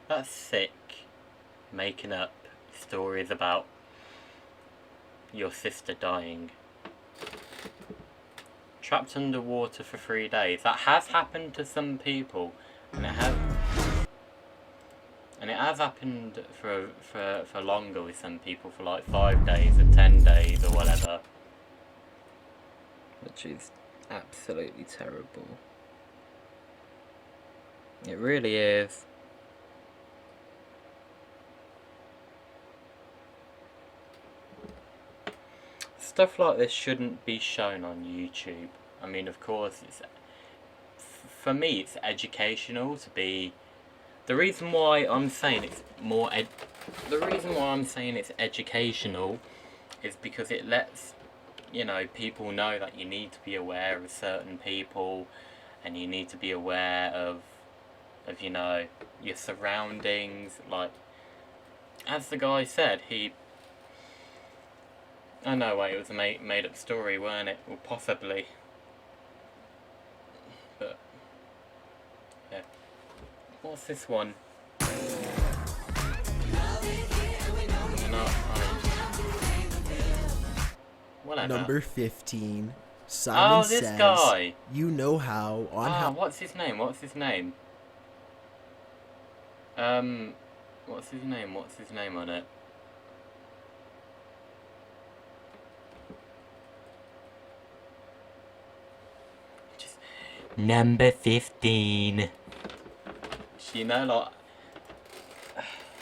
That's sick, making up stories about your sister dying. Trapped underwater for 3 days. That has happened to some people, and it has happened for longer with some people, for like 5 days or 10 days or whatever, which is absolutely terrible. It really is. Stuff like this shouldn't be shown on YouTube. I mean, of course, for me, it's educational to be. The reason why I'm saying it's educational is because it lets, you know, people know that you need to be aware of certain people, and you need to be aware of you know, your surroundings. Like, as the guy said, oh no, wait, it was a made up story, weren't it? Well, possibly. But, yeah. What's this one? Whatever. Number 15. Simon this Says, guy. You know how on how. What's his name? What's his name on it? Number 15. You know, like,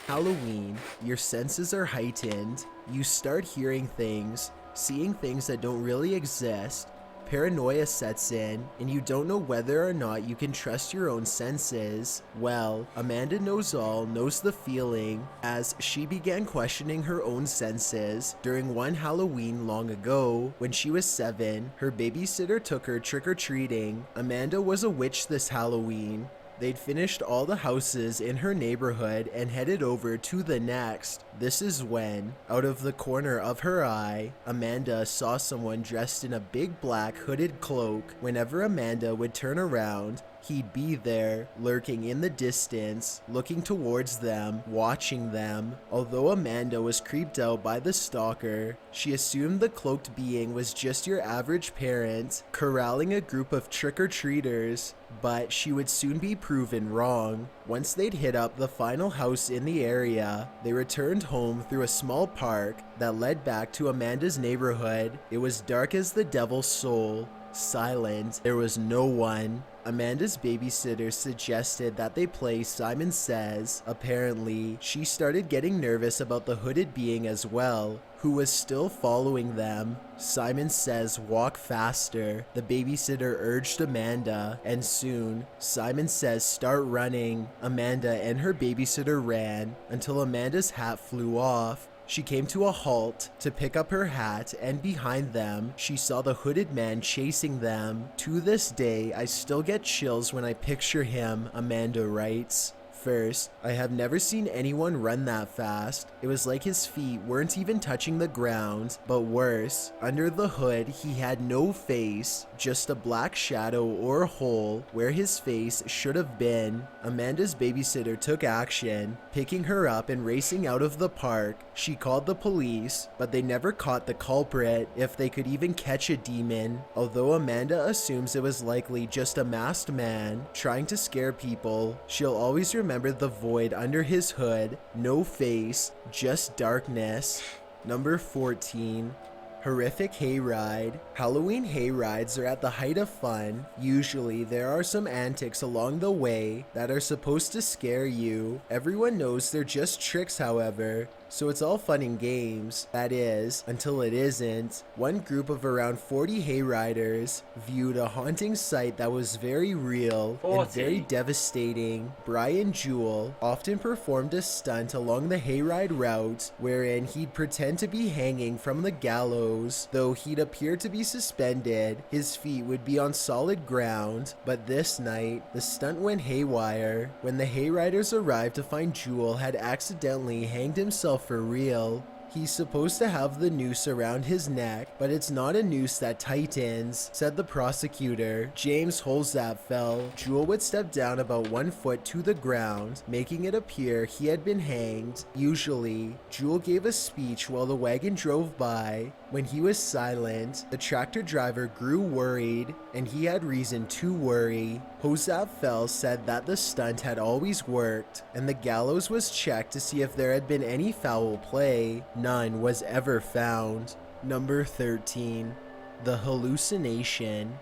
Halloween, your senses are heightened, you start hearing things, seeing things that don't really exist, paranoia sets in, and you don't know whether or not you can trust your own senses. Well, Amanda Knows All knows the feeling, as she began questioning her own senses during one Halloween long ago. When she was 7, her babysitter took her trick-or-treating. Amanda was a witch this Halloween. They'd finished all the houses in her neighborhood and headed over to the next. This is when, out of the corner of her eye, Amanda saw someone dressed in a big black hooded cloak. Whenever Amanda would turn around, he'd be there, lurking in the distance, looking towards them, watching them. Although Amanda was creeped out by the stalker, she assumed the cloaked being was just your average parent, corralling a group of trick-or-treaters, but she would soon be proven wrong. Once they'd hit up the final house in the area, they returned home through a small park that led back to Amanda's neighborhood. It was dark as the devil's soul, silent, there was no one. Amanda's babysitter suggested that they play Simon Says. Apparently, she started getting nervous about the hooded being as well, who was still following them. Simon Says, walk faster, the babysitter urged Amanda, and soon, Simon Says, start running. Amanda and her babysitter ran until Amanda's hat flew off. She came to a halt to pick up her hat, and behind them, she saw the hooded man chasing them. To this day, I still get chills when I picture him, Amanda writes. First, I have never seen anyone run that fast. It was like his feet weren't even touching the ground, but worse, under the hood he had no face, just a black shadow or hole where his face should have been. Amanda's babysitter took action, picking her up and racing out of the park. She called the police, but they never caught the culprit, if they could even catch a demon. Although Amanda assumes it was likely just a masked man trying to scare people, she'll always remember the void under his hood, no face, just darkness. Number 14. Horrific hayride. Halloween hayrides are at the height of fun. Usually there are some antics along the way that are supposed to scare you. Everyone knows they're just tricks, however, so it's all fun and games. That is, until it isn't. One group of around 40 hayriders viewed a haunting sight that was very real and very devastating. Brian Jewell often performed a stunt along the hayride route wherein he'd pretend to be hanging from the gallows. Though he'd appear to be suspended, his feet would be on solid ground. But this night, the stunt went haywire when the hayriders arrived to find Jewell had accidentally hanged himself for real. He's supposed to have the noose around his neck, but it's not a noose that tightens, said the prosecutor. James Holzapfel. Jewell would step down about 1 foot to the ground, making it appear he had been hanged. Usually, Jewell gave a speech while the wagon drove by. When he was silent, the tractor driver grew worried, and he had reason to worry. Holzapfel said that the stunt had always worked, and the gallows was checked to see if there had been any foul play. None was ever found. Number 13. The Hallucination.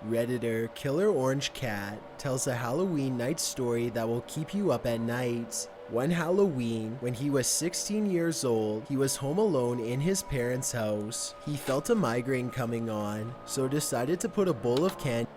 Redditor Killer Orange Cat tells a Halloween night story that will keep you up at night. One Halloween, when he was 16 years old, he was home alone in his parents' house. He felt a migraine coming on, so decided to put a bowl of candy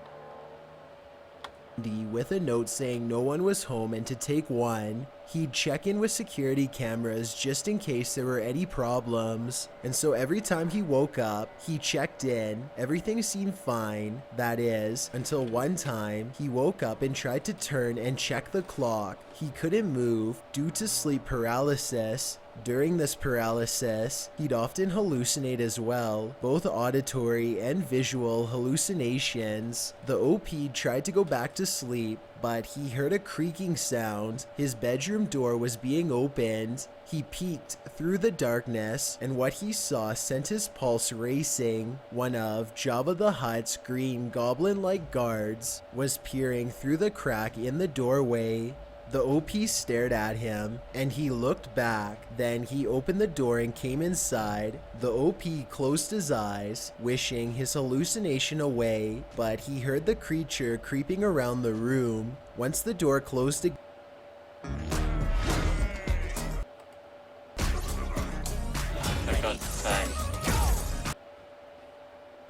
with a note saying no one was home and to take one. He'd check in with security cameras just in case there were any problems. And so every time he woke up, he checked in. Everything seemed fine, that is, until one time he woke up and tried to turn and check the clock. He couldn't move due to sleep paralysis. During this paralysis, he'd often hallucinate as well, both auditory and visual hallucinations. The OP tried to go back to sleep, but he heard a creaking sound. His bedroom door was being opened. He peeked through the darkness, and what he saw sent his pulse racing. One of Jabba the Hutt's green goblin-like guards was peering through the crack in the doorway. The OP stared at him, and he looked back. Then he opened the door and came inside. The OP closed his eyes, wishing his hallucination away, but he heard the creature creeping around the room. Once the door closed again,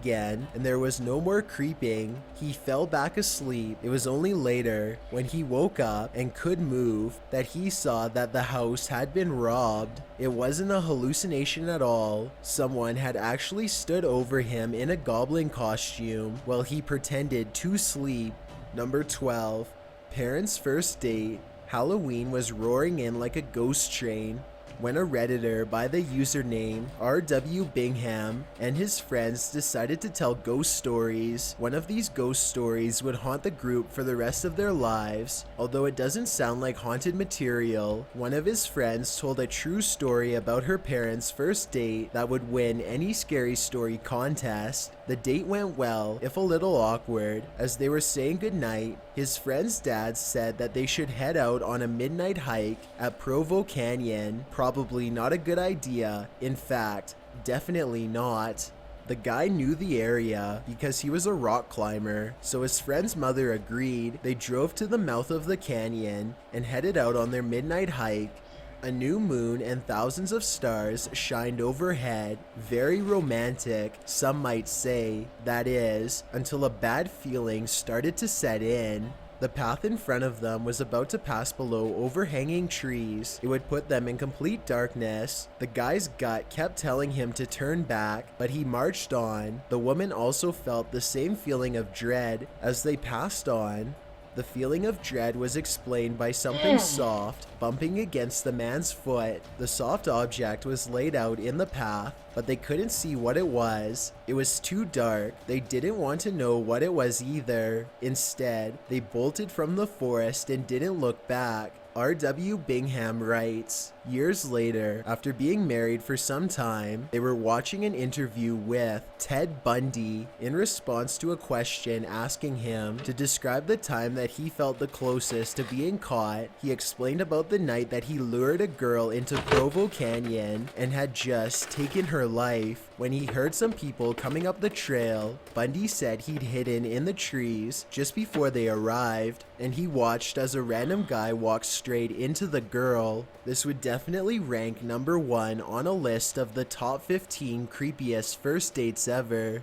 again, and there was no more creeping. He fell back asleep. It was only later, when he woke up and could move, that he saw that the house had been robbed. It wasn't a hallucination at all. Someone had actually stood over him in a goblin costume while he pretended to sleep. Number 12. Parents' first date. Halloween was roaring in like a ghost train when a Redditor by the username R.W. Bingham and his friends decided to tell ghost stories. One of these ghost stories would haunt the group for the rest of their lives. Although it doesn't sound like haunted material, one of his friends told a true story about her parents' first date that would win any scary story contest. The date went well, if a little awkward. As they were saying goodnight, his friend's dad said that they should head out on a midnight hike at Provo Canyon. Probably not a good idea. In fact, definitely not. The guy knew the area because he was a rock climber, so his friend's mother agreed. They drove to the mouth of the canyon and headed out on their midnight hike. A new moon and thousands of stars shined overhead. Very romantic, some might say. That is, until a bad feeling started to set in. The path in front of them was about to pass below overhanging trees. It would put them in complete darkness. The guy's gut kept telling him to turn back, but he marched on. The woman also felt the same feeling of dread as they passed on. The feeling of dread was explained by something soft bumping against the man's foot. The soft object was laid out in the path, but they couldn't see what it was. It was too dark. They didn't want to know what it was either. Instead, they bolted from the forest and didn't look back. R.W. Bingham writes, years later, after being married for some time, they were watching an interview with Ted Bundy. In response to a question asking him to describe the time that he felt the closest to being caught, he explained about the night that he lured a girl into Provo Canyon and had just taken her life. When he heard some people coming up the trail, Bundy said he'd hidden in the trees just before they arrived, and he watched as a random guy walked straight into the girl. This would definitely rank number 1 on a list of the top 15 creepiest first dates ever.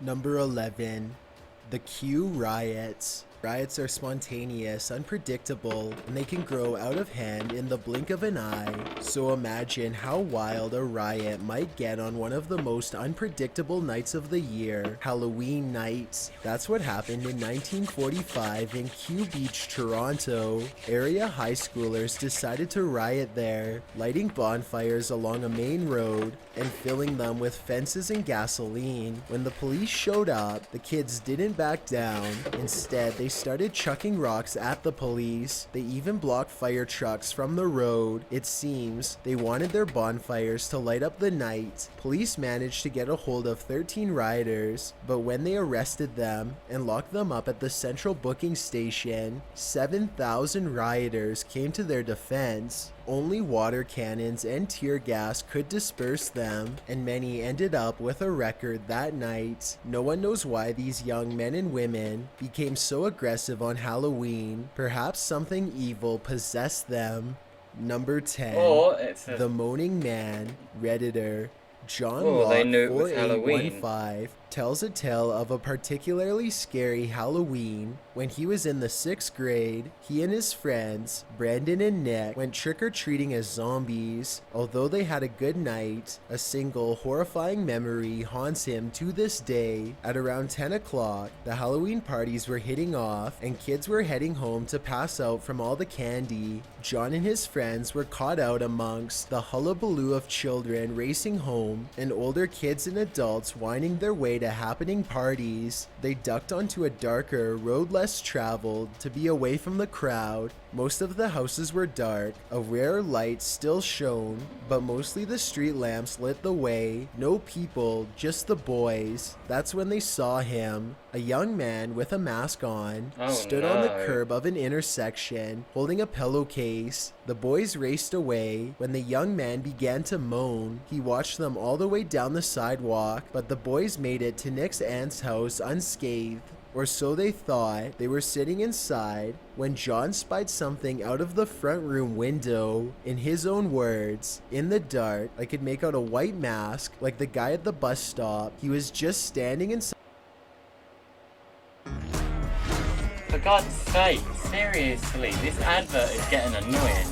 Number 11. The Q Riots. Riots are spontaneous, unpredictable, and they can grow out of hand in the blink of an eye. So imagine how wild a riot might get on one of the most unpredictable nights of the year, Halloween night. That's what happened in 1945 in Q Beach, Toronto. Area high schoolers decided to riot there, lighting bonfires along a main road and filling them with fences and gasoline. When the police showed up, the kids didn't back down. Instead, they started chucking rocks at the police. They even blocked fire trucks from the road. It seems they wanted their bonfires to light up the night. Police managed to get a hold of 13 rioters, but when they arrested them and locked them up at the central booking station, 7,000 rioters came to their defense. Only water cannons and tear gas could disperse them, and many ended up with a record that night. No one knows why these young men and women became so aggressive on Halloween. Perhaps something evil possessed them. Number 10. The Moaning Man, Redditor. John Locke 4815 tells a tale of a particularly scary Halloween. When he was in the 6th grade, he and his friends, Brandon and Nick, went trick-or-treating as zombies. Although they had a good night, a single horrifying memory haunts him to this day. At around 10 o'clock, the Halloween parties were hitting off, and kids were heading home to pass out from all the candy. John and his friends were caught out amongst the hullabaloo of children racing home, and older kids and adults winding their way to happening parties. They ducked onto a darker road less traveled to be away from the crowd. Most of the houses were dark. A rare light still shone, but mostly the street lamps lit the way. No people, just the boys. That's when they saw him. A young man with a mask on stood on the curb of an intersection, holding a pillowcase. The boys raced away. When the young man began to moan, he watched them all the way down the sidewalk, but the boys made it to Nick's aunt's house unscathed. or so they thought. They were sitting inside when John spied something out of the front room window. In his own words, "In the dark, I could make out a white mask like the guy at the bus stop. He was just standing inside." For God's sake, seriously, this advert is getting annoying.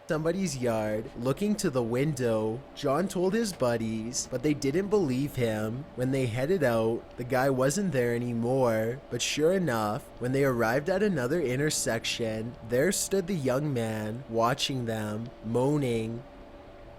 Somebody's yard, looking to the window. John told his buddies, but they didn't believe him. When they headed out, the guy wasn't there anymore. But sure enough, when they arrived at another intersection, there stood the young man, watching them, moaning.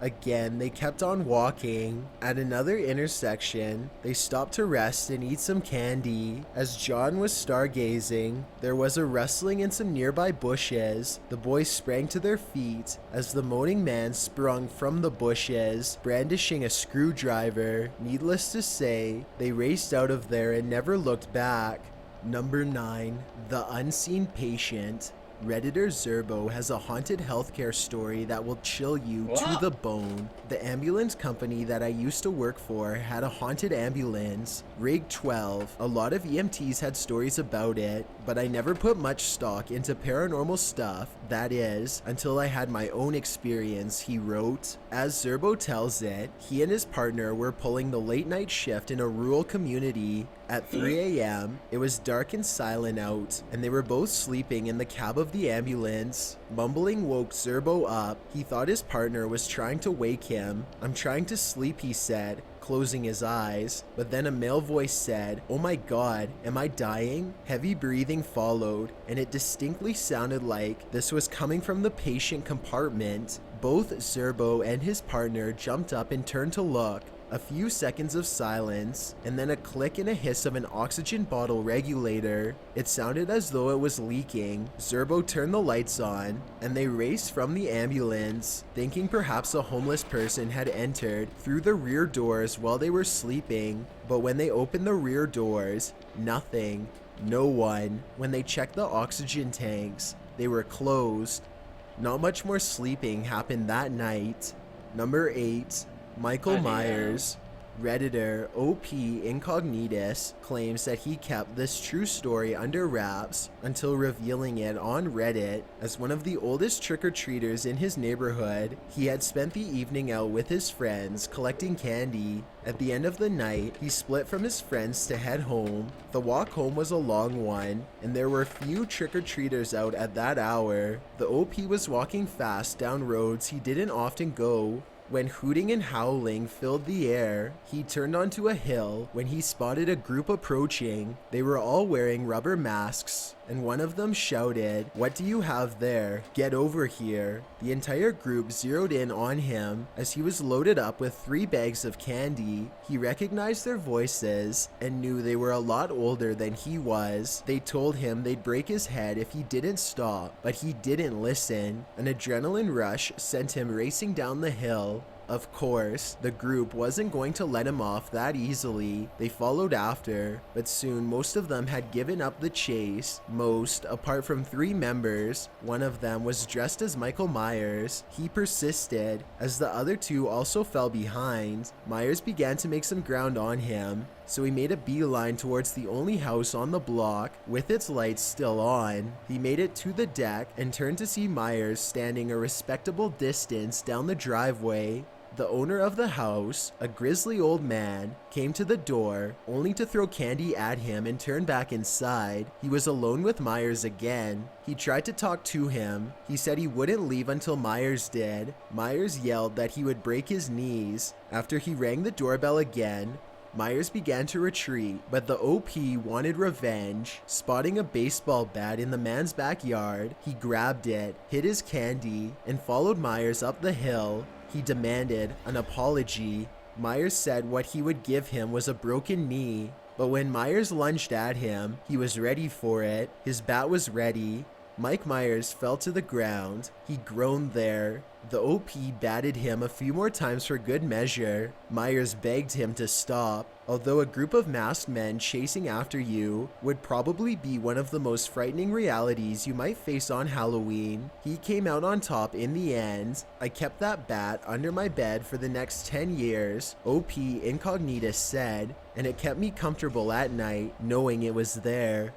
Again, they kept on walking. At another intersection, they stopped to rest and eat some candy. As John was stargazing, there was a rustling in some nearby bushes. The boys sprang to their feet as the moaning man sprung from the bushes, brandishing a screwdriver. Needless to say, they raced out of there and never looked back. Number 9, The Unseen Patient. Redditor Zerbo has a haunted healthcare story that will chill you to the bone. The ambulance company that I used to work for had a haunted ambulance, Rig 12. A lot of EMTs had stories about it, but I never put much stock into paranormal stuff, that is, until I had my own experience, he wrote. As Zerbo tells it, he and his partner were pulling the late night shift in a rural community. At 3 a.m., it was dark and silent out, and they were both sleeping in the cab of the ambulance. Mumbling woke Zerbo up. He thought his partner was trying to wake him. "I'm trying to sleep," he said, closing his eyes. But then a male voice said, "Oh my God, am I dying?" Heavy breathing followed, and it distinctly sounded like this was coming from the patient compartment. Both Zerbo and his partner jumped up and turned to look. A few seconds of silence, and then a click and a hiss of an oxygen bottle regulator. It sounded as though it was leaking. Zerbo turned the lights on, and they raced from the ambulance, thinking perhaps a homeless person had entered through the rear doors while they were sleeping. But when they opened the rear doors, nothing. No one. When they checked the oxygen tanks, they were closed. Not much more sleeping happened that night. Number 8. Michael Myers. Redditor OP Incognitus claims that he kept this true story under wraps until revealing it on Reddit. As one of the oldest trick-or-treaters in his neighborhood, he had spent the evening out with his friends collecting candy. At the end of the night, he split from his friends to head home. The walk home was a long one, and there were few trick-or-treaters out at that hour. The OP was walking fast down roads he didn't often go. When hooting and howling filled the air, he turned onto a hill when he spotted a group approaching. They were all wearing rubber masks, and one of them shouted, "What do you have there? Get over here." The entire group zeroed in on him as he was loaded up with 3 bags of candy. He recognized their voices and knew they were a lot older than he was. They told him they'd break his head if he didn't stop, but he didn't listen. An adrenaline rush sent him racing down the hill. Of course, the group wasn't going to let him off that easily. They followed after, but soon most of them had given up the chase. Most, apart from 3 members. One of them was dressed as Michael Myers. He persisted, as the other 2 also fell behind. Myers began to make some ground on him, so he made a beeline towards the only house on the block, with its lights still on. He made it to the deck and turned to see Myers standing a respectable distance down the driveway. The owner of the house, a grizzly old man, came to the door, only to throw candy at him and turn back inside. He was alone with Myers again. He tried to talk to him. He said he wouldn't leave until Myers did. Myers yelled that he would break his knees. After he rang the doorbell again, Myers began to retreat, but the OP wanted revenge. Spotting a baseball bat in the man's backyard, he grabbed it, hid his candy, and followed Myers up the hill. He demanded an apology. Myers said what he would give him was a broken knee, but when Myers lunged at him, he was ready for it. His bat was ready. Mike Myers fell to the ground. He groaned there. The OP batted him a few more times for good measure. Myers begged him to stop. Although a group of masked men chasing after you would probably be one of the most frightening realities you might face on Halloween, he came out on top in the end. I kept that bat under my bed for the next 10 years, OP Incognitus said, and it kept me comfortable at night knowing it was there.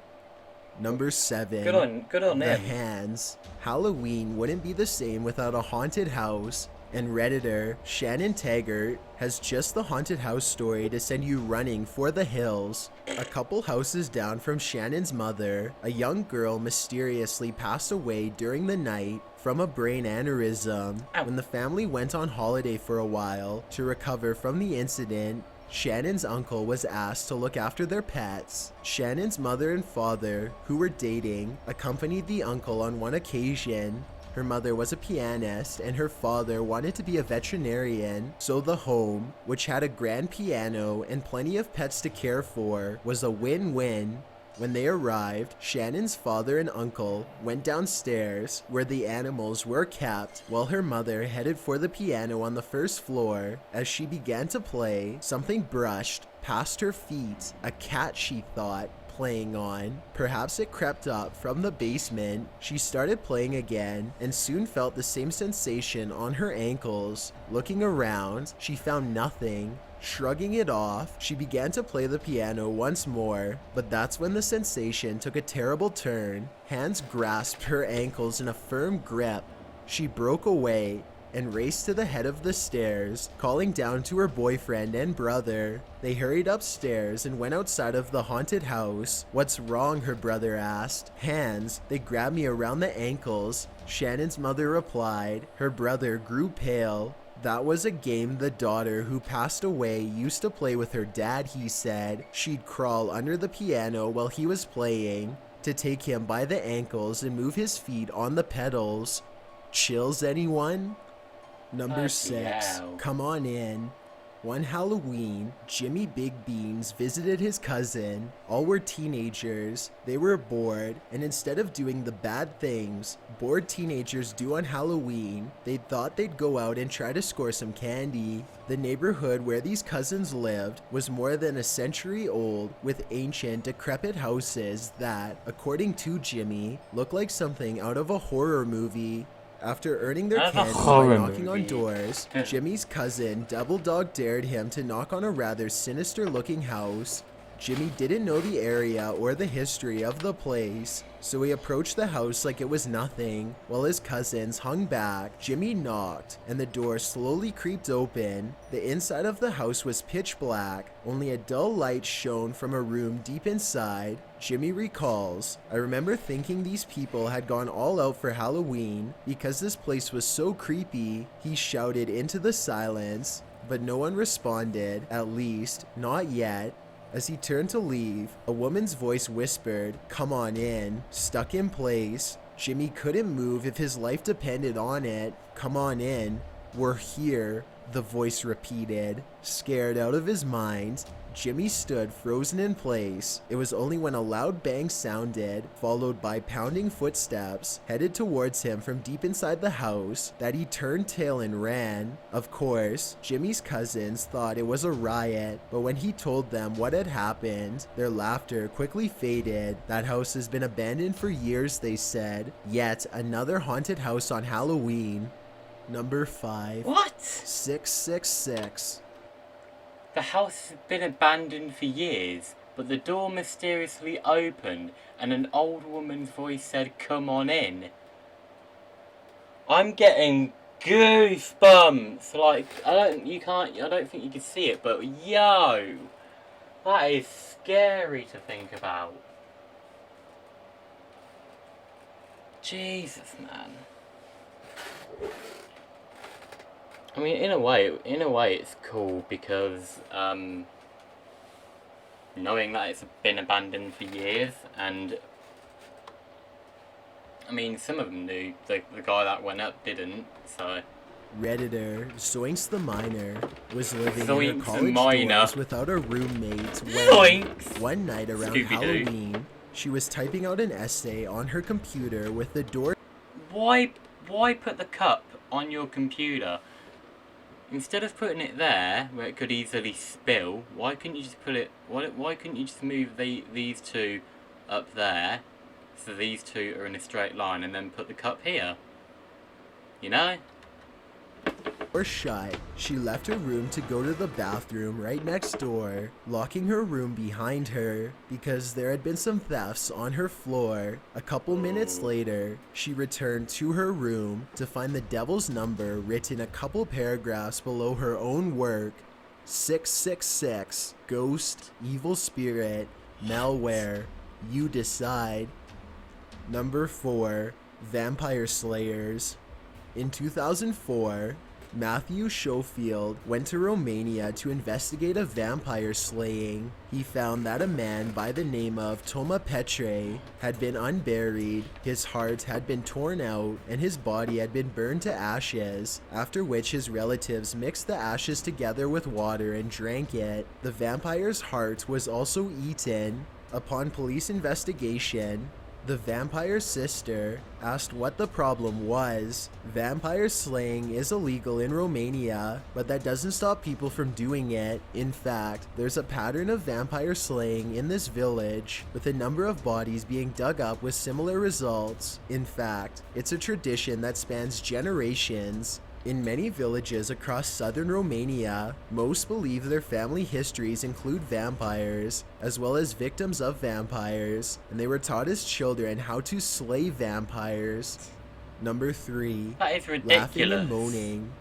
Number 7. Good on The him. Hands. Halloween wouldn't be the same without a haunted house, and Redditor Shannon Taggart has just the haunted house story to send you running for the hills. A couple houses down from Shannon's mother, a young girl mysteriously passed away during the night from a brain aneurysm. When the family went on holiday for a while to recover from the incident, Shannon's uncle was asked to look after their pets. Shannon's mother and father, who were dating, accompanied the uncle on one occasion. Her mother was a pianist and her father wanted to be a veterinarian, so the home, which had a grand piano and plenty of pets to care for, was a win-win. When they arrived, Shannon's father and uncle went downstairs where the animals were kept while her mother headed for the piano on the first floor. As she began to play, something brushed past her feet, a cat she thought, playing on. Perhaps it crept up from the basement. She started playing again and soon felt the same sensation on her ankles. Looking around, she found nothing. Shrugging it off, she began to play the piano once more, but that's when the sensation took a terrible turn. Hands grasped her ankles in a firm grip. She broke away and raced to the head of the stairs, calling down to her boyfriend and brother. They hurried upstairs and went outside of the haunted house. "What's wrong?" her brother asked. "Hands. They grabbed me around the ankles," Shannon's mother replied. Her brother grew pale. That was a game the daughter who passed away used to play with her dad, he said. She'd crawl under the piano while he was playing to take him by the ankles and move his feet on the pedals. Chills, anyone? Number 6. Come on in. One Halloween, Jimmy Big Beans visited his cousin. All were teenagers. They were bored, and instead of doing the bad things bored teenagers do on Halloween, they thought they'd go out and try to score some candy. The neighborhood where these cousins lived was more than a century old, with ancient, decrepit houses that, according to Jimmy, looked like something out of a horror movie. After earning their candy by knocking on doors, Jimmy's cousin Double Dog dared him to knock on a rather sinister-looking house. Jimmy didn't know the area or the history of the place, so he approached the house like it was nothing. While his cousins hung back, Jimmy knocked, and the door slowly creaked open. The inside of the house was pitch black. Only a dull light shone from a room deep inside. Jimmy recalls, "I remember thinking these people had gone all out for Halloween because this place was so creepy." He shouted into the silence, but no one responded, at least, not yet. As he turned to leave, a woman's voice whispered, "Come on in." Stuck in place, Jimmy couldn't move if his life depended on it. "Come on in. We're here," the voice repeated. Scared out of his mind, Jimmy stood frozen in place. It was only when a loud bang sounded, followed by pounding footsteps, headed towards him from deep inside the house, that he turned tail and ran. Of course, Jimmy's cousins thought it was a riot, but when he told them what had happened, their laughter quickly faded. That house has been abandoned for years, they said. Yet another haunted house on Halloween. Number 5. What? 666. The house has been abandoned for years, but the door mysteriously opened and an old woman's voice said, "Come on in." I'm getting goosebumps. Like, I don't think you can see it, but yo, that is scary to think about. Jesus, man. I mean, in a way, it's cool because knowing that it's been abandoned for years, and I mean, some of them knew. The guy that went up didn't. So. Redditor Zoinks the Miner was living in Zoinks her college Miner. dorms without a roommate when one night around Scooby-Doo. Halloween, she was typing out an essay on her computer with the door. Why put the cup on your computer? Instead of putting it there, where it could easily spill, why couldn't you just put it... Why couldn't you just move these two up there, so these two are in a straight line, and then put the cup here? You know? or shut. She left her room to go to the bathroom right next door, locking her room behind her because there had been some thefts on her floor. A couple minutes later, she returned to her room to find the devil's number written a couple paragraphs below her own work. 666, ghost, evil spirit, malware, you decide. Number 4, Vampire Slayers. In 2004, Matthew Schofield went to Romania to investigate a vampire slaying. He found that a man by the name of Toma Petre had been unburied, his heart had been torn out, and his body had been burned to ashes, after which his relatives mixed the ashes together with water and drank it. The vampire's heart was also eaten. Upon police investigation, the vampire's sister asked what the problem was. Vampire slaying is illegal in Romania, but that doesn't stop people from doing it. In fact, there's a pattern of vampire slaying in this village, with a number of bodies being dug up with similar results. In fact, it's a tradition that spans generations. In many villages across southern Romania, most believe their family histories include vampires, as well as victims of vampires, and they were taught as children how to slay vampires. Number 3. That is Laughing ridiculous. and moaning.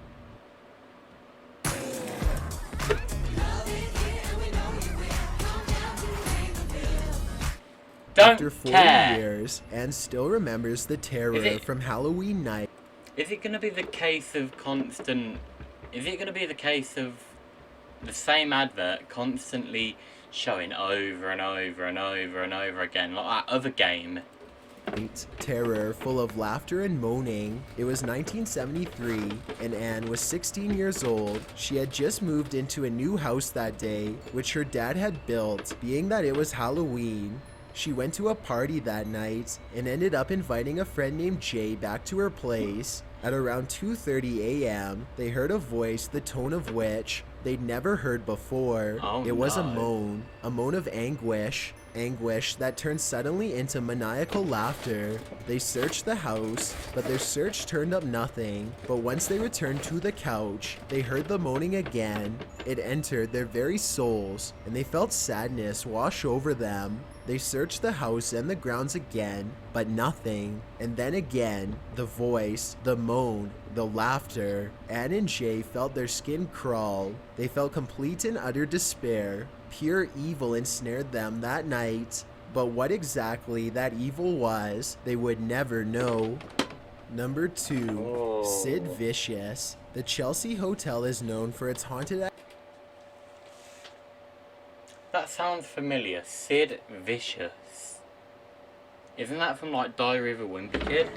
After 40 years, Anne still remembers the terror from Halloween night. Is it going to be the case of constant... Is it going to be the case of the same advert constantly showing over and over and over and over again, like that other game? Terror full of laughter and moaning. It was 1973, and Anne was 16 years old. She had just moved into a new house that day, which her dad had built, being that it was Halloween. She went to a party that night and ended up inviting a friend named Jay back to her place. At around 2:30 a.m., they heard a voice the tone of which they'd never heard before. It was a moan of anguish that turned suddenly into maniacal laughter. They searched the house, but their search turned up nothing. But once they returned to the couch, they heard the moaning again. It entered their very souls, and they felt sadness wash over them. They searched the house and the grounds again, but nothing. And then again, the voice, the moan, the laughter. Anne and Jay felt their skin crawl. They felt complete and utter despair. Pure evil ensnared them that night. But what exactly that evil was, they would never know. Number 2, Sid Vicious. The Chelsea Hotel is known for its haunted... That sounds familiar. Sid Vicious. Isn't that from like Diary of a Wimpy Kid?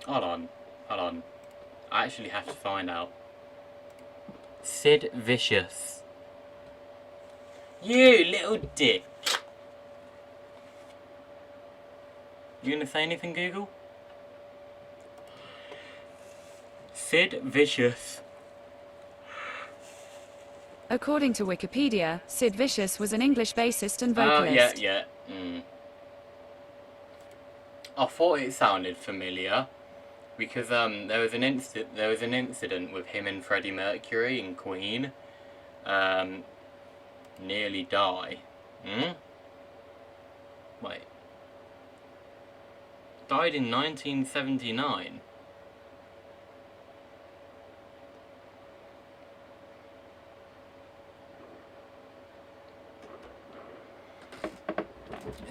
Hold on. I actually have to find out. Sid Vicious. You little dick. You gonna say anything, Google? Sid Vicious. According to Wikipedia, Sid Vicious was an English bassist and vocalist. Yeah. I thought it sounded familiar because there was an incident with him and Freddie Mercury and Queen. Nearly die. Wait. Died in 1979.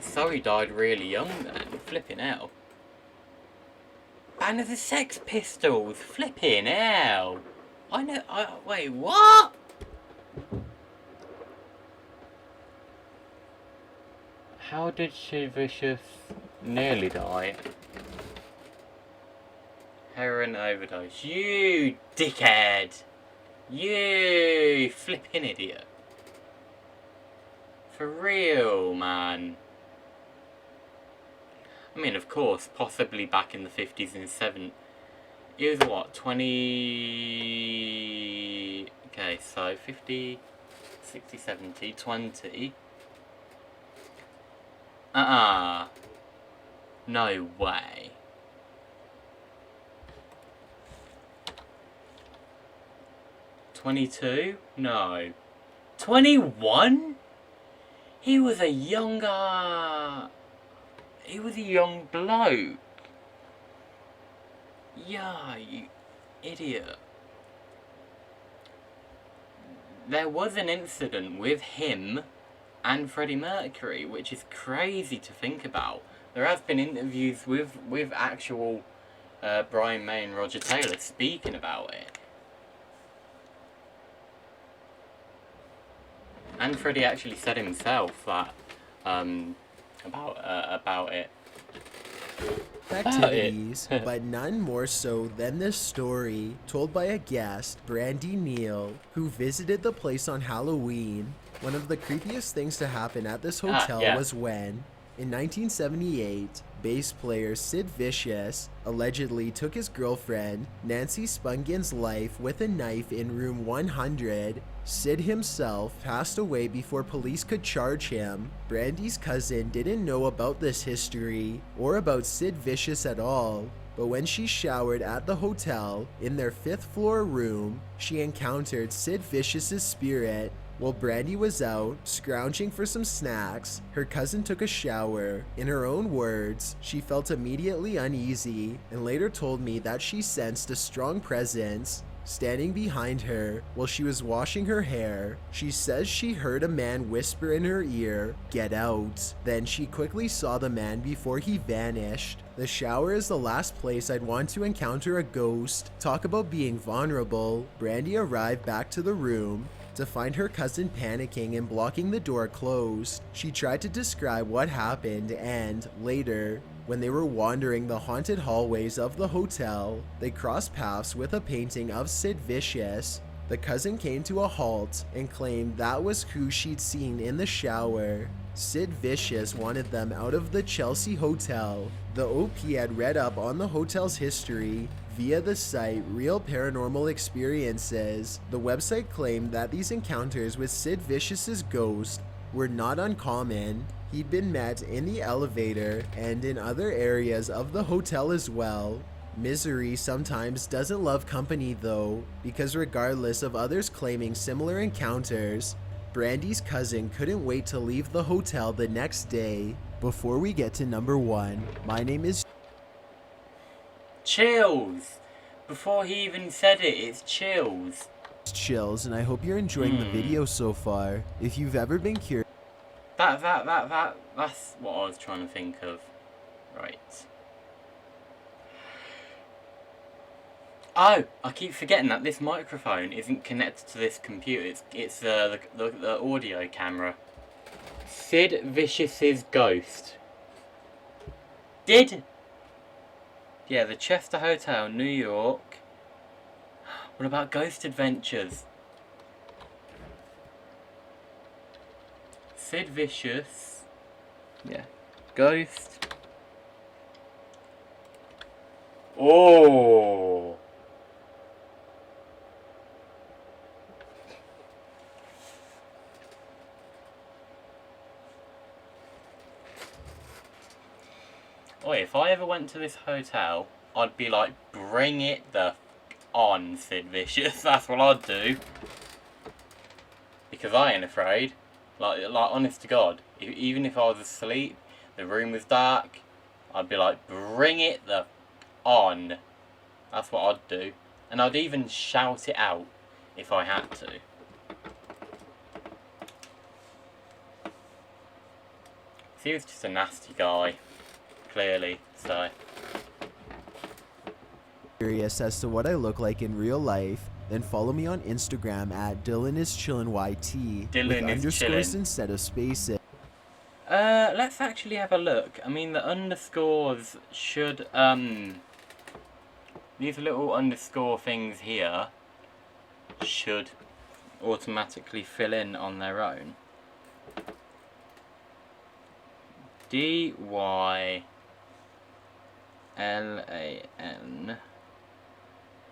So he died really young then, flipping hell. Band of the Sex Pistols, flipping hell. Wait, what? How did Sid Vicious nearly die? Heroin overdose. You dickhead! You flipping idiot. For real, man. I mean, of course, possibly back in the 50s and 70s. It was what, 20... Okay, so 50, 60, 70, 20. No way. 22? No. 21? He was a young bloke. Yeah, you idiot. There was an incident with him and Freddie Mercury, which is crazy to think about. There have been interviews with actual Brian May and Roger Taylor speaking about it. And Freddie actually said himself that about it. Activities, but none more so than this story told by a guest, Brandy Neal, who visited the place on Halloween. One of the creepiest things to happen at this hotel was when, in 1978, bass player Sid Vicious allegedly took his girlfriend, Nancy Spungen's life with a knife in room 100. Sid himself passed away before police could charge him. Brandy's cousin didn't know about this history or about Sid Vicious at all, but when she showered at the hotel in their 5th floor room, she encountered Sid Vicious's spirit. While Brandy was out, scrounging for some snacks, her cousin took a shower. In her own words, she felt immediately uneasy and later told me that she sensed a strong presence standing behind her while she was washing her hair. She says she heard a man whisper in her ear, "Get out." Then she quickly saw the man before he vanished. The shower is the last place I'd want to encounter a ghost. Talk about being vulnerable. Brandy arrived back to the room to find her cousin panicking and blocking the door closed. She tried to describe what happened and, later, when they were wandering the haunted hallways of the hotel, they crossed paths with a painting of Sid Vicious. The cousin came to a halt and claimed that was who she'd seen in the shower. Sid Vicious wanted them out of the Chelsea Hotel. The OP had read up on the hotel's history via the site Real Paranormal Experiences. The website claimed that these encounters with Sid Vicious's ghost were not uncommon. He'd been met in the elevator and in other areas of the hotel as well. Misery sometimes doesn't love company though, because regardless of others claiming similar encounters, Brandy's cousin couldn't wait to leave the hotel the next day. Before we get to number 1, my name is Chills. Before he even said it, it's Chills. Chills, and I hope you're enjoying the video so far. If you've ever been curious, That's what I was trying to think of. Right. Oh, I keep forgetting that this microphone isn't connected to this computer. It's the audio camera. Sid Vicious's ghost. Yeah, the Chester Hotel, New York. What about Ghost Adventures? Sid Vicious. Yeah. Ghost. Oh. Oi, if I ever went to this hotel, I'd be like, bring it the f on, Sid Vicious. That's what I'd do. Because I ain't afraid. Like honest to God, even if I was asleep, the room was dark, I'd be like, bring it the f on. That's what I'd do. And I'd even shout it out if I had to. He was just a nasty guy. Clearly, so. curious as to what I look like in real life, then follow me on Instagram at DylanIsChillinYT with underscores instead of spaces. Let's actually have a look. I mean, the underscores should, these little underscore things here should automatically fill in on their own. D-Y-L-A-N.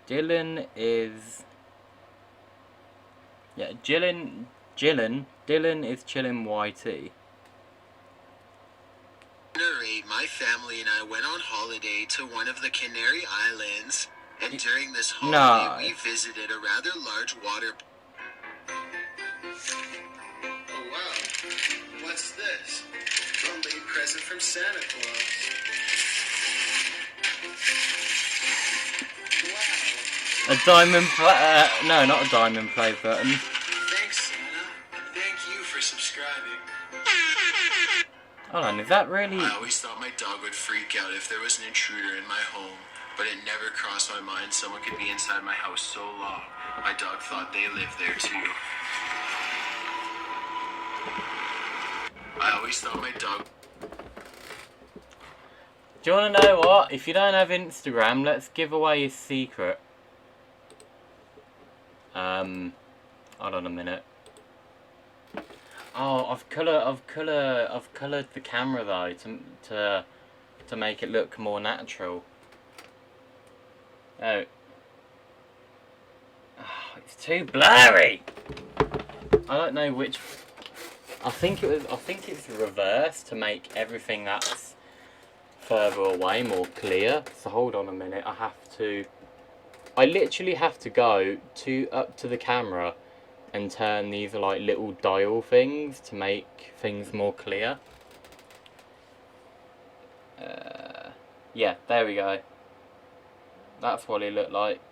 Dylan is... Yeah, Dylan is Chillin YT. My family and I went on holiday to one of the Canary Islands, And during this No. holiday, we visited a rather large water. Oh wow! What's this? A late present from Santa Claus. A diamond play. No, not a diamond play button. Thanks, Santa. Thank you for subscribing. Hold on, is that really? I always thought my dog would freak out if there was an intruder in my home, but it never crossed my mind someone could be inside my house so long. My dog thought they lived there too. I always thought my dog. Do you want to know what? If you don't have Instagram, let's give away his secret. Hold on a minute. Oh, I've coloured the camera though to make it look more natural. Oh, it's too blurry. I don't know which. I think it's reversed to make everything that's further away more clear. So hold on a minute. I literally have to go up to the camera and turn these like little dial things to make things more clear. Yeah, there we go. That's what it looked like.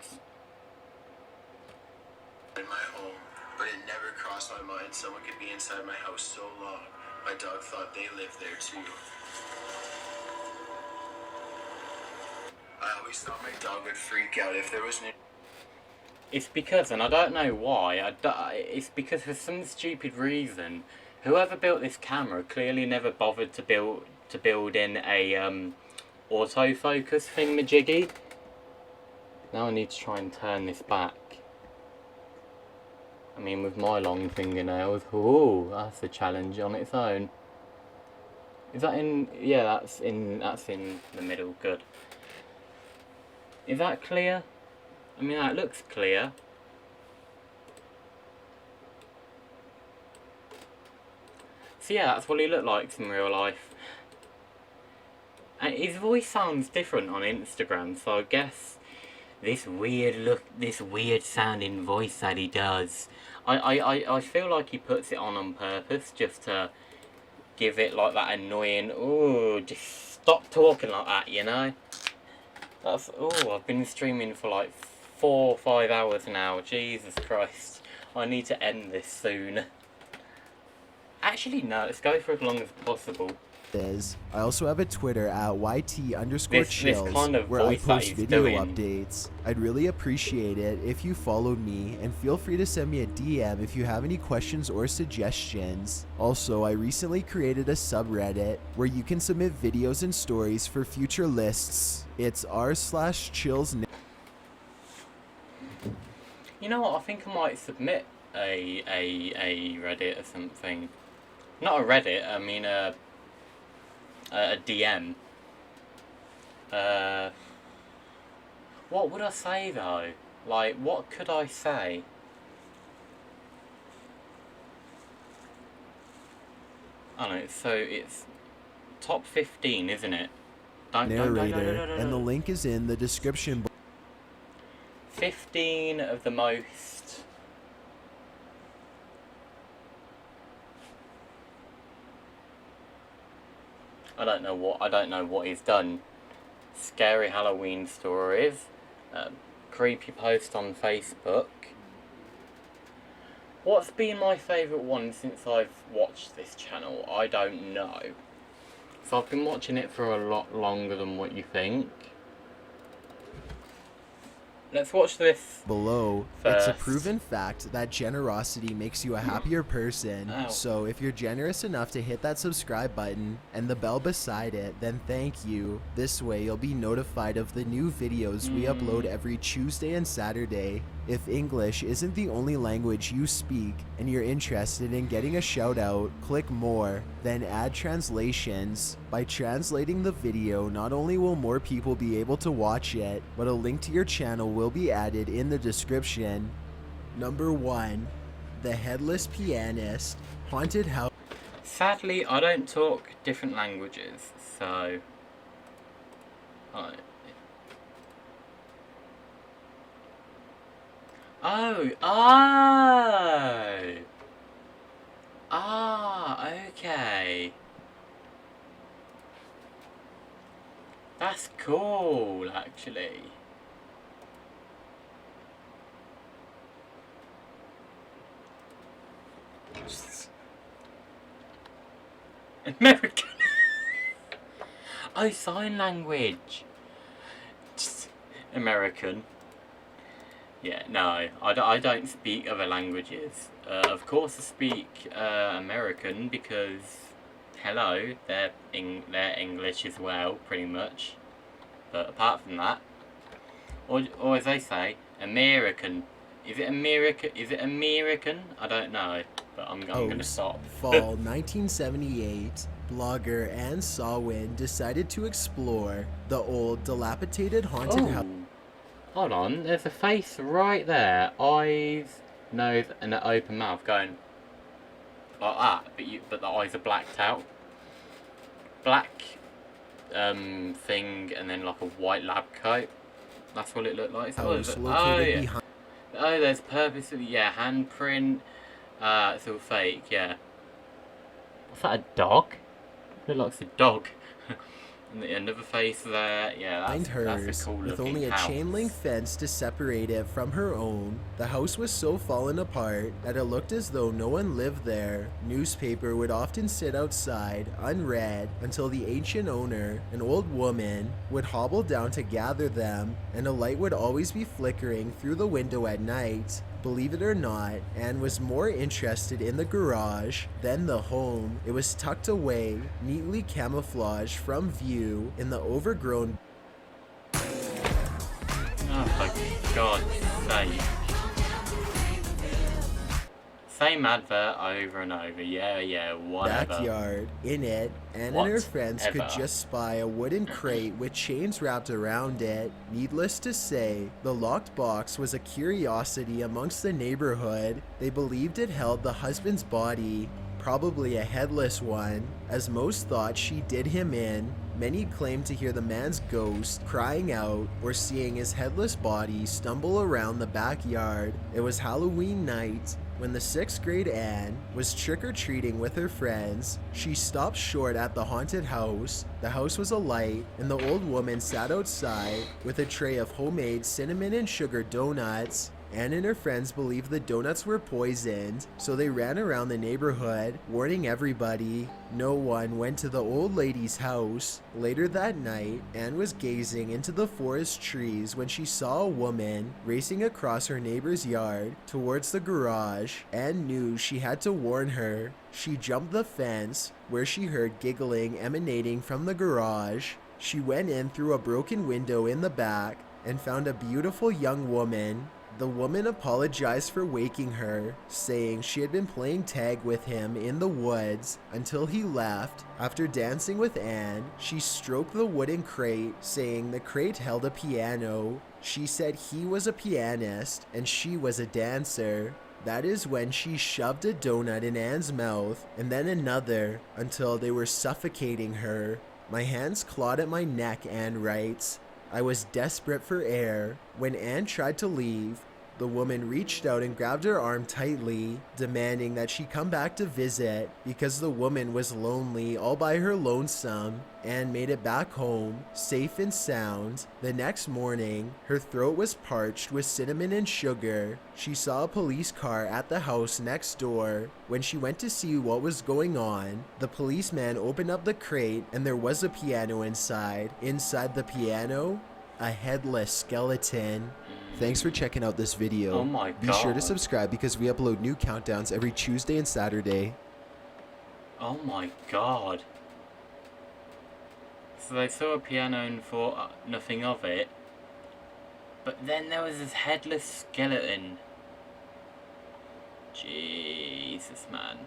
In my home, but it never crossed my mind someone could be inside my house so long. My dog thought they lived there too. I always thought my dog would freak out if there was an. It's because, and I don't know why, it's because for some stupid reason, whoever built this camera clearly never bothered to build in a autofocus thingamajiggy. Now I need to try and turn this back. I mean, with my long fingernails, ooh, that's a challenge on its own. Is that in? Yeah, that's in the middle. Good. Is that clear? I mean, that looks clear. So yeah, that's what he looked like in real life. And his voice sounds different on Instagram, so I guess this weird sounding voice that he does, I feel like he puts it on purpose just to give it like that annoying, ooh, just stop talking like that, you know? That's, oh, I've been streaming for like 4 or 5 hours now. Jesus Christ. I need to end this soon. Actually, no, let's go for as long as possible. I also have a Twitter at YT_chills kind of where I voice that post he's video doing. updates. I'd really appreciate it if you followed me, and feel free to send me a DM if you have any questions or suggestions. Also, I recently created a subreddit where you can submit videos and stories for future lists. It's r/chills. You know what? I think I might submit a Reddit or something. Not a Reddit. I mean a DM. What would I say though? Like, what could I say? I don't know. So it's top 15, isn't it? Narrator, and the link is in the description. 15 of the most. I don't know what he's done. Scary Halloween stories, creepy post on Facebook. What's been my favourite one since I've watched this channel? I don't know. So I've been watching it for a lot longer than what you think. Let's watch this below. first. It's a proven fact that generosity makes you a happier person. Ow. So if you're generous enough to hit that subscribe button and the bell beside it, then thank you. This way you'll be notified of the new videos we upload every Tuesday and Saturday. If English isn't the only language you speak and you're interested in getting a shout out, click more, then add translations. By translating the video, not only will more people be able to watch it, but a link to your channel will be added in the description. Number 1. The Headless Pianist, Haunted House. Sadly, I don't talk different languages, so Oh, oh! Ah, okay. That's cool, actually. American. Oh, sign language. American. Yeah, no, I don't speak other languages. Of course I speak American because, hello, they're English as well, pretty much. But apart from that, or as they say, American. Is it America? Is it American? I don't know, but I'm gonna stop. Fall 1978, blogger Anne Sawin decided to explore the old, dilapidated haunted house. Hold on, there's a face right there. Eyes, nose, and an open mouth going like that, but the eyes are blacked out. Black thing, and then like a white lab coat. That's what it looked like. Oh, yeah. Oh, there's purposely, yeah, handprint. It's all fake, yeah. Is that a dog? It looks like a dog. And the end of the face there, yeah, that's a cool with looking only a house. chain link fence to separate it from her own. The house was so fallen apart that it looked as though no one lived there. Newspaper would often sit outside, unread, until the ancient owner, an old woman, would hobble down to gather them, and a light would always be flickering through the window at night. Believe it or not, Anne was more interested in the garage than the home. It was tucked away, neatly camouflaged from view in the overgrown... Oh, for God's sake. Same advert over and over. Yeah, whatever. backyard. In it, Anne and her friends could just spy a wooden crate with chains wrapped around it. Needless to say, the locked box was a curiosity amongst the neighborhood. They believed it held the husband's body, probably a headless one, as most thought she did him in. Many claimed to hear the man's ghost crying out or seeing his headless body stumble around the backyard. It was Halloween night. When the 6th grade Anne was trick-or-treating with her friends, she stopped short at the haunted house. The house was alight, and the old woman sat outside with a tray of homemade cinnamon and sugar donuts. Anne and her friends believed the donuts were poisoned, so they ran around the neighborhood, warning everybody. No one went to the old lady's house. Later that night, Anne was gazing into the forest trees when she saw a woman racing across her neighbor's yard towards the garage. Anne knew she had to warn her. She jumped the fence, where she heard giggling emanating from the garage. She went in through a broken window in the back and found a beautiful young woman. The woman apologized for waking her, saying she had been playing tag with him in the woods until he left. After dancing with Anne, she stroked the wooden crate, saying the crate held a piano. She said he was a pianist and she was a dancer. That is when she shoved a donut in Anne's mouth and then another until they were suffocating her. My hands clawed at my neck, Anne writes. I was desperate for air. When Anne tried to leave, the woman reached out and grabbed her arm tightly, demanding that she come back to visit because the woman was lonely all by her lonesome. Anne made it back home, safe and sound. The next morning, her throat was parched with cinnamon and sugar. She saw a police car at the house next door. When she went to see what was going on, the policeman opened up the crate and there was a piano inside. Inside the piano, a headless skeleton. Thanks for checking out this video. Oh my God. Be sure to subscribe because we upload new countdowns every Tuesday and Saturday. Oh my God. So they saw a piano and thought nothing of it. But then there was this headless skeleton. Jesus, man.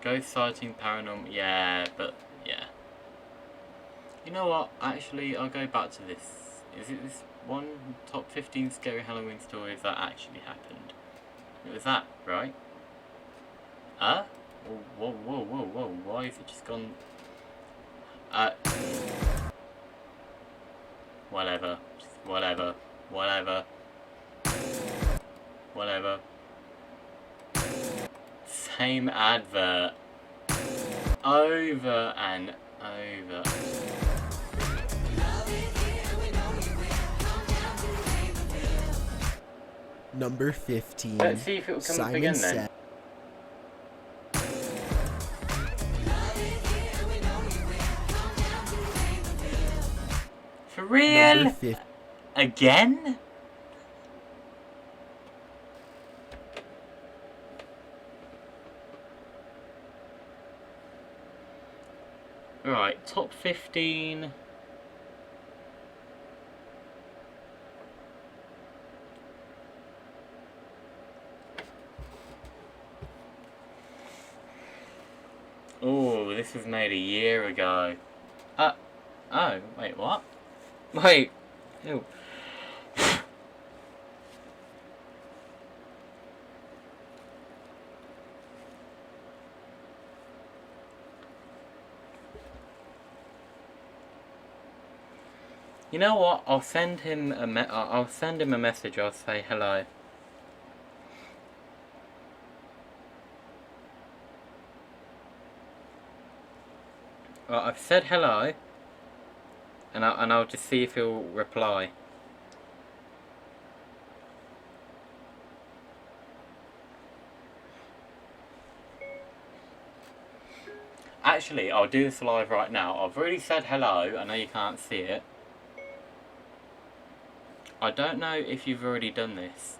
Ghost sighting, paranormal. Yeah, but yeah. You know what? Actually, I'll go back to this. Is it this one? Top 15 scary Halloween stories that actually happened? It was that, right? Huh? Whoa. Why is it just gone? Whatever. Just Whatever. Whatever. Whatever. Same advert. Over and over. Number 15. Let's see if it will come up Simon again then. Says. For real? Number 15. Again? Right, top 15. Oh, this was made a year ago. Oh, wait, what? Wait, ew. You know what? I'll send him a message. I'll say hello. Well, I've said hello, and I'll just see if he'll reply. Actually, I'll do this live right now. I've already said hello. I know you can't see it. I don't know if you've already done this,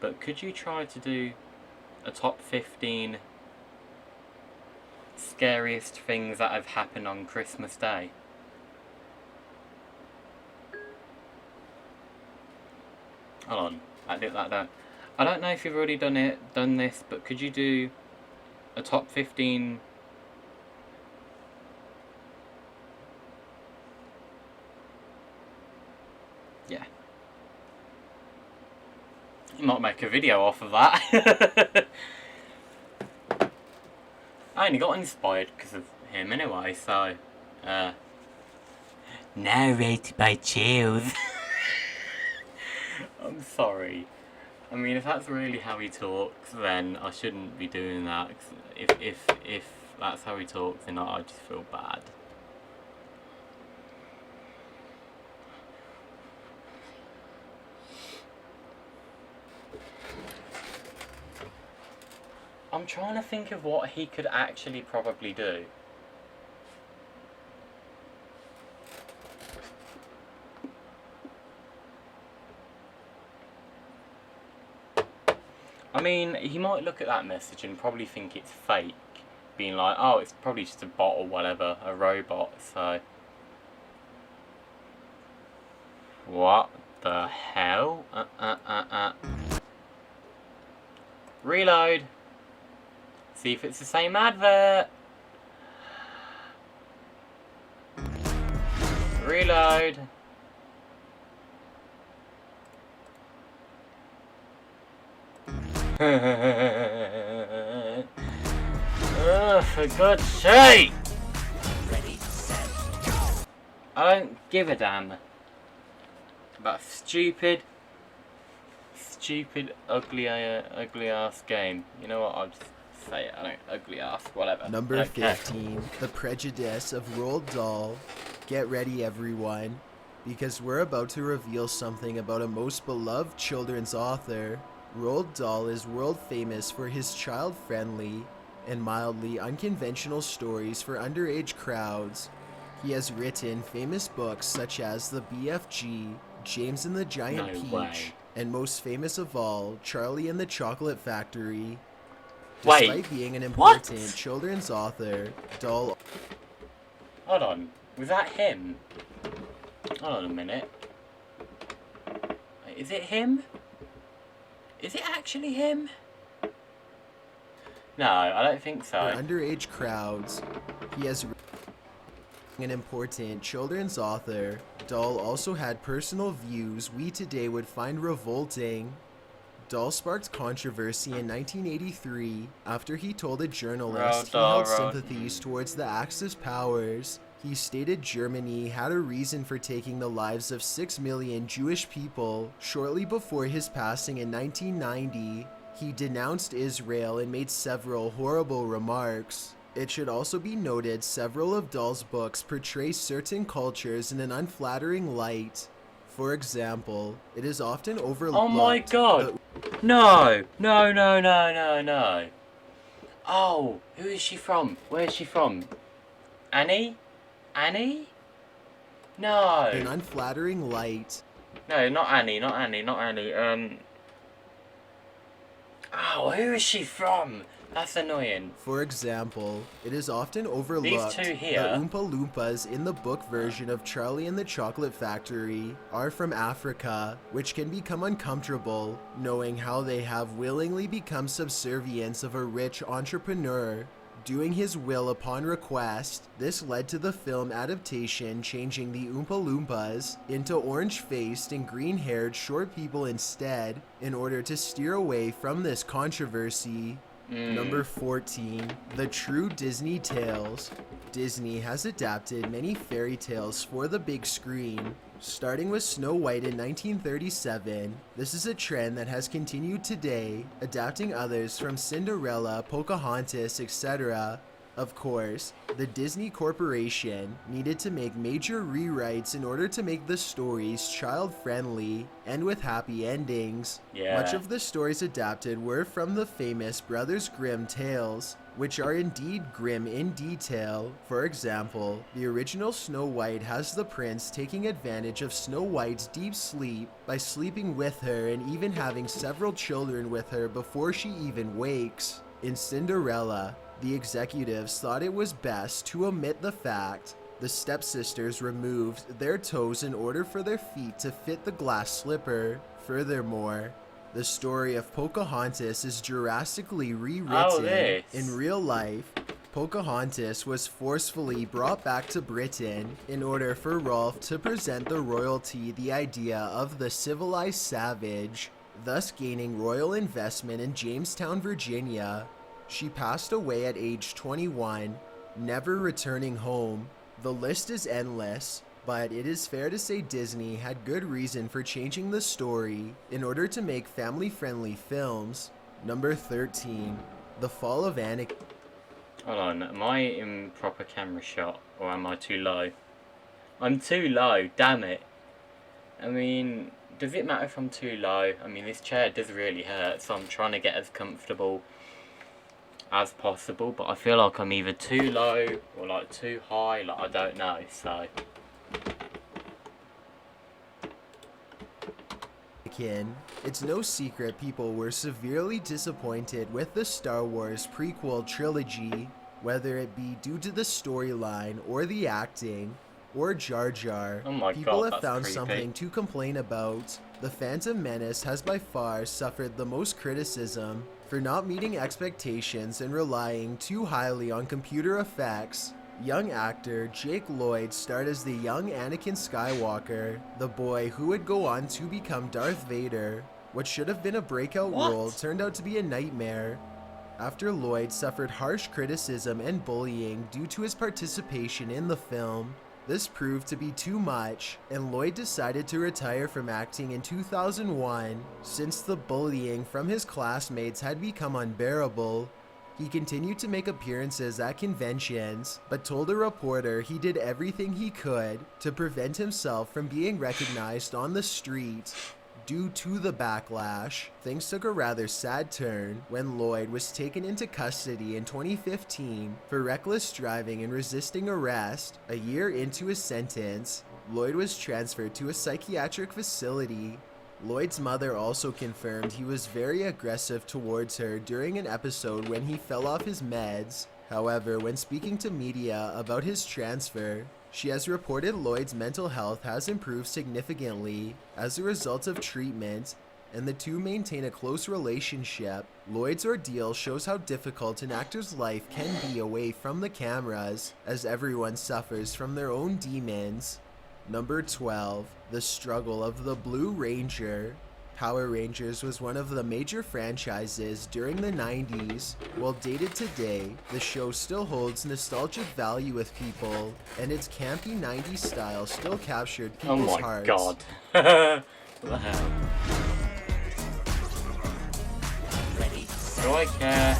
but could you try to do a top 15 scariest things that have happened on Christmas Day? Hold on, I don't know if you've already done this, but could you do a top 15 yeah. You might make a video off of that. I only got inspired because of him anyway, so narrated by Chills. I'm sorry. I mean, if that's really how he talks, then I shouldn't be doing that. 'Cause if that's how he talks, then I just feel bad. I'm trying to think of what he could actually probably do. I mean, he might look at that message and probably think it's fake, being like, oh, it's probably just a bot or whatever, a robot, so... What the hell? Reload! See if it's the same advert! Reload! Oh, for God's sake! I don't give a damn about stupid, ugly ass game. You know what? I'll just say it. I don't ugly ass, whatever. Number 15, The Prejudice of Roald Dahl. Get ready, everyone, because we're about to reveal something about a most beloved children's author. Roald Dahl is world famous for his child-friendly and mildly unconventional stories for underage crowds. He has written famous books such as The BFG, James and the Giant Peach, and most famous of all, Charlie and the Chocolate Factory. Despite being an important children's author, Dahl... Hold on, was that him? Hold on a minute. Is it him? Is it actually him? No, I don't think so. For underage crowds, he has an important children's author. Dahl also had personal views we today would find revolting. Dahl sparked controversy in 1983 after he told a journalist he held sympathies towards the Axis powers. He stated Germany had a reason for taking the lives of 6 million Jewish people shortly before his passing in 1990. He denounced Israel and made several horrible remarks. It should also be noted several of Dahl's books portray certain cultures in an unflattering light. For example, it is often overlooked. Oh my god! No! No, no, no, no, no. Oh, who is she from? Where is she from? Annie? Annie? No. An unflattering light. No, not Annie, not Annie, not Annie. Oh, who is she from? That's annoying. For example, it is often overlooked These two here. that Oompa Loompas in the book version of Charlie and the Chocolate Factory are from Africa, which can become uncomfortable knowing how they have willingly become subservients of a rich entrepreneur, doing his will upon request. This led to the film adaptation changing the Oompa Loompas into orange-faced and green-haired short people instead, in order to steer away from this controversy. Number 14, The True Disney Tales. Disney has adapted many fairy tales for the big screen, starting with Snow White in 1937. This is a trend that has continued today, adapting others from Cinderella, Pocahontas, etc. Of course, the Disney Corporation needed to make major rewrites in order to make the stories child-friendly and with happy endings. Yeah. Much of the stories adapted were from the famous Brothers Grimm tales, which are indeed grim in detail. For example, the original Snow White has the prince taking advantage of Snow White's deep sleep by sleeping with her and even having several children with her before she even wakes. In Cinderella, the executives thought it was best to omit the fact the stepsisters removed their toes in order for their feet to fit the glass slipper. Furthermore, the story of Pocahontas is drastically rewritten. In real life, Pocahontas was forcefully brought back to Britain in order for Rolfe to present the royalty the idea of the civilized savage, thus gaining royal investment in Jamestown, Virginia. She passed away at age 21, never returning home. The list is endless, but it is fair to say Disney had good reason for changing the story in order to make family-friendly films. Number 13, The Fall of Anakin. Hold on, am I in proper camera shot or am I too low? I'm too low, damn it. I mean, does it matter if I'm too low? I mean, this chair does really hurt, so I'm trying to get as comfortable as possible, but I feel like I'm either too low or like too high, like I don't know, so. It's no secret people were severely disappointed with the Star Wars prequel trilogy, whether it be due to the storyline or the acting or Jar Jar. Oh my People God, have that's found creepy. something to complain about. The Phantom Menace has by far suffered the most criticism for not meeting expectations and relying too highly on computer effects. Young actor Jake Lloyd starred as the young Anakin Skywalker, the boy who would go on to become Darth Vader. What should have been a breakout role turned out to be a nightmare. After Lloyd suffered harsh criticism and bullying due to his participation in the film, this proved to be too much, and Lloyd decided to retire from acting in 2001. Since the bullying from his classmates had become unbearable, he continued to make appearances at conventions, but told a reporter he did everything he could to prevent himself from being recognized on the street. Due to the backlash, things took a rather sad turn when Lloyd was taken into custody in 2015 for reckless driving and resisting arrest. A year into his sentence, Lloyd was transferred to a psychiatric facility. Lloyd's mother also confirmed he was very aggressive towards her during an episode when he fell off his meds. However, when speaking to media about his transfer, she has reported Lloyd's mental health has improved significantly as a result of treatment, and the two maintain a close relationship. Lloyd's ordeal shows how difficult an actor's life can be away from the cameras, as everyone suffers from their own demons. Number 12, The Struggle of the Blue Ranger. Power Rangers was one of the major franchises during the 90s. While dated today, the show still holds nostalgic value with people, and its campy 90s style still captured Oh people's my hearts. god. What the hell? Do I care?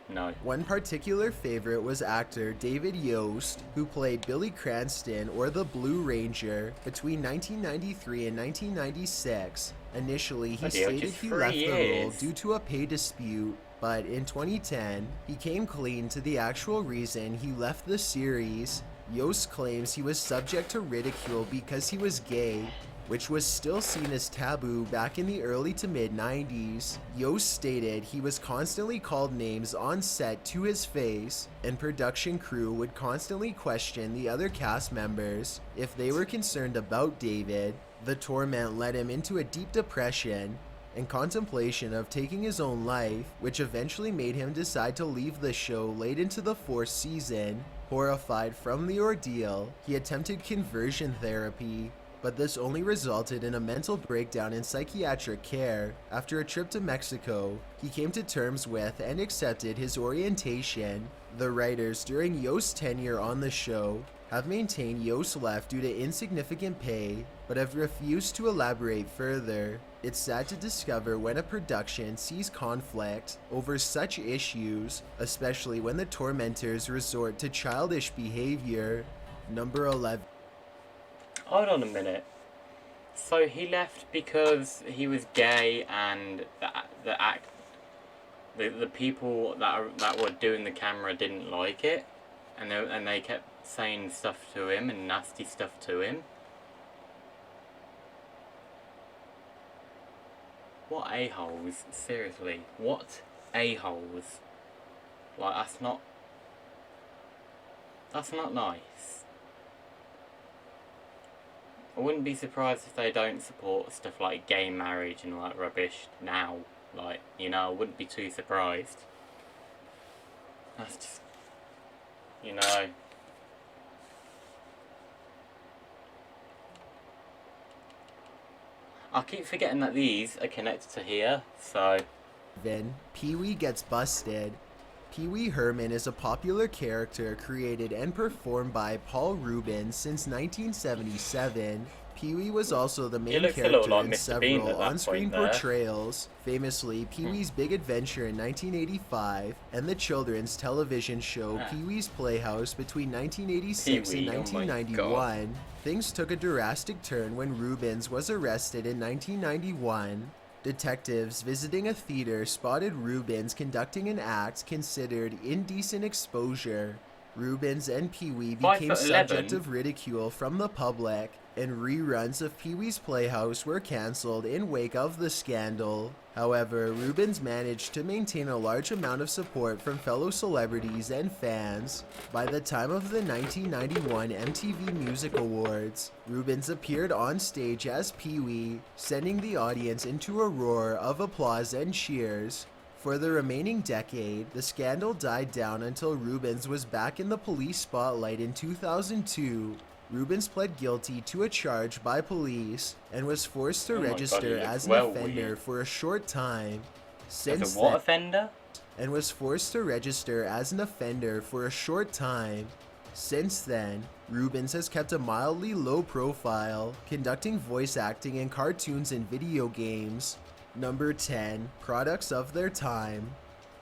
No. One particular favorite was actor David Yost, who played Billy Cranston or the Blue Ranger between 1993 and 1996. Initially, he Bloody hell, stated just he 3 left the role years. due to a pay dispute, but in 2010, he came clean to the actual reason he left the series. Yost claims he was subject to ridicule because he was gay, which was still seen as taboo back in the early to mid 90s. Yost stated he was constantly called names on set to his face, and production crew would constantly question the other cast members if they were concerned about David. The torment led him into a deep depression and contemplation of taking his own life, which eventually made him decide to leave the show late into the 4th season. Horrified from the ordeal, he attempted conversion therapy, but this only resulted in a mental breakdown in psychiatric care. After a trip to Mexico, he came to terms with and accepted his orientation. The writers during Yost's tenure on the show have maintained Yost left due to insignificant pay, but have refused to elaborate further. It's sad to discover when a production sees conflict over such issues, especially when the tormentors resort to childish behavior. Number 11. Hold on a minute. So he left because he was gay, and the people that were doing the camera didn't like it, and they kept saying stuff to him and nasty stuff to him. What a-holes? Seriously, what a-holes? Like, that's not nice. I wouldn't be surprised if they don't support stuff like gay marriage and like rubbish now. Like, you know, I wouldn't be too surprised. That's just, you know. I keep forgetting that these are connected to here, so. Then, Pee-wee gets busted. Pee-wee Herman is a popular character created and performed by Paul Rubens since 1977. Pee-wee was also the main looks a character little like in Mr. Bean several at that on-screen point there. portrayals, famously Pee-wee's Big Adventure in 1985 and the children's television show Pee-wee's Playhouse between 1986 Pee-wee, and oh my 1991. Things took a drastic turn when Rubens was arrested in 1991. Detectives visiting a theater spotted Rubens conducting an act considered indecent exposure. Rubens and Pee-wee became 5'11". subject of ridicule from the public, and reruns of Pee-wee's Playhouse were cancelled in wake of the scandal. However, Rubens managed to maintain a large amount of support from fellow celebrities and fans. By the time of the 1991 MTV Music Awards, Rubens appeared on stage as Pee-wee, sending the audience into a roar of applause and cheers. For the remaining decade, the scandal died down until Rubens was back in the police spotlight in 2002. Rubens pled guilty to a charge by police and was forced to Oh my God, register he looks as an well offender weird. for a short time. As Since a what then, offender? and was forced to register as an offender for a short time. Since then, Rubens has kept a mildly low profile, conducting voice acting in cartoons and video games. Number 10. Products of their time.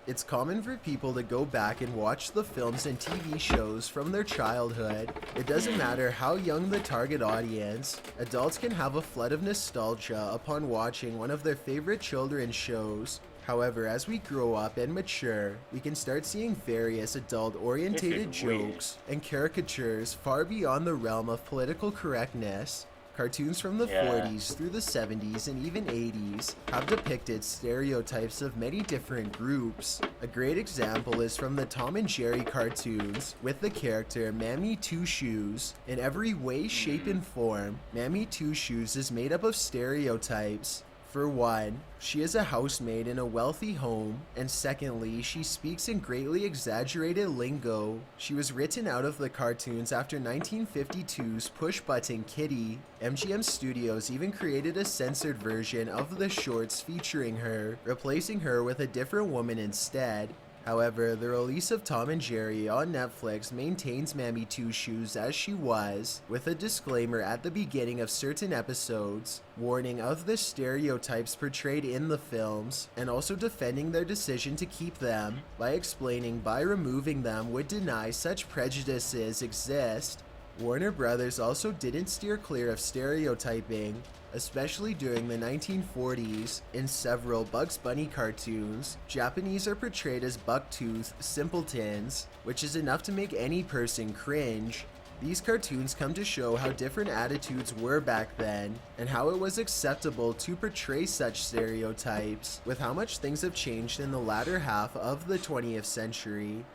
It's common for people to go back and watch the films and TV shows from their childhood. It doesn't matter how young the target audience, adults can have a flood of nostalgia upon watching one of their favorite children's shows. However, as we grow up and mature, we can start seeing various adult-orientated This is weird. jokes and caricatures far beyond the realm of political correctness. Cartoons from the Yeah. 40s through the 70s and even 80s have depicted stereotypes of many different groups. A great example is from the Tom and Jerry cartoons with the character Mammy Two Shoes. In every way, shape, and form, Mammy Two Shoes is made up of stereotypes. For one, she is a housemaid in a wealthy home, and secondly, she speaks in greatly exaggerated lingo. She was written out of the cartoons after 1952's push-button Kitty. MGM Studios even created a censored version of the shorts featuring her, replacing her with a different woman instead. However, the release of Tom and Jerry on Netflix maintains Mammy Two Shoes as she was, with a disclaimer at the beginning of certain episodes, warning of the stereotypes portrayed in the films, and also defending their decision to keep them, by explaining by removing them would deny such prejudices exist. Warner Brothers also didn't steer clear of stereotyping, especially during the 1940s. In several Bugs Bunny cartoons, Japanese are portrayed as buck-toothed simpletons, which is enough to make any person cringe. These cartoons come to show how different attitudes were back then, and how it was acceptable to portray such stereotypes, with how much things have changed in the latter half of the 20th century.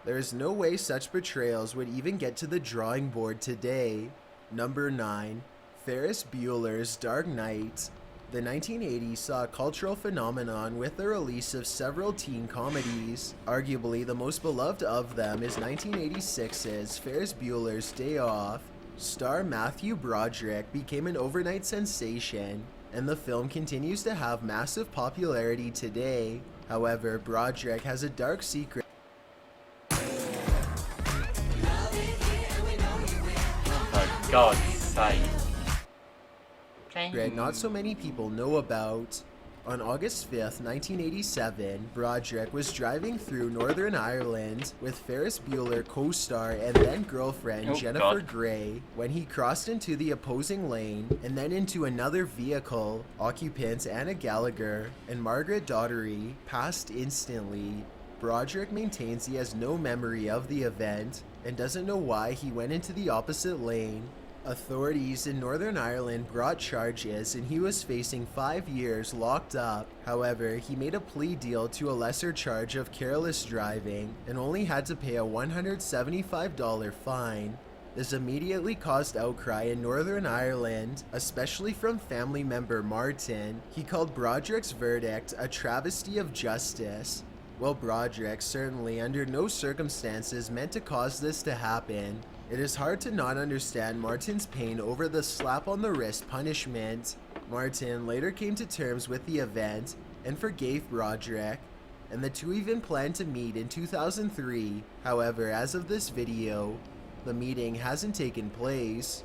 There is no way such portrayals would even get to the drawing board today. Number 9. Ferris Bueller's Dark Knight. The 1980s saw a cultural phenomenon with the release of several teen comedies. Arguably the most beloved of them is 1986's Ferris Bueller's Day Off. Star Matthew Broderick became an overnight sensation, and the film continues to have massive popularity today. However, Broderick has a dark secret. For God's sake. Not so many people know about. On August 5th, 1987, Broderick was driving through Northern Ireland with Ferris Bueller co-star and then girlfriend Jennifer Grey when he crossed into the opposing lane and then into another vehicle. Occupants Anna Gallagher and Margaret Daugherty passed instantly. Broderick maintains he has no memory of the event and doesn't know why he went into the opposite lane. Authorities in Northern Ireland brought charges and he was facing 5 years locked up. However, he made a plea deal to a lesser charge of careless driving and only had to pay a $175 fine. This immediately caused outcry in Northern Ireland, especially from family member Martin. He called Broderick's verdict a travesty of justice. Well, Broderick certainly under no circumstances meant to cause this to happen. It is hard to not understand Martin's pain over the slap on the wrist punishment. Martin later came to terms with the event and forgave Broderick, and the two even planned to meet in 2003. However, as of this video, the meeting hasn't taken place.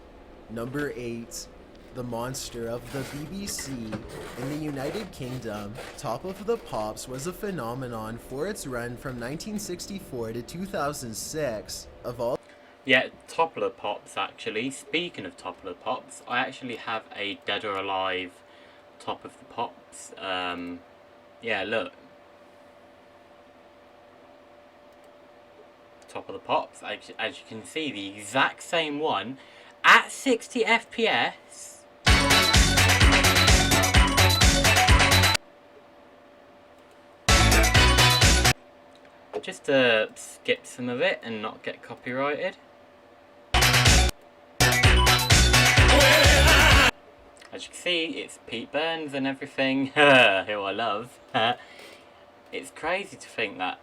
Number 8. The Monster of the BBC. In the United Kingdom, Top of the Pops was a phenomenon for its run from 1964 to 2006. Of all Yeah, Top of the Pops actually. Speaking of Top of the Pops, I actually have a Dead or Alive Top of the Pops. Yeah, look. Top of the Pops, as you can see, the exact same one at 60 FPS. Just to skip some of it and not get copyrighted. As you can see, it's Pete Burns and everything, who I love. It's crazy to think that,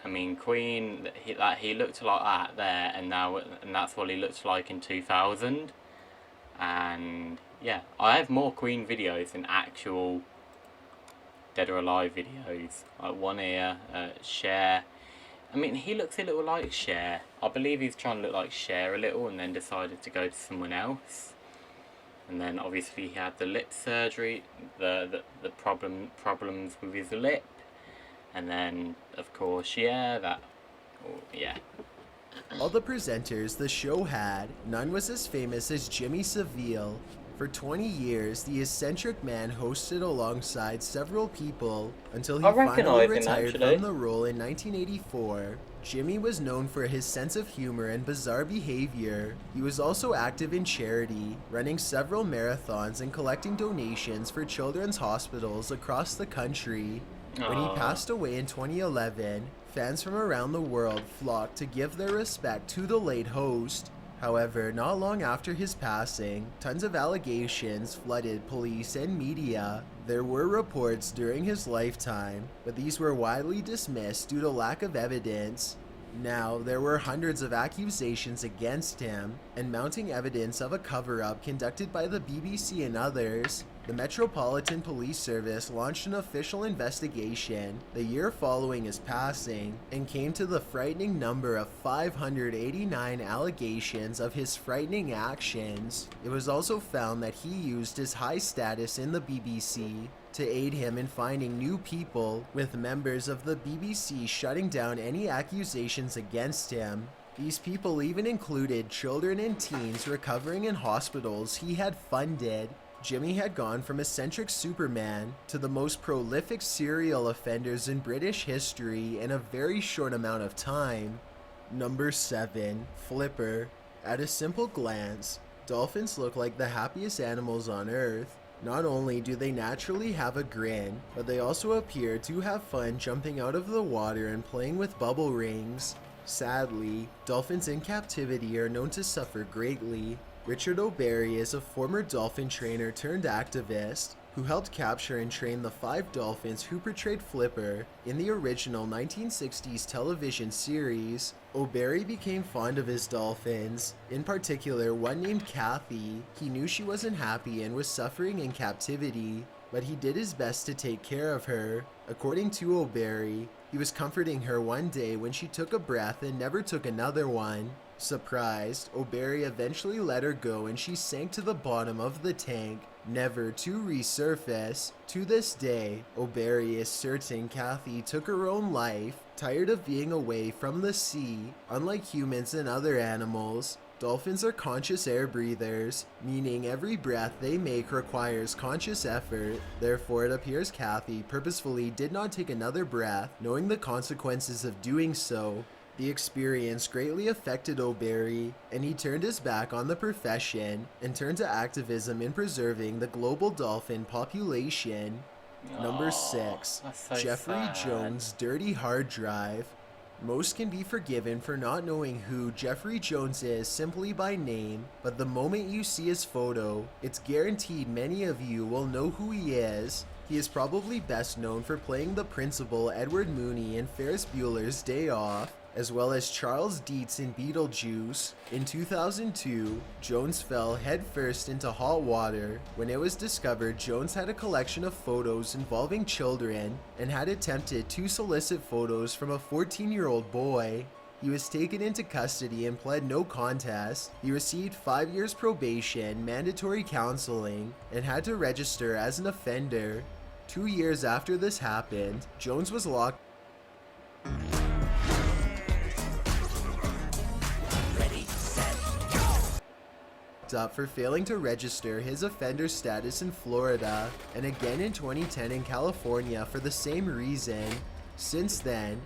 I mean, Queen, he looked like that there, and that's what he looked like in 2000. And yeah, I have more Queen videos than actual Dead or Alive videos. Like one here, Cher. I mean, he looks a little like Cher. I believe he's trying to look like Cher a little, and then decided to go to someone else. And then obviously he had the lip surgery, the problems with his lip, and then of course yeah. All the presenters the show had, none was as famous as Jimmy Savile. For 20 years, the eccentric man hosted alongside several people until he finally retired from the role in 1984. Jimmy was known for his sense of humor and bizarre behavior. He was also active in charity, running several marathons and collecting donations for children's hospitals across the country. When he passed away in 2011, fans from around the world flocked to give their respect to the late host. However, not long after his passing, tons of allegations flooded police and media. There were reports during his lifetime, but these were widely dismissed due to lack of evidence. Now, there were hundreds of accusations against him, and mounting evidence of a cover-up conducted by the BBC and others. The Metropolitan Police Service launched an official investigation the year following his passing and came to the frightening number of 589 allegations of his frightening actions. It was also found that he used his high status in the BBC to aid him in finding new people, with members of the BBC shutting down any accusations against him. These people even included children and teens recovering in hospitals he had funded. Jimmy had gone from eccentric Superman to the most prolific serial offenders in British history in a very short amount of time. Number 7. Flipper. At a simple glance, dolphins look like the happiest animals on Earth. Not only do they naturally have a grin, but they also appear to have fun jumping out of the water and playing with bubble rings. Sadly, dolphins in captivity are known to suffer greatly. Richard O'Barry is a former dolphin trainer turned activist who helped capture and train the 5 dolphins who portrayed Flipper in the original 1960s television series. O'Barry became fond of his dolphins, in particular one named Kathy. He knew she wasn't happy and was suffering in captivity, but he did his best to take care of her. According to O'Barry, he was comforting her one day when she took a breath and never took another one. Surprised, O'Barry eventually let her go and she sank to the bottom of the tank, never to resurface. To this day, O'Barry is certain Kathy took her own life, tired of being away from the sea. Unlike humans and other animals, dolphins are conscious air breathers, meaning every breath they make requires conscious effort. Therefore, it appears Kathy purposefully did not take another breath, knowing the consequences of doing so. The experience greatly affected O'Barry, and he turned his back on the profession and turned to activism in preserving the global dolphin population. Number 6. so Jeffrey sad. Jones' dirty hard drive. Most can be forgiven for not knowing who Jeffrey Jones is simply by name, but the moment you see his photo, it's guaranteed many of you will know who he is. He is probably best known for playing the principal Edward Mooney in Ferris Bueller's Day Off, as well as Charles Dietz in Beetlejuice. In 2002, Jones fell headfirst into hot water when it was discovered Jones had a collection of photos involving children and had attempted to solicit photos from a 14-year-old boy. He was taken into custody and pled no contest. He received 5 years probation, mandatory counseling, and had to register as an offender. 2 years after this happened, Jones was locked up for failing to register his offender status in Florida, and again in 2010 in California for the same reason. Since then,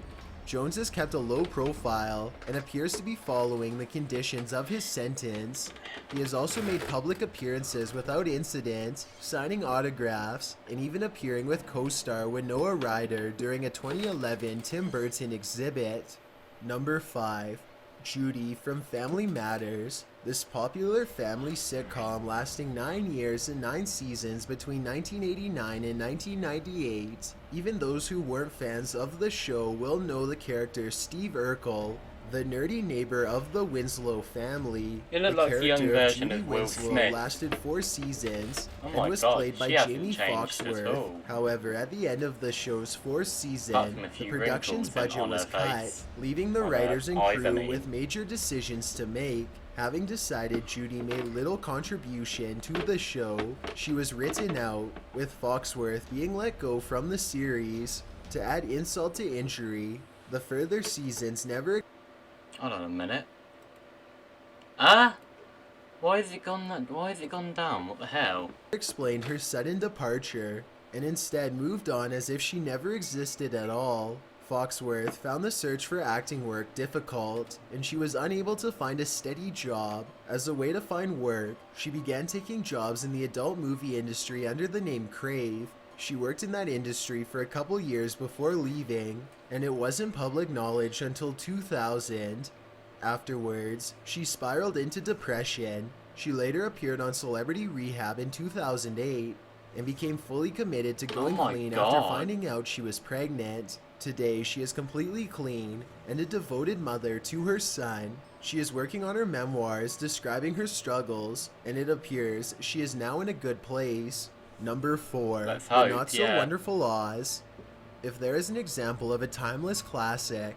Jones has kept a low profile and appears to be following the conditions of his sentence. He has also made public appearances without incident, signing autographs, and even appearing with co-star Winona Ryder during a 2011 Tim Burton exhibit. Number 5. Judy from Family Matters. This popular family sitcom lasting 9 years and 9 seasons between 1989 and 1998. Even those who weren't fans of the show will know the character Steve Urkel, the nerdy neighbor of the Winslow family. It looked The like the young character version Judy of Will Winslow Smith. lasted 4 seasons Oh and my was God, played by she hasn't Jamie changed at Foxworth. all. However, at the end of the show's 4th Apart season, from a the few production's wrinkles budget on was her cut, face. leaving the On her writers and eyes, I crew mean. with major decisions to make. Having decided Judy made little contribution to the show, she was written out, with Foxworth being let go from the series. To add insult to injury, the further seasons never Hold on a minute. Why has it gone down? What the hell? explained her sudden departure, and instead moved on as if she never existed at all. Foxworth found the search for acting work difficult, and she was unable to find a steady job. As a way to find work, she began taking jobs in the adult movie industry under the name Crave. She worked in that industry for a couple years before leaving, and it wasn't public knowledge until 2000. Afterwards, she spiraled into depression. She later appeared on Celebrity Rehab in 2008. and became fully committed to going my clean God. after finding out she was pregnant. Today, she is completely clean and a devoted mother to her son. She is working on her memoirs describing her struggles, and it appears she is now in a good place. Number 4, Let's The hope, Not So yeah. Wonderful Oz. If there is an example of a timeless classic,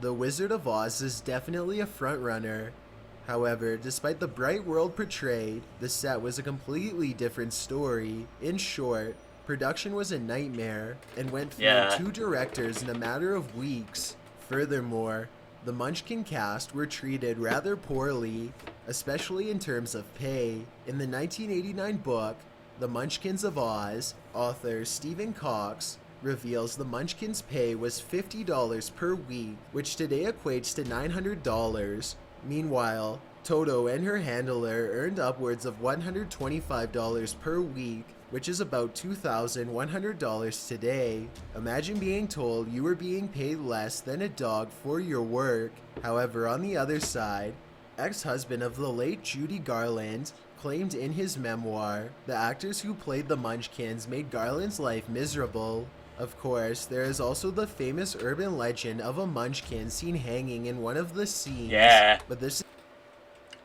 The Wizard of Oz is definitely a frontrunner. However, despite the bright world portrayed, the set was a completely different story. In short, production was a nightmare and went through Yeah. 2 directors in a matter of weeks. Furthermore, the Munchkin cast were treated rather poorly, especially in terms of pay. In the 1989 book, The Munchkins of Oz, author Stephen Cox reveals the Munchkins' pay was $50 per week, which today equates to $900. Meanwhile, Toto and her handler earned upwards of $125 per week, which is about $2,100 today. Imagine being told you were being paid less than a dog for your work. However, on the other side, ex-husband of the late Judy Garland claimed in his memoir, the actors who played the Munchkins made Garland's life miserable. Of course, there is also the famous urban legend of a Munchkin seen hanging in one of the scenes. Yeah. But this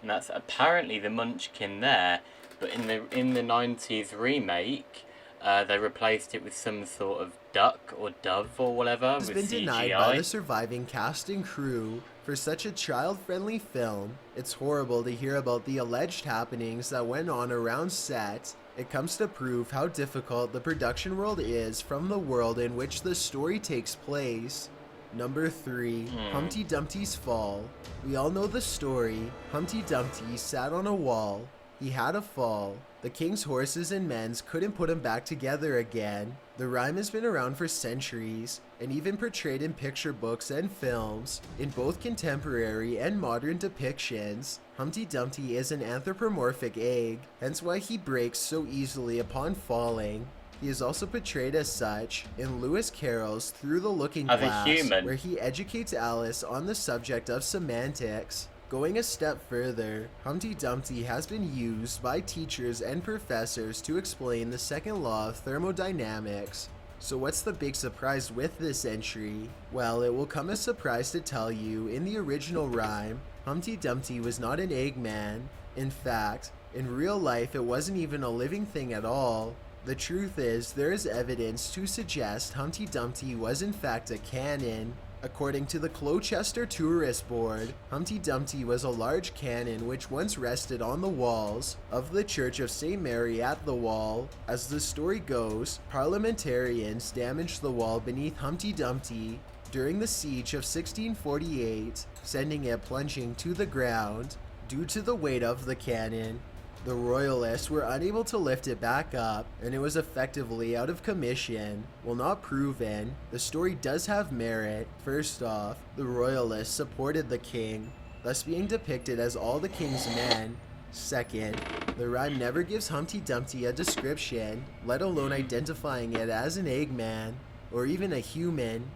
And that's apparently the Munchkin there, but in the 90s remake, they replaced it with some sort of duck or dove or whatever has with been CGI. denied by the surviving cast and crew. For such a child-friendly film, it's horrible to hear about the alleged happenings that went on around set. It comes to prove how difficult the production world is from the world in which the story takes place. Number 3, Humpty Dumpty's Fall. We all know the story. Humpty Dumpty sat on a wall. He had a fall. The king's horses and men couldn't put him back together again. The rhyme has been around for centuries and even portrayed in picture books and films. In both contemporary and modern depictions, Humpty Dumpty is an anthropomorphic egg, hence why he breaks so easily upon falling. He is also portrayed as such in Lewis Carroll's Through the Looking As a Glass, human. where he educates Alice on the subject of semantics. Going a step further, Humpty Dumpty has been used by teachers and professors to explain the second law of thermodynamics. So what's the big surprise with this entry? Well, it will come as a surprise to tell you, in the original rhyme, Humpty Dumpty was not an Eggman. In fact, in real life it wasn't even a living thing at all. The truth is, there is evidence to suggest Humpty Dumpty was in fact a cannon. According to the Colchester Tourist Board, Humpty Dumpty was a large cannon which once rested on the walls of the Church of St. Mary at the Wall. As the story goes, parliamentarians damaged the wall beneath Humpty Dumpty during the siege of 1648, sending it plunging to the ground. Due to the weight of the cannon, the royalists were unable to lift it back up, and it was effectively out of commission. While not proven, the story does have merit. First off, the royalists supported the king, thus being depicted as all the king's men. Second, the rhyme never gives Humpty Dumpty a description, let alone identifying it as an Eggman, or even a human.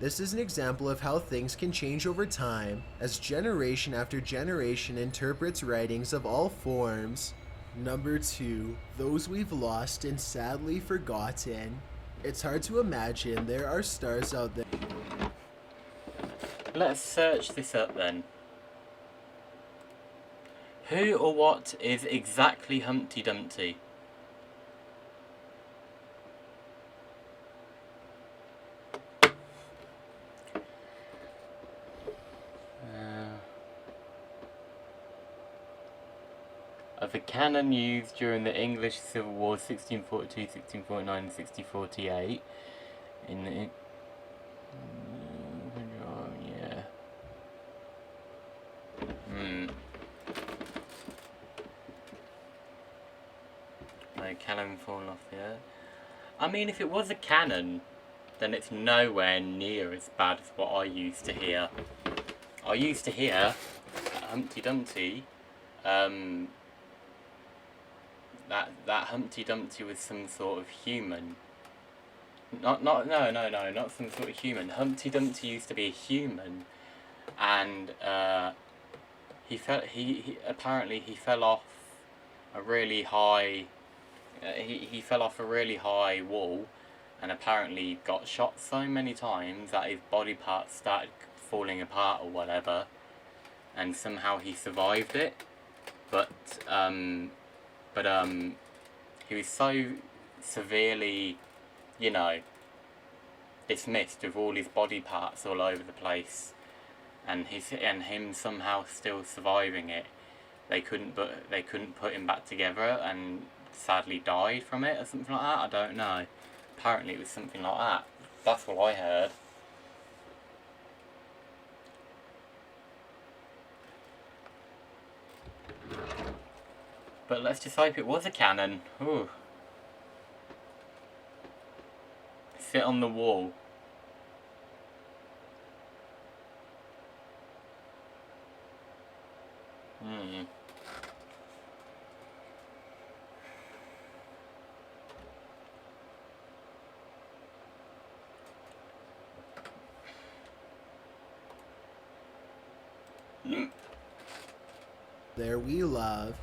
This is an example of how things can change over time, as generation after generation interprets writings of all forms. Number 2, those we've lost and sadly forgotten. It's hard to imagine there are stars out there. Let's search this up then. Who or what is exactly Humpty Dumpty? Of a cannon used during the English Civil War 1642, 1649 and 1648 in the... yeah. No cannon falling off the earth. I mean, if it was a cannon, then it's nowhere near as bad as what I used to hear. I used to hear Humpty Dumpty, that Humpty Dumpty was some sort of human. No, not some sort of human. Humpty Dumpty used to be a human, and he apparently he fell off a really high he fell off a really high wall, and apparently got shot so many times that his body parts started falling apart or whatever, and somehow he survived it. But he was so severely, you know, dismissed with all his body parts all over the place, and him somehow still surviving it. They couldn't put him back together, and sadly died from it or something like that. I don't know. Apparently it was something like that. That's what I heard. But let's just hope it was a cannon. Ooh. Sit on the wall. There we love,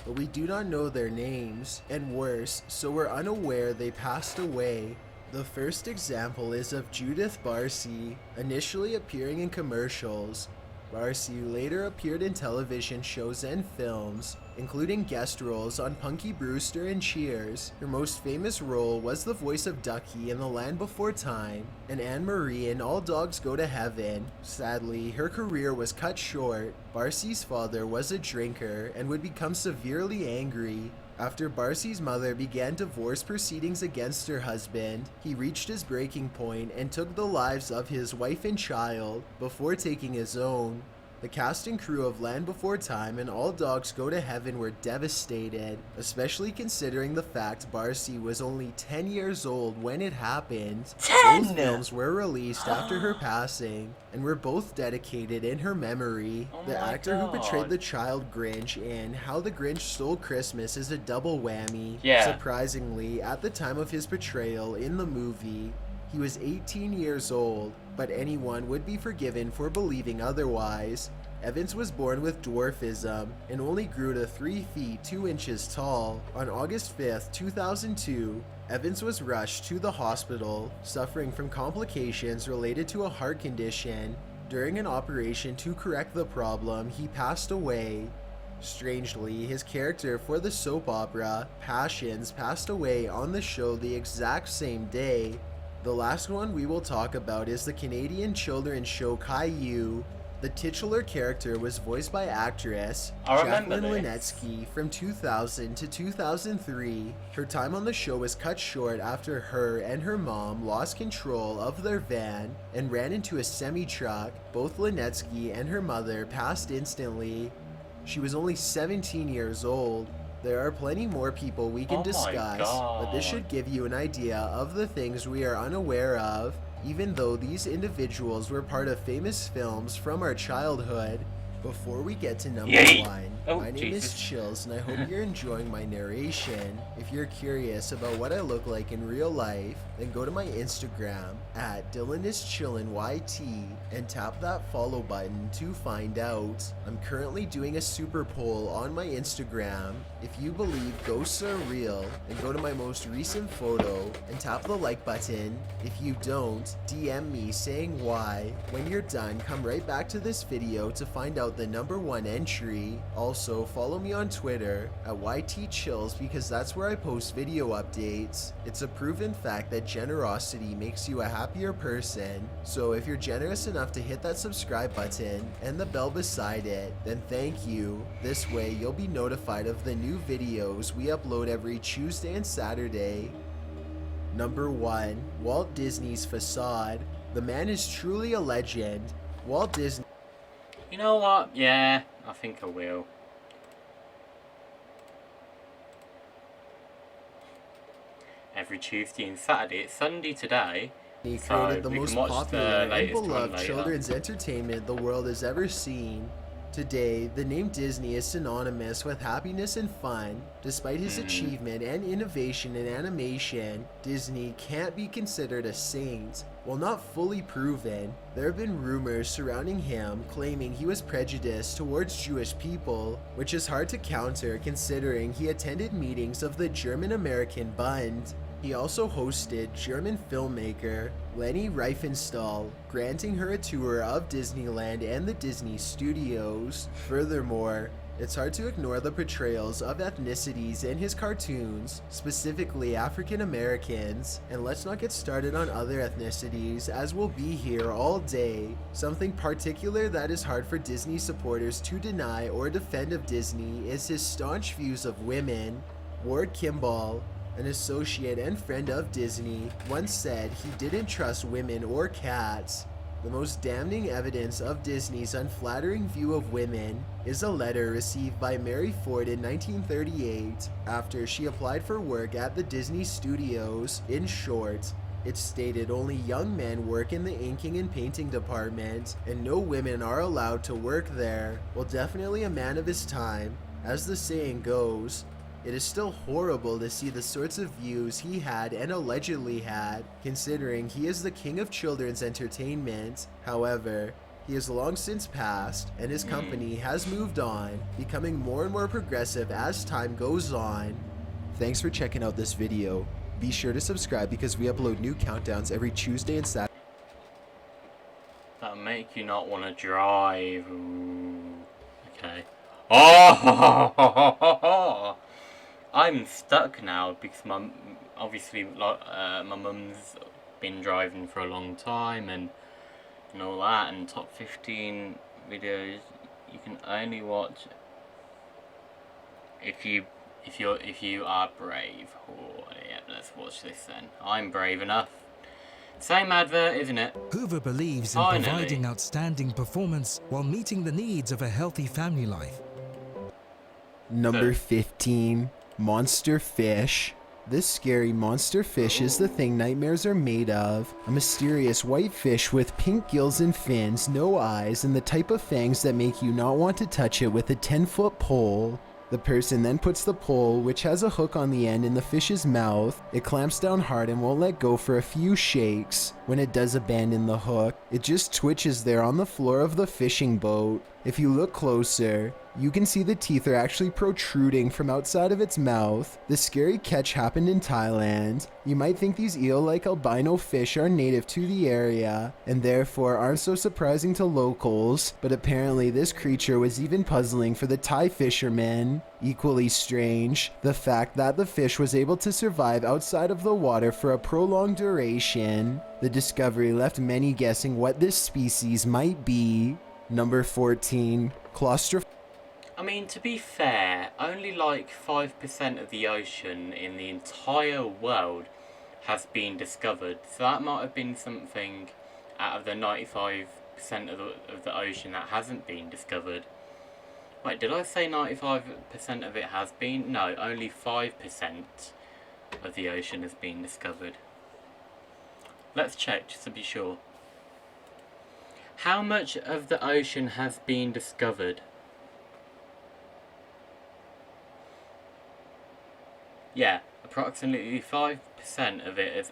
but we do not know their names, and worse, so we're unaware they passed away. The first example is of Judith Barcy, initially appearing in commercials. Barcy later appeared in television shows and films, including guest roles on Punky Brewster and Cheers. Her most famous role was the voice of Ducky in The Land Before Time, and Anne-Marie in All Dogs Go to Heaven. Sadly, her career was cut short. Barcy's father was a drinker and would become severely angry. After Barcy's mother began divorce proceedings against her husband, he reached his breaking point and took the lives of his wife and child before taking his own. The cast and crew of Land Before Time and All Dogs Go to Heaven were devastated, especially considering the fact Barcy was only 10 years old when it happened. 10! Both films were released after her passing and were both dedicated in her memory. Oh The my actor who portrayed God. the child Grinch in How the Grinch Stole Christmas is a double whammy. Yeah. Surprisingly, at the time of his portrayal in the movie, he was 18 years old, but anyone would be forgiven for believing otherwise. Evans was born with dwarfism and only grew to 3 feet 2 inches tall. On August 5th, 2002, Evans was rushed to the hospital, suffering from complications related to a heart condition. During an operation to correct the problem, he passed away. Strangely, his character for the soap opera, Passions, passed away on the show the exact same day. The last one we will talk about is the Canadian children's show Caillou. The titular character was voiced by actress I remember Jacqueline this. Linetsky from 2000 to 2003. Her time on the show was cut short after her and her mom lost control of their van and ran into a semi-truck. Both Linetsky and her mother passed instantly. She was only 17 years old. There are plenty more people we can Oh my discuss, but this God. should give you an idea of the things we are unaware of, even though these individuals were part of famous films from our childhood. Before we get to number Yay. 1, Oh, my name Jesus. is Chills and I hope you're enjoying my narration. If you're curious about what I look like in real life, then go to my Instagram at DylanIsChillinYT and tap that follow button to find out. I'm currently doing a super poll on my Instagram. If you believe ghosts are real, then go to my most recent photo and tap the like button. If you don't, DM me saying why. When you're done, come right back to this video to find out the number 1 entry. Also, follow me on Twitter at YTChills because that's where I post video updates. It's a proven fact that generosity makes you a happier person. So if you're generous enough to hit that subscribe button and the bell beside it, then thank you. This way you'll be notified of the new videos we upload every Tuesday and Saturday. Number 1. Walt Disney's facade. The man is truly a legend. Walt Disney. You know what? Yeah, I think I will. Every Tuesday and Saturday. It's Sunday today. He so created the we most can watch popular the and latest one beloved later. children's entertainment the world has ever seen. Today, the name Disney is synonymous with happiness and fun. Despite his achievement and innovation in animation, Disney can't be considered a saint. While not fully proven, there have been rumors surrounding him claiming he was prejudiced towards Jewish people, which is hard to counter considering he attended meetings of the German-American Bund. He also hosted German filmmaker Leni Riefenstahl, granting her a tour of Disneyland and the Disney Studios. Furthermore, it's hard to ignore the portrayals of ethnicities in his cartoons, specifically African Americans, and let's not get started on other ethnicities as we'll be here all day. Something particular that is hard for Disney supporters to deny or defend of Disney is his staunch views of women. Ward Kimball, an associate and friend of Disney, once said he didn't trust women or cats. The most damning evidence of Disney's unflattering view of women is a letter received by Mary Ford in 1938 after she applied for work at the Disney Studios. In short, it stated only young men work in the inking and painting department and no women are allowed to work there. Well, definitely a man of his time. As the saying goes, it is still horrible to see the sorts of views he had and allegedly had, considering he is the king of children's entertainment. However, he has long since passed, and his company has moved on, becoming more and more progressive as time goes on. Thanks for checking out this video. Be sure to subscribe because we upload new countdowns every Tuesday and Saturday. That'll make you not want to drive. Ooh. Okay. Oh! I'm stuck now because obviously my mum's been driving for a long time and all that, and top 15 videos you can only watch if you are brave. Oh yeah, let's watch this then. I'm brave enough. Same advert, isn't it? Hoover believes in Finally. providing outstanding performance while meeting the needs of a healthy family life. Number 15. Monster Fish. This scary monster fish is the thing nightmares are made of. A mysterious white fish with pink gills and fins, no eyes, and the type of fangs that make you not want to touch it with a 10-foot pole. The person then puts the pole, which has a hook on the end, in the fish's mouth. It clamps down hard and won't let go for a few shakes. When it does abandon the hook, it just twitches there on the floor of the fishing boat. If you look closer, you can see the teeth are actually protruding from outside of its mouth. The scary catch happened in Thailand. You might think these eel-like albino fish are native to the area, and therefore aren't so surprising to locals, but apparently this creature was even puzzling for the Thai fishermen. Equally strange, the fact that the fish was able to survive outside of the water for a prolonged duration. The discovery left many guessing what this species might be. Number 14. I mean, to be fair, only like 5% of the ocean in the entire world has been discovered. So that might have been something out of the 95% of the ocean that hasn't been discovered. Wait, did I say 95% of it has been? No, only 5% of the ocean has been discovered. Let's check just to be sure. How much of the ocean has been discovered? Yeah, approximately 5% of it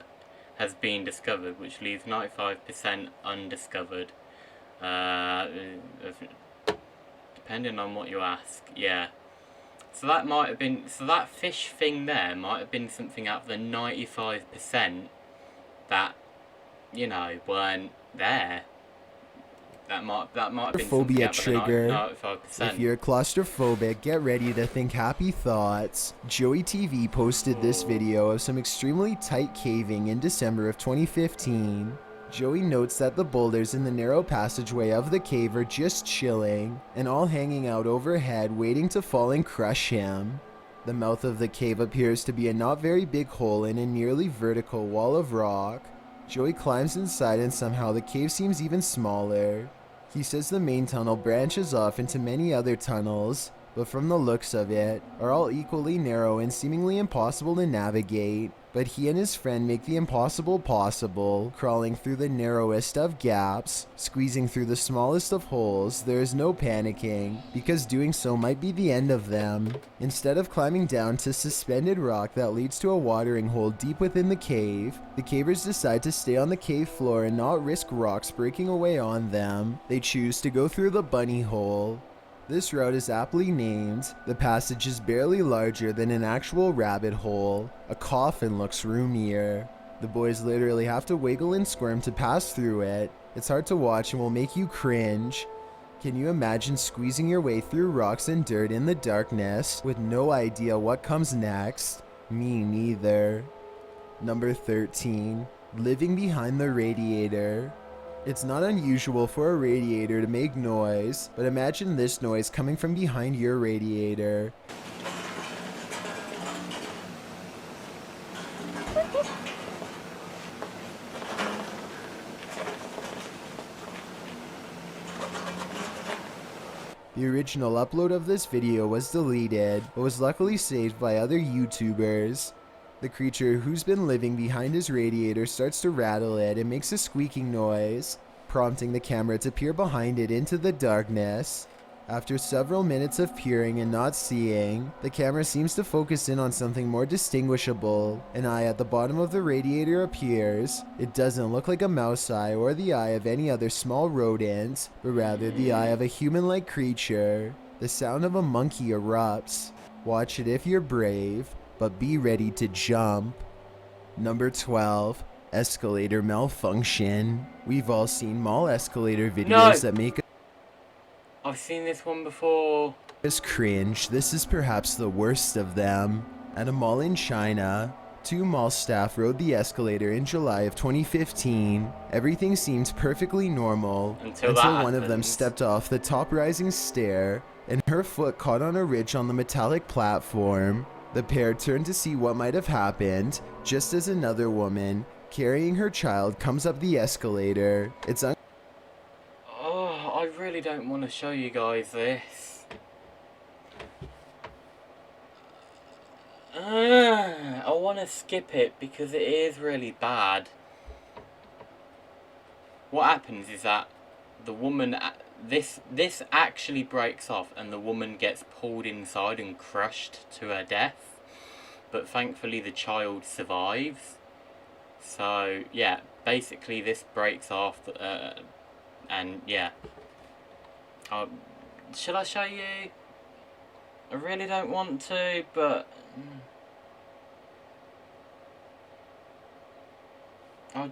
has been discovered, which leaves 95% undiscovered. Depending on what you ask, yeah. So that might have been, so that fish thing there might have been something out of the 95% that, you know, weren't there. That might have been Phobia something out trigger. of the 95%. If you're claustrophobic, get ready to think happy thoughts. Joey TV posted this video of some extremely tight caving in December of 2015. Joey notes that the boulders in the narrow passageway of the cave are just chilling, and all hanging out overhead waiting to fall and crush him. The mouth of the cave appears to be a not very big hole in a nearly vertical wall of rock. Joey climbs inside and somehow the cave seems even smaller. He says the main tunnel branches off into many other tunnels, but from the looks of it, are all equally narrow and seemingly impossible to navigate. But he and his friend make the impossible possible, crawling through the narrowest of gaps, squeezing through the smallest of holes. There is no panicking, because doing so might be the end of them. Instead of climbing down to suspended rock that leads to a watering hole deep within the cave, the cavers decide to stay on the cave floor and not risk rocks breaking away on them. They choose to go through the bunny hole. This route is aptly named. The passage is barely larger than an actual rabbit hole. A coffin looks roomier. The boys literally have to wiggle and squirm to pass through it. It's hard to watch and will make you cringe. Can you imagine squeezing your way through rocks and dirt in the darkness with no idea what comes next? Me neither. Number 13. Living behind the radiator. It's not unusual for a radiator to make noise, but imagine this noise coming from behind your radiator. The original upload of this video was deleted, but was luckily saved by other YouTubers. The creature who's been living behind his radiator starts to rattle it and makes a squeaking noise, prompting the camera to peer behind it into the darkness. After several minutes of peering and not seeing, the camera seems to focus in on something more distinguishable. An eye at the bottom of the radiator appears. It doesn't look like a mouse eye or the eye of any other small rodent, but rather the eye of a human-like creature. The sound of a monkey erupts. Watch it if you're brave, but be ready to jump. Number 12. Escalator malfunction. We've all seen mall escalator videos that make I've seen this one before. us cringe. This is perhaps the worst of them. At a mall in China, 2 mall staff rode the escalator in July of 2015. Everything seemed perfectly normal until one of them stepped off the top rising stair and her foot caught on a ridge on the metallic platform. The pair turned to see what might have happened, just as another woman, carrying her child, comes up the escalator. I really don't want to show you guys this. I want to skip it because it is really bad. What happens is that the woman, this actually breaks off and the woman gets pulled inside and crushed to her death. But thankfully the child survives. So yeah, basically this breaks off and yeah. Shall I show you? I really don't want to, but oh,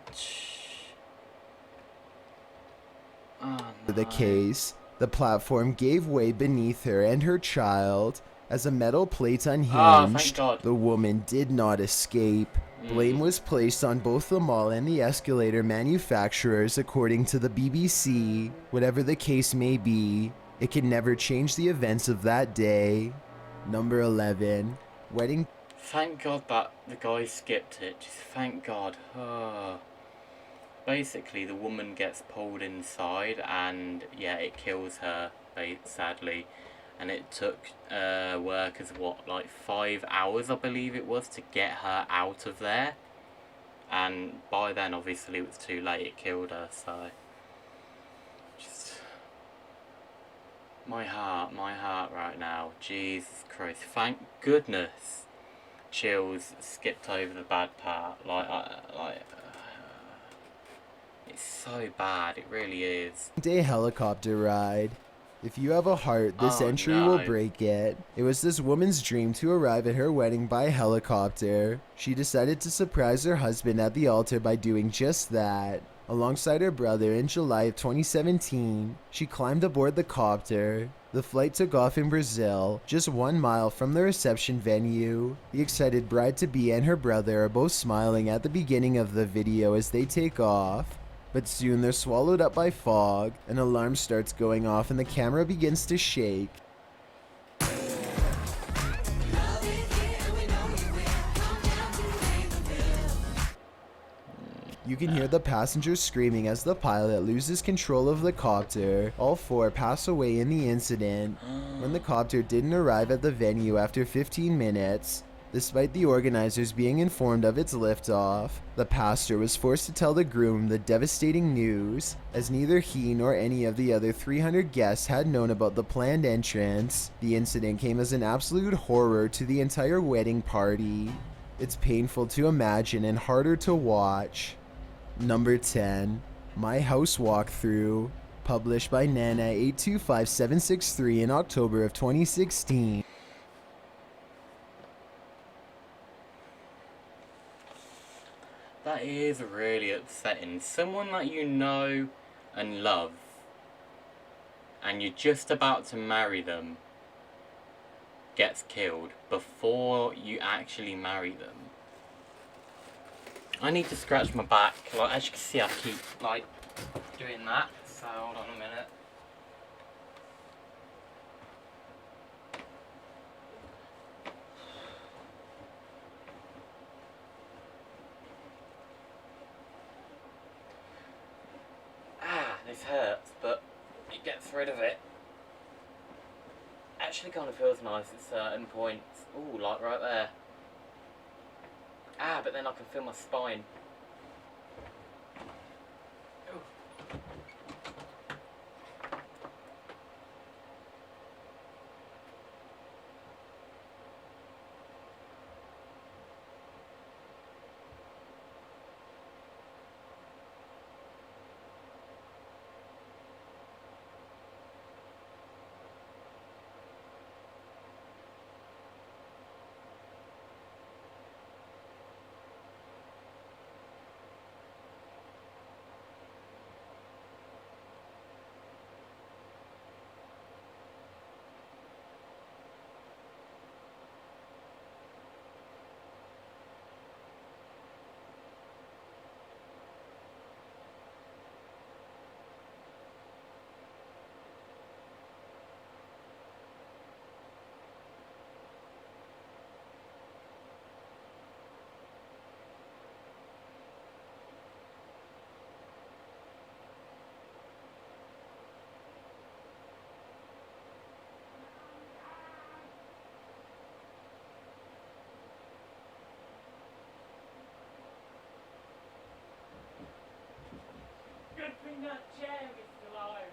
no. The case, the platform gave way beneath her and her child. As a metal plate unhinged, the woman did not escape. Blame was placed on both the mall and the escalator manufacturers, according to the BBC. Whatever the case may be, it can never change the events of that day. Number 11. Wedding. Thank God that the guy skipped it. Just thank God. Basically, the woman gets pulled inside and yeah, it kills her, sadly. And it took workers, what, like 5 hours, I believe it was, to get her out of there. And by then, obviously, it was too late. It killed her, so... Just... My heart right now. Jesus Christ. Thank goodness Chills skipped over the bad part. It's so bad. It really is. Day helicopter ride. If you have a heart, this entry will break it. It was this woman's dream to arrive at her wedding by helicopter. She decided to surprise her husband at the altar by doing just that. Alongside her brother in July of 2017, she climbed aboard the copter. The flight took off in Brazil, just 1 mile from the reception venue. The excited bride-to-be and her brother are both smiling at the beginning of the video as they take off. But soon they're swallowed up by fog, an alarm starts going off and the camera begins to shake. You can hear the passengers screaming as the pilot loses control of the copter. All 4 pass away in the incident. When the copter didn't arrive at the venue after 15 minutes, Despite the organizers being informed of its liftoff, the pastor was forced to tell the groom the devastating news, as neither he nor any of the other 300 guests had known about the planned entrance. The incident came as an absolute horror to the entire wedding party. It's painful to imagine and harder to watch. Number 10. My House Walkthrough, published by Nana 825763 in October of 2016. That is really upsetting. Someone that you know and love, and you're just about to marry them, gets killed before you actually marry them. I need to scratch my back. Like, as you can see, I keep like doing that. So hold on a minute. This hurts, but it gets rid of it. Actually kind of feels nice at certain points. Ooh, like right there. But then I can feel my spine. Ooh. Good thing that chair is still alive.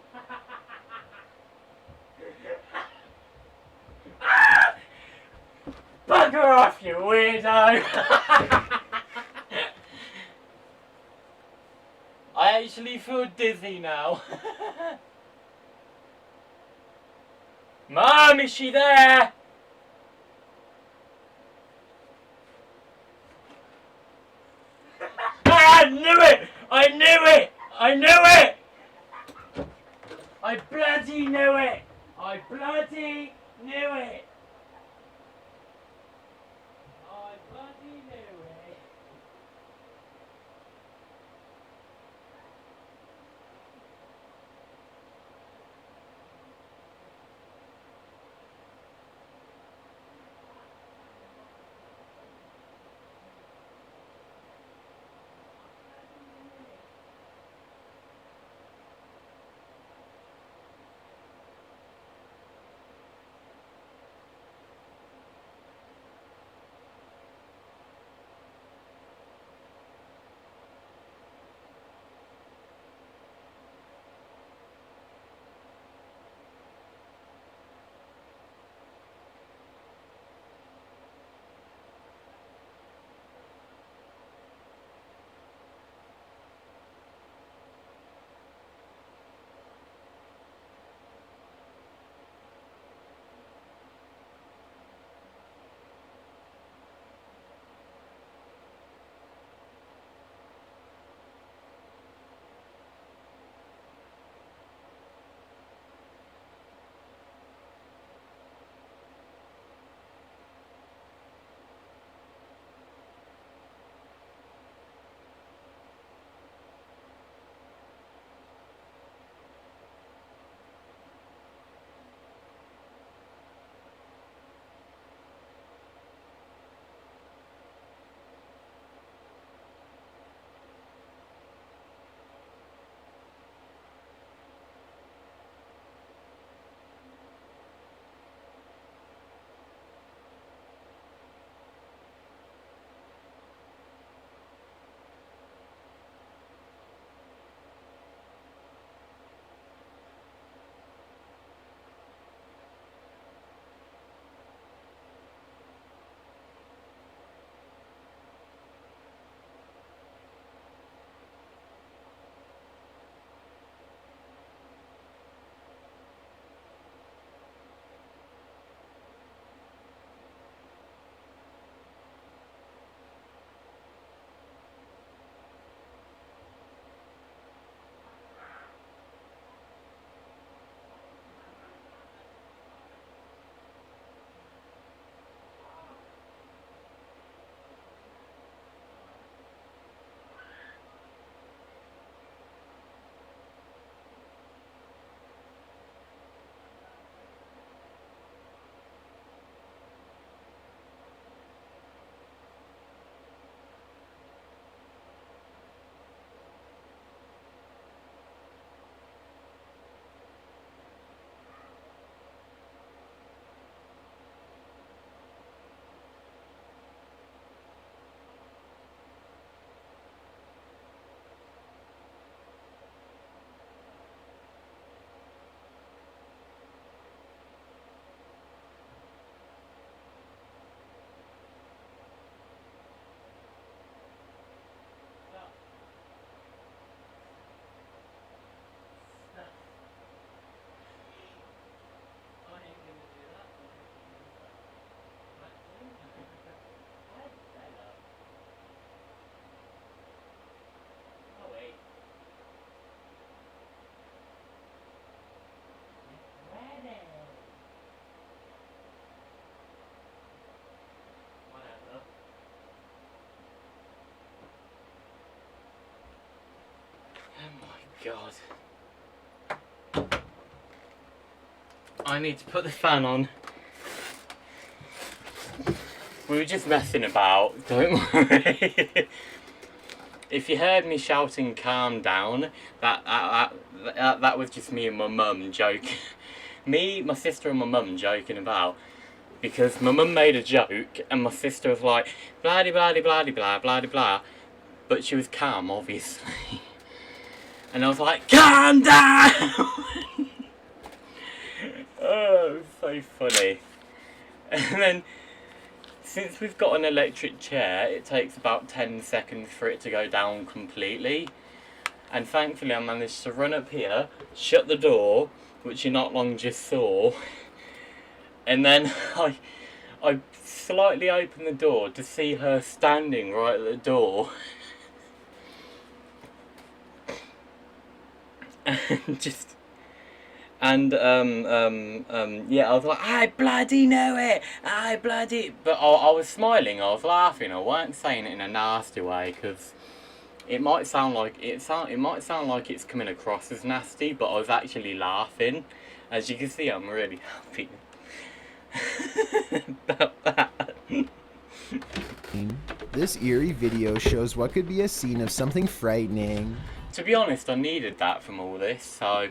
Bugger off, you weirdo! I actually feel dizzy now. Mom, is she there? I knew it! I knew it! I knew it! I bloody knew it! I bloody knew it! I bloody knew it! God. I need to put the fan on. We were just messing about, don't worry. If you heard me shouting calm down, that was just me and my mum joking. Me, my sister and my mum joking about. Because my mum made a joke and my sister was like, blah de blah de blah de blah blah de blah. But she was calm, obviously. And I was like, calm down! Oh, it was so funny. And then, since we've got an electric chair, it takes about 10 seconds for it to go down completely. And thankfully I managed to run up here, shut the door, which you not long just saw. And then I slightly opened the door to see her standing right at the door. Yeah, I was like, I bloody know it, I bloody, but I was smiling, I was laughing, I weren't saying it in a nasty way, because it might sound like it's coming across as nasty, but I was actually laughing. As you can see, I'm really happy about that. This eerie video shows what could be a scene of something frightening. To be honest, I needed that from all this, so...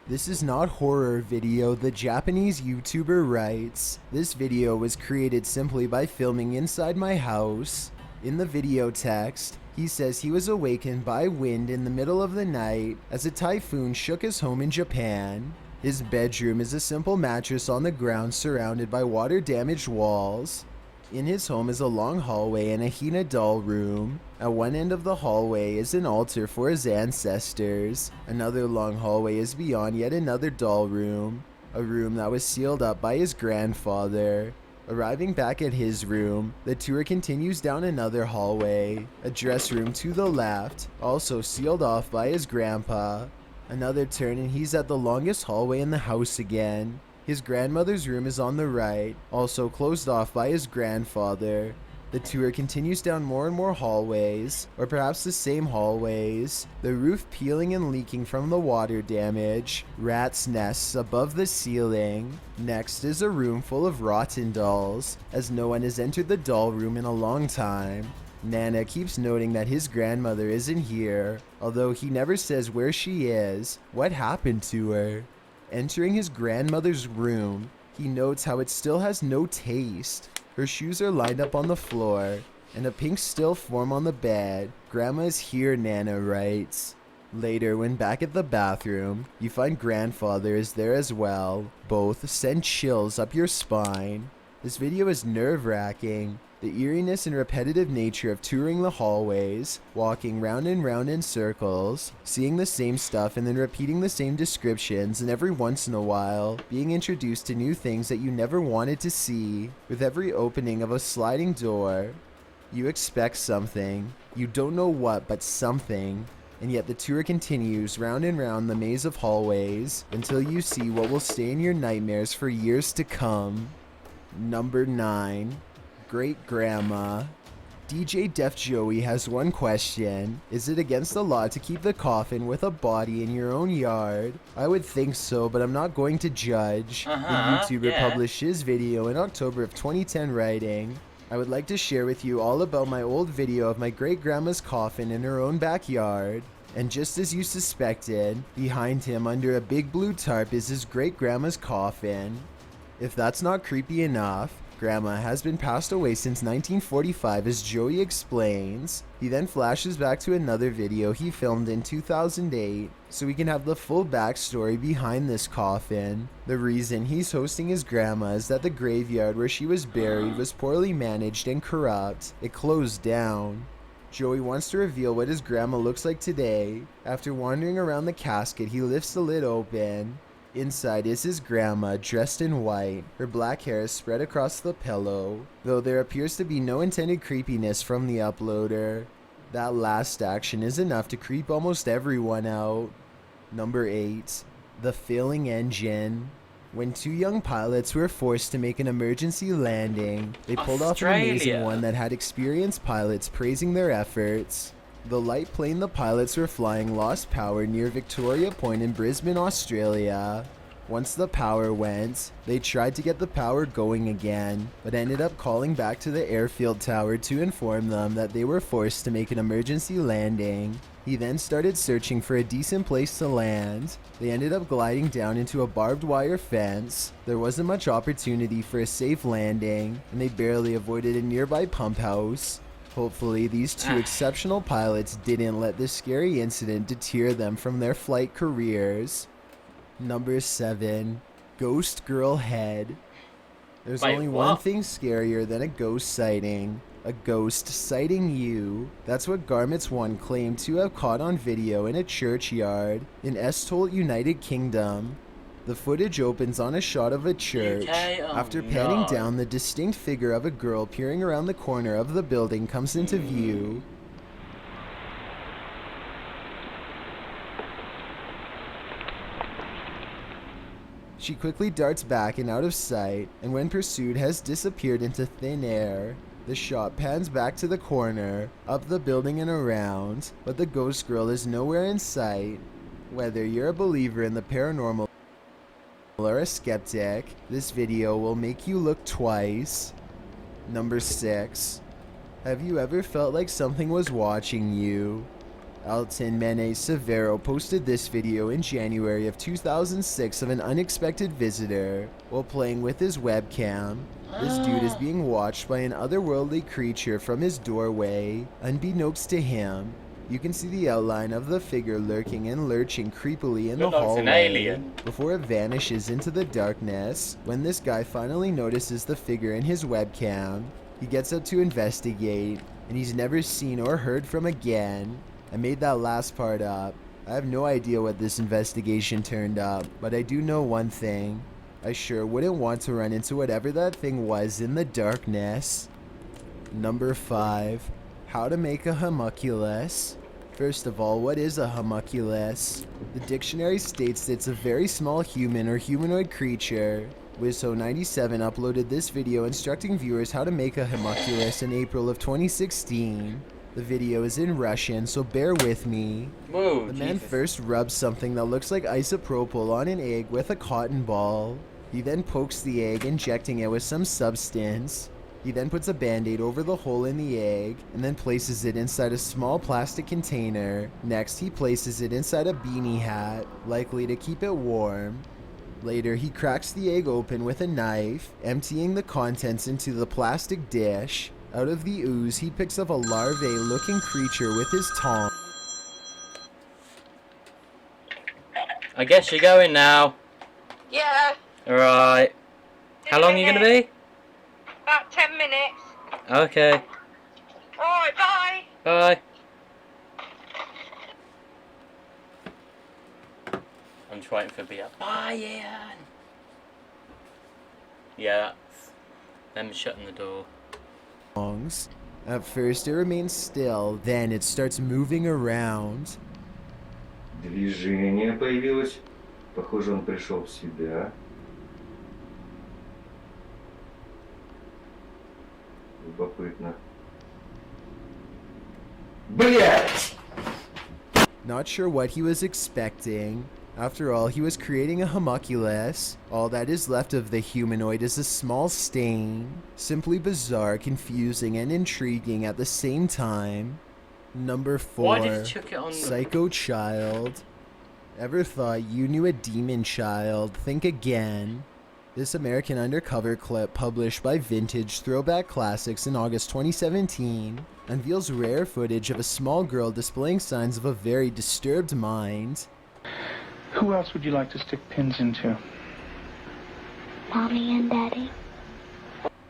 This is not horror video, the Japanese YouTuber writes. This video was created simply by filming inside my house. In the video text, he says he was awakened by wind in the middle of the night as a typhoon shook his home in Japan. His bedroom is a simple mattress on the ground surrounded by water-damaged walls. In his home is a long hallway and a Hina doll room. At one end of the hallway is an altar for his ancestors. Another long hallway is beyond yet another doll room, a room that was sealed up by his grandfather. Arriving back at his room, the tour continues down another hallway, a dress room to the left, also sealed off by his grandpa. Another turn and he's at the longest hallway in the house again. His grandmother's room is on the right, also closed off by his grandfather. The tour continues down more and more hallways, or perhaps the same hallways, the roof peeling and leaking from the water damage, rats' nests above the ceiling. Next is a room full of rotten dolls, as no one has entered the doll room in a long time. Nana keeps noting that his grandmother isn't here, although he never says where she is, what happened to her. Entering his grandmother's room, he notes how it still has no taste. Her shoes are lined up on the floor, and a pink still form on the bed. Grandma is here, Nana writes. Later, when back at the bathroom, you find grandfather is there as well. Both send chills up your spine. This video is nerve-wracking. The eeriness and repetitive nature of touring the hallways, walking round and round in circles, seeing the same stuff and then repeating the same descriptions, and every once in a while, being introduced to new things that you never wanted to see. With every opening of a sliding door, you expect something. You don't know what, but something. And yet the tour continues round and round the maze of hallways until you see what will stay in your nightmares for years to come. Number 9. Great Grandma. DJ Def Joey has one question. Is it against the law to keep the coffin with a body in your own yard? I would think so, but I'm not going to judge. The YouTuber published his video in October of 2010 writing, I would like to share with you all about my old video of my great grandma's coffin in her own backyard. And just as you suspected, behind him under a big blue tarp is his great grandma's coffin. If that's not creepy enough, Grandma has been passed away since 1945, as Joey explains. He then flashes back to another video he filmed in 2008, so we can have the full backstory behind this coffin. The reason he's hosting his grandma is that the graveyard where she was buried was poorly managed and corrupt. It closed down. Joey wants to reveal what his grandma looks like today. After wandering around the casket, he lifts the lid open. Inside is his grandma, dressed in white. Her black hair is spread across the pillow, though there appears to be no intended creepiness from the uploader. That last action is enough to creep almost everyone out. Number 8. The Failing Engine. When two young pilots were forced to make an emergency landing, they pulled off an amazing one that had experienced pilots praising their efforts. The light plane the pilots were flying lost power near Victoria Point in Brisbane, Australia. Once the power went, they tried to get the power going again, but ended up calling back to the airfield tower to inform them that they were forced to make an emergency landing. He then started searching for a decent place to land. They ended up gliding down into a barbed wire fence. There wasn't much opportunity for a safe landing, and they barely avoided a nearby pump house. Hopefully, these two exceptional pilots didn't let this scary incident deter them from their flight careers. Number 7. Ghost Girl Head. There's Wait, only what? one thing scarier than a ghost sighting. A ghost sighting you. That's what Garments 1 claimed to have caught on video in a churchyard in Estholt, United Kingdom. The footage opens on a shot of a church. After panning down, the distinct figure of a girl peering around the corner of the building comes into view. She quickly darts back and out of sight, and when pursued has disappeared into thin air. The shot pans back to the corner, up the building and around, but the ghost girl is nowhere in sight. Whether you're a believer in the paranormal or a skeptic, this video will make you look twice. Number 6. Have you ever felt like something was watching you? Alton Mene Severo posted this video in January of 2006 of an unexpected visitor. While playing with his webcam, this dude is being watched by an otherworldly creature from his doorway. Unbeknownst to him, you can see the outline of the figure lurking and lurching creepily in the It looks hallway an alien. before it vanishes into the darkness. When this guy finally notices the figure in his webcam, he gets up to investigate, and he's never seen or heard from again. I made that last part up. I have no idea what this investigation turned up, but I do know one thing. I sure wouldn't want to run into whatever that thing was in the darkness. Number 5. How to make a homunculus. First of all, what is a homunculus? The dictionary states that it's a very small human or humanoid creature. Wizzo97 uploaded this video instructing viewers how to make a homunculus in April of 2016. The video is in Russian, so bear with me. Whoa, the man first rubs something that looks like isopropyl on an egg with a cotton ball. He then pokes the egg, injecting it with some substance. He then puts a band-aid over the hole in the egg, and then places it inside a small plastic container. Next, he places it inside a beanie hat, likely to keep it warm. Later, he cracks the egg open with a knife, emptying the contents into the plastic dish. Out of the ooze, he picks up a larvae-looking creature with his tongue. I guess you're going now. Yeah. Alright. How long are you gonna be? About 10 minutes. Okay. Alright, bye. Bye. I'm just waiting for Bia. Bye, Ian. Yeah, that's them shutting the door. At first, it remains still, then it starts moving around. Движение появилось. Похоже, он пришел в себя. Любопытно. Блять! Not sure what he was expecting. After all, he was creating a homunculus. All that is left of the humanoid is a small stain. Simply bizarre, confusing, and intriguing at the same time. Number 4. Why did you chuck it on the- Psycho Child. Ever thought you knew a demon child? Think again. This American Undercover clip, published by Vintage Throwback Classics in August 2017, unveils rare footage of a small girl displaying signs of a very disturbed mind. Who else would you like to stick pins into? Mommy and Daddy.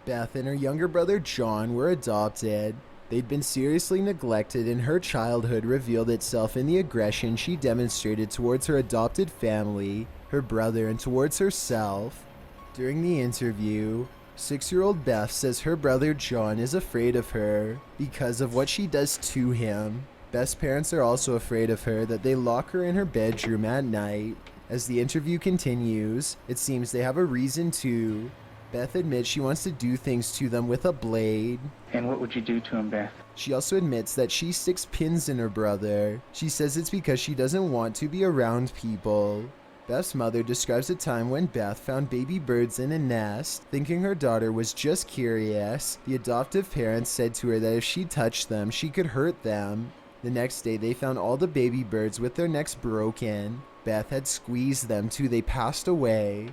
Beth and her younger brother John were adopted. They'd been seriously neglected, and her childhood revealed itself in the aggression she demonstrated towards her adopted family, her brother, and towards herself. During the interview, 6-year-old Beth says her brother John is afraid of her because of what she does to him. Beth's parents are also afraid of her, that they lock her in her bedroom at night. As the interview continues, it seems they have a reason to. Beth admits she wants to do things to them with a blade. And what would you do to him, Beth? She also admits that she sticks pins in her brother. She says it's because she doesn't want to be around people. Beth's mother describes a time when Beth found baby birds in a nest. Thinking her daughter was just curious, the adoptive parents said to her that if she touched them, she could hurt them. The next day, they found all the baby birds with their necks broken. Beth had squeezed them till they passed away.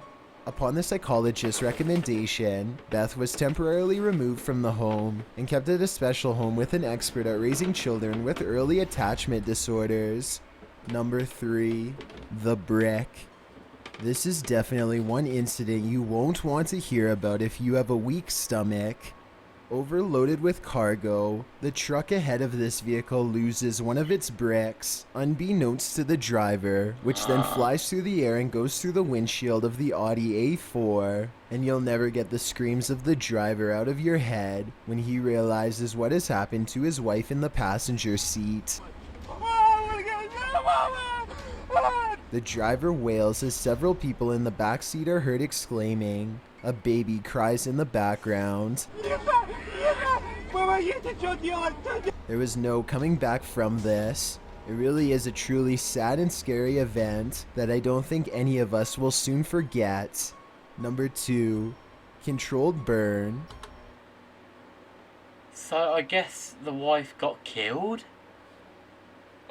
Upon the psychologist's recommendation, Beth was temporarily removed from the home and kept at a special home with an expert at raising children with early attachment disorders. Number 3. The Brick. This is definitely one incident you won't want to hear about if you have a weak stomach. Overloaded with cargo, the truck ahead of this vehicle loses one of its bricks, unbeknownst to the driver, which then flies through the air and goes through the windshield of the Audi A4. And you'll never get the screams of the driver out of your head when he realizes what has happened to his wife in the passenger seat. The driver wails as several people in the backseat are heard exclaiming. A baby cries in the background. There was no coming back from this. It really is a truly sad and scary event that I don't think any of us will soon forget. Number 2. Controlled burn. So I guess the wife got killed?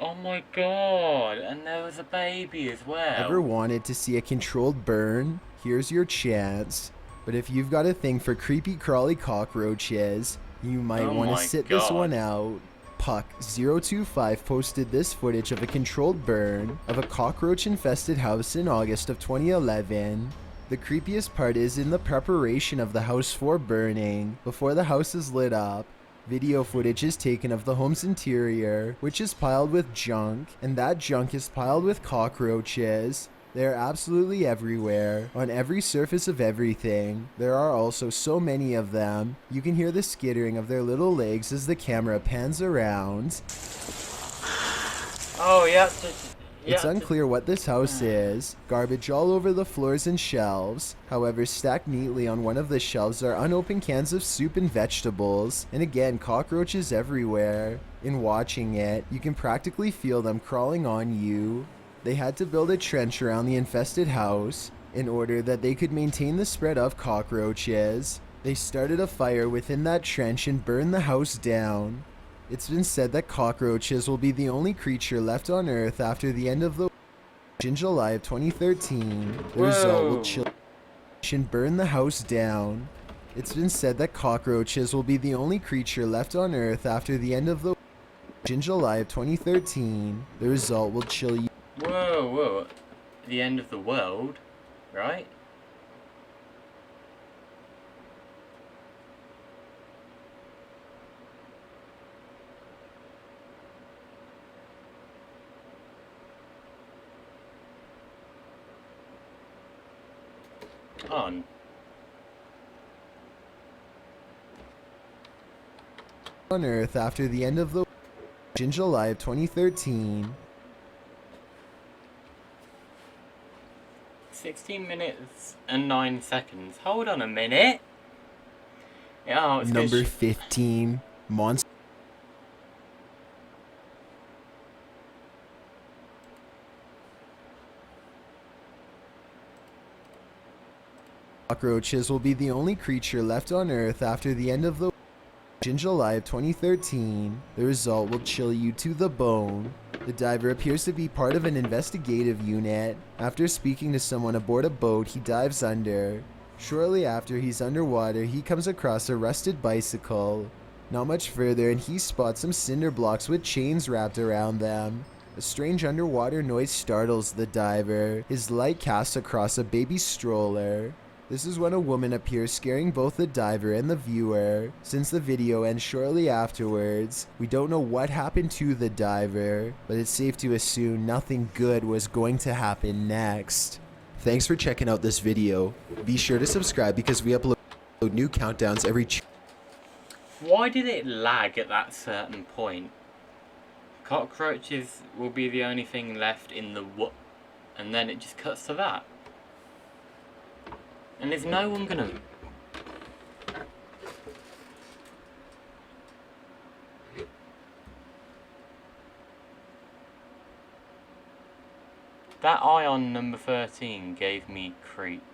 Oh my god, and there was a baby as well. Ever wanted to see a controlled burn? Here's your chance. But if you've got a thing for creepy crawly cockroaches, you might want to sit this one out. Puck025 posted this footage of a controlled burn of a cockroach-infested house in August of 2011. The creepiest part is in the preparation of the house for burning. Before the house is lit up, video footage is taken of the home's interior, which is piled with junk, and that junk is piled with cockroaches. They are absolutely everywhere, on every surface of everything. There are also so many of them, you can hear the skittering of their little legs as the camera pans around. Oh, yeah. It's unclear what this house is. Garbage all over the floors and shelves. However, stacked neatly on one of the shelves are unopened cans of soup and vegetables. And again, cockroaches everywhere. In watching it, you can practically feel them crawling on you. They had to build a trench around the infested house in order that they could maintain the spread of cockroaches. They started a fire within that trench and burned the house down. It's been said that cockroaches will be the only creature left on Earth after the end of the in July of 2013. The result will chill and burn the house down. It's been said that cockroaches will be the only creature left on Earth after the end of the in July of 2013. The result will chill you. Whoa. The end of the world, right? On. On Earth after the end of the in July of 2013. 16 minutes and 9 seconds. Hold on a minute. Yeah, it's Number 15. Monster. Cockroaches will be the only creature left on Earth after the end of the in July of 2013. The result will chill you to the bone. The diver appears to be part of an investigative unit. After speaking to someone aboard a boat, he dives under. Shortly after he's underwater, he comes across a rusted bicycle. Not much further and he spots some cinder blocks with chains wrapped around them. A strange underwater noise startles the diver. His light casts across a baby stroller. This is when a woman appears, scaring both the diver and the viewer. Since the video ends shortly afterwards, we don't know what happened to the diver, but it's safe to assume nothing good was going to happen next. Thanks for checking out this video. Be sure to subscribe because we upload new countdowns every Why did it lag at that certain point? Cockroaches will be the only thing left in the and then it just cuts to that. And is no one gonna... That eye on number 13 gave me creeps.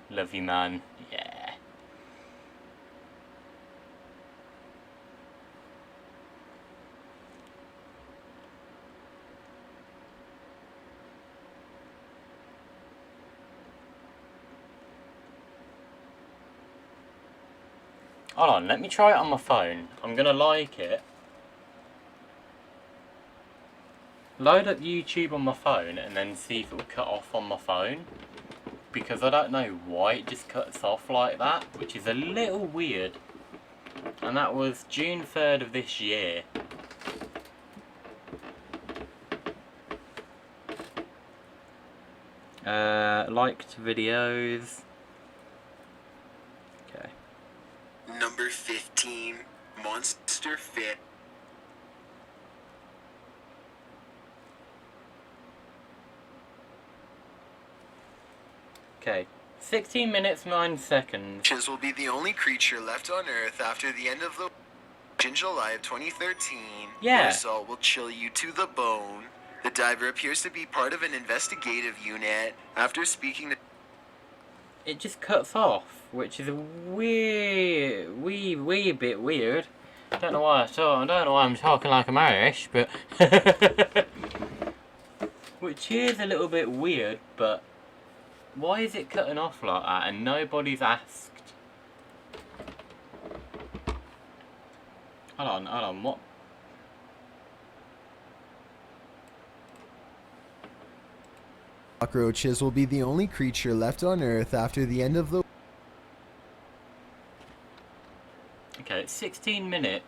Love you, man. Yeah. Hold on, let me try it on my phone. I'm gonna like it. Load up YouTube on my phone and then see if it will cut off on my phone. Because I don't know why it just cuts off like that, which is a little weird. And that was June 3rd of this year. Liked videos. Okay. Number 15, Monster Fit. Okay. 16 minutes, 9 seconds. Fishes will be the only creature left on Earth after the end of the in July of 2013. Yeah. The result will chill you to the bone. The diver appears to be part of an investigative unit. After speaking to... It just cuts off, which is a wee bit weird. Don't know why I'm talking like I'm Irish, but which is a little bit weird. But why is it cutting off like that? And nobody's asked. Hold on, what? Cockroaches will be the only creature left on Earth after the end of the... Okay, it's 16 minutes.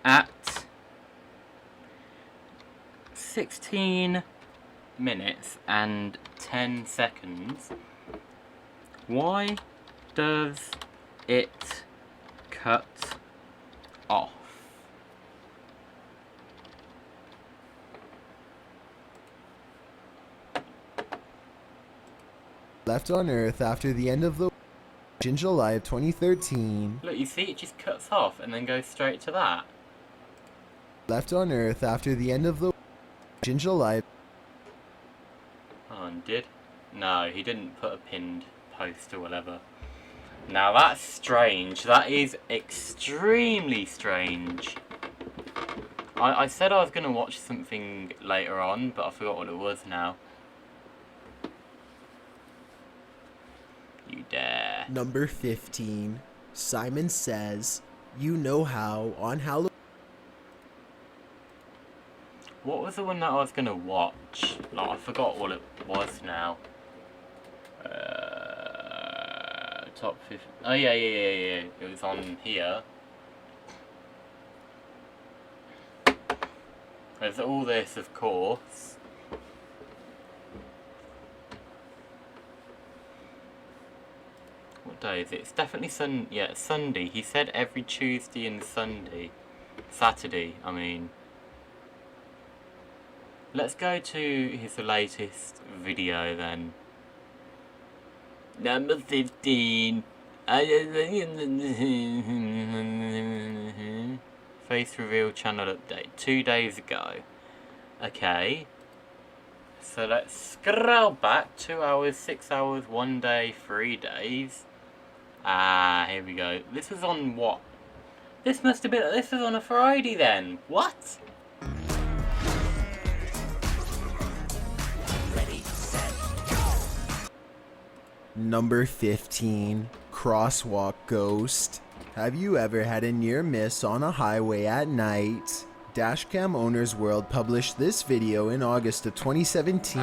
At 16 minutes and 10 seconds. Why does it cut off? Left on Earth after the end of the... in July of 2013. Look, you see, it just cuts off and then goes straight to that. Left on Earth after the end of the... in July... Oh, and did? No, he didn't put a pinned post or whatever. Now that's strange. That is extremely strange. I said I was going to watch something later on, but I forgot what it was now. You dare. Number 15. Simon Says, You Know How on Halloween. What was the one that I was going to watch? Like, I forgot what it was now. Top 50. Oh, yeah. It was on here. There's all this, of course. What day is it? It's definitely Sunday. He said every Tuesday and Sunday. Saturday, I mean. Let's go to his latest video then. Number 15. Face reveal channel update 2 days ago. Okay. So let's scroll back 2 hours, 6 hours, 1 day, 3 days. Here we go. This was on what? This was on a Friday then. What? Number 15. Crosswalk Ghost. Have you ever had a near miss on a highway at night? Dashcam Owners World published this video in August of 2017,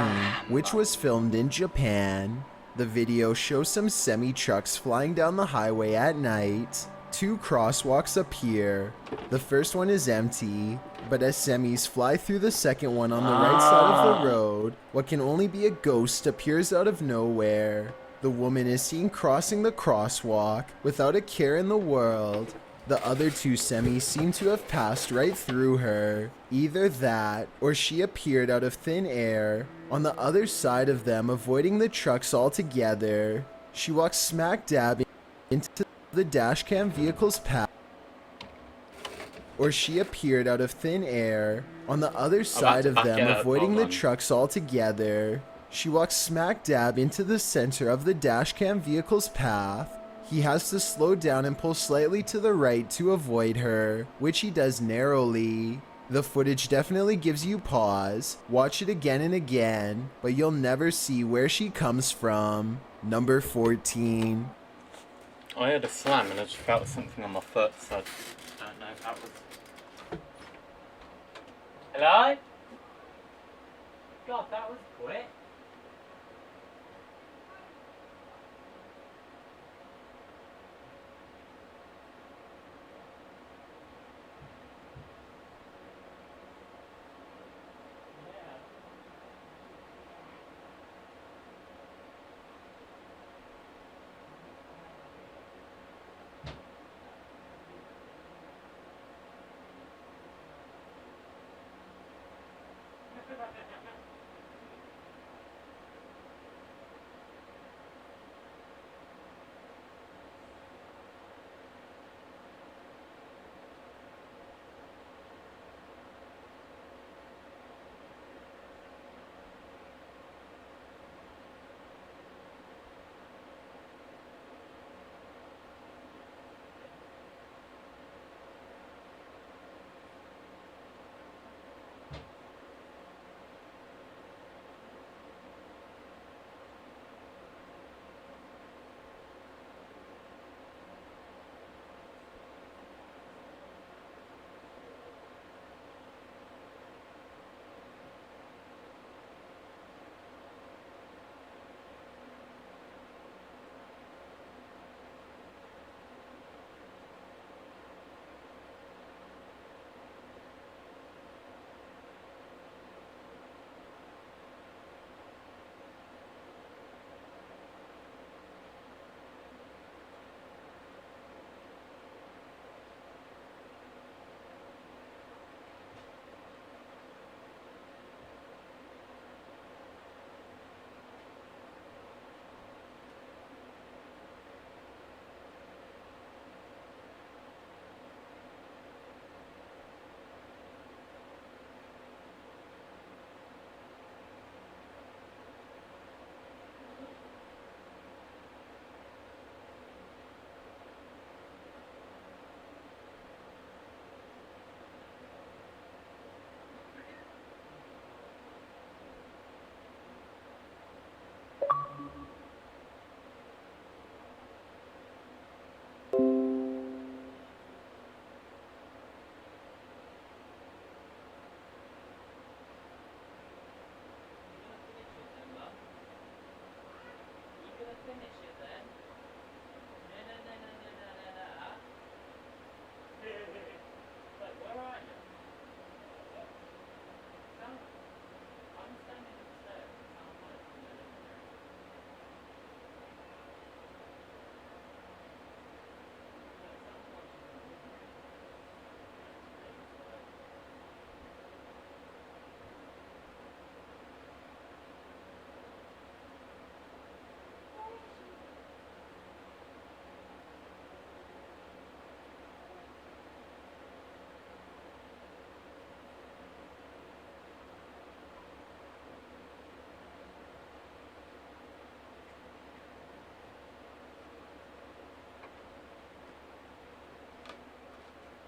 which was filmed in Japan. The video shows some semi-trucks flying down the highway at night. 2 crosswalks appear. The first one is empty. But as semis fly through the second one on the right side of the road, what can only be a ghost appears out of nowhere. The woman is seen crossing the crosswalk without a care in the world. The other two semis seem to have passed right through her. Either that, or she appeared out of thin air on the other side of them, avoiding the trucks altogether. She walks smack dab into the dashcam vehicle's path. Or she appeared out of thin air on the other side of them, avoiding the trucks altogether. She walks smack dab into the center of the dashcam vehicle's path. He has to slow down and pull slightly to the right to avoid her, which he does narrowly. The footage definitely gives you pause. Watch it again and again, but you'll never see where she comes from. Number 14. I heard a slam and I just felt something on my foot, so I don't know if that was... Hello? God, that was quick.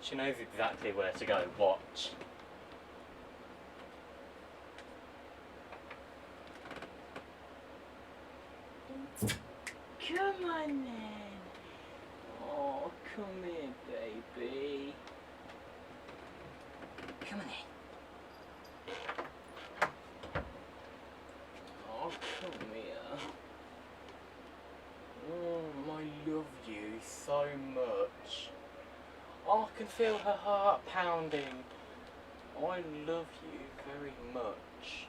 She knows exactly where to go. Watch. Come on then. Oh, come here, baby. Come on in. Oh, come here. I love you so much. Oh, I can feel her heart pounding. I love you very much.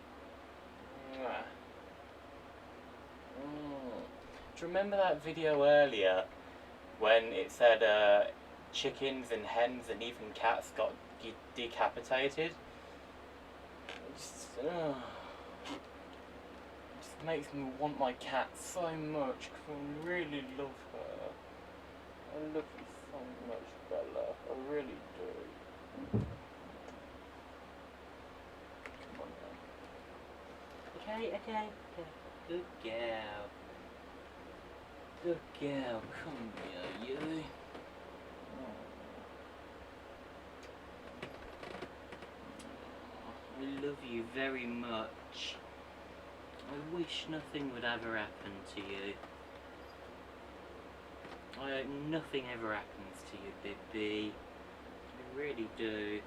Mwah. Do you remember that video earlier when it said chickens and hens and even cats got decapitated? Just makes me want my cat so much because I really love her. I love you so much, Bella. I really do. Come on then. Okay. Good girl. Good girl. Come here, you. I love you very much. I wish nothing would ever happen to you. I hope nothing ever happens to you, baby. I really do.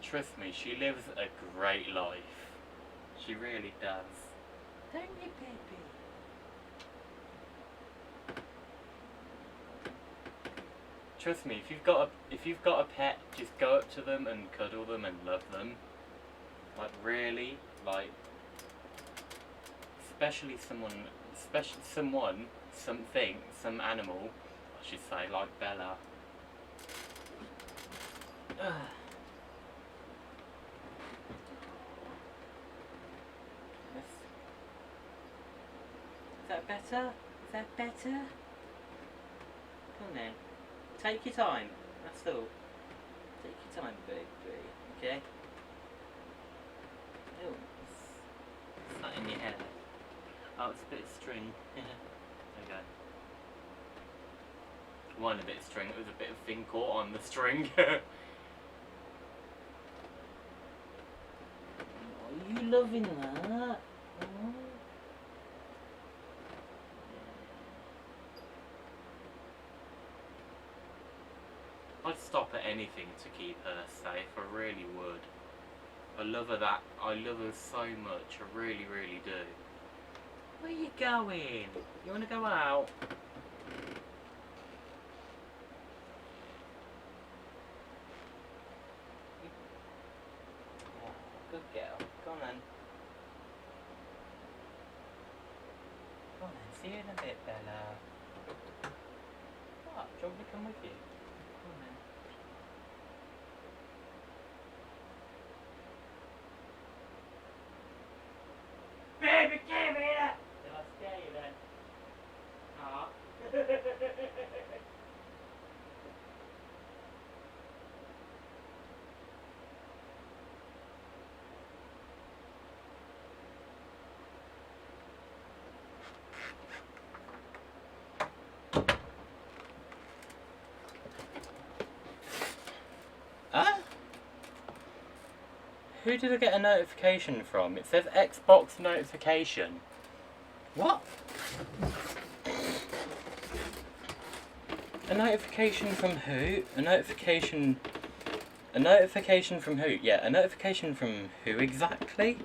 Trust me, she lives a great life. She really does. Don't you, baby? Trust me, if you've got a pet, just go up to them and cuddle them and love them. Like really, like especially something, some animal, I should say, like Bella. Is that better? Is that better? Come on then. Take your time. That's all. Take your time, baby. Okay? Oh, it's not in your hair. Oh, it's a bit of string. Okay. It wasn't a bit of string, it was a bit of thing caught on the string. Are you loving that? Oh. I'd stop at anything to keep her safe, I really would. I love her so much, I really, really do. Where are you going? You wanna go out? Oh, good girl. Go on then. Go on then, see you in a bit, Bella. What? Do you want me to come with you? Come on then. Baby, give me that! Did I scare you then? Ah. Huh? Who did I get a notification from? It says Xbox notification. What? A notification from who? A notification from who? Yeah, a notification from who exactly?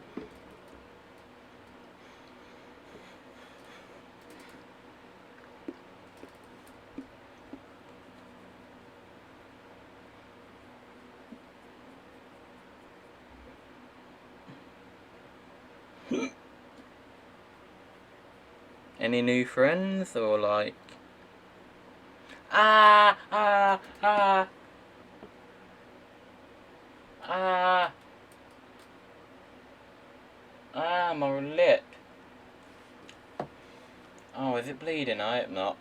Any new friends or like my lip. Oh, is it bleeding? I hope not.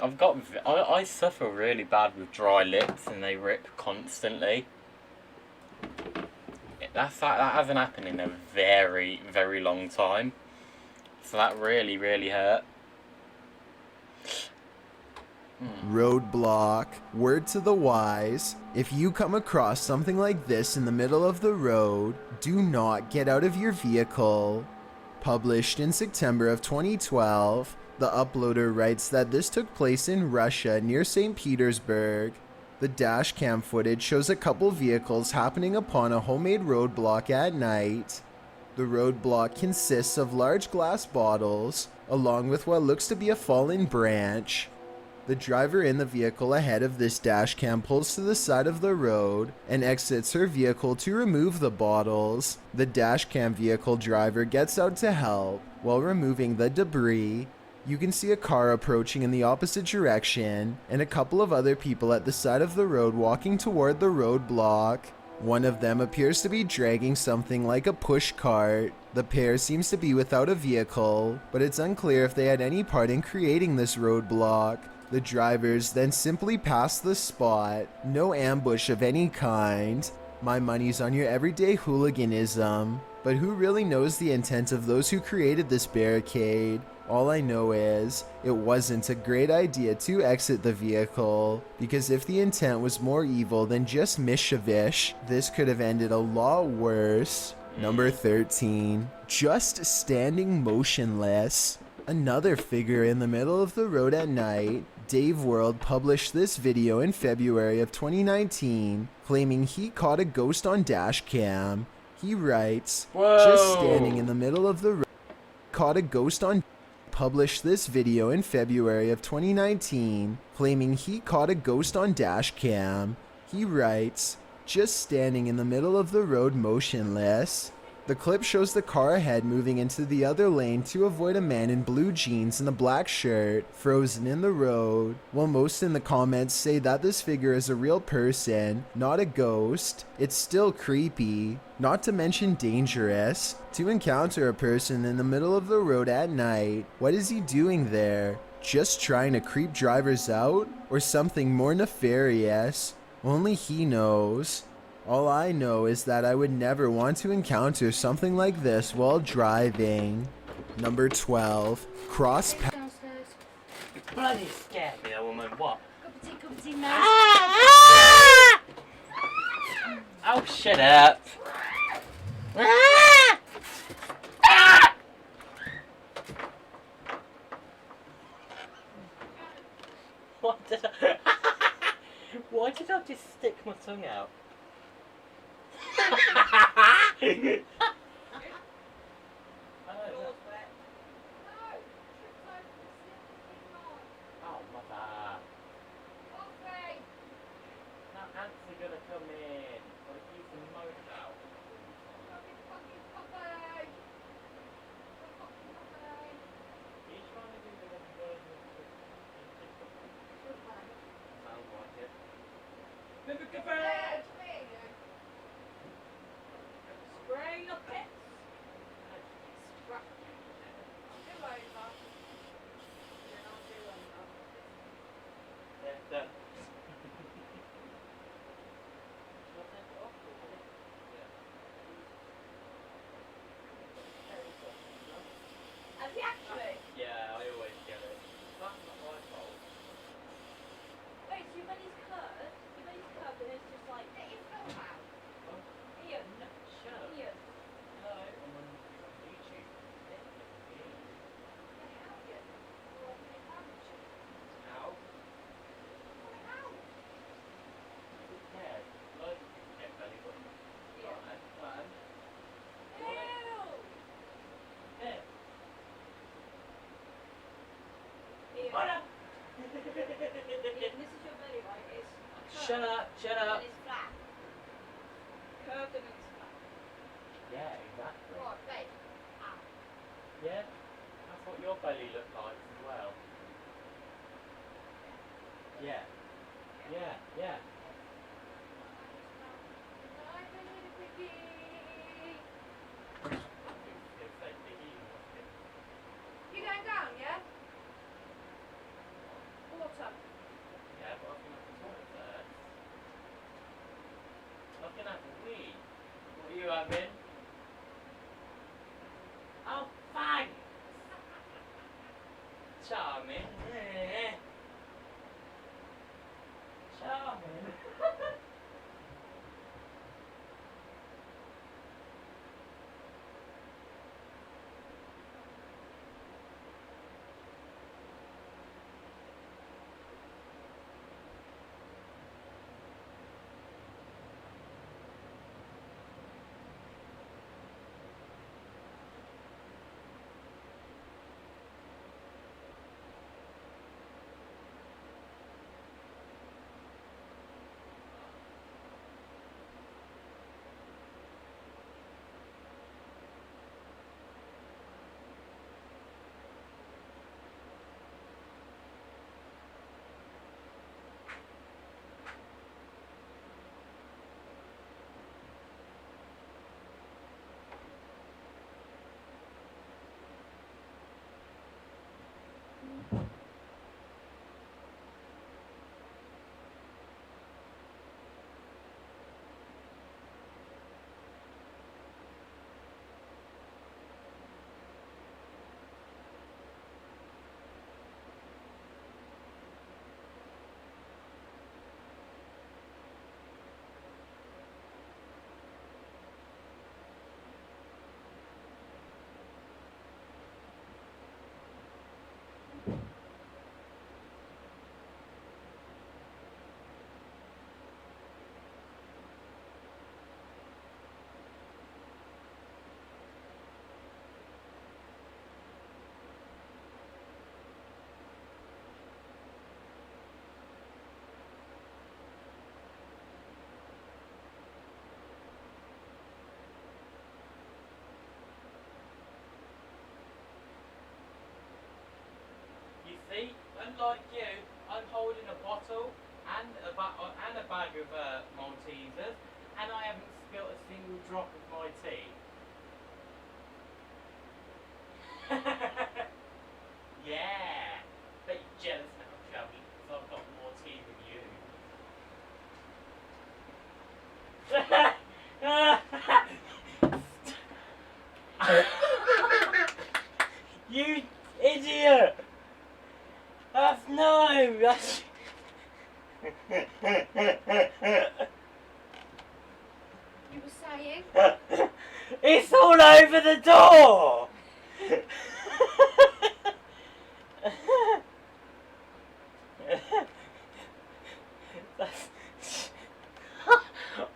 I suffer really bad with dry lips and they rip constantly. That hasn't happened in a very, very long time. So that really, really hurt. Roadblock. Word to the wise. If you come across something like this in the middle of the road, do not get out of your vehicle. Published in September of 2012, the uploader writes that this took place in Russia near St. Petersburg. The dash cam footage shows a couple vehicles happening upon a homemade roadblock at night. The roadblock consists of large glass bottles, along with what looks to be a fallen branch. The driver in the vehicle ahead of this dash cam pulls to the side of the road and exits her vehicle to remove the bottles. The dash cam vehicle driver gets out to help while removing the debris. You can see a car approaching in the opposite direction and a couple of other people at the side of the road walking toward the roadblock. One of them appears to be dragging something like a push cart. The pair seems to be without a vehicle, but it's unclear if they had any part in creating this roadblock. The drivers then simply pass the spot. No ambush of any kind. My money's on your everyday hooliganism. But who really knows the intent of those who created this barricade? All I know is, it wasn't a great idea to exit the vehicle, because if the intent was more evil than just mischievous, this could have ended a lot worse. Number 13. Just standing motionless. Another figure in the middle of the road at night. Dave World published this video in February of 2019, claiming he caught a ghost on dashcam. He writes, just standing in the middle of the road, caught a ghost on. Published this video in February of 2019, claiming he caught a ghost on dashcam. He writes, just standing in the middle of the road motionless. The clip shows the car ahead moving into the other lane to avoid a man in blue jeans and a black shirt frozen in the road, while most in the comments say that this figure is a real person, not a ghost. It's still creepy, not to mention dangerous, to encounter a person in the middle of the road at night. What is he doing there? Just trying to creep drivers out? Or something more nefarious? Only he knows. All I know is that I would never want to encounter something like this while driving. Number 12. Cross path. You bloody scared me, that woman. What? Oh, shut up. What did I... Why did I just stick my tongue out? Oh, mother. Now ants are gonna come in. Gotta keep them motor out. Are you trying to do the version of sounds like it. Spray your pits. Has he actually? Yeah, I always get it. That's not my fault. Wait, so you made his curve? You made his curve and it's just like, it is so bad. Ian, Shut up. Ian. No, I'm on YouTube. Ow. Who cares? Like, get belly button. Fine. There. What up? Ian, this is your belly, right? It's curved. Shut up, shut up. And it's flat. Curved and it's flat. Yeah, exactly. Right, babe. Ah. Yeah, that's what your belly looked like as well. Yeah. Yeah, yeah. You going down, yeah? Oh, Charming. Charming. You see, unlike you, I'm holding a bottle and a bag of Maltesers, and I haven't spilt a single drop of my tea. Yeah, bet you're jealous now, Chubby, because I've got more tea than you. You idiot! That's no! That's... You were saying? It's all over the door!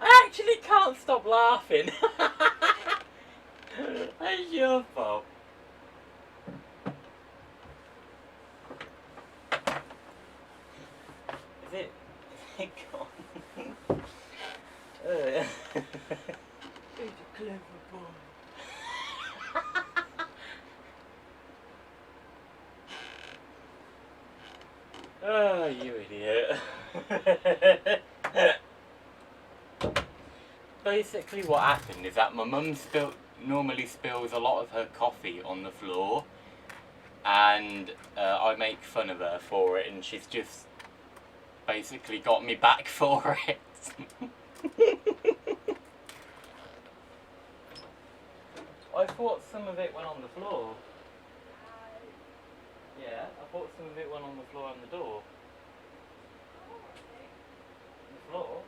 I actually can't stop laughing. That's your fault. Is it gone? He's a clever boy. Oh, you idiot. Basically what happened is that my mum normally spills a lot of her coffee on the floor, and I make fun of her for it, and she's just basically got me back for it. I thought some of it went on the floor. Yeah, I thought some of it went on the floor on the door. The floor?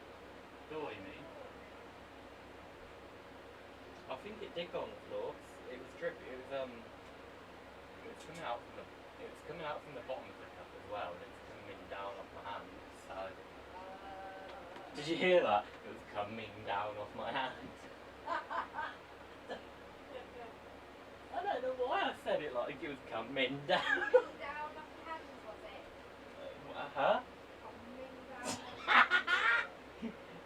Door, you mean? I think it did go on the floor. It was dripping. It was coming out from the bottom of the cup as well, and it's coming down off my hand. So, did you hear that? It was coming down off my hand. I don't know why I said it like it was coming down. Down off your hands, was it? Huh?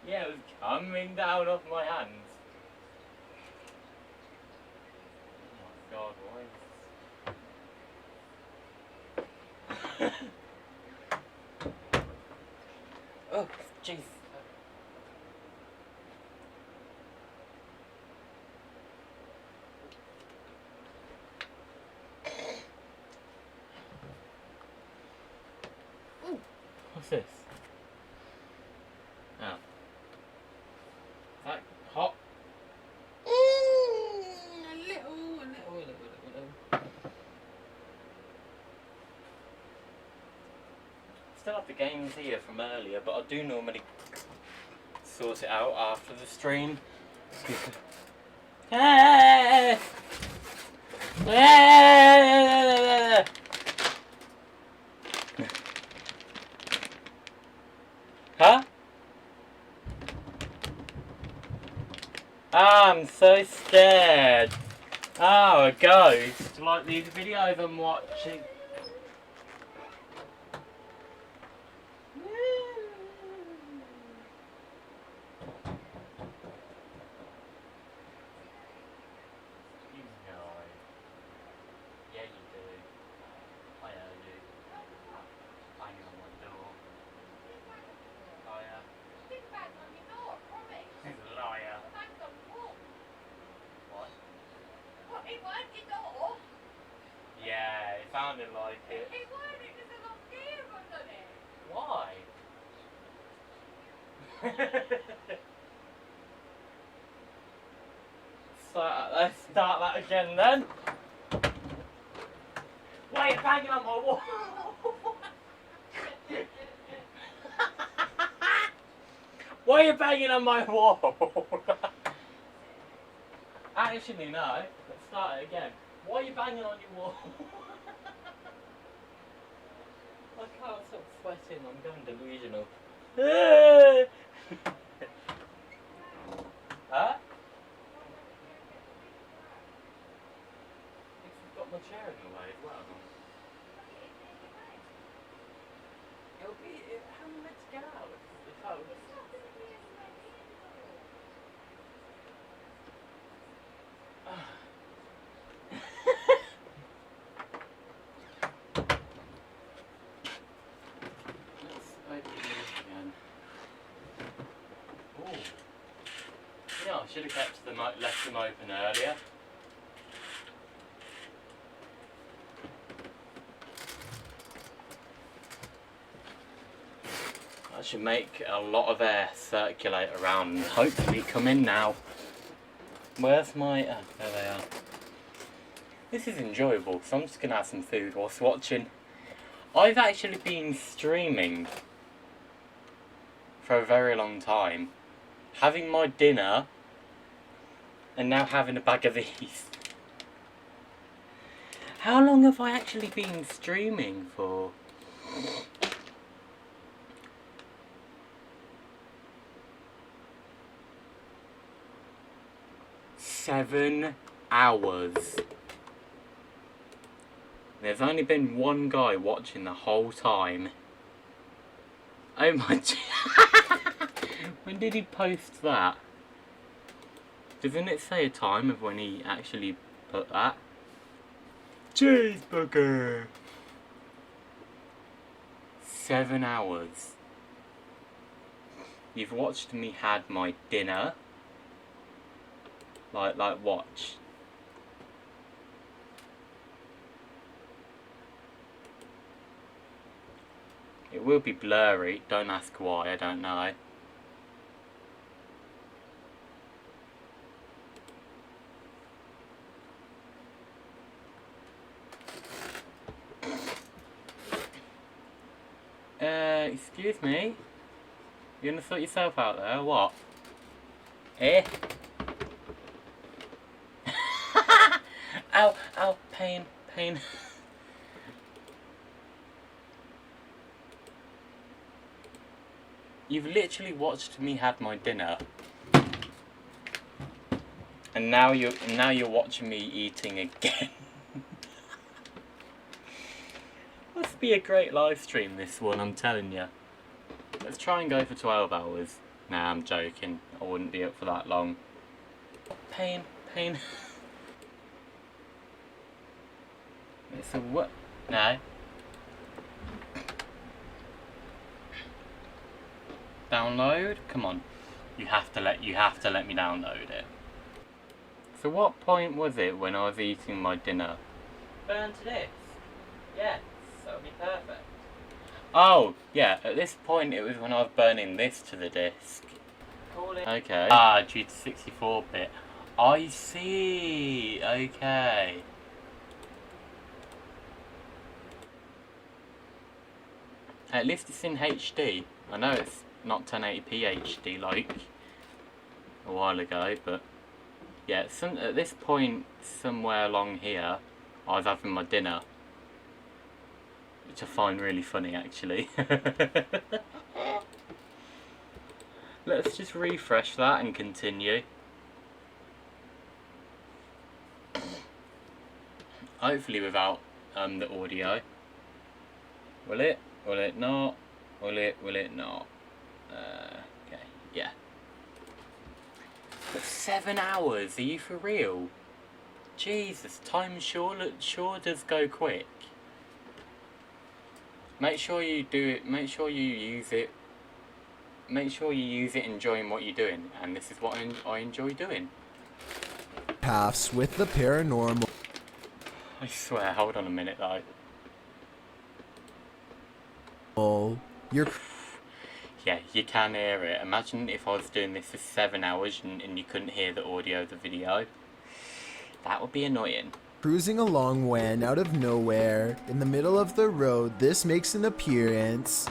Yeah, it was coming down off my hands. Oh my god, why? Oh, jeez. What's this? Oh. Is that hot? A little. still have the games here from earlier, but I do normally sort it out after the stream. Hey! Huh? I'm so scared. Oh, a ghost. Like these videos I'm watching. Yeah, you do. I know you. Banging on my door. Oh, yeah. He's banging on your door, promise. He's a liar. Banged on what? What? What, he weren't your door? Yeah, it sounded like it. It weren't, it was a long gear under it. Why? So, let's start that again then. Why are you banging on my wall? Why are you banging on my wall? Actually, no. Let's start it again. Why are you banging on your wall? I can't stop sweating. I'm going delusional. Huh? You've got my chair in the way as well. It'll be. How am I meant to get out? It's closed. Let's open these again. Ooh. Yeah, I should have kept them, left them open earlier. That should make a lot of air circulate around and hopefully come in now. Where's my... oh, there they are. This is enjoyable, so I'm just going to have some food whilst watching. I've actually been streaming for a very long time. Having my dinner and now having a bag of these. How long have I actually been streaming for? Seven hours. There's only been one guy watching the whole time. Oh my... When did he post that? Doesn't it say a time of when he actually put that? Cheeseburger! 7 hours. You've watched me had my dinner. Like watch. It will be blurry, don't ask why, I don't know. Excuse me? You gonna sort yourself out there, or what? Eh? Ow, ow, pain, pain. You've literally watched me have my dinner. And now you're watching me eating again. Must be a great live stream, this one, I'm telling you. Let's try and go for 12 hours. Nah, I'm joking. I wouldn't be up for that long. Pain, pain. It's a what? No. Download? Come on. You have to let me download it. So what point was it when I was eating my dinner? Burn to this. Yes, that'll be perfect. Oh, yeah, at this point it was when I was burning this to the disc. Okay. Ah, due to 64-bit. I see. Okay. At least it's in HD. I know it's not 1080p HD like a while ago, but yeah, at this point, somewhere along here, I was having my dinner, which I find really funny actually. Let's just refresh that and continue. Hopefully without the audio. Will it? Will it not? Will it? Will it not? Okay, yeah. But 7 hours? Are you for real? Jesus, time sure does go quick. Make sure you do it. Make sure you use it. Make sure you use it enjoying what you're doing, and this is what I enjoy doing. Paths with the paranormal. I swear, hold on a minute though. You're... Yeah, you can hear it. Imagine if I was doing this for 7 hours and you couldn't hear the audio of the video. That would be annoying. Cruising along when, out of nowhere, in the middle of the road, this makes an appearance.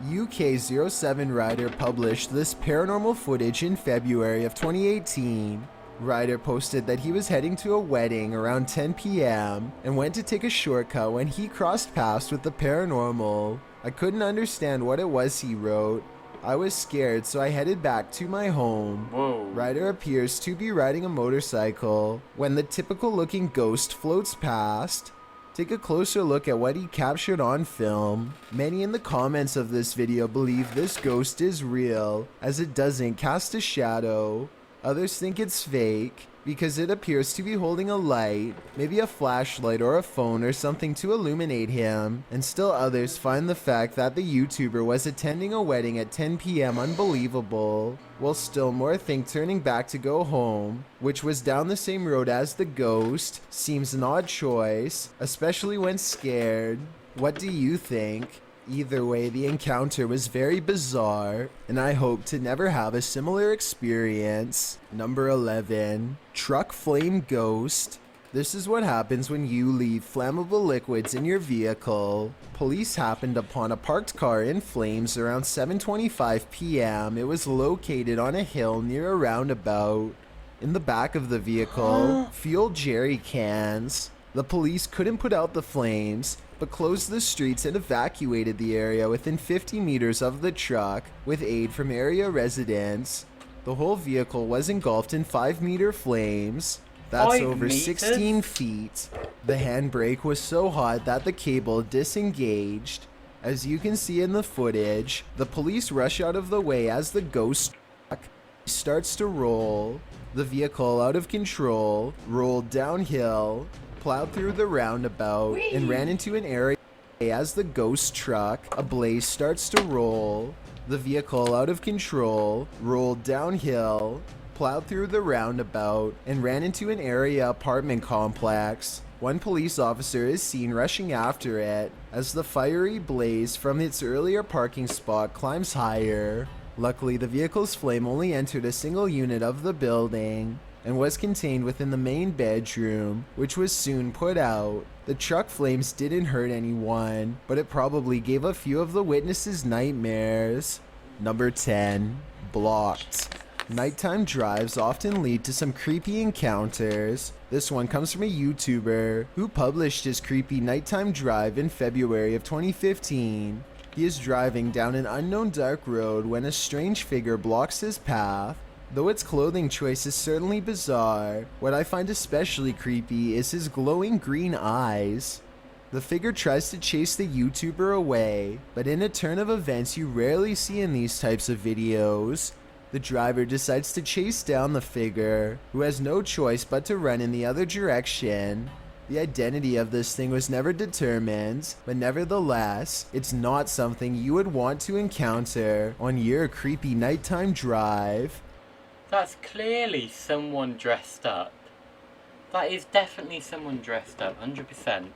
UK07 Ryder published this paranormal footage in February of 2018. Ryder posted that he was heading to a wedding around 10 p.m. and went to take a shortcut when he crossed paths with the paranormal. I couldn't understand what it was he wrote. I was scared, so I headed back to my home. Whoa. Ryder appears to be riding a motorcycle when the typical looking ghost floats past. Take a closer look at what he captured on film. Many in the comments of this video believe this ghost is real, as it doesn't cast a shadow. Others think it's fake, because it appears to be holding a light, maybe a flashlight or a phone or something to illuminate him, and still others find the fact that the YouTuber was attending a wedding at 10 p.m. unbelievable, while still more think turning back to go home, which was down the same road as the ghost, seems an odd choice, especially when scared. What do you think? Either way, the encounter was very bizarre, and I hope to never have a similar experience. Number 11. Truck Flame Ghost. This is what happens when you leave flammable liquids in your vehicle. Police happened upon a parked car in flames around 7:25 p.m. It was located on a hill near a roundabout. In the back of the vehicle, fuel jerry cans. The police couldn't put out the flames, but closed the streets and evacuated the area within 50 meters of the truck with aid from area residents. The whole vehicle was engulfed in 5-meter flames. That's 5 over meters? 16 feet. The handbrake was so hot that the cable disengaged. As you can see in the footage, the police rush out of the way as the ghost truck starts to roll. The vehicle, out of control, rolled downhill, plowed through the roundabout, and ran into an area. As the ghost truck, a blaze starts to roll. The vehicle, out of control, rolled downhill, plowed through the roundabout, and ran into an area apartment complex. One police officer is seen rushing after it as the fiery blaze from its earlier parking spot climbs higher. Luckily, the vehicle's flame only entered a single unit of the building and was contained within the main bedroom, which was soon put out. The truck flames didn't hurt anyone, but it probably gave a few of the witnesses nightmares. Number 10. Blocked. Nighttime drives often lead to some creepy encounters. This one comes from a YouTuber who published his creepy nighttime drive in February of 2015. He is driving down an unknown dark road when a strange figure blocks his path. Though its clothing choice is certainly bizarre, what I find especially creepy is his glowing green eyes. The figure tries to chase the YouTuber away, but in a turn of events you rarely see in these types of videos, the driver decides to chase down the figure, who has no choice but to run in the other direction. The identity of this thing was never determined, but nevertheless, it's not something you would want to encounter on your creepy nighttime drive. That's clearly someone dressed up. That is definitely someone dressed up, 100%.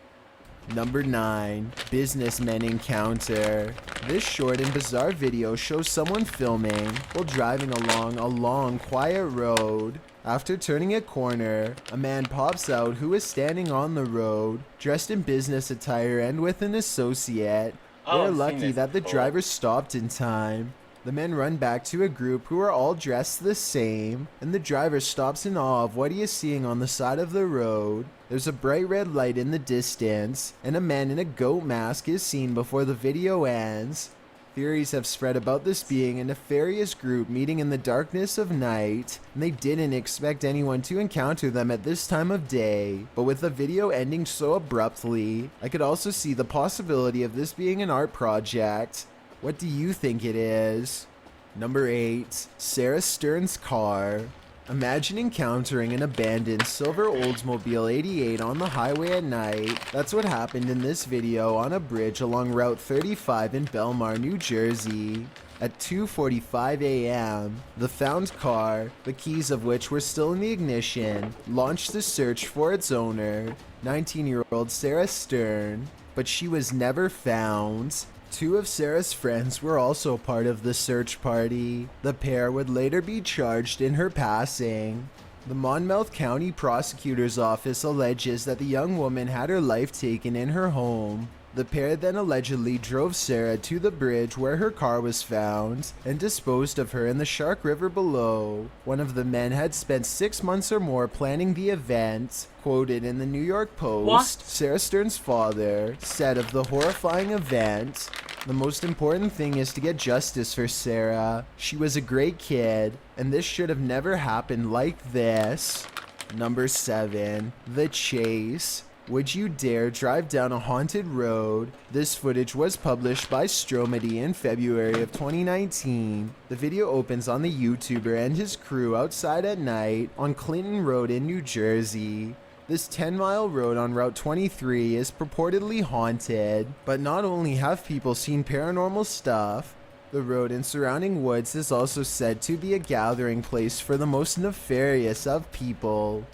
Number 9. Businessmen Encounter. This short and bizarre video shows someone filming while driving along a long, quiet road. After turning a corner, a man pops out who is standing on the road, dressed in business attire and with an associate. Oh, They're I've seen lucky this that the before. driver stopped in time. The men run back to a group who are all dressed the same, and the driver stops in awe of what he is seeing on the side of the road. There's a bright red light in the distance, and a man in a goat mask is seen before the video ends. Theories have spread about this being a nefarious group meeting in the darkness of night, and they didn't expect anyone to encounter them at this time of day. But with the video ending so abruptly, I could also see the possibility of this being an art project. What do you think it is? Number 8. Sarah Stern's car. Imagine encountering an abandoned silver Oldsmobile 88 on the highway at night. That's what happened in this video on a bridge along Route 35 in Belmar, New Jersey. At 2:45 a.m., the found car, the keys of which were still in the ignition, launched the search for its owner, 19-year-old Sarah Stern, but she was never found. 2 of Sarah's friends were also part of the search party. The pair would later be charged in her passing. The Monmouth County Prosecutor's Office alleges that the young woman had her life taken in her home. The pair then allegedly drove Sarah to the bridge where her car was found and disposed of her in the Shark River below. One of the men had spent 6 months or more planning the event. Quoted in the New York Post, What? Sarah Stern's father said of the horrifying event, "The most important thing is to get justice for Sarah. She was a great kid, and this should have never happened like this." Number 7. The Chase. Would you dare drive down a haunted road? This footage was published by Stromedy in February of 2019. The video opens on the YouTuber and his crew outside at night on Clinton Road in New Jersey. This 10-mile road on Route 23 is purportedly haunted, but not only have people seen paranormal stuff, the road and surrounding woods is also said to be a gathering place for the most nefarious of people.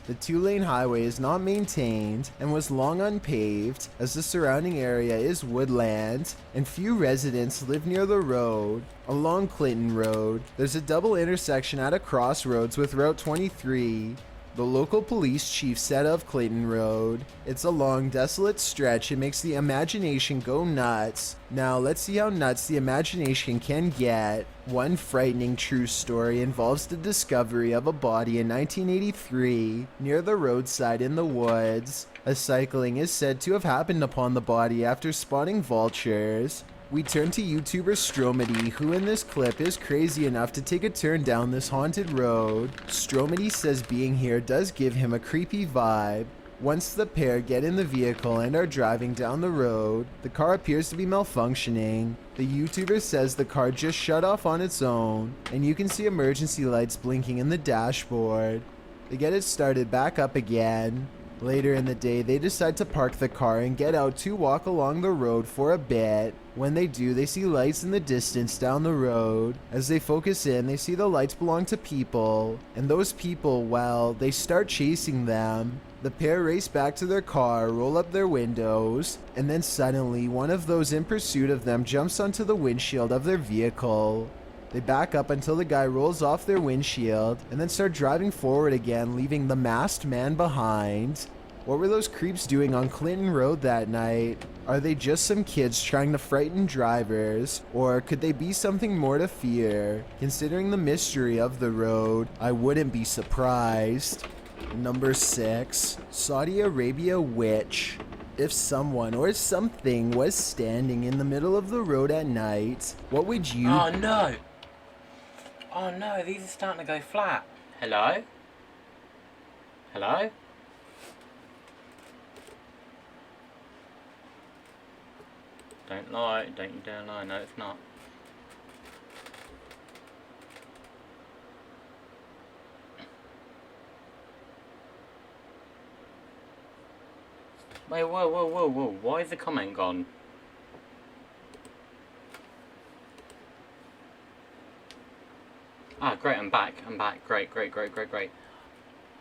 The 2-lane highway is not maintained and was long unpaved, as the surrounding area is woodland and few residents live near the road. Along Clinton Road, there's a double intersection at a crossroads with Route 23. The local police chief said of Clinton Road, "It's a long, desolate stretch. It makes the imagination go nuts." Now, let's see how nuts the imagination can get. One frightening true story involves the discovery of a body in 1983 near the roadside in the woods. A cycling is said to have happened upon the body after spotting vultures. We turn to YouTuber Stromedy, who in this clip is crazy enough to take a turn down this haunted road. Stromedy says being here does give him a creepy vibe. Once the pair get in the vehicle and are driving down the road, the car appears to be malfunctioning. The YouTuber says the car just shut off on its own, and you can see emergency lights blinking in the dashboard. They get it started back up again. Later in the day, they decide to park the car and get out to walk along the road for a bit. When they do, they see lights in the distance down the road. As they focus in, they see the lights belong to people, and those people, well, they start chasing them. The pair race back to their car, roll up their windows, and then suddenly one of those in pursuit of them jumps onto the windshield of their vehicle. They back up until the guy rolls off their windshield and then start driving forward again, leaving the masked man behind. What were those creeps doing on Clinton Road that night? Are they just some kids trying to frighten drivers? Or could they be something more to fear? Considering the mystery of the road, I wouldn't be surprised. Number 6. Saudi Arabia Witch. If someone or something was standing in the middle of the road at night, what would you... Oh no! Oh no, these are starting to go flat. Hello? Hello? Don't lie, don't you dare lie, no it's not. Wait, whoa, why is the comment gone? Ah, great, I'm back, great.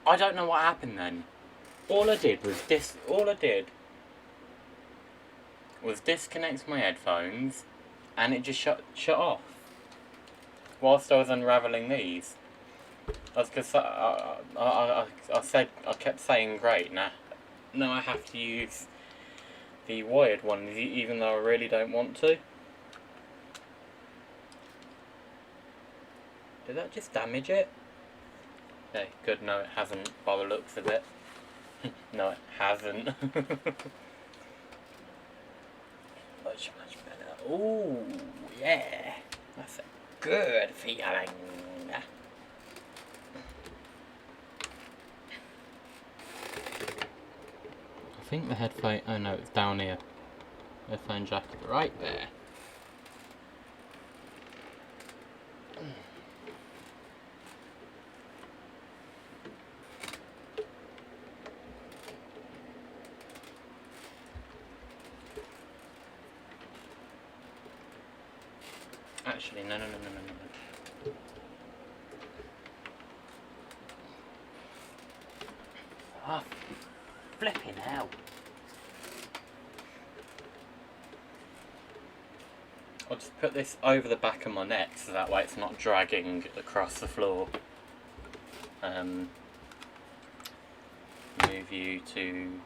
I don't know what happened then. All I did was disconnect my headphones, and it just shut off whilst I was unraveling these. I kept saying great. Now I have to use the wired one, even though I really don't want to. Did that just damage it? Okay, good. No, it hasn't, by the looks of it. No, it hasn't. Much better. Ooh, yeah. That's a good feeling. I think the headphone... Oh no, it's down here. Headphone jack right there. Actually, no. Ah, flipping hell. I'll just put this over the back of my neck so that way it's not dragging across the floor. Move you to...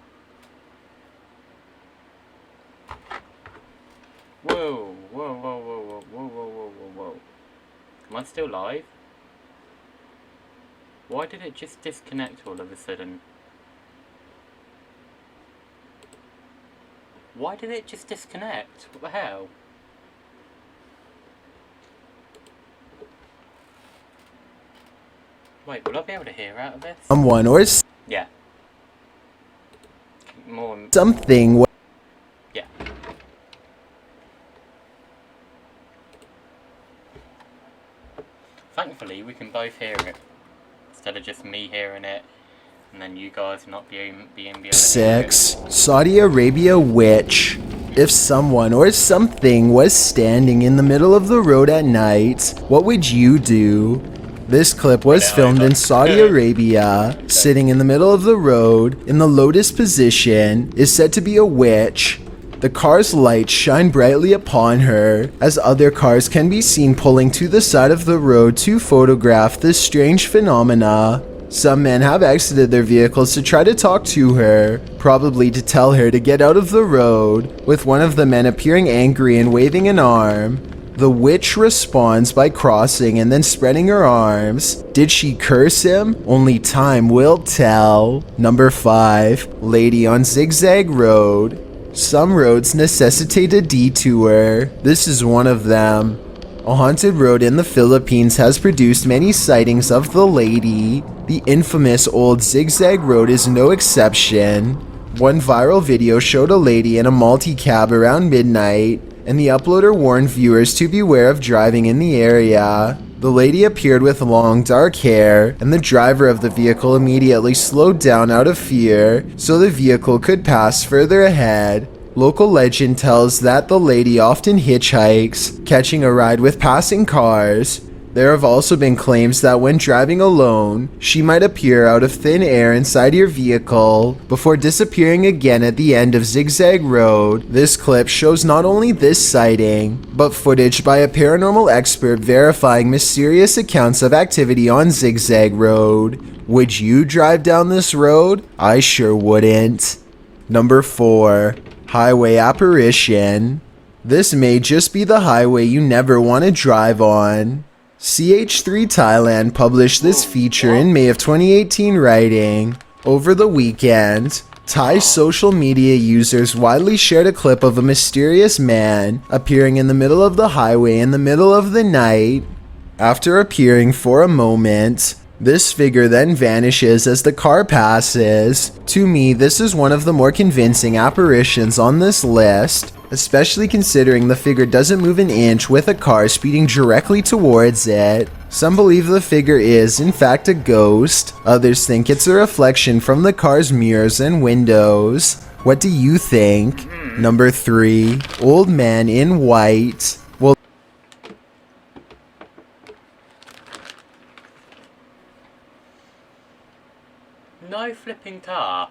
Whoa. Am I still live? Why did it just disconnect all of a sudden? Why did it just disconnect? What the hell? Wait, will I be able to hear out of this? Someone or Yeah. More... something. Yeah. Thankfully, we can both hear it. Instead of just me hearing it, and then you guys not being able to hear it. 6. Saudi Arabia witch. If someone or something was standing in the middle of the road at night, what would you do? This clip was filmed in Saudi Arabia. Sitting in the middle of the road, in the lotus position, is said to be a witch. The car's lights shine brightly upon her, as other cars can be seen pulling to the side of the road to photograph this strange phenomena. Some men have exited their vehicles to try to talk to her, probably to tell her to get out of the road, with one of the men appearing angry and waving an arm. The witch responds by crossing and then spreading her arms. Did she curse him? Only time will tell. Number 5. Lady on Zigzag Road. Some roads necessitate a detour. This is one of them. A haunted road in the Philippines has produced many sightings of the lady. The infamous old Zigzag Road is no exception. One viral video showed a lady in a multi-cab around midnight, and the uploader warned viewers to beware of driving in the area. The lady appeared with long dark hair, and the driver of the vehicle immediately slowed down out of fear so the vehicle could pass further ahead. Local legend tells that the lady often hitchhikes, catching a ride with passing cars. There have also been claims that when driving alone, she might appear out of thin air inside your vehicle before disappearing again at the end of Zigzag Road. This clip shows not only this sighting, but footage by a paranormal expert verifying mysterious accounts of activity on Zigzag Road. Would you drive down this road? I sure wouldn't. Number 4. Highway Apparition. This may just be the highway you never want to drive on. CH3 Thailand published this feature in May of 2018, writing, over the weekend, Thai social media users widely shared a clip of a mysterious man appearing in the middle of the highway in the middle of the night. After appearing for a moment, this figure then vanishes as the car passes. To me, this is one of the more convincing apparitions on this list, especially considering the figure doesn't move an inch with a car speeding directly towards it. Some believe the figure is, in fact, a ghost. Others think it's a reflection from the car's mirrors and windows. What do you think? Number 3. Old Man in White. Well, no flipping car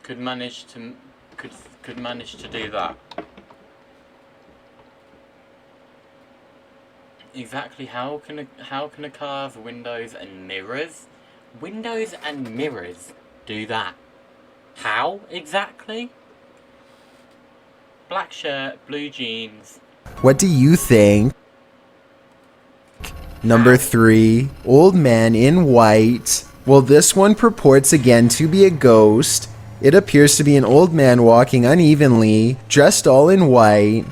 could manage to do that. Exactly how can a car's windows and mirrors do that? How exactly? black shirt, blue jeans. What do you think? Number 3, old man in white. Well, this one purports again to be a ghost. It appears to be an old man walking unevenly, dressed all in white.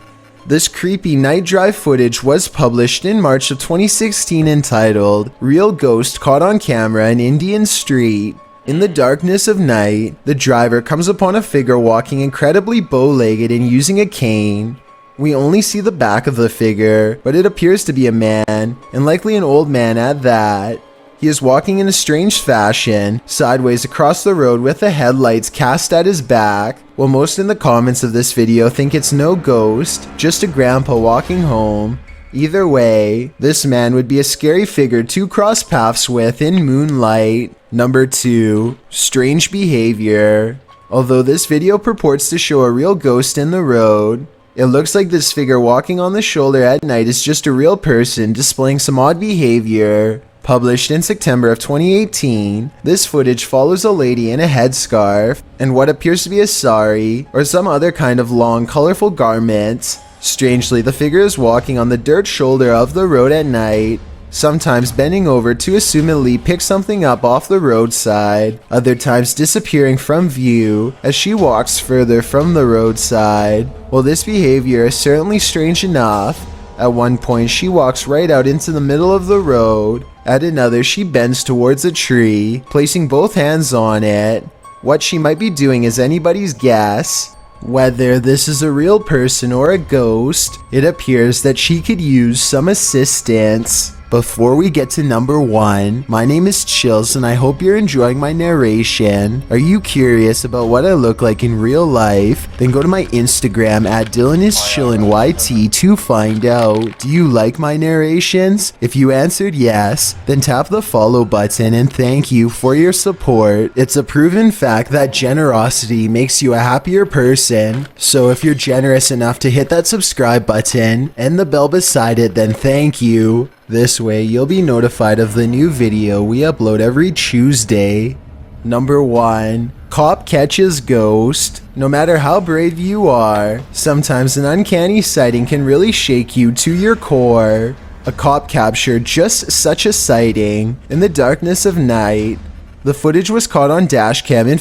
This creepy night drive footage was published in March of 2016 entitled Real Ghost Caught on Camera in Indian Street. In the darkness of night, the driver comes upon a figure walking incredibly bow-legged and using a cane. We only see the back of the figure, but it appears to be a man, and likely an old man at that. He is walking in a strange fashion, sideways across the road with the headlights cast at his back, while most in the comments of this video think it's no ghost, just a grandpa walking home. Either way, this man would be a scary figure to cross paths with in moonlight. Number 2, strange behavior. Although this video purports to show a real ghost in the road, it looks like this figure walking on the shoulder at night is just a real person displaying some odd behavior. Published in September of 2018, this footage follows a lady in a headscarf and what appears to be a sari or some other kind of long, colorful garment. Strangely, the figure is walking on the dirt shoulder of the road at night, sometimes bending over to assumedly pick something up off the roadside, other times disappearing from view as she walks further from the roadside. While this behavior is certainly strange enough, at one point she walks right out into the middle of the road, at another she bends towards a tree, placing both hands on it. What she might be doing is anybody's guess. Whether this is a real person or a ghost, it appears that she could use some assistance. Before we get to number 1, my name is Chills and I hope you're enjoying my narration. Are you curious about what I look like in real life? Then go to my Instagram at DylanIsChillinYT to find out. Do you like my narrations? If you answered yes, then tap the follow button and thank you for your support. It's a proven fact that generosity makes you a happier person. So if you're generous enough to hit that subscribe button and the bell beside it, then thank you. This way, you'll be notified of the new video we upload every Tuesday. Number 1. Cop catches ghost. No matter how brave you are, sometimes an uncanny sighting can really shake you to your core. A cop captured just such a sighting in the darkness of night. The footage was caught on dashcam in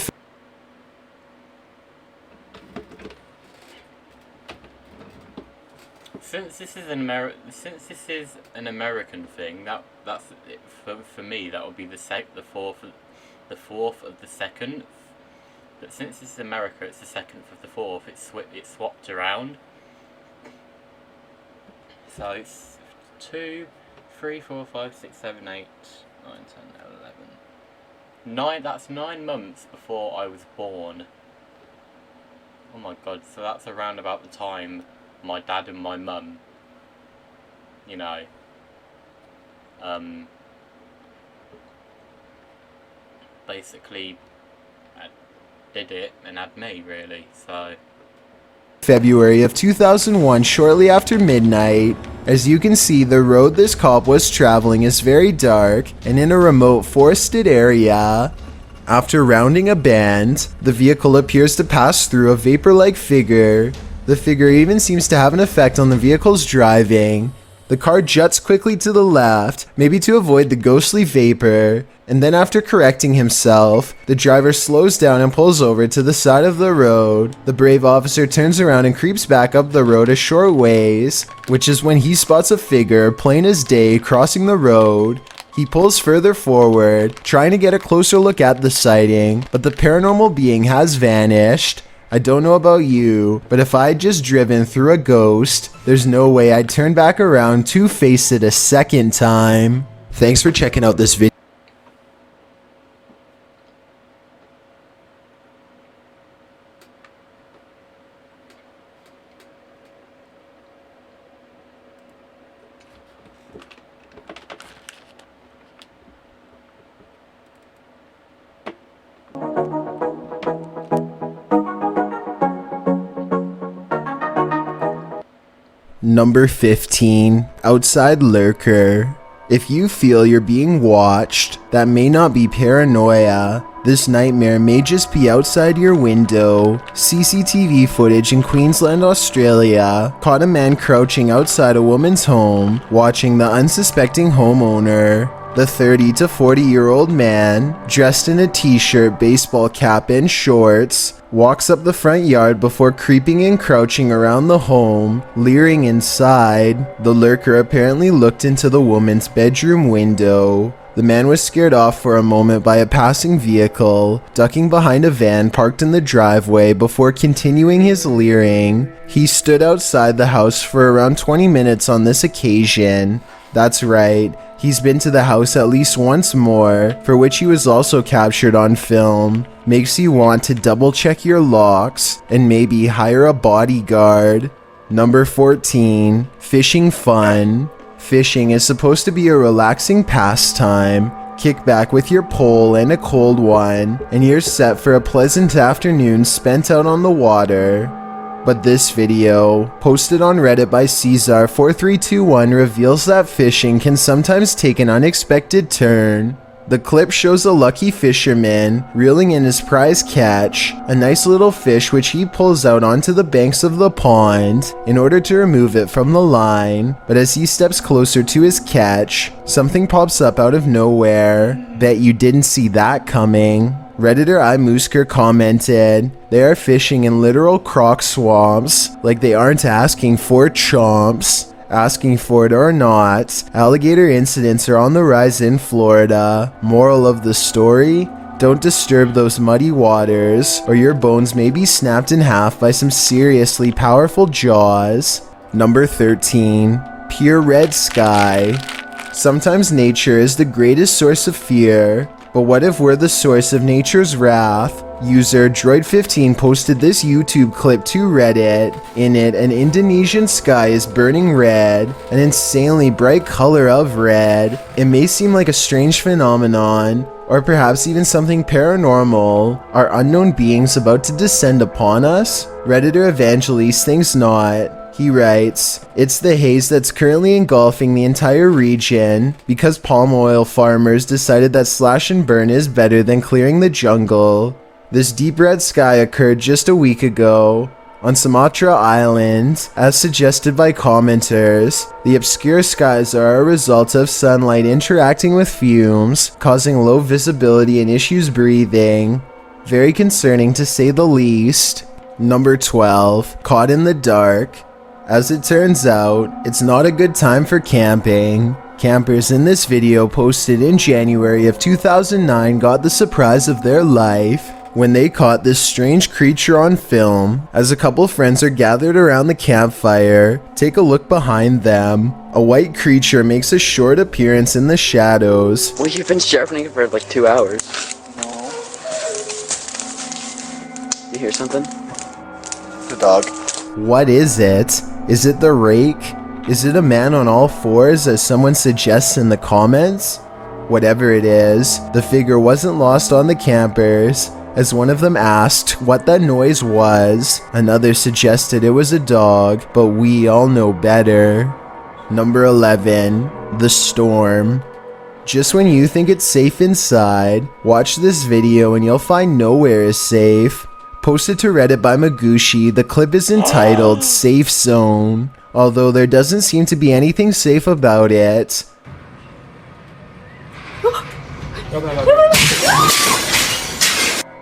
Since this is an American thing, that's it for me. That would be the fourth of the second. But since this is America, it's the second of the fourth. It's swapped around. So it's 2, 3, 4, 5, 6, 7, 8, 9, 10, 11. That's 9 months before I was born. Oh my god! So that's around about the time my dad and my mum, you know, basically did it and had me, really. So February of 2001, shortly after midnight. As you can see, the road this cop was traveling is very dark and in a remote forested area. After rounding a bend, the vehicle appears to pass through a vapor-like figure. The figure even seems to have an effect on the vehicle's driving. The car juts quickly to the left, maybe to avoid the ghostly vapor, and then after correcting himself, the driver slows down and pulls over to the side of the road. The brave officer turns around and creeps back up the road a short ways, which is when he spots a figure plain as day crossing the road. He pulls further forward, trying to get a closer look at the sighting, but the paranormal being has vanished. I don't know about you, but if I'd just driven through a ghost, there's no way I'd turn back around to face it a second time. Thanks for checking out this video. Number 15, Outside Lurker. If you feel you're being watched, that may not be paranoia, This nightmare may just be outside your window. CCTV footage in Queensland, Australia caught a man crouching outside a woman's home, watching the unsuspecting homeowner. The 30 to 40-year-old man, dressed in a t-shirt, baseball cap, and shorts, walks up the front yard before creeping and crouching around the home, leering inside. The lurker apparently looked into the woman's bedroom window. The man was scared off for a moment by a passing vehicle, ducking behind a van parked in the driveway before continuing his leering. He stood outside the house for around 20 minutes on this occasion. That's right, he's been to the house at least once more, for which he was also captured on film. Makes you want to double check your locks and maybe hire a bodyguard. Number 14, fishing fun. Fishing is supposed to be a relaxing pastime. Kick back with your pole and a cold one, and you're set for a pleasant afternoon spent out on the water. But this video, posted on Reddit by Caesar4321, reveals that fishing can sometimes take an unexpected turn. The clip shows a lucky fisherman reeling in his prize catch, a nice little fish which he pulls out onto the banks of the pond in order to remove it from the line. But as he steps closer to his catch, something pops up out of nowhere. Bet you didn't see that coming. Redditor iMoosker commented, "They are fishing in literal croc swamps, like they aren't asking for chomps. Asking for it or not, alligator incidents are on the rise in Florida. Moral of the story? Don't disturb those muddy waters, or your bones may be snapped in half by some seriously powerful jaws." Number 13, pure red sky. Sometimes nature is the greatest source of fear, but what if we're the source of nature's wrath? User Droid15 posted this YouTube clip to Reddit. In it, an Indonesian sky is burning red, an insanely bright color of red. It may seem like a strange phenomenon, or perhaps even something paranormal. Are unknown beings about to descend upon us? Redditor Evangelist thinks not. He writes, "It's the haze that's currently engulfing the entire region because palm oil farmers decided that slash and burn is better than clearing the jungle." This deep red sky occurred just a week ago on Sumatra Island, as suggested by commenters. The obscure skies are a result of sunlight interacting with fumes, causing low visibility and issues breathing. Very concerning to say the least. Number 12, caught in the dark. As it turns out, it's not a good time for camping. Campers in this video, posted in January of 2009, got the surprise of their life when they caught this strange creature on film. As a couple friends are gathered around the campfire, take a look behind them. A white creature makes a short appearance in the shadows. Well, you've been sharpening it for like 2 hours. No. You hear something? The dog. What is it? Is it the rake? Is it a man on all fours, as someone suggests in the comments? Whatever it is, the figure wasn't lost on the campers, as one of them asked what that noise was. Another suggested it was a dog, but we all know better. Number 11, the storm. Just when you think it's safe inside, watch this video and you'll find nowhere is safe. Posted to Reddit by Magushi, the clip is entitled Safe Zone, although there doesn't seem to be anything safe about it.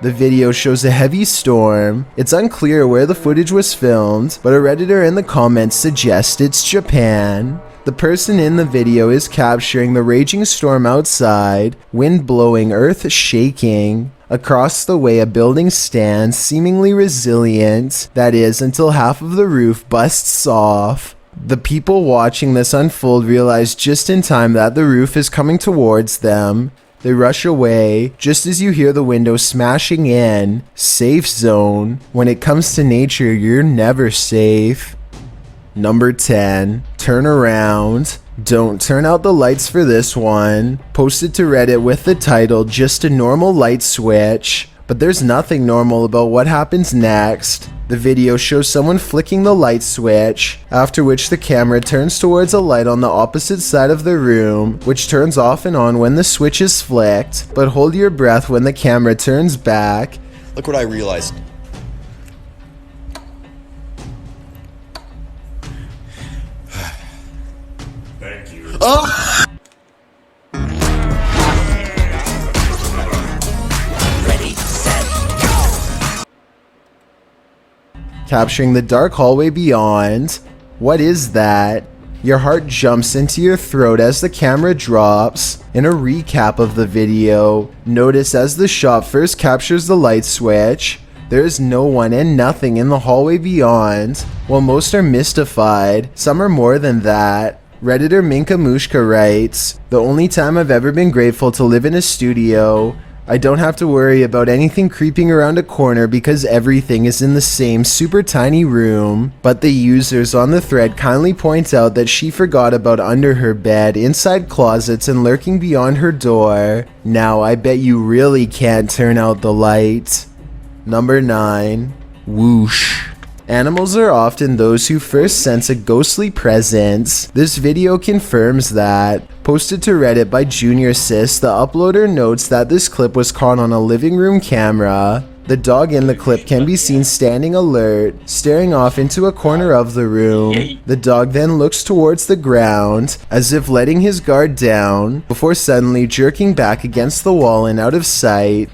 The video shows a heavy storm. It's unclear where the footage was filmed, but a Redditor in the comments suggests it's Japan. The person in the video is capturing the raging storm outside, wind blowing, earth shaking. Across the way, a building stands, seemingly resilient, that is, until half of the roof busts off. The people watching this unfold realize just in time that the roof is coming towards them. They rush away, just as you hear the window smashing in. Safe zone. When it comes to nature, you're never safe. Number 10, turn around. Don't turn out the lights for this one. Posted to Reddit with the title, just a normal light switch. But there's nothing normal about what happens next. The video shows someone flicking the light switch, after which the camera turns towards a light on the opposite side of the room, which turns off and on when the switch is flicked, but hold your breath when the camera turns back. Look what I realized. Thank you. Oh! Capturing the dark hallway beyond. What is that? Your heart jumps into your throat as the camera drops. In a recap of the video, notice as the shot first captures the light switch, there is no one and nothing in the hallway beyond. While most are mystified, some are more than that. Redditor Minka Mushka writes, "The only time I've ever been grateful to live in a studio. I don't have to worry about anything creeping around a corner because everything is in the same super tiny room." But the users on the thread kindly point out that she forgot about under her bed, inside closets, and lurking beyond her door. Now I bet you really can't turn out the light. Number 9. Whoosh. Animals are often those who first sense a ghostly presence. This video confirms that. Posted to Reddit by Junior Sis, the uploader notes that this clip was caught on a living room camera. The dog in the clip can be seen standing alert, staring off into a corner of the room. The dog then looks towards the ground, as if letting his guard down, before suddenly jerking back against the wall and out of sight.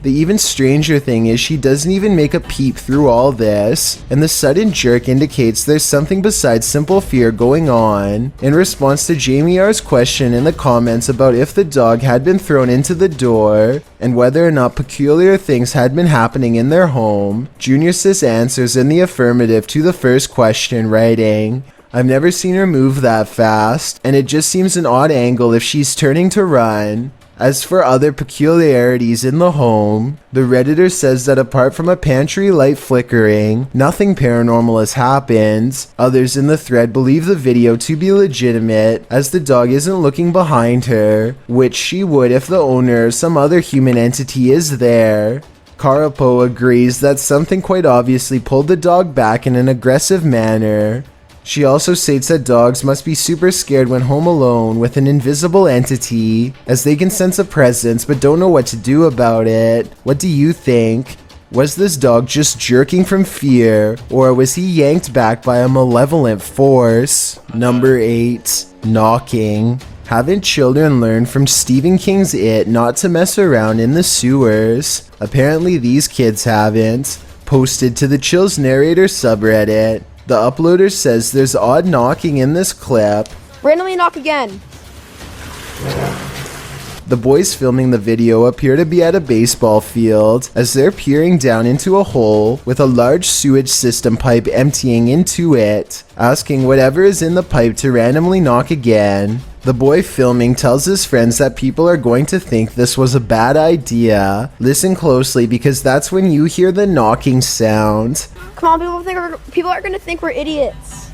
The even stranger thing is she doesn't even make a peep through all this, and the sudden jerk indicates there's something besides simple fear going on. In response to Jamie R's question in the comments about if the dog had been thrown into the door, and whether or not peculiar things had been happening in their home, Junior Sis answers in the affirmative to the first question, writing, "I've never seen her move that fast, and it just seems an odd angle if she's turning to run." As for other peculiarities in the home, the Redditor says that apart from a pantry light flickering, nothing paranormal has happened. Others in the thread believe the video to be legitimate, as the dog isn't looking behind her, which she would if the owner or some other human entity is there. Karapo agrees that something quite obviously pulled the dog back in an aggressive manner. She also states that dogs must be super scared when home alone with an invisible entity, as they can sense a presence but don't know what to do about it. What do you think? Was this dog just jerking from fear, or was he yanked back by a malevolent force? Number 8. Knocking. Haven't children learned from Stephen King's It not to mess around in the sewers? Apparently these kids haven't. Posted to the Chills Narrator subreddit. The uploader says there's odd knocking in this clip. Randomly knock again. The boys filming the video appear to be at a baseball field, as they're peering down into a hole with a large sewage system pipe emptying into it, asking whatever is in the pipe to randomly knock again. The boy filming tells his friends that people are going to think this was a bad idea. Listen closely because that's when you hear the knocking sound. Come on, people are gonna think we're idiots.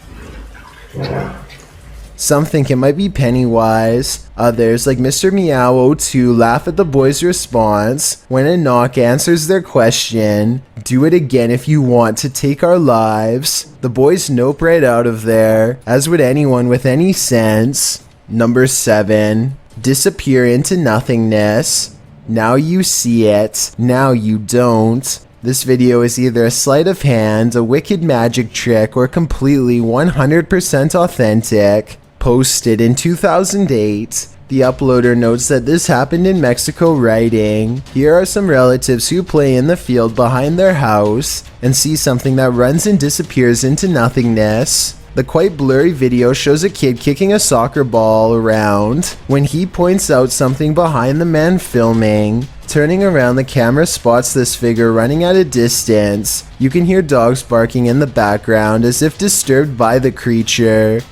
Some think it might be Pennywise. Others, like Mr. Meow02, laugh at the boy's response. When a knock answers their question, "Do it again if you want to take our lives." The boys nope right out of there, as would anyone with any sense. Number 7. Disappear into nothingness. Now you see it, now you don't. This video is either a sleight of hand, a wicked magic trick, or completely 100% authentic. Posted in 2008. The uploader notes that this happened in Mexico, writing, "Here are some relatives who play in the field behind their house and see something that runs and disappears into nothingness." The quite blurry video shows a kid kicking a soccer ball around when he points out something behind the man filming. Turning around, the camera spots this figure running at a distance. You can hear dogs barking in the background as if disturbed by the creature.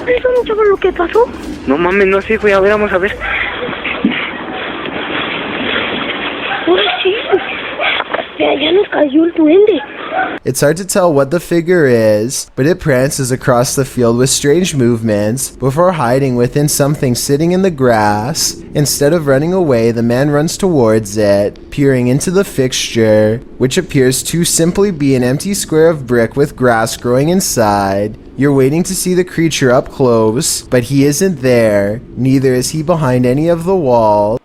¿Eso no sabes lo que pasó? No mames, no sé, güey, a ver, vamos a ver. Ahora sí. Mira, ya nos cayó el duende. It's hard to tell what the figure is, but it prances across the field with strange movements before hiding within something sitting in the grass. Instead of running away, the man runs towards it, peering into the fixture, which appears to simply be an empty square of brick with grass growing inside. You're waiting to see the creature up close, but he isn't there. Neither is he behind any of the walls.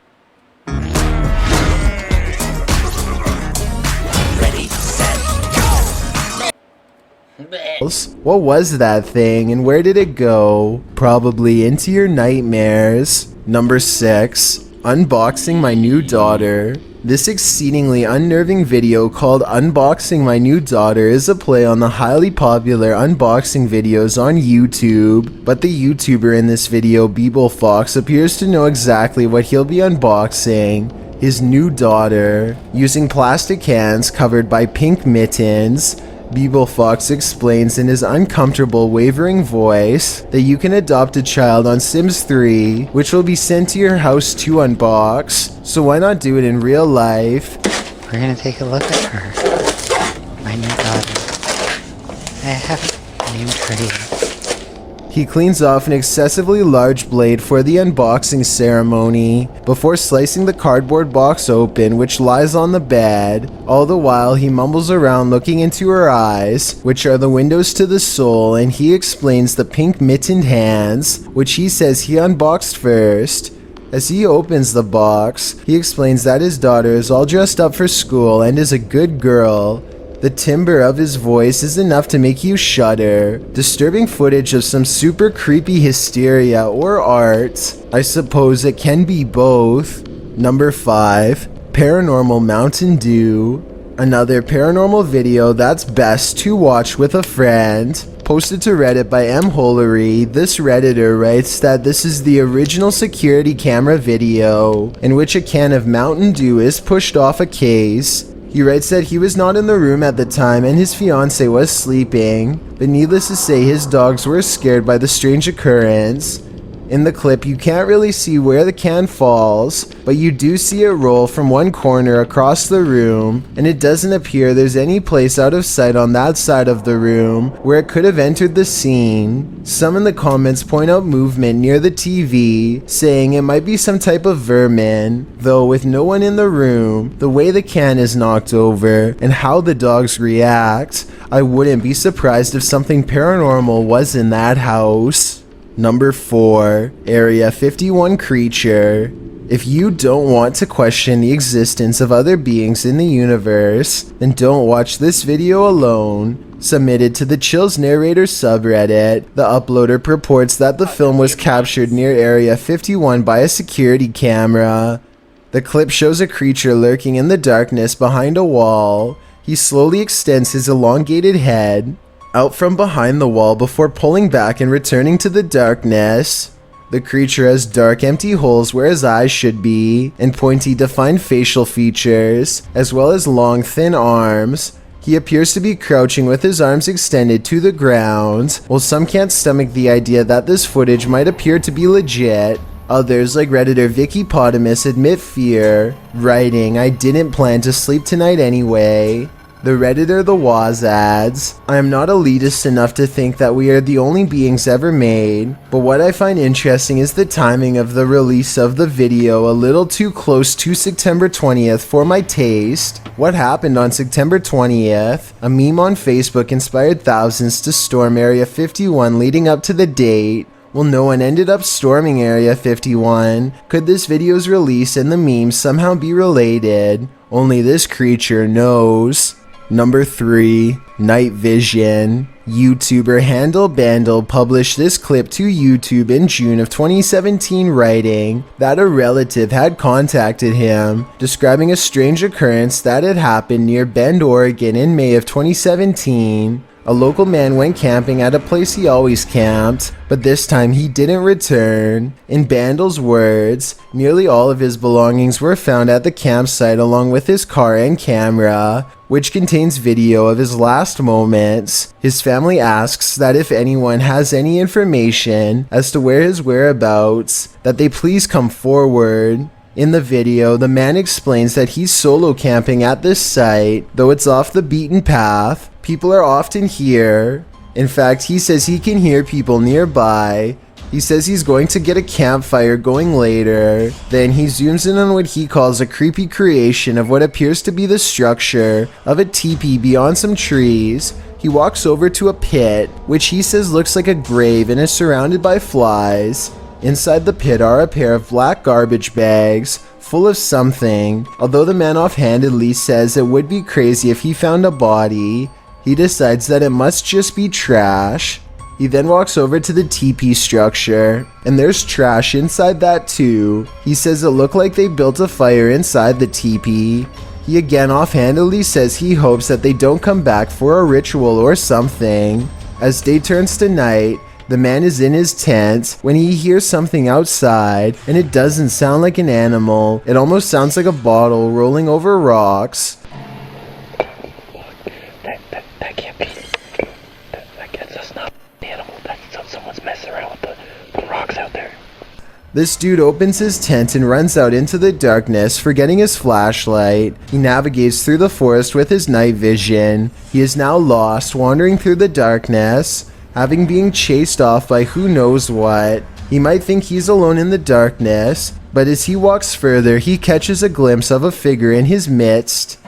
What was that thing and where did it go? Probably into your nightmares. Number 6. Unboxing my new daughter. This exceedingly unnerving video called Unboxing My New Daughter is a play on the highly popular unboxing videos on YouTube, but the YouTuber in this video, Beeble Fox, appears to know exactly what he'll be unboxing. His new daughter. Using plastic cans covered by pink mittens, Beeble Fox explains in his uncomfortable, wavering voice that you can adopt a child on Sims 3, which will be sent to your house to unbox. So why not do it in real life? We're gonna take a look at her. My new daughter. I have named her Leah. He cleans off an excessively large blade for the unboxing ceremony before slicing the cardboard box open, which lies on the bed. All the while he mumbles around looking into her eyes, which are the windows to the soul, and he explains the pink mittened hands, which he says he unboxed first. As he opens the box, he explains that his daughter is all dressed up for school and is a good girl. The timbre of his voice is enough to make you shudder. Disturbing footage of some super creepy hysteria or art. I suppose it can be both. Number 5. Paranormal Mountain Dew. Another paranormal video that's best to watch with a friend. Posted to Reddit by M. Holery, this Redditor writes that this is the original security camera video in which a can of Mountain Dew is pushed off a case. He writes that he was not in the room at the time and his fiancée was sleeping, but needless to say his dogs were scared by the strange occurrence. In the clip you can't really see where the can falls, but you do see it roll from one corner across the room, and it doesn't appear there's any place out of sight on that side of the room where it could have entered the scene. Some in the comments point out movement near the TV, saying it might be some type of vermin, though with no one in the room, the way the can is knocked over, and how the dogs react, I wouldn't be surprised if something paranormal was in that house. Number 4. Area 51 Creature. If you don't want to question the existence of other beings in the universe, then don't watch this video alone. Submitted to the Chills Narrator subreddit, the uploader purports that the film was captured near Area 51 by a security camera. The clip shows a creature lurking in the darkness behind a wall. He slowly extends his elongated head out from behind the wall before pulling back and returning to the darkness. The creature has dark, empty holes where his eyes should be, and pointy, defined facial features, as well as long, thin arms. He appears to be crouching with his arms extended to the ground. While some can't stomach the idea that this footage might appear to be legit, others, like Redditor Vicky Potamus, admit fear, writing, "I didn't plan to sleep tonight anyway." The Redditor The Waz adds, "I am not elitist enough to think that we are the only beings ever made, but what I find interesting is the timing of the release of the video, a little too close to September 20th for my taste. What happened on September 20th? A meme on Facebook inspired thousands to storm Area 51 leading up to the date. Well, no one ended up storming Area 51. Could this video's release and the meme somehow be related? Only this creature knows." Number 3. Night Vision. YouTuber Handle Bandle published this clip to YouTube in June of 2017, writing that a relative had contacted him, describing a strange occurrence that had happened near Bend, Oregon in May of 2017. A local man went camping at a place he always camped, but this time he didn't return. In Bandle's words, nearly all of his belongings were found at the campsite along with his car and camera, which contains video of his last moments. His family asks that if anyone has any information as to where his whereabouts, that they please come forward. In the video, the man explains that he's solo camping at this site, though it's off the beaten path. People are often here. In fact, he says he can hear people nearby. He says he's going to get a campfire going later. Then he zooms in on what he calls a creepy creation of what appears to be the structure of a teepee beyond some trees. He walks over to a pit, which he says looks like a grave and is surrounded by flies. Inside the pit are a pair of black garbage bags full of something. Although the man offhandedly says it would be crazy if he found a body, he decides that it must just be trash. He then walks over to the teepee structure, and there's trash inside that too. He says it looked like they built a fire inside the teepee. He again offhandedly says he hopes that they don't come back for a ritual or something. As day turns to night, the man is in his tent when he hears something outside, and it doesn't sound like an animal. It almost sounds like a bottle rolling over rocks. That can't be. That's not an animal. That's someone's messing around with the rocks out there. This dude opens his tent and runs out into the darkness, forgetting his flashlight. He navigates through the forest with his night vision. He is now lost, wandering through the darkness, having been chased off by who knows what. He might think he's alone in the darkness, but as he walks further, he catches a glimpse of a figure in his midst.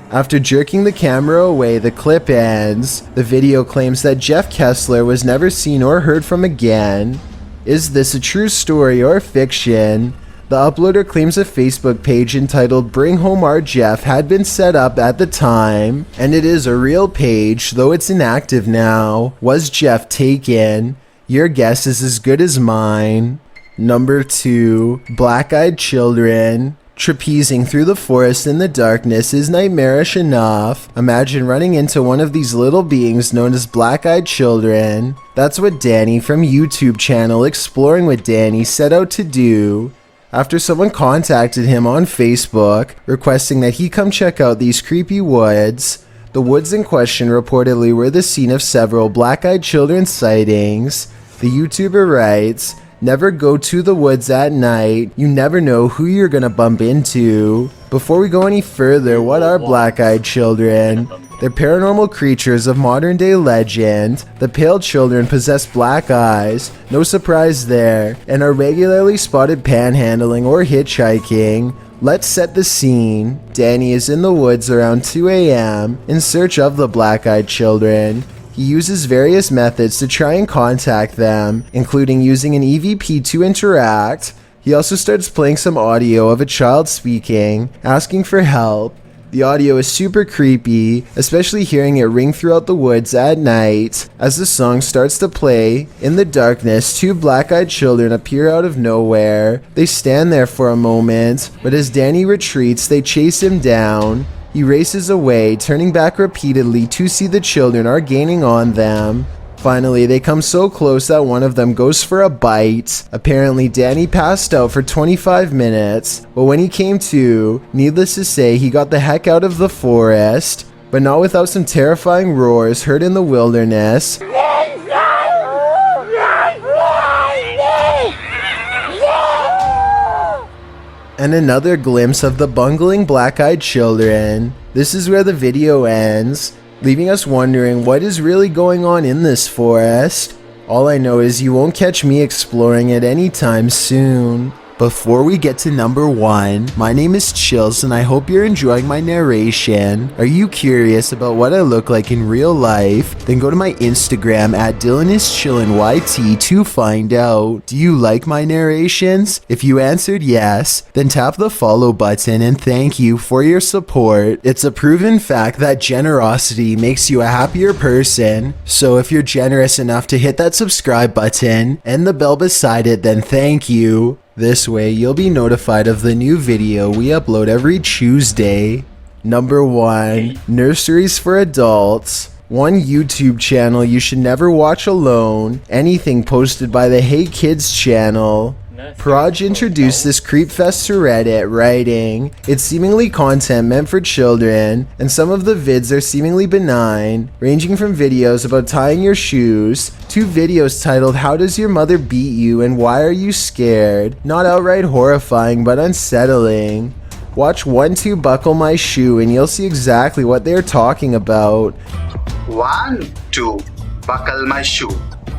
After jerking the camera away, the clip ends. The video claims that Jeff Kessler was never seen or heard from again. Is this a true story or fiction? The uploader claims a Facebook page entitled Bring Home Our Jeff had been set up at the time, and it is a real page, though it's inactive now. Was Jeff taken? Your guess is as good as mine. Number 2. Black-eyed children. Trapezing through the forest in the darkness is nightmarish enough. Imagine running into one of these little beings known as black-eyed children. That's what Danny from YouTube channel Exploring with Danny set out to do. After someone contacted him on Facebook, requesting that he come check out these creepy woods. The woods in question reportedly were the scene of several black-eyed children sightings. The YouTuber writes, "Never go to the woods at night. You never know who you're gonna bump into." Before we go any further, what are black-eyed children? They're paranormal creatures of modern-day legend. The pale children possess black eyes, no surprise there, and are regularly spotted panhandling or hitchhiking. Let's set the scene. Danny is in the woods around 2 a.m. in search of the black-eyed children. He uses various methods to try and contact them, including using an EVP to interact. He also starts playing some audio of a child speaking, asking for help. The audio is super creepy, especially hearing it ring throughout the woods at night. As the song starts to play, in the darkness, 2 black-eyed children appear out of nowhere. They stand there for a moment, but as Danny retreats, they chase him down. He races away, turning back repeatedly to see the children are gaining on them. Finally, they come so close that one of them goes for a bite. Apparently, Danny passed out for 25 minutes, but when he came to, needless to say, he got the heck out of the forest, but not without some terrifying roars heard in the wilderness. And another glimpse of the bungling black-eyed children. This is where the video ends, leaving us wondering what is really going on in this forest. All I know is you won't catch me exploring it anytime soon. Before we get to number 1, my name is Chills and I hope you're enjoying my narration. Are you curious about what I look like in real life? Then go to my Instagram at DylanIsChillinYT to find out. Do you like my narrations? If you answered yes, then tap the follow button and thank you for your support. It's a proven fact that generosity makes you a happier person. So if you're generous enough to hit that subscribe button and the bell beside it, then thank you. This way, you'll be notified of the new video we upload every Tuesday. Number 1, Nurseries for Adults. One YouTube channel you should never watch alone. Anything posted by the Hey Kids channel. Proj introduced this creepfest to Reddit, writing, "It's seemingly content meant for children, and some of the vids are seemingly benign, ranging from videos about tying your shoes, to videos titled 'How does your mother beat you and why are you scared?' Not outright horrifying, but unsettling. Watch 1, 2 buckle my shoe and you'll see exactly what they're talking about." 1, 2, buckle my shoe.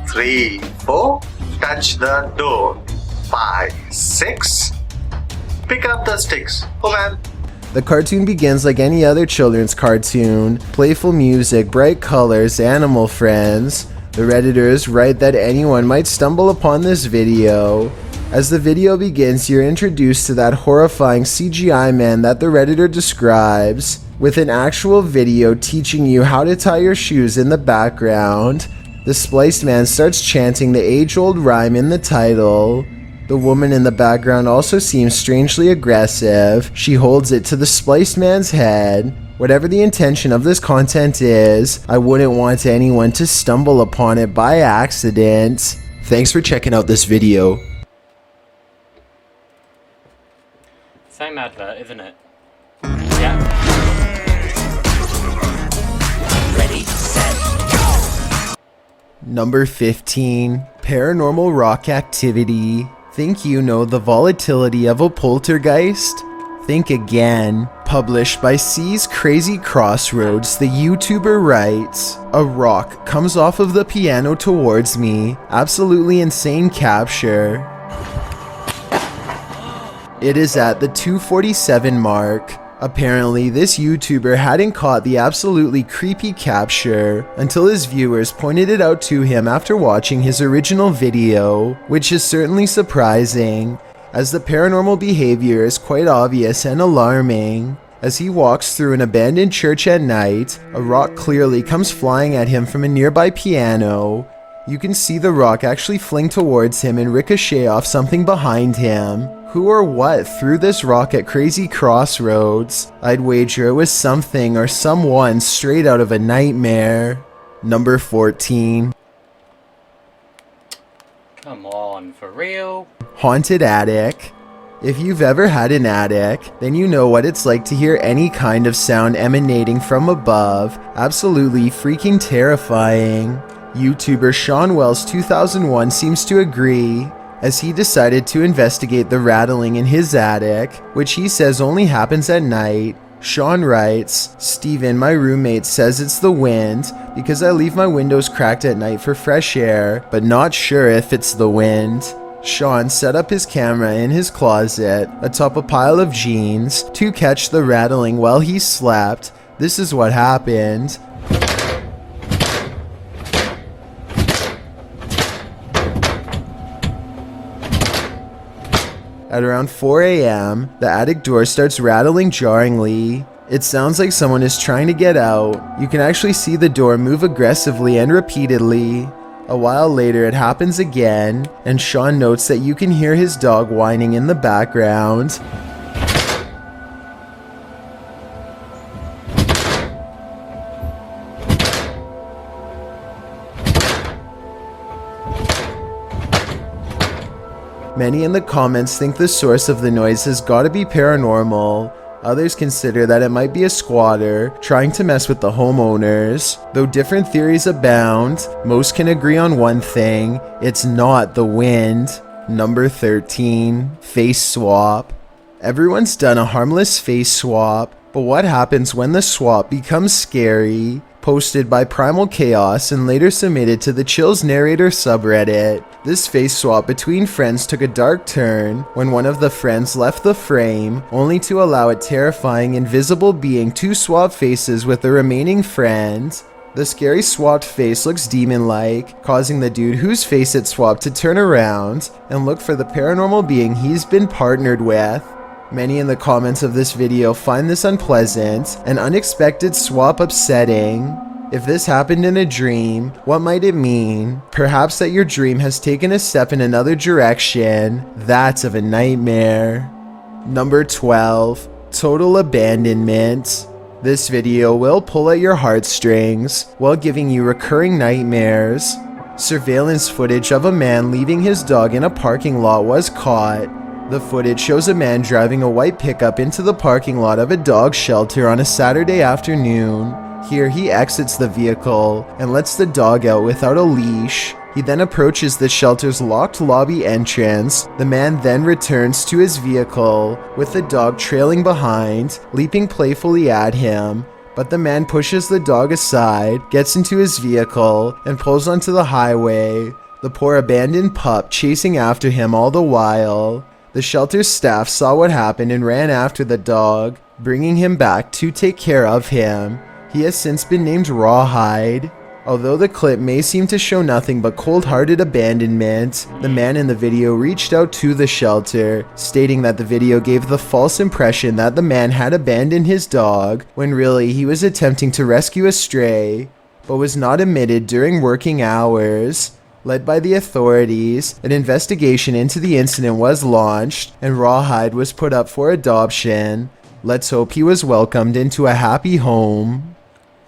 3, 4, touch the door. 5, 6, pick up the sticks. Oh man. The cartoon begins like any other children's cartoon. Playful music, bright colors, animal friends. The Redditors write that anyone might stumble upon this video. As the video begins, you're introduced to that horrifying CGI man that the Redditor describes, with an actual video teaching you how to tie your shoes in the background. The spliced man starts chanting the age-old rhyme in the title. The woman in the background also seems strangely aggressive. She holds it to the spliced man's head. Whatever the intention of this content is, I wouldn't want anyone to stumble upon it by accident. Thanks for checking out this video. Same advert, isn't it? Yeah. Ready, set, go! Number 15. Paranormal Rock Activity. Think you know the volatility of a poltergeist? Think again. Published by C's Crazy Crossroads, the YouTuber writes, "A rock comes off of the piano towards me. Absolutely insane capture. It is at the 247 mark. Apparently, this YouTuber hadn't caught the absolutely creepy capture until his viewers pointed it out to him after watching his original video, which is certainly surprising, as the paranormal behavior is quite obvious and alarming. As he walks through an abandoned church at night, a rock clearly comes flying at him from a nearby piano. You can see the rock actually fling towards him and ricochet off something behind him. Who or what threw this rock at Crazy Crossroads? I'd wager it was something or someone straight out of a nightmare." Number 14. Come on, for real? Haunted Attic. If you've ever had an attic, then you know what it's like to hear any kind of sound emanating from above. Absolutely freaking terrifying. YouTuber Sean Wells 2001 seems to agree, as he decided to investigate the rattling in his attic, which he says only happens at night. Sean writes, "Steven, my roommate, says it's the wind because I leave my windows cracked at night for fresh air, but not sure if it's the wind." Sean set up his camera in his closet atop a pile of jeans to catch the rattling while he slept. This is what happened. At around 4 a.m., the attic door starts rattling jarringly. It sounds like someone is trying to get out. You can actually see the door move aggressively and repeatedly. A while later, it happens again, and Sean notes that you can hear his dog whining in the background. Many in the comments think the source of the noise has got to be paranormal. Others consider that it might be a squatter trying to mess with the homeowners. Though different theories abound, most can agree on one thing: it's not the wind. Number 13. Face swap. Everyone's done a harmless face swap, but what happens when the swap becomes scary? Posted by Primal Chaos and later submitted to the Chills Narrator subreddit. This face swap between friends took a dark turn when one of the friends left the frame, only to allow a terrifying invisible being to swap faces with the remaining friend. The scary swapped face looks demon-like, causing the dude whose face it swapped to turn around and look for the paranormal being he's been partnered with. Many in the comments of this video find this unpleasant and unexpected swap upsetting. If this happened in a dream, what might it mean? Perhaps that your dream has taken a step in another direction. That's of a nightmare. Number 12. Total abandonment. This video will pull at your heartstrings while giving you recurring nightmares. Surveillance footage of a man leaving his dog in a parking lot was caught. The footage shows a man driving a white pickup into the parking lot of a dog shelter on a Saturday afternoon. Here he exits the vehicle and lets the dog out without a leash. He then approaches the shelter's locked lobby entrance. The man then returns to his vehicle, with the dog trailing behind, leaping playfully at him. But the man pushes the dog aside, gets into his vehicle, and pulls onto the highway, the poor abandoned pup chasing after him all the while. The shelter's staff saw what happened and ran after the dog, bringing him back to take care of him. He has since been named Rawhide. Although the clip may seem to show nothing but cold-hearted abandonment, the man in the video reached out to the shelter, stating that the video gave the false impression that the man had abandoned his dog, when really he was attempting to rescue a stray, but was not admitted during working hours. Led by the authorities, an investigation into the incident was launched, and Rawhide was put up for adoption. Let's hope he was welcomed into a happy home.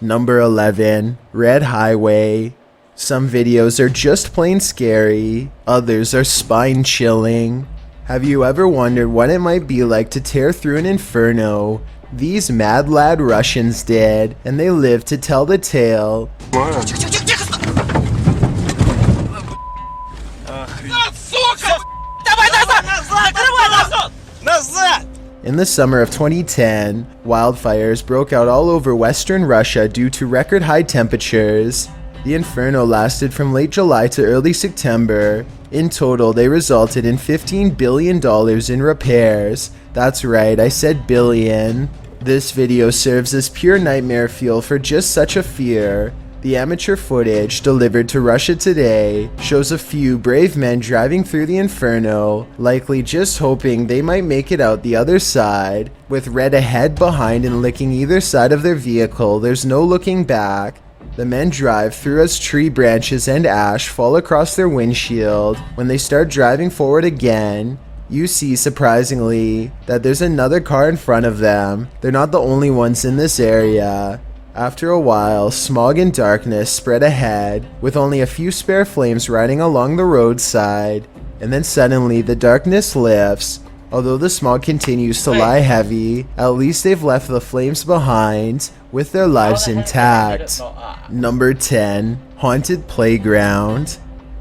Number 11, Red Highway. Some videos are just plain scary, others are spine-chilling. Have you ever wondered what it might be like to tear through an inferno? These mad lad Russians did, and they lived to tell the tale. In the summer of 2010, wildfires broke out all over Western Russia due to record high temperatures. The inferno lasted from late July to early September. In total, they resulted in $15 billion in repairs. That's right, I said billion. This video serves as pure nightmare fuel for just such a fear. The amateur footage, delivered to Russia Today, shows a few brave men driving through the inferno, likely just hoping they might make it out the other side. With red ahead, behind, and licking either side of their vehicle, there's no looking back. The men drive through as tree branches and ash fall across their windshield. When they start driving forward again, you see, surprisingly, that there's another car in front of them. They're not the only ones in this area. After a while, smog and darkness spread ahead, with only a few spare flames riding along the roadside. And then suddenly, the darkness lifts. Although the smog continues to lie heavy, at least they've left the flames behind, with their lives intact. Number 10, Haunted Playground.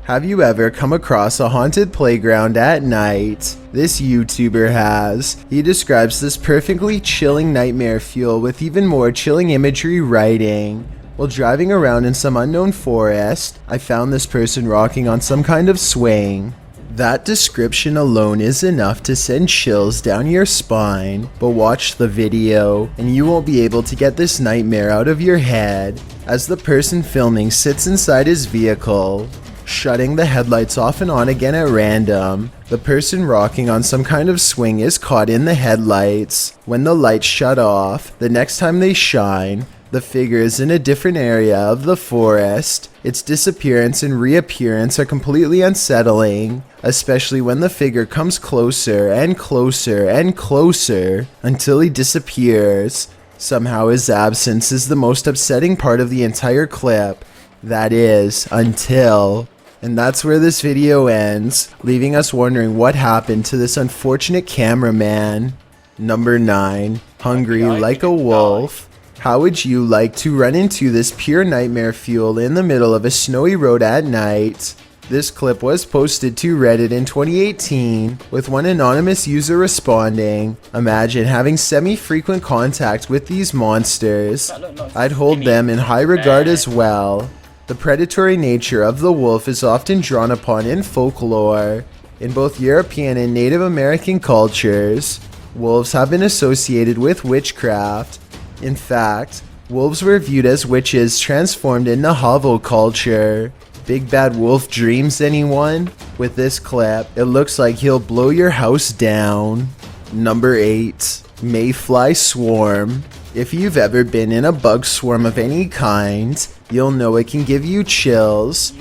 Have you ever come across a haunted playground at night? This YouTuber has. He describes this perfectly chilling nightmare fuel with even more chilling imagery writing. While driving around in some unknown forest, I found this person rocking on some kind of swing. That description alone is enough to send chills down your spine, but watch the video and you won't be able to get this nightmare out of your head as the person filming sits inside his vehicle, shutting the headlights off and on again at random. The person rocking on some kind of swing is caught in the headlights. When the lights shut off, the next time they shine, the figure is in a different area of the forest. Its disappearance and reappearance are completely unsettling, especially when the figure comes closer and closer and closer until he disappears. Somehow his absence is the most upsetting part of the entire clip. That is, until... And that's where this video ends, leaving us wondering what happened to this unfortunate cameraman. Number 9, Hungry Like a Wolf. How would you like to run into this pure nightmare fuel in the middle of a snowy road at night? This clip was posted to Reddit in 2018, with one anonymous user responding, "Imagine having semi-frequent contact with these monsters. I'd hold them in high regard as well." The predatory nature of the wolf is often drawn upon in folklore. In both European and Native American cultures, wolves have been associated with witchcraft. In fact, wolves were viewed as witches transformed in Navajo culture. Big Bad Wolf dreams, anyone? With this clip, it looks like he'll blow your house down. Number 8, Mayfly Swarm. If you've ever been in a bug swarm of any kind, you'll know it can give you chills.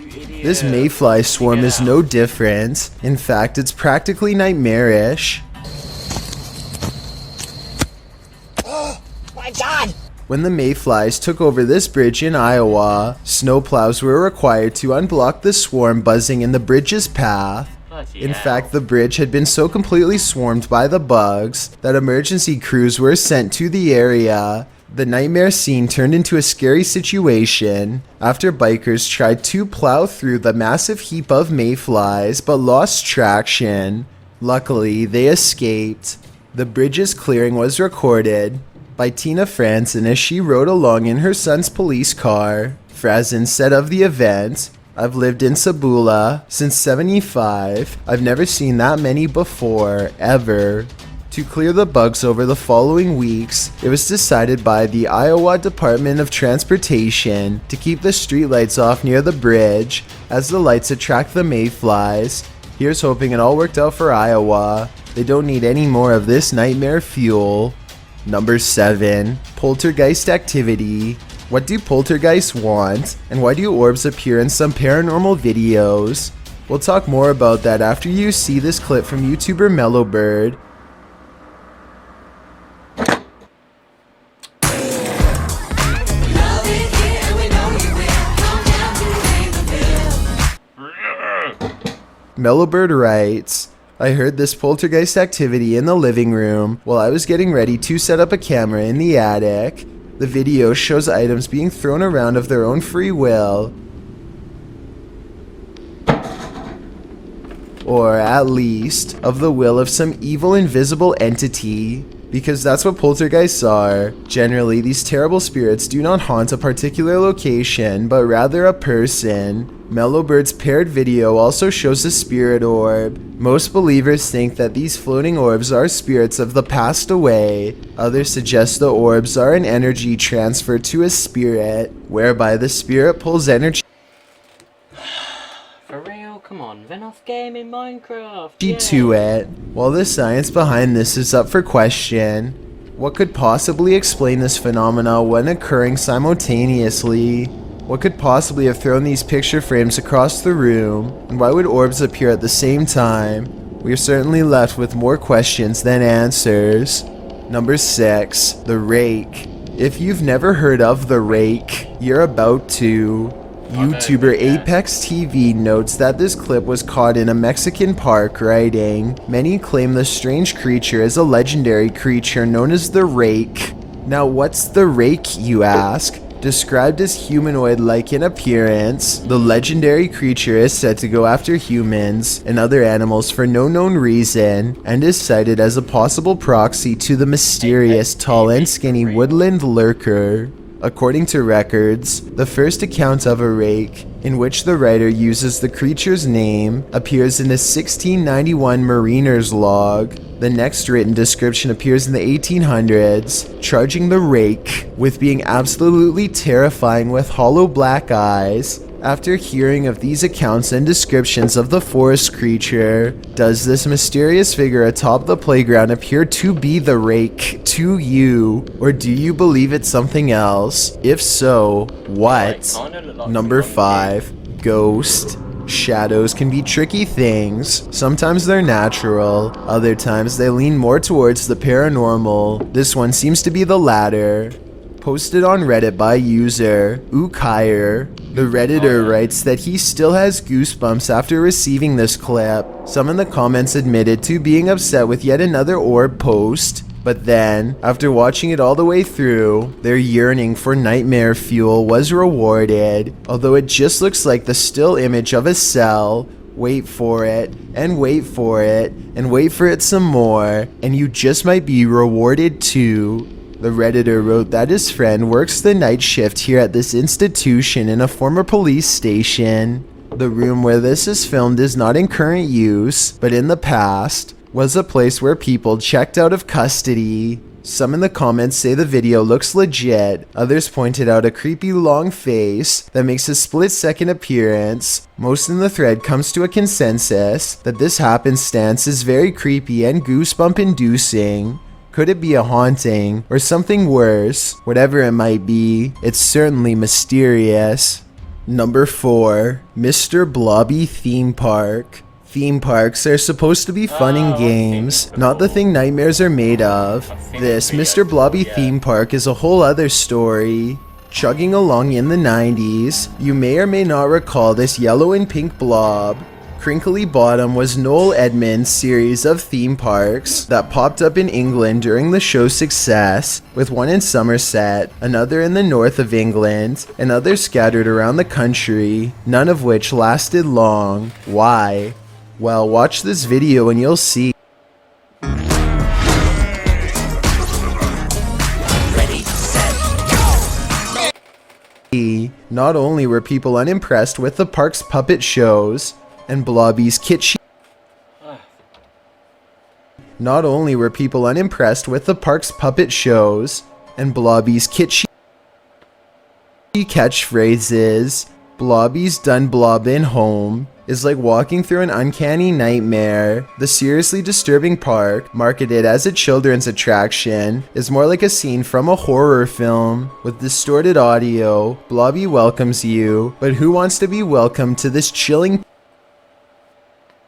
This mayfly swarm is no different. In fact, it's practically nightmarish. Oh my god! When the mayflies took over this bridge in Iowa, snowplows were required to unblock the swarm buzzing in the bridge's path. In fact, the bridge had been so completely swarmed by the bugs that emergency crews were sent to the area. The nightmare scene turned into a scary situation after bikers tried to plow through the massive heap of mayflies but lost traction. Luckily, they escaped. The bridge's clearing was recorded by Tina Franzen as she rode along in her son's police car. Franzen said of the event, "I've lived in Sabula since '75. I've never seen that many before, ever." To clear the bugs over the following weeks, it was decided by the Iowa Department of Transportation to keep the streetlights off near the bridge as the lights attract the mayflies. Here's hoping it all worked out for Iowa. They don't need any more of this nightmare fuel. Number 7. Poltergeist activity. What do poltergeists want, and why do orbs appear in some paranormal videos? We'll talk more about that after you see this clip from YouTuber Mellowbird. Mellowbird writes, "I heard this poltergeist activity in the living room while I was getting ready to set up a camera in the attic. The video shows items being thrown around of their own free will. Or at least, of the will of some evil invisible entity. Because that's what poltergeists are. Generally, these terrible spirits do not haunt a particular location, but rather a person. Mellowbird's paired video also shows a spirit orb. Most believers think that these floating orbs are spirits of the passed away. Others suggest the orbs are an energy transfer to a spirit, whereby the spirit pulls energy For real? Come on, Venoth game in Minecraft. to it. While the science behind this is up for question, what could possibly explain this phenomena when occurring simultaneously? What could possibly have thrown these picture frames across the room? And why would orbs appear at the same time? We are certainly left with more questions than answers. Number 6. The Rake. If you've never heard of The Rake, you're about to. YouTuber Apex TV notes that this clip was caught in a Mexican park, writing, "Many claim the strange creature is a legendary creature known as the Rake." Now what's the Rake, you ask? Described as humanoid-like in appearance, the legendary creature is said to go after humans and other animals for no known reason, and is cited as a possible proxy to the mysterious tall and skinny woodland lurker. According to records, the first account of a rake, in which the writer uses the creature's name, appears in a 1691 mariner's log. The next written description appears in the 1800s, charging the rake with being absolutely terrifying with hollow black eyes. After hearing of these accounts and descriptions of the forest creature, does this mysterious figure atop the playground appear to be the rake to you? Or do you believe it's something else? If so, what? Number 5. Ghost. Shadows can be tricky things. Sometimes they're natural, other times they lean more towards the paranormal. This one seems to be the latter. Posted on Reddit by user Ukire, the Redditor writes that he still has goosebumps after receiving this clip. Some in the comments admitted to being upset with yet another orb post, but then, after watching it all the way through, their yearning for nightmare fuel was rewarded. Although it just looks like the still image of a cell. Wait for it, and wait for it, and wait for it some more, and you just might be rewarded too. The Redditor wrote that his friend works the night shift here at this institution in a former police station. The room where this is filmed is not in current use, but in the past, was a place where people checked out of custody. Some in the comments say the video looks legit, others pointed out a creepy long face that makes a split-second appearance. Most in the thread comes to a consensus that this happenstance is very creepy and goosebump-inducing. Could it be a haunting, or something worse? Whatever it might be, it's certainly mysterious. Number 4. Mr. Blobby Theme Park. Theme parks are supposed to be fun and games, not the thing nightmares are made of. This Mr. Blobby theme park is a whole other story. Chugging along in the 90s, you may or may not recall this yellow and pink blob. Crinkly Bottom was Noel Edmonds' series of theme parks that popped up in England during the show's success, with one in Somerset, another in the north of England, and others scattered around the country, none of which lasted long. Why? Well, watch this video and you'll see. Not only were people unimpressed with the park's puppet shows and Blobby's kitschy catchphrases, Blobby's done blobbin' home is like walking through an uncanny nightmare. The seriously disturbing park, marketed as a children's attraction, is more like a scene from a horror film. With distorted audio, Blobby welcomes you, but who wants to be welcomed to this chilling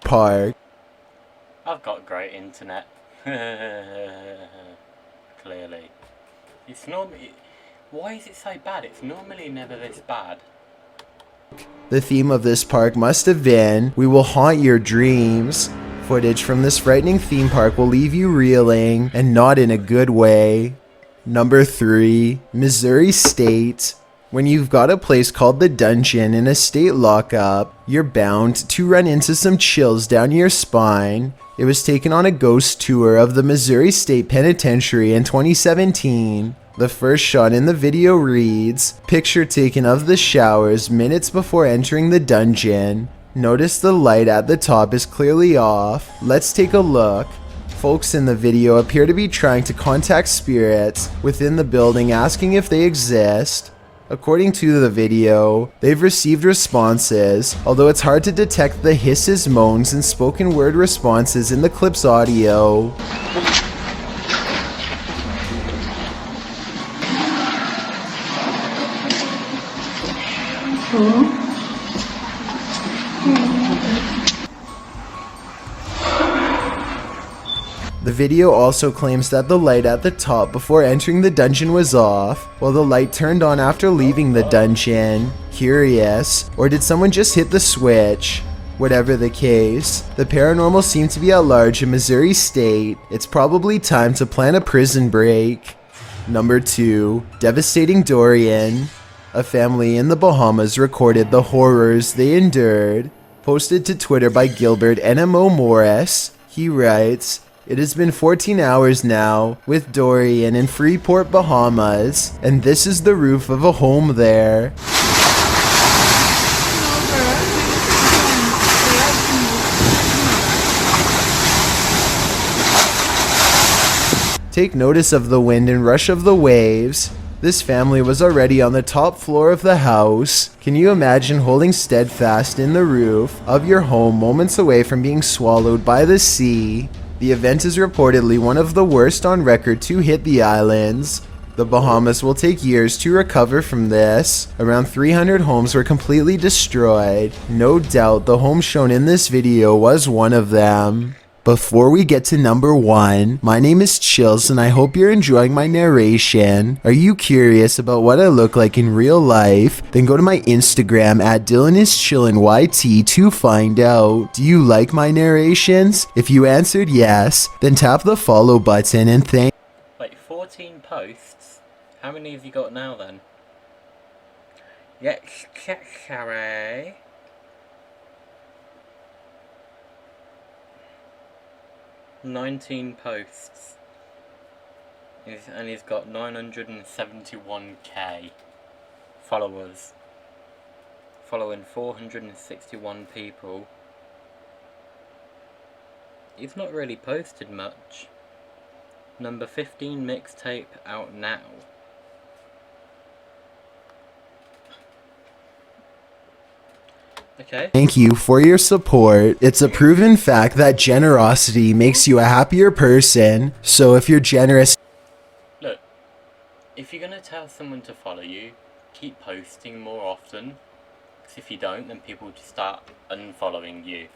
park? I've got great internet. Clearly. It's normally... Why is it so bad? It's normally never this bad. The theme of this park must have been, "We will haunt your dreams." Footage from this frightening theme park will leave you reeling, and not in a good way. Number 3, Missouri State. When you've got a place called the Dungeon in a state lockup, you're bound to run into some chills down your spine. It was taken on a ghost tour of the Missouri State Penitentiary in 2017. The first shot in the video reads, "Picture taken of the showers minutes before entering the dungeon. Notice the light at the top is clearly off. Let's take a look." Folks in the video appear to be trying to contact spirits within the building, asking if they exist. According to the video, they've received responses, although it's hard to detect the hisses, moans, and spoken word responses in the clip's audio. The video also claims that the light at the top before entering the dungeon was off, while the light turned on after leaving the dungeon. Curious, or did someone just hit the switch? Whatever the case, the paranormal seemed to be at large in Missouri State. It's probably time to plan a prison break. Number 2, Devastating Dorian. A family in the Bahamas recorded the horrors they endured. Posted to Twitter by Gilbert NMO Morris, he writes, "It has been 14 hours now with Dorian in Freeport, Bahamas, and this is the roof of a home there." Take notice of the wind and rush of the waves. This family was already on the top floor of the house. Can you imagine holding steadfast in the roof of your home moments away from being swallowed by the sea? The event is reportedly one of the worst on record to hit the islands. The Bahamas will take years to recover from this. Around 300 homes were completely destroyed. No doubt the home shown in this video was one of them. Before we get to number 1, my name is Chills and I hope you're enjoying my narration. Are you curious about what I look like in real life? Then go to my Instagram at DylanIsChillinYT to find out. Do you like my narrations? If you answered yes, then tap the follow button and thank. Wait, 14 posts? How many have you got now then? Yes, sorry. "19 posts, and he's got 971k followers, following 461 people. He's not really posted much. Number 15 mixtape out now. Okay. Thank you for your support. It's a proven fact that generosity makes you a happier person. So if you're generous... Look, if you're going to tell someone to follow you, keep posting more often. Because if you don't, then people just start unfollowing you.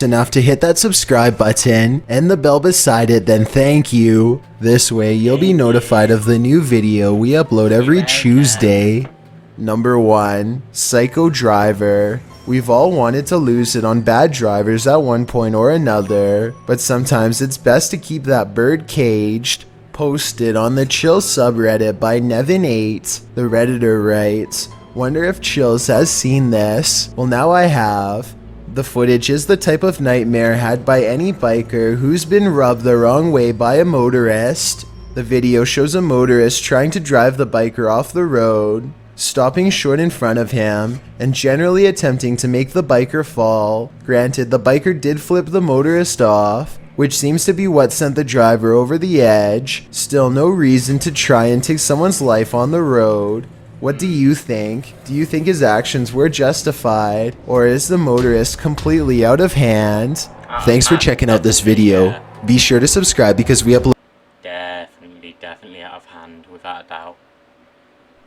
enough to hit that subscribe button and the bell beside it, then thank you. This way you'll be notified of the new video we upload every Tuesday. Number 1, Psycho Driver. We've all wanted to lose it on bad drivers at one point or another, but sometimes it's best to keep that bird caged. Posted on the Chill subreddit by Nevin8, the redditor writes, "Wonder if Chills has seen this? Well, now I have. The footage is the type of nightmare had by any biker who's been rubbed the wrong way by a motorist. The video shows a motorist trying to drive the biker off the road, stopping short in front of him, and generally attempting to make the biker fall. Granted, the biker did flip the motorist off, which seems to be what sent the driver over the edge. Still no reason to try and take someone's life on the road. What do you think? Do you think his actions were justified, or is the motorist completely out of hand?" Thanks for checking out this video. Be sure to subscribe because we upload Definitely out of hand, without a doubt.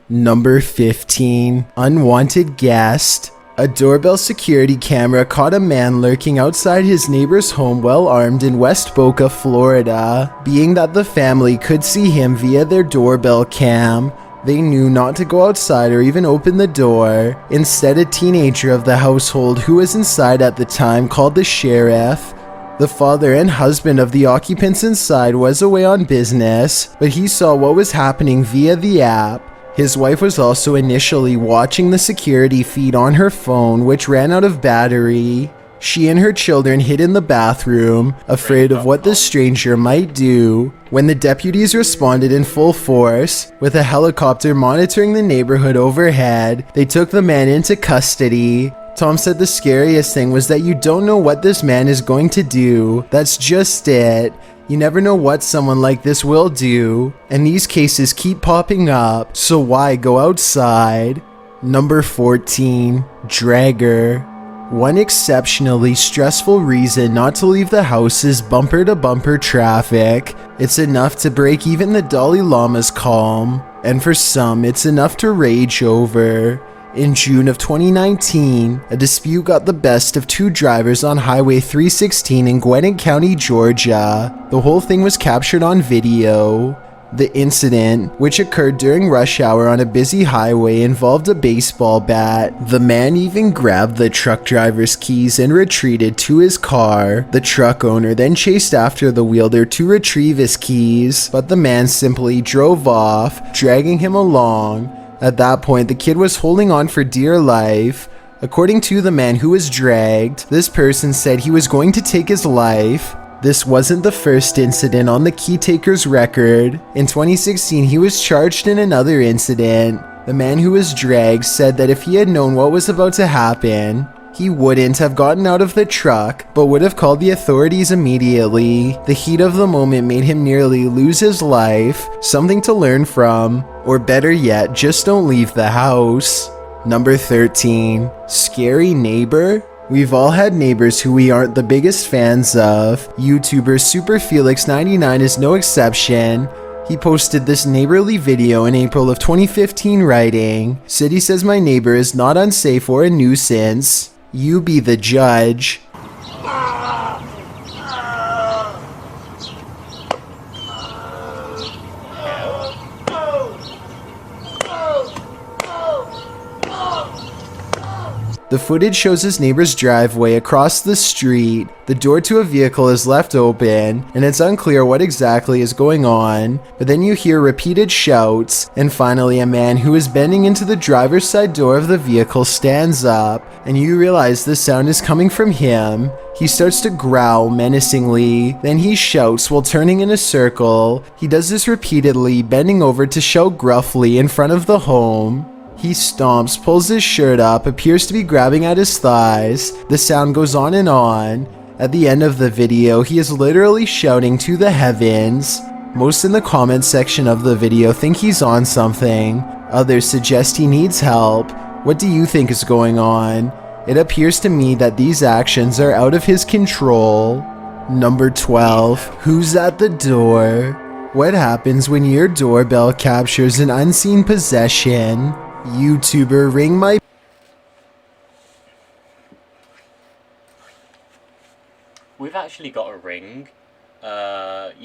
Number 15, Unwanted Guest. A doorbell security camera caught a man lurking outside his neighbor's home well armed in West Boca, Florida. Being that the family could see him via their doorbell cam, they knew not to go outside or even open the door. Instead, a teenager of the household who was inside at the time called the sheriff. The father and husband of the occupants inside was away on business, but he saw what was happening via the app. His wife was also initially watching the security feed on her phone, which ran out of battery. She and her children hid in the bathroom, afraid of what the stranger might do. When the deputies responded in full force, with a helicopter monitoring the neighborhood overhead, they took the man into custody. Tom said the scariest thing was that you don't know what this man is going to do. That's just it. You never know what someone like this will do, and these cases keep popping up, so why go outside? Number 14, Dragger. One exceptionally stressful reason not to leave the house is bumper-to-bumper traffic. It's enough to break even the Dalai Lama's calm, and for some, it's enough to rage over. In June of 2019, a dispute got the best of two drivers on Highway 316 in Gwinnett County, Georgia. The whole thing was captured on video. The incident, which occurred during rush hour on a busy highway, involved a baseball bat. The man even grabbed the truck driver's keys and retreated to his car. The truck owner then chased after the wielder to retrieve his keys, but the man simply drove off, dragging him along. At that point, the kid was holding on for dear life. According to the man who was dragged, this person said he was going to take his life. This wasn't the first incident on the key taker's record. In 2016, he was charged in another incident. The man who was dragged said that if he had known what was about to happen, he wouldn't have gotten out of the truck, but would have called the authorities immediately. The heat of the moment made him nearly lose his life, something to learn from, or better yet, just don't leave the house. Number 13, Scary Neighbor. We've all had neighbors who we aren't the biggest fans of. YouTuber SuperFelix99 is no exception. He posted this neighborly video in April of 2015 writing, "City says my neighbor is not unsafe or a nuisance. You be the judge." The footage shows his neighbor's driveway across the street. The door to a vehicle is left open, and it's unclear what exactly is going on, but then you hear repeated shouts, and finally a man who is bending into the driver's side door of the vehicle stands up, and you realize the sound is coming from him. He starts to growl menacingly, then he shouts while turning in a circle. He does this repeatedly, bending over to shout gruffly in front of the home. He stomps, pulls his shirt up, appears to be grabbing at his thighs. The sound goes on and on. At the end of the video, he is literally shouting to the heavens. Most in the comments section of the video think he's on something. Others suggest he needs help. What do you think is going on? It appears to me that these actions are out of his control. Number 12, Who's at the door? What happens when your doorbell captures an unseen possession? YouTuber Ring My we've actually got a ring. You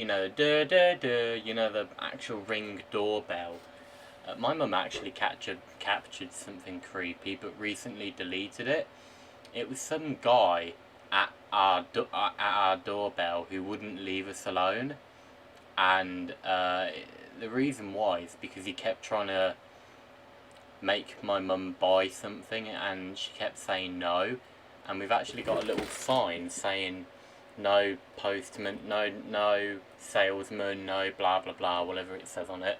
know, you know, the actual Ring doorbell. My mum actually captured something creepy, but recently deleted it. It was some guy at our doorbell who wouldn't leave us alone, and the reason why is because he kept trying to make my mum buy something, and she kept saying no. And we've actually got a little sign saying no postman, no salesman, no blah blah blah, whatever it says on it.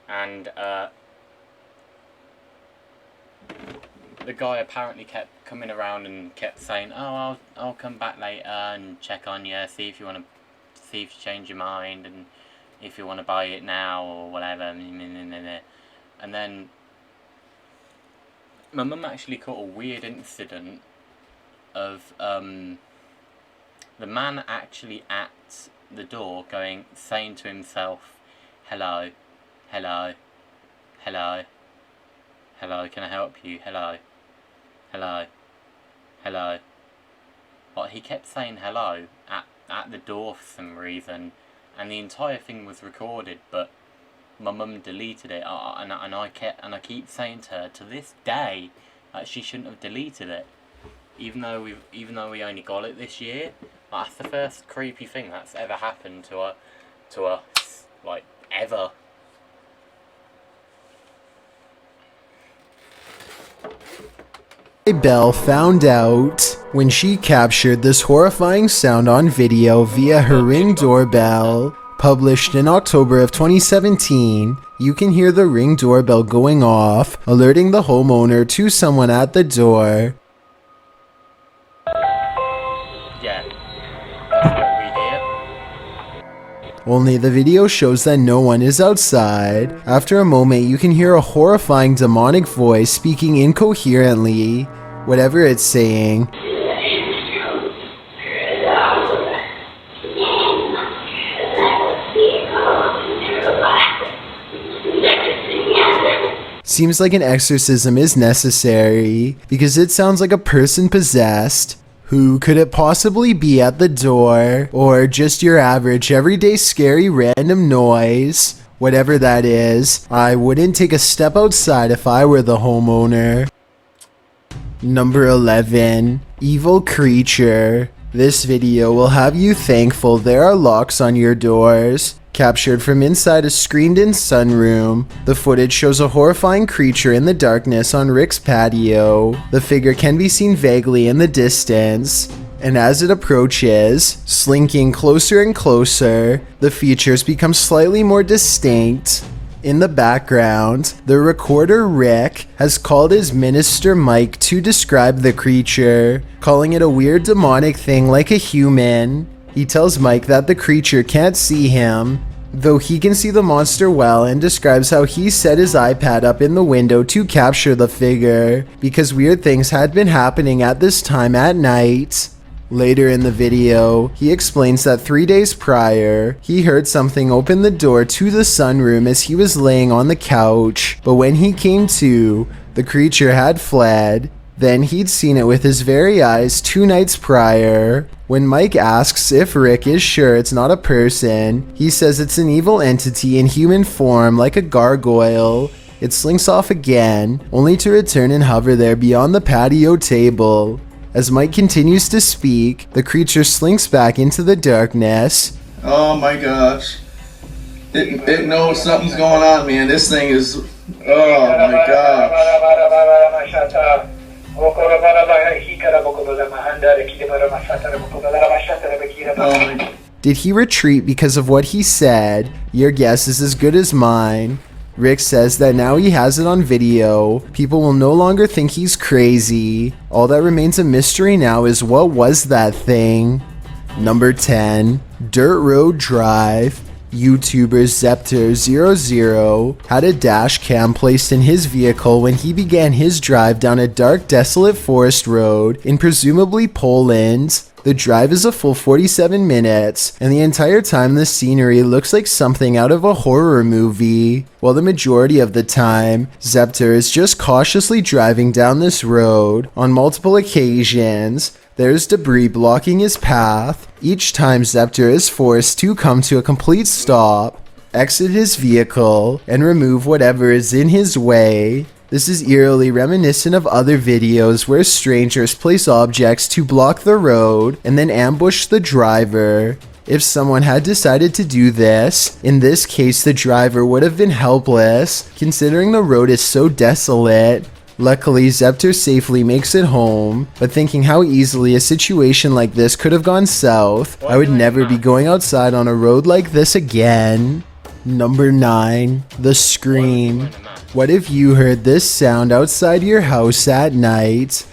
And the guy apparently kept coming around and kept saying, "Oh, I'll come back later and check on you, see if you change your mind, and if you want to buy it now or whatever." And then my mum actually caught a weird incident of the man actually at the door saying to himself, "Hello, hello, hello, hello, can I help you? Hello, hello, hello." But he kept saying hello at the door for some reason, and the entire thing was recorded, but my mum deleted it, and I keep saying to her to this day that she shouldn't have deleted it, even though we only got it this year. That's the first creepy thing that's ever happened to us, like, ever. Belle found out when she captured this horrifying sound on video via her Ring doorbell. Published in October of 2017, you can hear the Ring doorbell going off, alerting the homeowner to someone at the door. Yeah, that's what we hear. Only the video shows that no one is outside. After a moment, you can hear a horrifying demonic voice speaking incoherently, whatever it's saying. Seems like an exorcism is necessary, because it sounds like a person possessed. Who could it possibly be at the door? Or just your average, everyday, scary, random noise? Whatever that is, I wouldn't take a step outside if I were the homeowner. Number 11. Evil Creature. This video will have you thankful there are locks on your doors. Captured from inside a screened-in sunroom, the footage shows a horrifying creature in the darkness on Rick's patio. The figure can be seen vaguely in the distance, and as it approaches, slinking closer and closer, the features become slightly more distinct. In the background, the recorder Rick has called his minister Mike to describe the creature, calling it a weird demonic thing like a human. He tells Mike that the creature can't see him, though he can see the monster well, and describes how he set his iPad up in the window to capture the figure, because weird things had been happening at this time at night. Later in the video, he explains that 3 days prior, he heard something open the door to the sunroom as he was laying on the couch, but when he came to, the creature had fled. Then he'd seen it with his very eyes 2 nights prior. When Mike asks if Rick is sure it's not a person, he says it's an evil entity in human form like a gargoyle. It slinks off again, only to return and hover there beyond the patio table. As Mike continues to speak, the creature slinks back into the darkness. Oh my gosh. It knows something's going on, man. This thing is... Oh my gosh. Did he retreat because of what he said? Your guess is as good as mine. Rick says that now he has it on video, people will no longer think he's crazy. All that remains a mystery now is what was that thing? Number 10. Dirt Road Drive. YouTuber Zepter00 had a dash cam placed in his vehicle when he began his drive down a dark, desolate forest road in presumably Poland. The drive is a full 47 minutes, and the entire time the scenery looks like something out of a horror movie. While the majority of the time, Zepter is just cautiously driving down this road. On multiple occasions, There's debris blocking his path. Each time Zepter is forced to come to a complete stop, exit his vehicle, and remove whatever is in his way. This is eerily reminiscent of other videos where strangers place objects to block the road and then ambush the driver. If someone had decided to do this, in this case the driver would have been helpless, considering the road is so desolate. Luckily, Zepter safely makes it home, but thinking how easily a situation like this could have gone south, I would never be going outside on a road like this again. Number 9. The Scream. What if you heard this sound outside your house at night?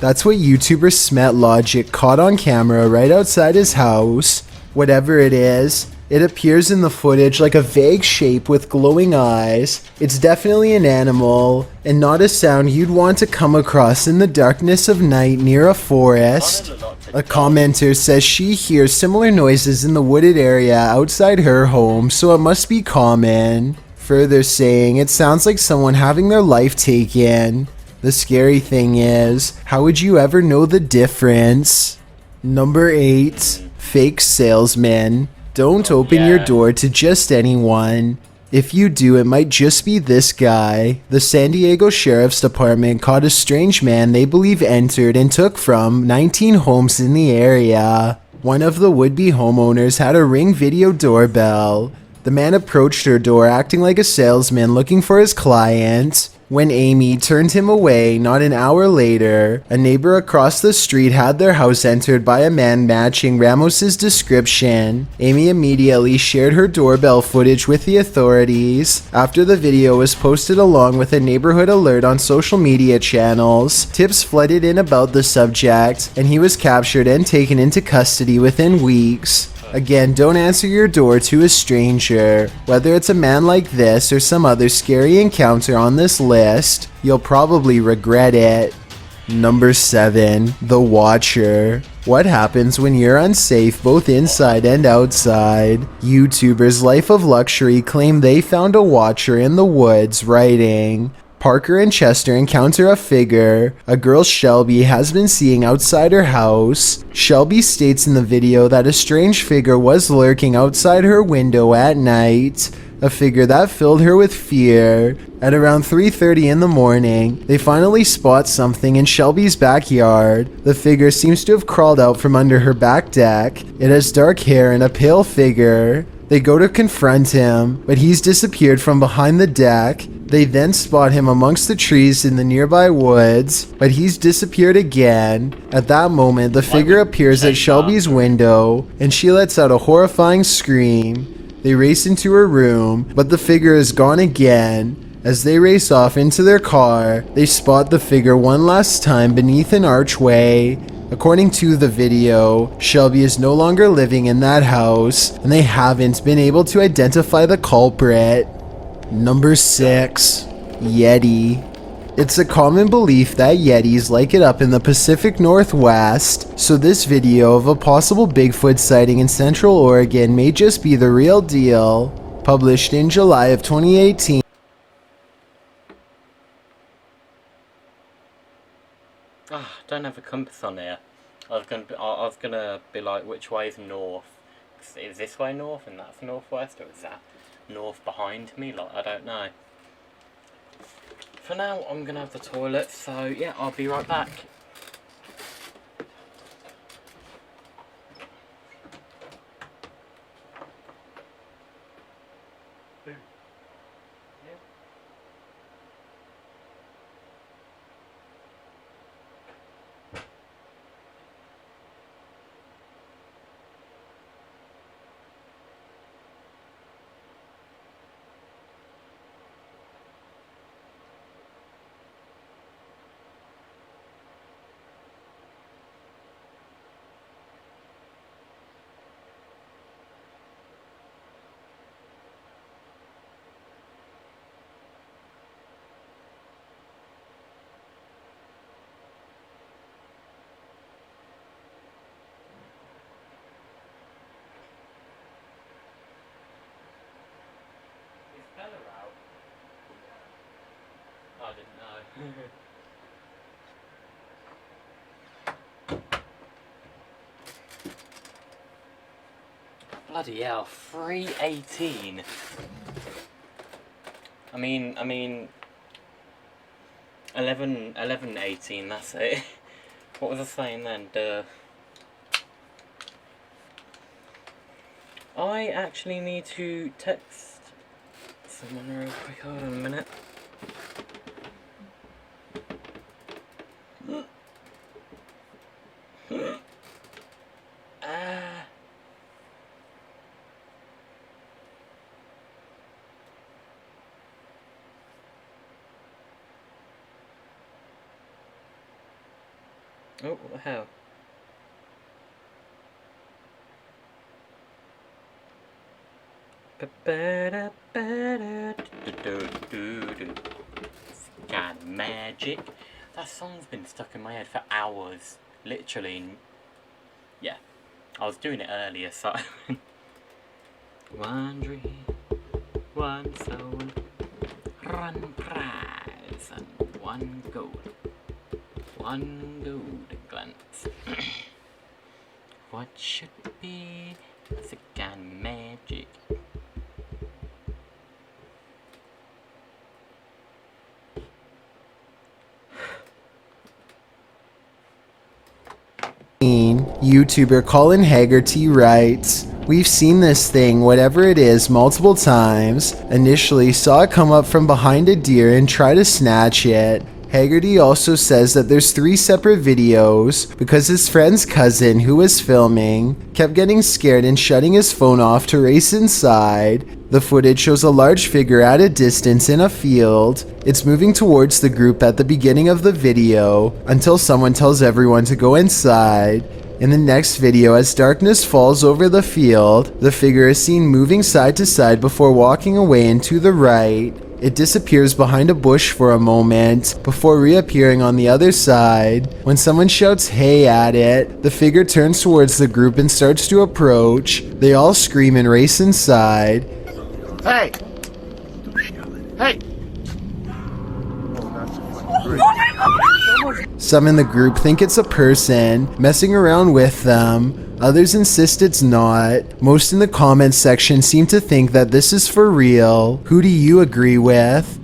That's what YouTuber Smet Logic caught on camera right outside his house. Whatever it is, it appears in the footage like a vague shape with glowing eyes. It's definitely an animal, and not a sound you'd want to come across in the darkness of night near a forest. A commenter says she hears similar noises in the wooded area outside her home, so it must be common. Further saying, it sounds like someone having their life taken. The scary thing is, how would you ever know the difference? Number 8. Fake salesman. Don't open your door to just anyone. If you do, it might just be this guy. The San Diego Sheriff's Department caught a strange man they believe entered and took from 19 homes in the area. One of the would-be homeowners had a Ring video doorbell. The man approached her door acting like a salesman looking for his client. When Amy turned him away, not an hour later, a neighbor across the street had their house entered by a man matching Ramos's description. Amy immediately shared her doorbell footage with the authorities. After the video was posted along with a neighborhood alert on social media channels, tips flooded in about the subject, and he was captured and taken into custody within weeks. Again, don't answer your door to a stranger. Whether it's a man like this or some other scary encounter on this list, you'll probably regret it. Number 7. The Watcher. What happens when you're unsafe both inside and outside? YouTubers Life of Luxury claim they found a watcher in the woods writing, Parker and Chester encounter a figure a girl Shelby has been seeing outside her house. Shelby states in the video that a strange figure was lurking outside her window at night, a figure that filled her with fear. At around 3:30 in the morning, they finally spot something in Shelby's backyard. The figure seems to have crawled out from under her back deck. It has dark hair and a pale figure. They go to confront him, but he's disappeared from behind the deck. They then spot him amongst the trees in the nearby woods, but he's disappeared again. At that moment, the figure appears at Shelby's window, and she lets out a horrifying scream. They race into her room, but the figure is gone again. As they race off into their car, they spot the figure one last time beneath an archway. According to the video, Shelby is no longer living in that house, and they haven't been able to identify the culprit. Number 6. Yeti. It's a common belief that Yetis like it up in the Pacific Northwest, so this video of a possible Bigfoot sighting in Central Oregon may just be the real deal. Published in July of 2018. Don't have a compass on here. I was gonna be like, which way is north? Is this way north and that's northwest, or is that north behind me? Like, I don't know. For now, I'm gonna have the toilet, so yeah, I'll be right back. didn't know. Bloody hell, 318. I mean 1118, that's it. What was I saying then? Duh. I actually need to text someone real quick. Hold on a minute. Oh, what the hell? Kind of magic. That song's been stuck in my head for hours. Literally. Yeah. I was doing it earlier, so. One dream, one soul, one prize, and one goal. One golden glance. What should be the kind of magic? YouTuber Colin Haggerty writes, "We've seen this thing, whatever it is, multiple times. Initially saw it come up from behind a deer and try to snatch it. Haggerty also says that there's 3 separate videos because his friend's cousin, who was filming, kept getting scared and shutting his phone off to race inside. The footage shows a large figure at a distance in a field. It's moving towards the group at the beginning of the video until someone tells everyone to go inside. In the next video, as darkness falls over the field, the figure is seen moving side to side before walking away and to the right. It disappears behind a bush for a moment before reappearing on the other side. When someone shouts 'hey' at it, the figure turns towards the group and starts to approach. They all scream and race inside. Hey! Hey! Some in the group think it's a person messing around with them. Others insist it's not. Most in the comments section seem to think that this is for real. Who do you agree with?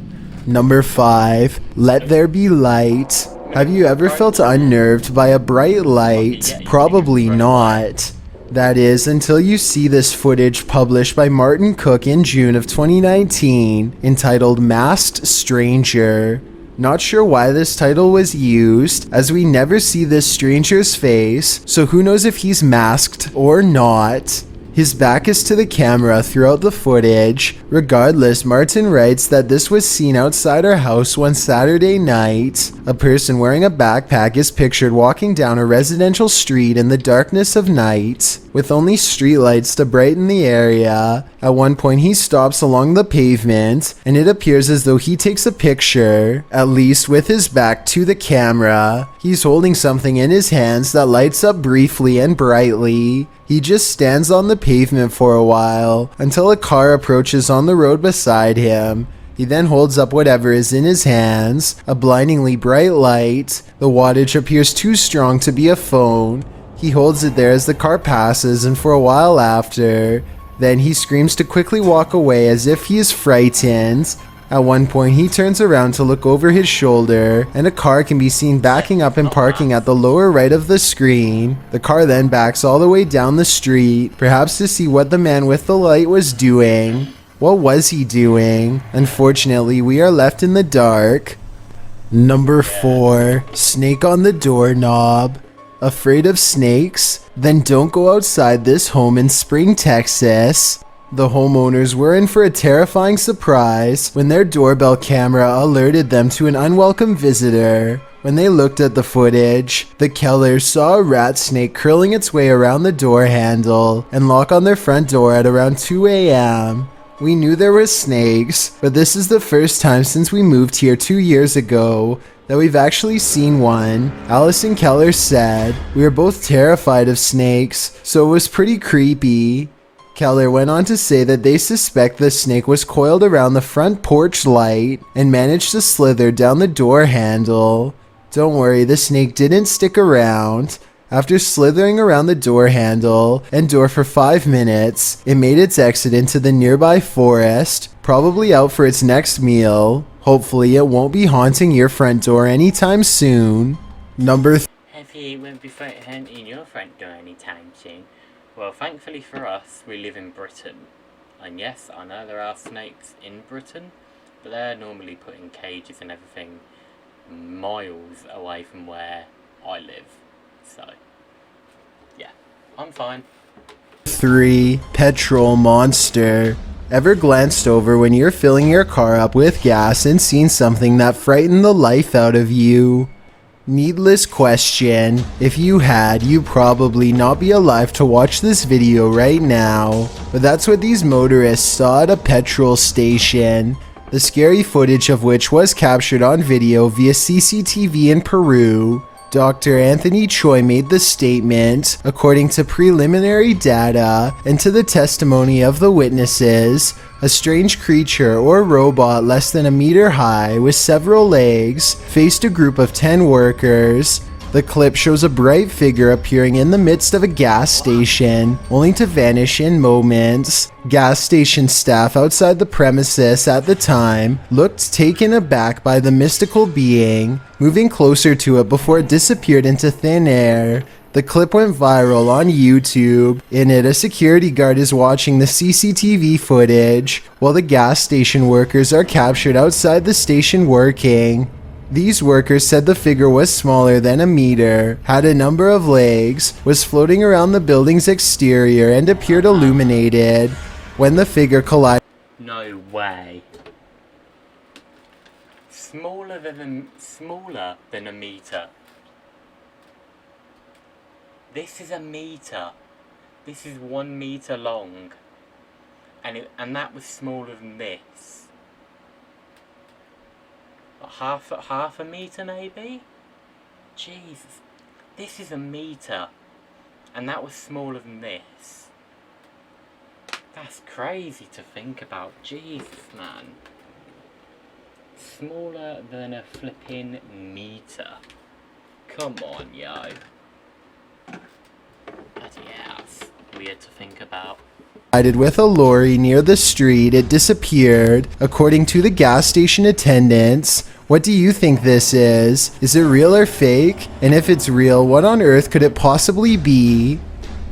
Number 5. Let there be light. Have you ever felt unnerved by a bright light? Probably not. That is, until you see this footage published by Martin Cook in June of 2019, entitled Masked Stranger. Not sure why this title was used, as we never see this stranger's face, so who knows if he's masked or not. His back is to the camera throughout the footage. Regardless, Martin writes that this was seen outside our house one Saturday night. A person wearing a backpack is pictured walking down a residential street in the darkness of night, with only streetlights to brighten the area. At one point he stops along the pavement, and it appears as though he takes a picture, at least with his back to the camera. He's holding something in his hands that lights up briefly and brightly. He just stands on the pavement for a while, until a car approaches on the road beside him. He then holds up whatever is in his hands, a blindingly bright light. The wattage appears too strong to be a phone. He holds it there as the car passes, and for a while after. Then he screams to quickly walk away as if he is frightened. At one point he turns around to look over his shoulder, and a car can be seen backing up and parking at the lower right of the screen. The car then backs all the way down the street, perhaps to see what the man with the light was doing. What was he doing? Unfortunately, we are left in the dark. Number 4. Snake on the doorknob. Afraid of snakes? Then don't go outside this home in Spring, Texas. The homeowners were in for a terrifying surprise when their doorbell camera alerted them to an unwelcome visitor. When they looked at the footage, the Kellers saw a rat snake curling its way around the door handle and lock on their front door at around 2 a.m. We knew there were snakes, but this is the first time since we moved here 2 years ago that we've actually seen one. Allison Keller said, "We were both terrified of snakes, so it was pretty creepy." Keller went on to say that they suspect the snake was coiled around the front porch light and managed to slither down the door handle. Don't worry, the snake didn't stick around. After slithering around the door handle and door for 5 minutes, it made its exit into the nearby forest, probably out for its next meal. Hopefully it won't be haunting your front door anytime soon. Number 3. Hopefully it won't be haunting your front door anytime soon. Well, thankfully for us, we live in Britain. And yes, I know there are snakes in Britain, but they're normally put in cages and everything miles away from where I live. So, yeah, I'm fine. 3. Petrol monster. Ever glanced over when you're filling your car up with gas and seen something that frightened the life out of you? Needless question, if you had, you'd probably not be alive to watch this video right now. But that's what these motorists saw at a petrol station, the scary footage of which was captured on video via CCTV in Peru. Dr. Anthony Choi made the statement, according to preliminary data and to the testimony of the witnesses, a strange creature or robot less than a meter high with several legs faced a group of 10 workers. The clip shows a bright figure appearing in the midst of a gas station, only to vanish in moments. Gas station staff outside the premises at the time looked taken aback by the mystical being, moving closer to it before it disappeared into thin air. The clip went viral on YouTube. In it, a security guard is watching the CCTV footage, while the gas station workers are captured outside the station working. These workers said the figure was smaller than a meter, had a number of legs, was floating around the building's exterior, and appeared illuminated. When the figure collided... No way. Smaller than a meter. This is a meter. This is 1 meter long. And that was smaller than this. Half a meter maybe? Jesus. This is a meter. And that was smaller than this. That's crazy to think about. Jesus, man. Smaller than a flipping meter. Come on, yo. Bloody hell. It's weird to think about. With a lorry near the street, it disappeared, according to the gas station attendants. What do you think this is? Is it real or fake? And if it's real, what on earth could it possibly be?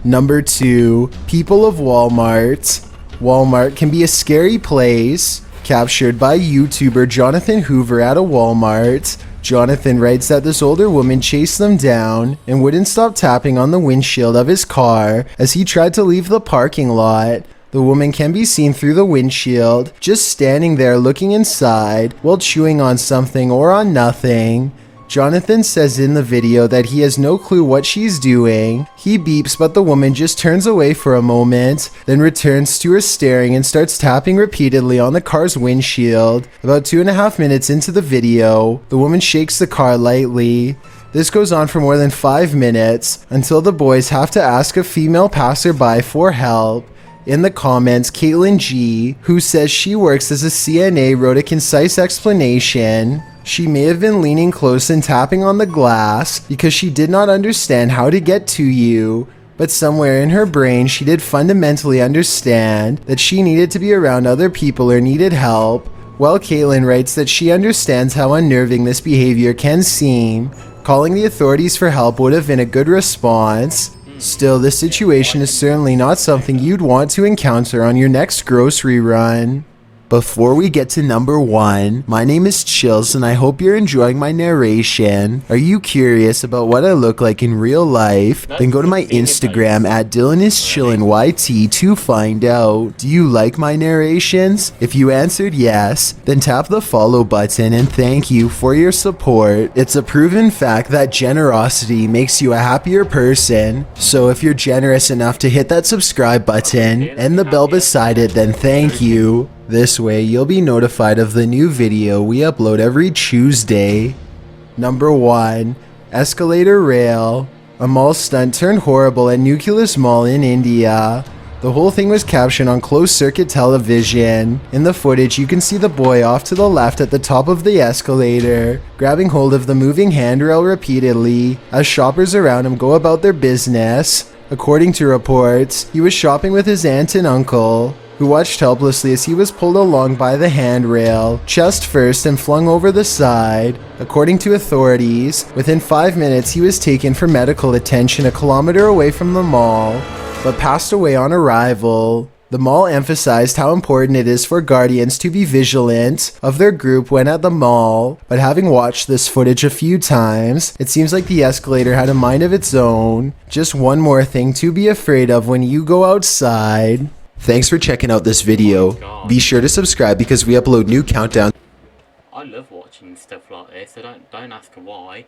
Number 2, people of Walmart. Walmart can be a scary place. Captured by YouTuber Jonathan Hoover at a Walmart. Jonathan writes that this older woman chased them down and wouldn't stop tapping on the windshield of his car as he tried to leave the parking lot. The woman can be seen through the windshield, just standing there looking inside while chewing on something or on nothing. Jonathan says in the video that he has no clue what she's doing. He beeps, but the woman just turns away for a moment, then returns to her staring and starts tapping repeatedly on the car's windshield. About 2.5 minutes into the video, the woman shakes the car lightly. This goes on for more than 5 minutes, until the boys have to ask a female passerby for help. In the comments, Caitlin G, who says she works as a CNA, wrote a concise explanation. She may have been leaning close and tapping on the glass because she did not understand how to get to you, but somewhere in her brain she did fundamentally understand that she needed to be around other people or needed help. Well, Caitlin writes that she understands how unnerving this behavior can seem. Calling the authorities for help would have been a good response. Still, this situation is certainly not something you'd want to encounter on your next grocery run. Before we get to number 1, my name is Chills and I hope you're enjoying my narration. Are you curious about what I look like in real life? Then go to my Instagram at DylanIsChillinYT to find out. Do you like my narrations? If you answered yes, then tap the follow button and thank you for your support. It's a proven fact that generosity makes you a happier person. So if you're generous enough to hit that subscribe button and the bell beside it, then thank you. This way, you'll be notified of the new video we upload every Tuesday. Number 1. Escalator Rail. A mall stunt turned horrible at Nucleus Mall in India. The whole thing was captured on closed circuit television. In the footage, you can see the boy off to the left at the top of the escalator, grabbing hold of the moving handrail repeatedly as shoppers around him go about their business. According to reports, he was shopping with his aunt and uncle, who watched helplessly as he was pulled along by the handrail, chest first and flung over the side. According to authorities, within 5 minutes he was taken for medical attention a kilometer away from the mall, but passed away on arrival. The mall emphasized how important it is for guardians to be vigilant of their group when at the mall, but having watched this footage a few times, it seems like the escalator had a mind of its own. Just one more thing to be afraid of when you go outside. Thanks for checking out this video. Be sure to subscribe because we upload new countdowns. I love watching stuff like this. I don't ask why,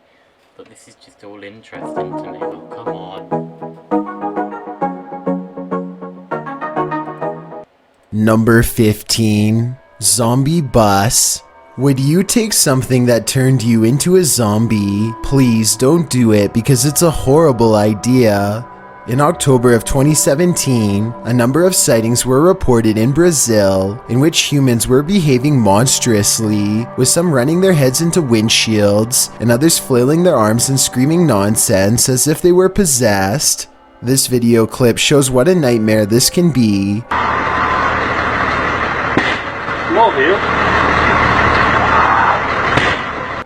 but this is just all interesting to me. Oh, come on. Number 15. Zombie Bus. Would you take something that turned you into a zombie? Please don't do it because it's a horrible idea. In October of 2017, a number of sightings were reported in Brazil in which humans were behaving monstrously, with some running their heads into windshields and others flailing their arms and screaming nonsense as if they were possessed. This video clip shows what a nightmare this can be.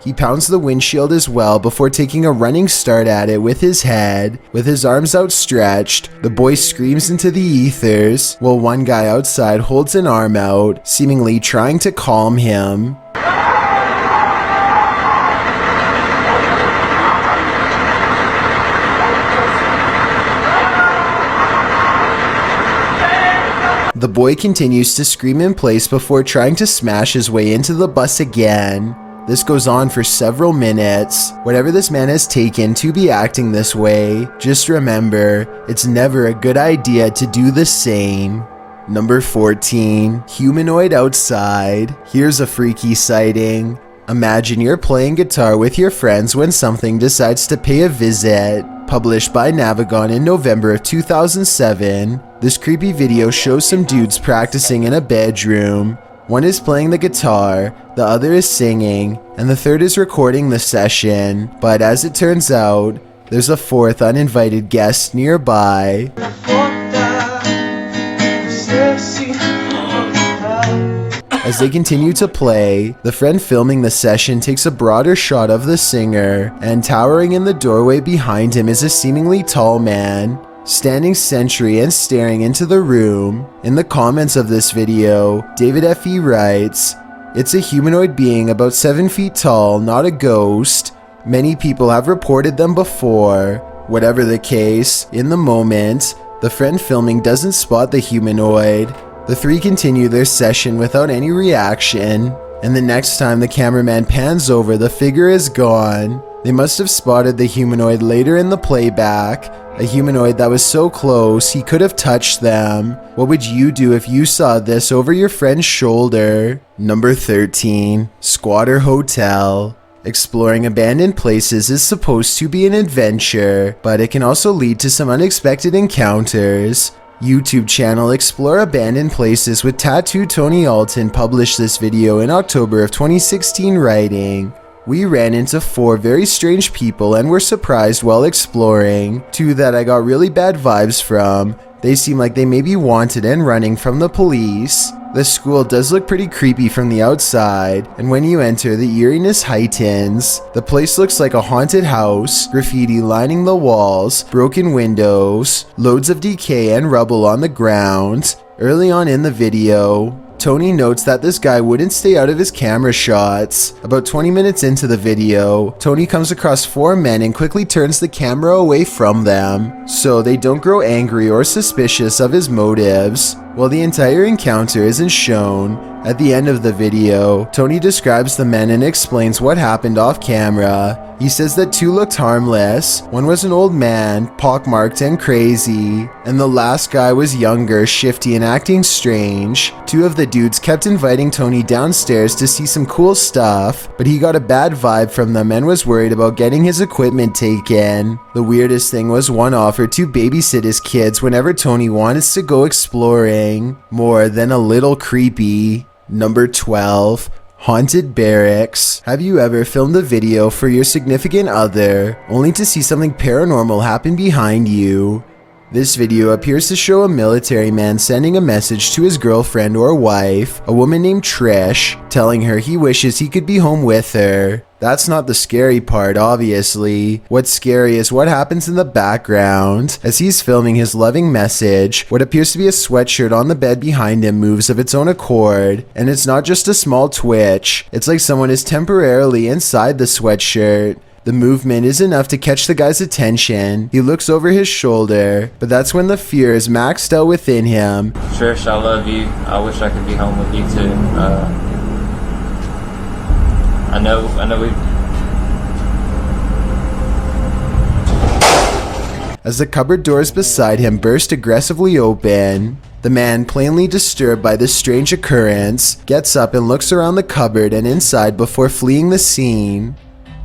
He pounds the windshield as well before taking a running start at it with his head. With his arms outstretched, the boy screams into the ethers, while one guy outside holds an arm out, seemingly trying to calm him. The boy continues to scream in place before trying to smash his way into the bus again. This goes on for several minutes. Whatever this man has taken to be acting this way, just remember, it's never a good idea to do the same. Number 14. Humanoid outside. Here's a freaky sighting. Imagine you're playing guitar with your friends when something decides to pay a visit. Published by Navigon in November of 2007, this creepy video shows some dudes practicing in a bedroom. One is playing the guitar, the other is singing, and the third is recording the session. But as it turns out, there's a fourth uninvited guest nearby. As they continue to play, the friend filming the session takes a broader shot of the singer, and towering in the doorway behind him is a seemingly tall man, standing sentry and staring into the room. In the comments of this video, David F.E. writes, "It's a humanoid being about 7 feet tall, not a ghost. Many people have reported them before." Whatever the case, in the moment, the friend filming doesn't spot the humanoid. The three continue their session without any reaction, and the next time the cameraman pans over, the figure is gone. They must have spotted the humanoid later in the playback, a humanoid that was so close he could have touched them. What would you do if you saw this over your friend's shoulder? Number 13. Squatter Hotel. Exploring abandoned places is supposed to be an adventure, but it can also lead to some unexpected encounters. YouTube channel Explore Abandoned Places with Tattoo Tony Alton published this video in October of 2016, writing, "We ran into 4 very strange people and were surprised while exploring. 2 that I got really bad vibes from. They seem like they may be wanted and running from the police. The school does look pretty creepy from the outside, and when you enter, the eeriness heightens. The place looks like a haunted house, graffiti lining the walls, broken windows, loads of decay and rubble on the ground." Early on in the video, Tony notes that this guy wouldn't stay out of his camera shots. About 20 minutes into the video, Tony comes across 4 men and quickly turns the camera away from them, so they don't grow angry or suspicious of his motives. While the entire encounter isn't shown, at the end of the video, Tony describes the men and explains what happened off camera. He says that 2 looked harmless, one was an old man, pockmarked and crazy, and the last guy was younger, shifty and acting strange. 2 of the dudes kept inviting Tony downstairs to see some cool stuff, but he got a bad vibe from them and was worried about getting his equipment taken. The weirdest thing was one offered to babysit his kids whenever Tony wanted to go exploring. More than a little creepy. Number 12. Haunted Barracks. Have you ever filmed a video for your significant other, only to see something paranormal happen behind you? This video appears to show a military man sending a message to his girlfriend or wife, a woman named Trish, telling her he wishes he could be home with her. That's not the scary part, obviously. What's scary is what happens in the background. As he's filming his loving message, what appears to be a sweatshirt on the bed behind him moves of its own accord, and it's not just a small twitch. It's like someone is temporarily inside the sweatshirt. The movement is enough to catch the guy's attention. He looks over his shoulder, but that's when the fear is maxed out within him. Trish, I love you. I wish I could be home with you too. I know we... As the cupboard doors beside him burst aggressively open, the man, plainly disturbed by this strange occurrence, gets up and looks around the cupboard and inside before fleeing the scene.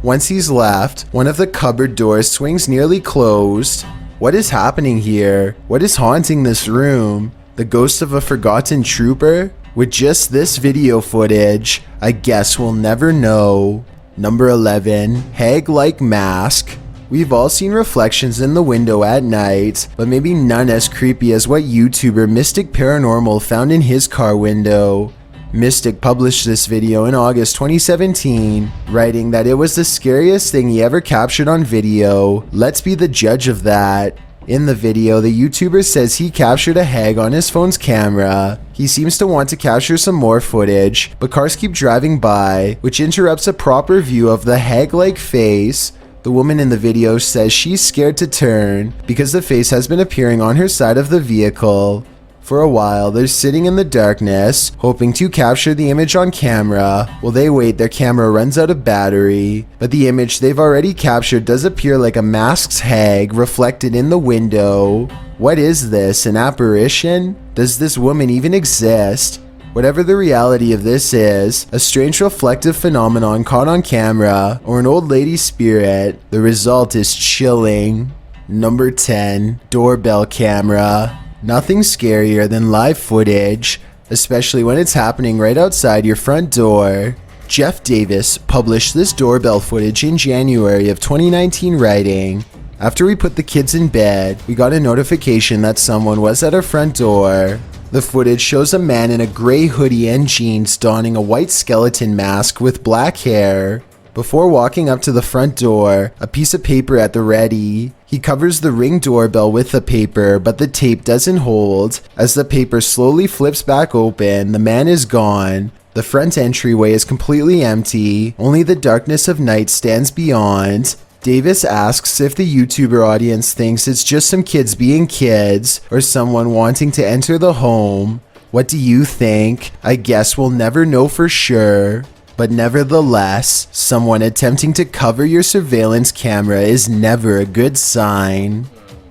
Once he's left, one of the cupboard doors swings nearly closed. What is happening here? What is haunting this room? The ghost of a forgotten trooper? With just this video footage, I guess we'll never know. Number 11. Hag-like mask. We've all seen reflections in the window at night, but maybe none as creepy as what YouTuber Mystic Paranormal found in his car window. Mystic published this video in August 2017, writing that it was the scariest thing he ever captured on video. Let's be the judge of that. In the video, the YouTuber says he captured a hag on his phone's camera. He seems to want to capture some more footage, but cars keep driving by, which interrupts a proper view of the hag-like face. The woman in the video says she's scared to turn because the face has been appearing on her side of the vehicle. For a while, they're sitting in the darkness, hoping to capture the image on camera. While they wait, their camera runs out of battery, but the image they've already captured does appear like a masked hag reflected in the window. What is this, an apparition? Does this woman even exist? Whatever the reality of this is, a strange reflective phenomenon caught on camera, or an old lady's spirit, the result is chilling. Number 10. Doorbell camera. Nothing scarier than live footage, especially when it's happening right outside your front door. Jeff Davis published this doorbell footage in January of 2019, writing, "After we put the kids in bed, we got a notification that someone was at our front door. The footage shows a man in a gray hoodie and jeans donning a white skeleton mask with black hair. Before walking up to the front door, a piece of paper at the ready. He covers the Ring doorbell with the paper, but the tape doesn't hold. As the paper slowly flips back open, the man is gone. The front entryway is completely empty. Only the darkness of night stands beyond." Davis asks if the YouTuber audience thinks it's just some kids being kids, or someone wanting to enter the home. What do you think? I guess we'll never know for sure. But nevertheless, someone attempting to cover your surveillance camera is never a good sign.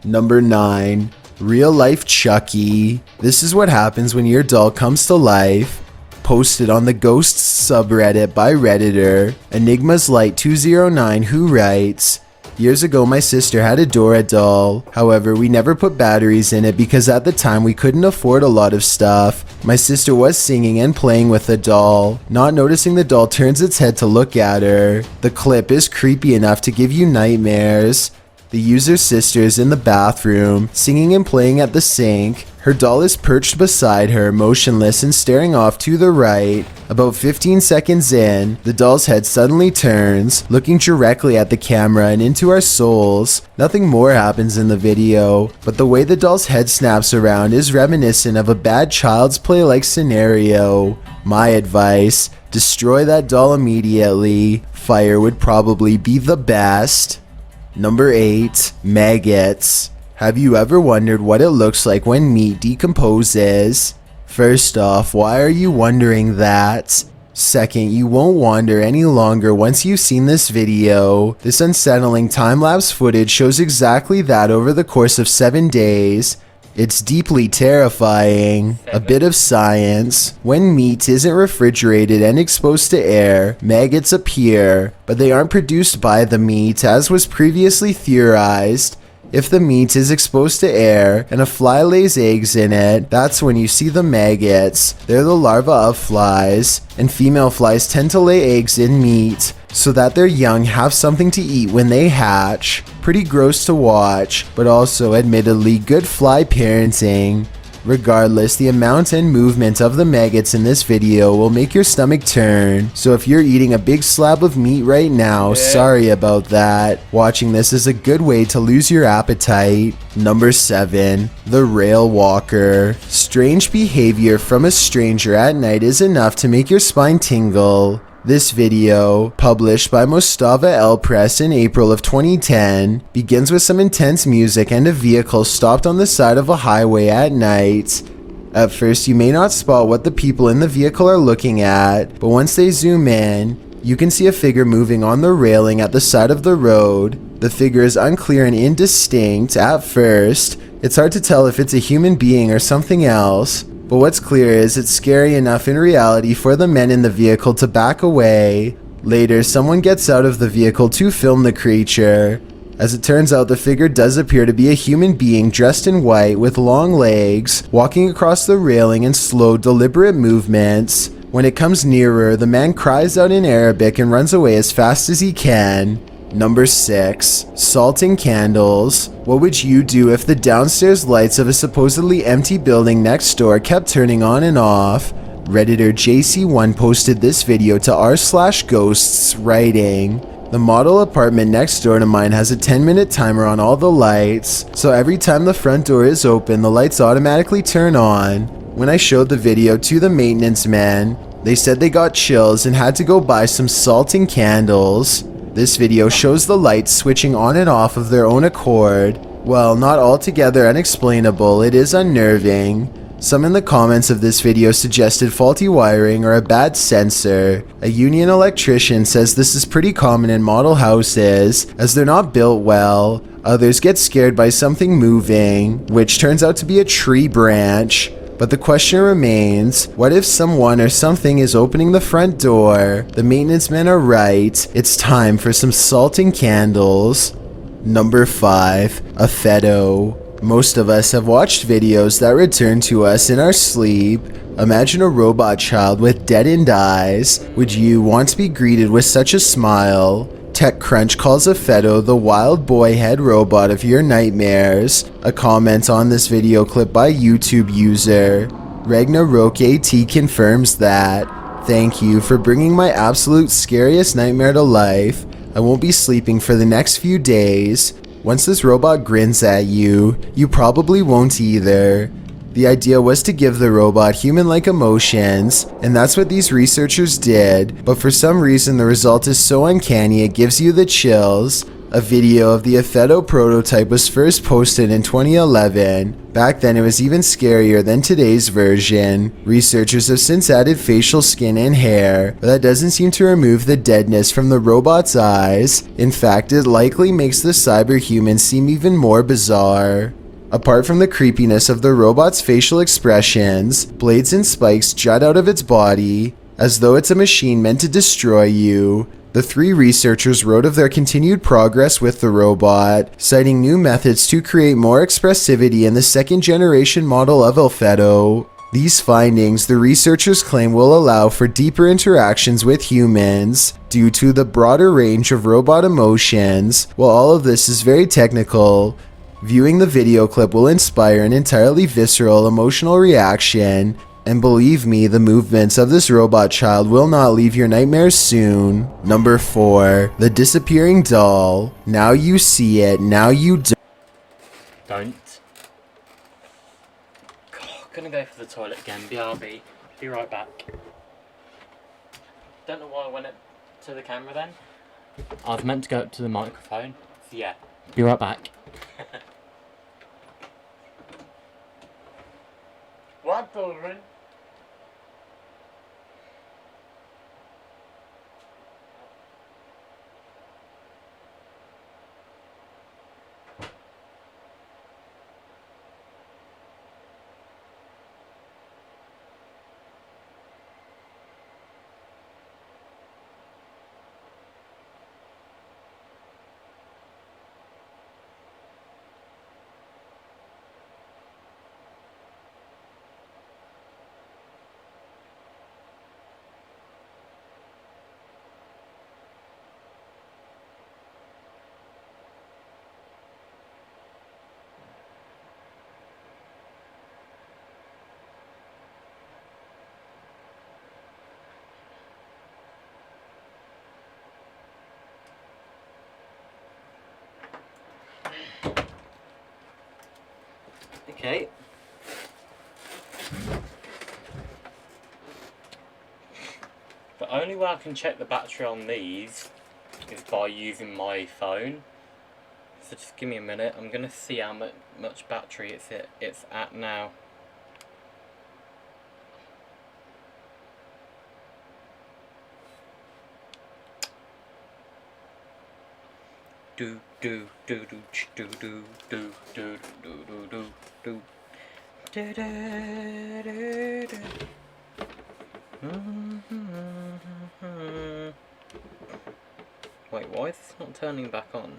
Number 9. Real life Chucky. This is what happens when your doll comes to life. Posted on the Ghosts subreddit by Redditor, Enigma's Light 209, who writes, "Years ago my sister had a Dora doll. However, we never put batteries in it because at the time we couldn't afford a lot of stuff. My sister was singing and playing with the doll. Not noticing the doll turns its head to look at her. The clip is creepy enough to give you nightmares. The user's sister is in the bathroom, singing and playing at the sink. Her doll is perched beside her, motionless and staring off to the right. About 15 seconds in, the doll's head suddenly turns, looking directly at the camera and into our souls. Nothing more happens in the video, but the way the doll's head snaps around is reminiscent of a bad Child's Play-like scenario. My advice, destroy that doll immediately. Fire would probably be the best." Number 8. Maggots. Have you ever wondered what it looks like when meat decomposes? First off, why are you wondering that? Second, you won't wonder any longer once you've seen this video. This unsettling time-lapse footage shows exactly that over the course of 7 days. It's deeply terrifying. A bit of science. When meat isn't refrigerated and exposed to air, maggots appear, but they aren't produced by the meat as was previously theorized. If the meat is exposed to air and a fly lays eggs in it, that's when you see the maggots. They're the larvae of flies, and female flies tend to lay eggs in meat so that their young have something to eat when they hatch. Pretty gross to watch, but also admittedly good fly parenting. Regardless, the amount and movement of the maggots in this video will make your stomach turn. So if you're eating a big slab of meat right now, sorry about that. Watching this is a good way to lose your appetite. Number 7. The Rail Walker. Strange behavior from a stranger at night is enough to make your spine tingle. This video, published by Mostava El Press in April of 2010, begins with some intense music and a vehicle stopped on the side of a highway at night. At first, you may not spot what the people in the vehicle are looking at, but once they zoom in, you can see a figure moving on the railing at the side of the road. The figure is unclear and indistinct at first. It's hard to tell if it's a human being or something else. But what's clear is it's scary enough in reality for the men in the vehicle to back away. Later, someone gets out of the vehicle to film the creature. As it turns out, the figure does appear to be a human being dressed in white with long legs, walking across the railing in slow, deliberate movements. When it comes nearer, the man cries out in Arabic and runs away as fast as he can. Number 6. Salting candles. What would you do if the downstairs lights of a supposedly empty building next door kept turning on and off? Redditor JC1 posted this video to r/ghosts, writing, "The model apartment next door to mine has a 10-minute timer on all the lights, so every time the front door is open, the lights automatically turn on. When I showed the video to the maintenance men, they said they got chills and had to go buy some salting candles." This video shows the lights switching on and off of their own accord. While not altogether unexplainable, it is unnerving. Some in the comments of this video suggested faulty wiring or a bad sensor. A union electrician says this is pretty common in model houses, as they're not built well. Others get scared by something moving, which turns out to be a tree branch. But the question remains, what if someone or something is opening the front door? The maintenance men are right. It's time for some salting candles. Number 5. A Feto. Most of us have watched videos that return to us in our sleep. Imagine a robot child with deadened eyes. Would you want to be greeted with such a smile? TechCrunch calls a Feto the wild boy head robot of your nightmares. A comment on this video clip by YouTube user Ragnarok AT confirms that. Thank you for bringing my absolute scariest nightmare to life. I won't be sleeping for the next few days. Once this robot grins at you, you probably won't either. The idea was to give the robot human-like emotions, and that's what these researchers did, but for some reason the result is so uncanny it gives you the chills. A video of the Feto prototype was first posted in 2011. Back then it was even scarier than today's version. Researchers have since added facial skin and hair, but that doesn't seem to remove the deadness from the robot's eyes. In fact, it likely makes the cyberhuman seem even more bizarre. Apart from the creepiness of the robot's facial expressions, blades and spikes jut out of its body, as though it's a machine meant to destroy you. The 3 researchers wrote of their continued progress with the robot, citing new methods to create more expressivity in the second-generation model of El Feto. These findings, the researchers claim, will allow for deeper interactions with humans due to the broader range of robot emotions. While all of this is very technical, viewing the video clip will inspire an entirely visceral emotional reaction, and believe me, the movements of this robot child will not leave your nightmares soon. Number 4. The Disappearing Doll. Now you see it, now you Don't. God, gonna go for the toilet again, BRB. Be right back. Don't know why I went to the camera then. I was meant to go up to the microphone, so yeah. Be right back. what, children? Okay. The only way I can check the battery on these is by using my phone. So just give me a minute. I'm gonna see how much battery it's at now. Do do do do do do do do do do do do. Da, da, da, da. Wait, why is this not turning back on?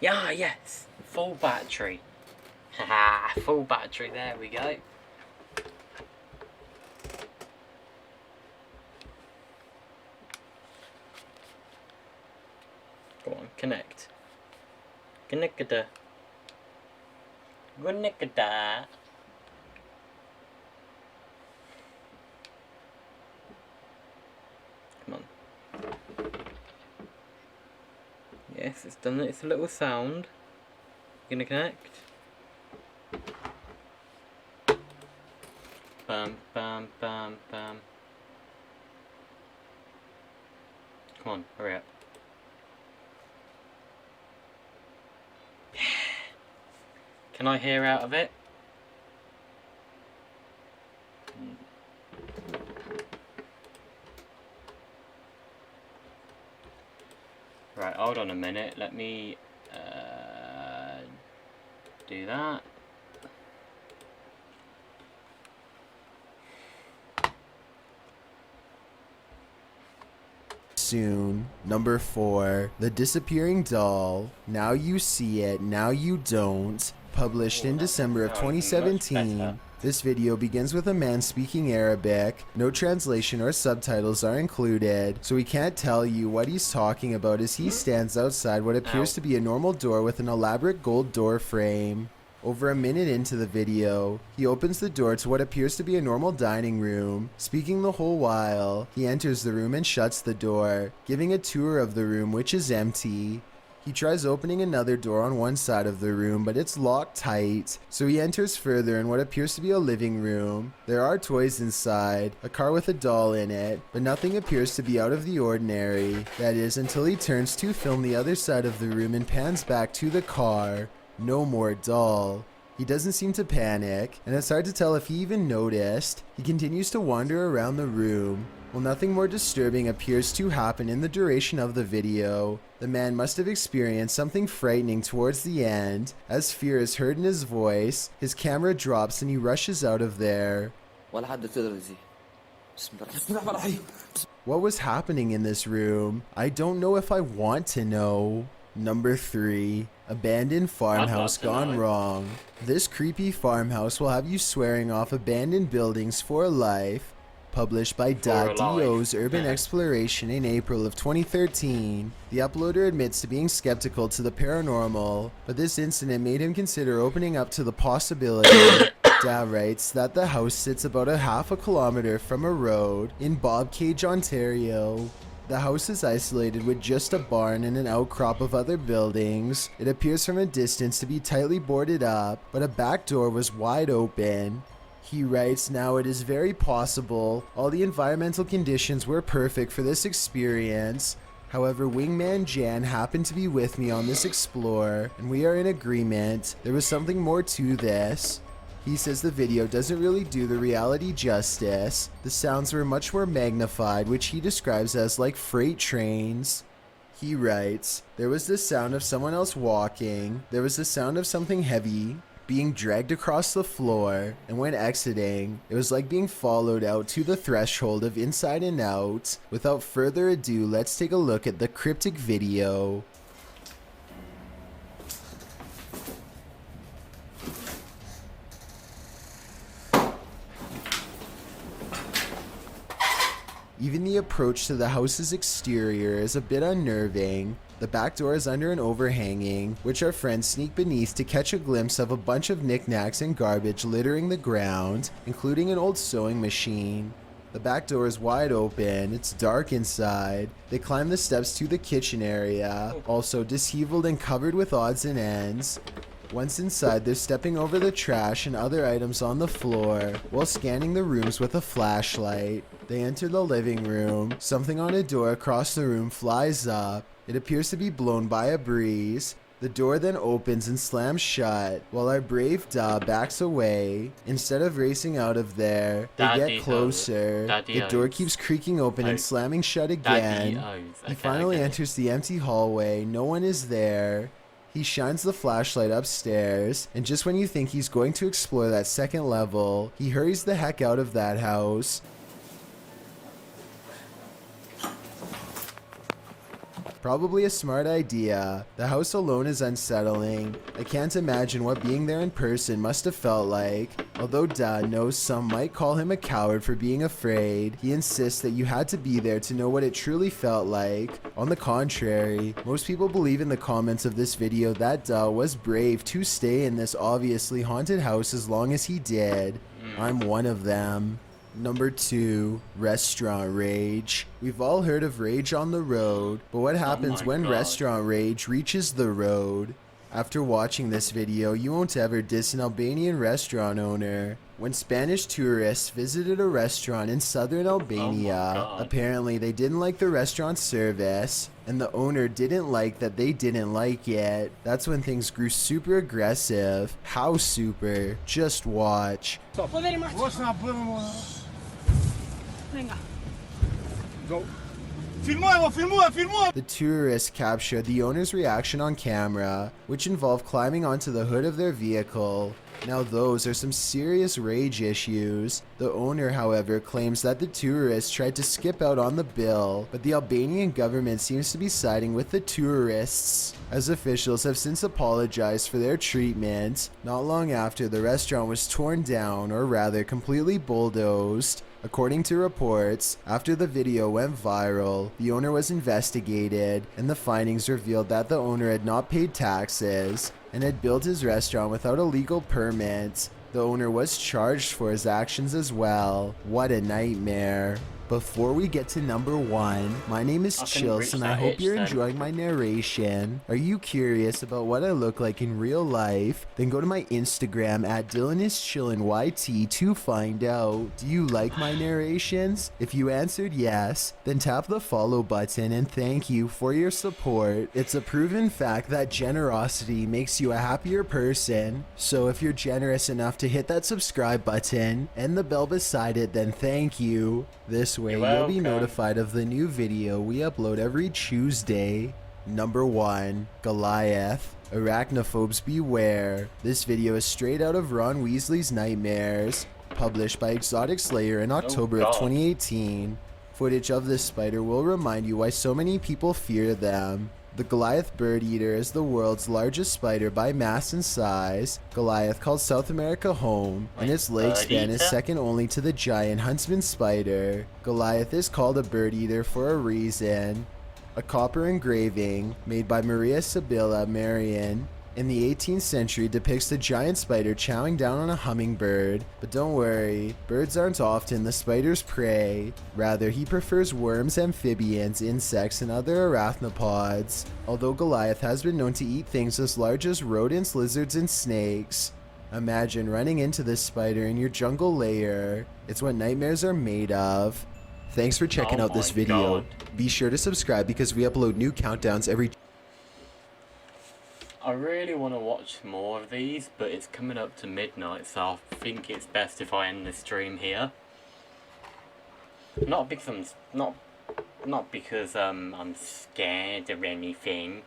Yeah, yes, full battery. Haha, full battery, there we go. Go on, connect. Connecta. Connecta. Come on. Yes, it's done its little sound. Gonna connect. Bam, bam, bam, bam. Come on, hurry up. Can I hear out of it? Right, hold on a minute. Let me do that. Soon. Number 4, The Disappearing Doll. Now You See It, Now You Don't. Published in December of 2017. This video begins with a man speaking Arabic. No translation or subtitles are included, so we can't tell you what he's talking about as he stands outside what appears to be a normal door with an elaborate gold door frame. Over a minute into the video, he opens the door to what appears to be a normal dining room. Speaking the whole while, he enters the room and shuts the door, giving a tour of the room, which is empty. He tries opening another door on one side of the room, but it's locked tight, so he enters further in what appears to be a living room. There are toys inside, a car with a doll in it, but nothing appears to be out of the ordinary. That is, until he turns to film the other side of the room and pans back to the car. No more doll. He doesn't seem to panic, and it's hard to tell if he even noticed. He continues to wander around the room. Well, nothing more disturbing appears to happen in the duration of the video. The man must have experienced something frightening towards the end. As fear is heard in his voice, his camera drops and he rushes out of there. What was happening in this room? I don't know if I want to know. Number 3, Abandoned Farmhouse Gone Wrong. This creepy farmhouse will have you swearing off abandoned buildings for life. Published by .do's Urban Exploration in April of 2013. The uploader admits to being skeptical to the paranormal, but this incident made him consider opening up to the possibility. Da writes that the house sits about a half a kilometer from a road in Bobcage, Ontario. The house is isolated with just a barn and an outcrop of other buildings. It appears from a distance to be tightly boarded up, but a back door was wide open. He writes, now it is very possible all the environmental conditions were perfect for this experience. However, Wingman Jan happened to be with me on this explore, and we are in agreement. There was something more to this. He says the video doesn't really do the reality justice. The sounds were much more magnified, which he describes as like freight trains. He writes, there was the sound of someone else walking, there was the sound of something heavy being dragged across the floor, and when exiting, it was like being followed out to the threshold of Inside and Out. Without further ado, let's take a look at the cryptic video. Even the approach to the house's exterior is a bit unnerving. The back door is under an overhanging, which our friends sneak beneath to catch a glimpse of a bunch of knickknacks and garbage littering the ground, including an old sewing machine. The back door is wide open, it's dark inside. They climb the steps to the kitchen area, also disheveled and covered with odds and ends. Once inside, they're stepping over the trash and other items on the floor while scanning the rooms with a flashlight. They enter the living room. Something on a door across the room flies up. It appears to be blown by a breeze. The door then opens and slams shut, while our brave Da backs away. Instead of racing out of there, they get closer. The door keeps creaking open and slamming shut again. He finally enters the empty hallway. No one is there. He shines the flashlight upstairs, and just when you think he's going to explore that second level, he hurries the heck out of that house. Probably a smart idea. The house alone is unsettling. I can't imagine what being there in person must have felt like. Although Da knows some might call him a coward for being afraid, he insists that you had to be there to know what it truly felt like. On the contrary, most people believe in the comments of this video that Da was brave to stay in this obviously haunted house as long as he did. I'm one of them. Number 2, restaurant rage. We've all heard of rage on the road, but what happens when restaurant rage reaches the road? After watching this video, you won't ever diss an Albanian restaurant owner. When Spanish tourists visited a restaurant in southern Albania, apparently they didn't like the restaurant service, and the owner didn't like that they didn't like it. That's when things grew super aggressive. How super? Just watch. Go. The tourists captured the owner's reaction on camera, which involved climbing onto the hood of their vehicle. Now those are some serious rage issues. The owner, however, claims that the tourists tried to skip out on the bill, but the Albanian government seems to be siding with the tourists, as officials have since apologized for their treatment. Not long after, the restaurant was torn down, or rather completely bulldozed. According to reports, after the video went viral, the owner was investigated, and the findings revealed that the owner had not paid taxes and had built his restaurant without a legal permit. The owner was charged for his actions as well. What a nightmare. Before we get to number 1, my name is Chills and I hope you're enjoying my narration. Are you curious about what I look like in real life? Then go to my Instagram at DylanIsChillinYT to find out. Do you like my narrations? If you answered yes, then tap the follow button and thank you for your support. It's a proven fact that generosity makes you a happier person. So if you're generous enough to hit that subscribe button and the bell beside it, then thank you. This way you'll be notified of the new video we upload every Tuesday. Number 1, Goliath. Arachnophobes beware. This video is straight out of Ron Weasley's Nightmares, published by Exotic Slayer in October of 2018. Footage of this spider will remind you why so many people fear them. The Goliath bird eater is the world's largest spider by mass and size. Goliath calls South America home, and its leg span is second only to the giant huntsman spider. Goliath is called a bird eater for a reason. A copper engraving made by Maria Sibylla Marian in the 18th century depicts the giant spider chowing down on a hummingbird. But don't worry, birds aren't often the spider's prey. Rather, he prefers worms, amphibians, insects, and other arachnopods. Although Goliath has been known to eat things as large as rodents, lizards, and snakes. Imagine running into this spider in your jungle lair. It's what nightmares are made of. Thanks for checking Oh out this my video. God. Be sure to subscribe because we upload new countdowns every... I really want to watch more of these, but it's coming up to midnight, so I think it's best if I end the stream here. Not because I'm scared or anything.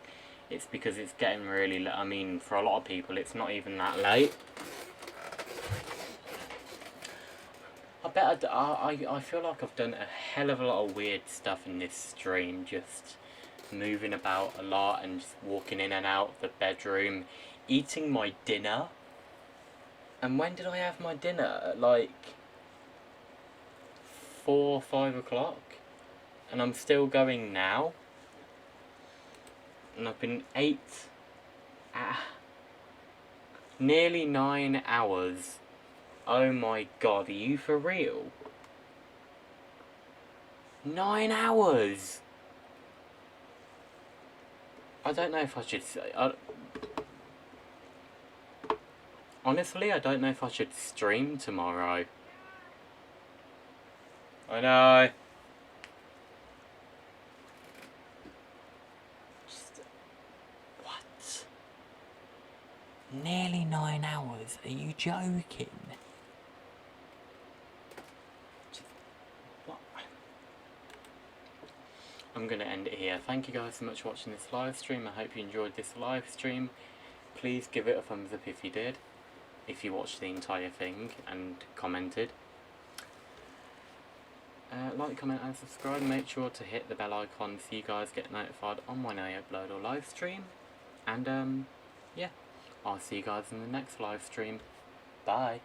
It's because it's getting really late. I mean, for a lot of people, it's not even that late. I feel like I've done a hell of a lot of weird stuff in this stream, just moving about a lot and just walking in and out of the bedroom, eating my dinner. And when did I have my dinner? At like 4 or 5 o'clock, and I'm still going now. And I've been nearly 9 hours. Oh my god, are you for real? 9 hours! I don't know if I should say... honestly, I don't know if I should stream tomorrow. I know. What? Nearly 9 hours? Are you joking? I'm going to end it here. Thank you guys so much for watching this live stream. I hope you enjoyed this live stream. Please give it a thumbs up if you did. If you watched the entire thing and commented. Like, comment and subscribe. Make sure to hit the bell icon so you guys get notified on when I upload or live stream. And yeah, I'll see you guys in the next live stream. Bye.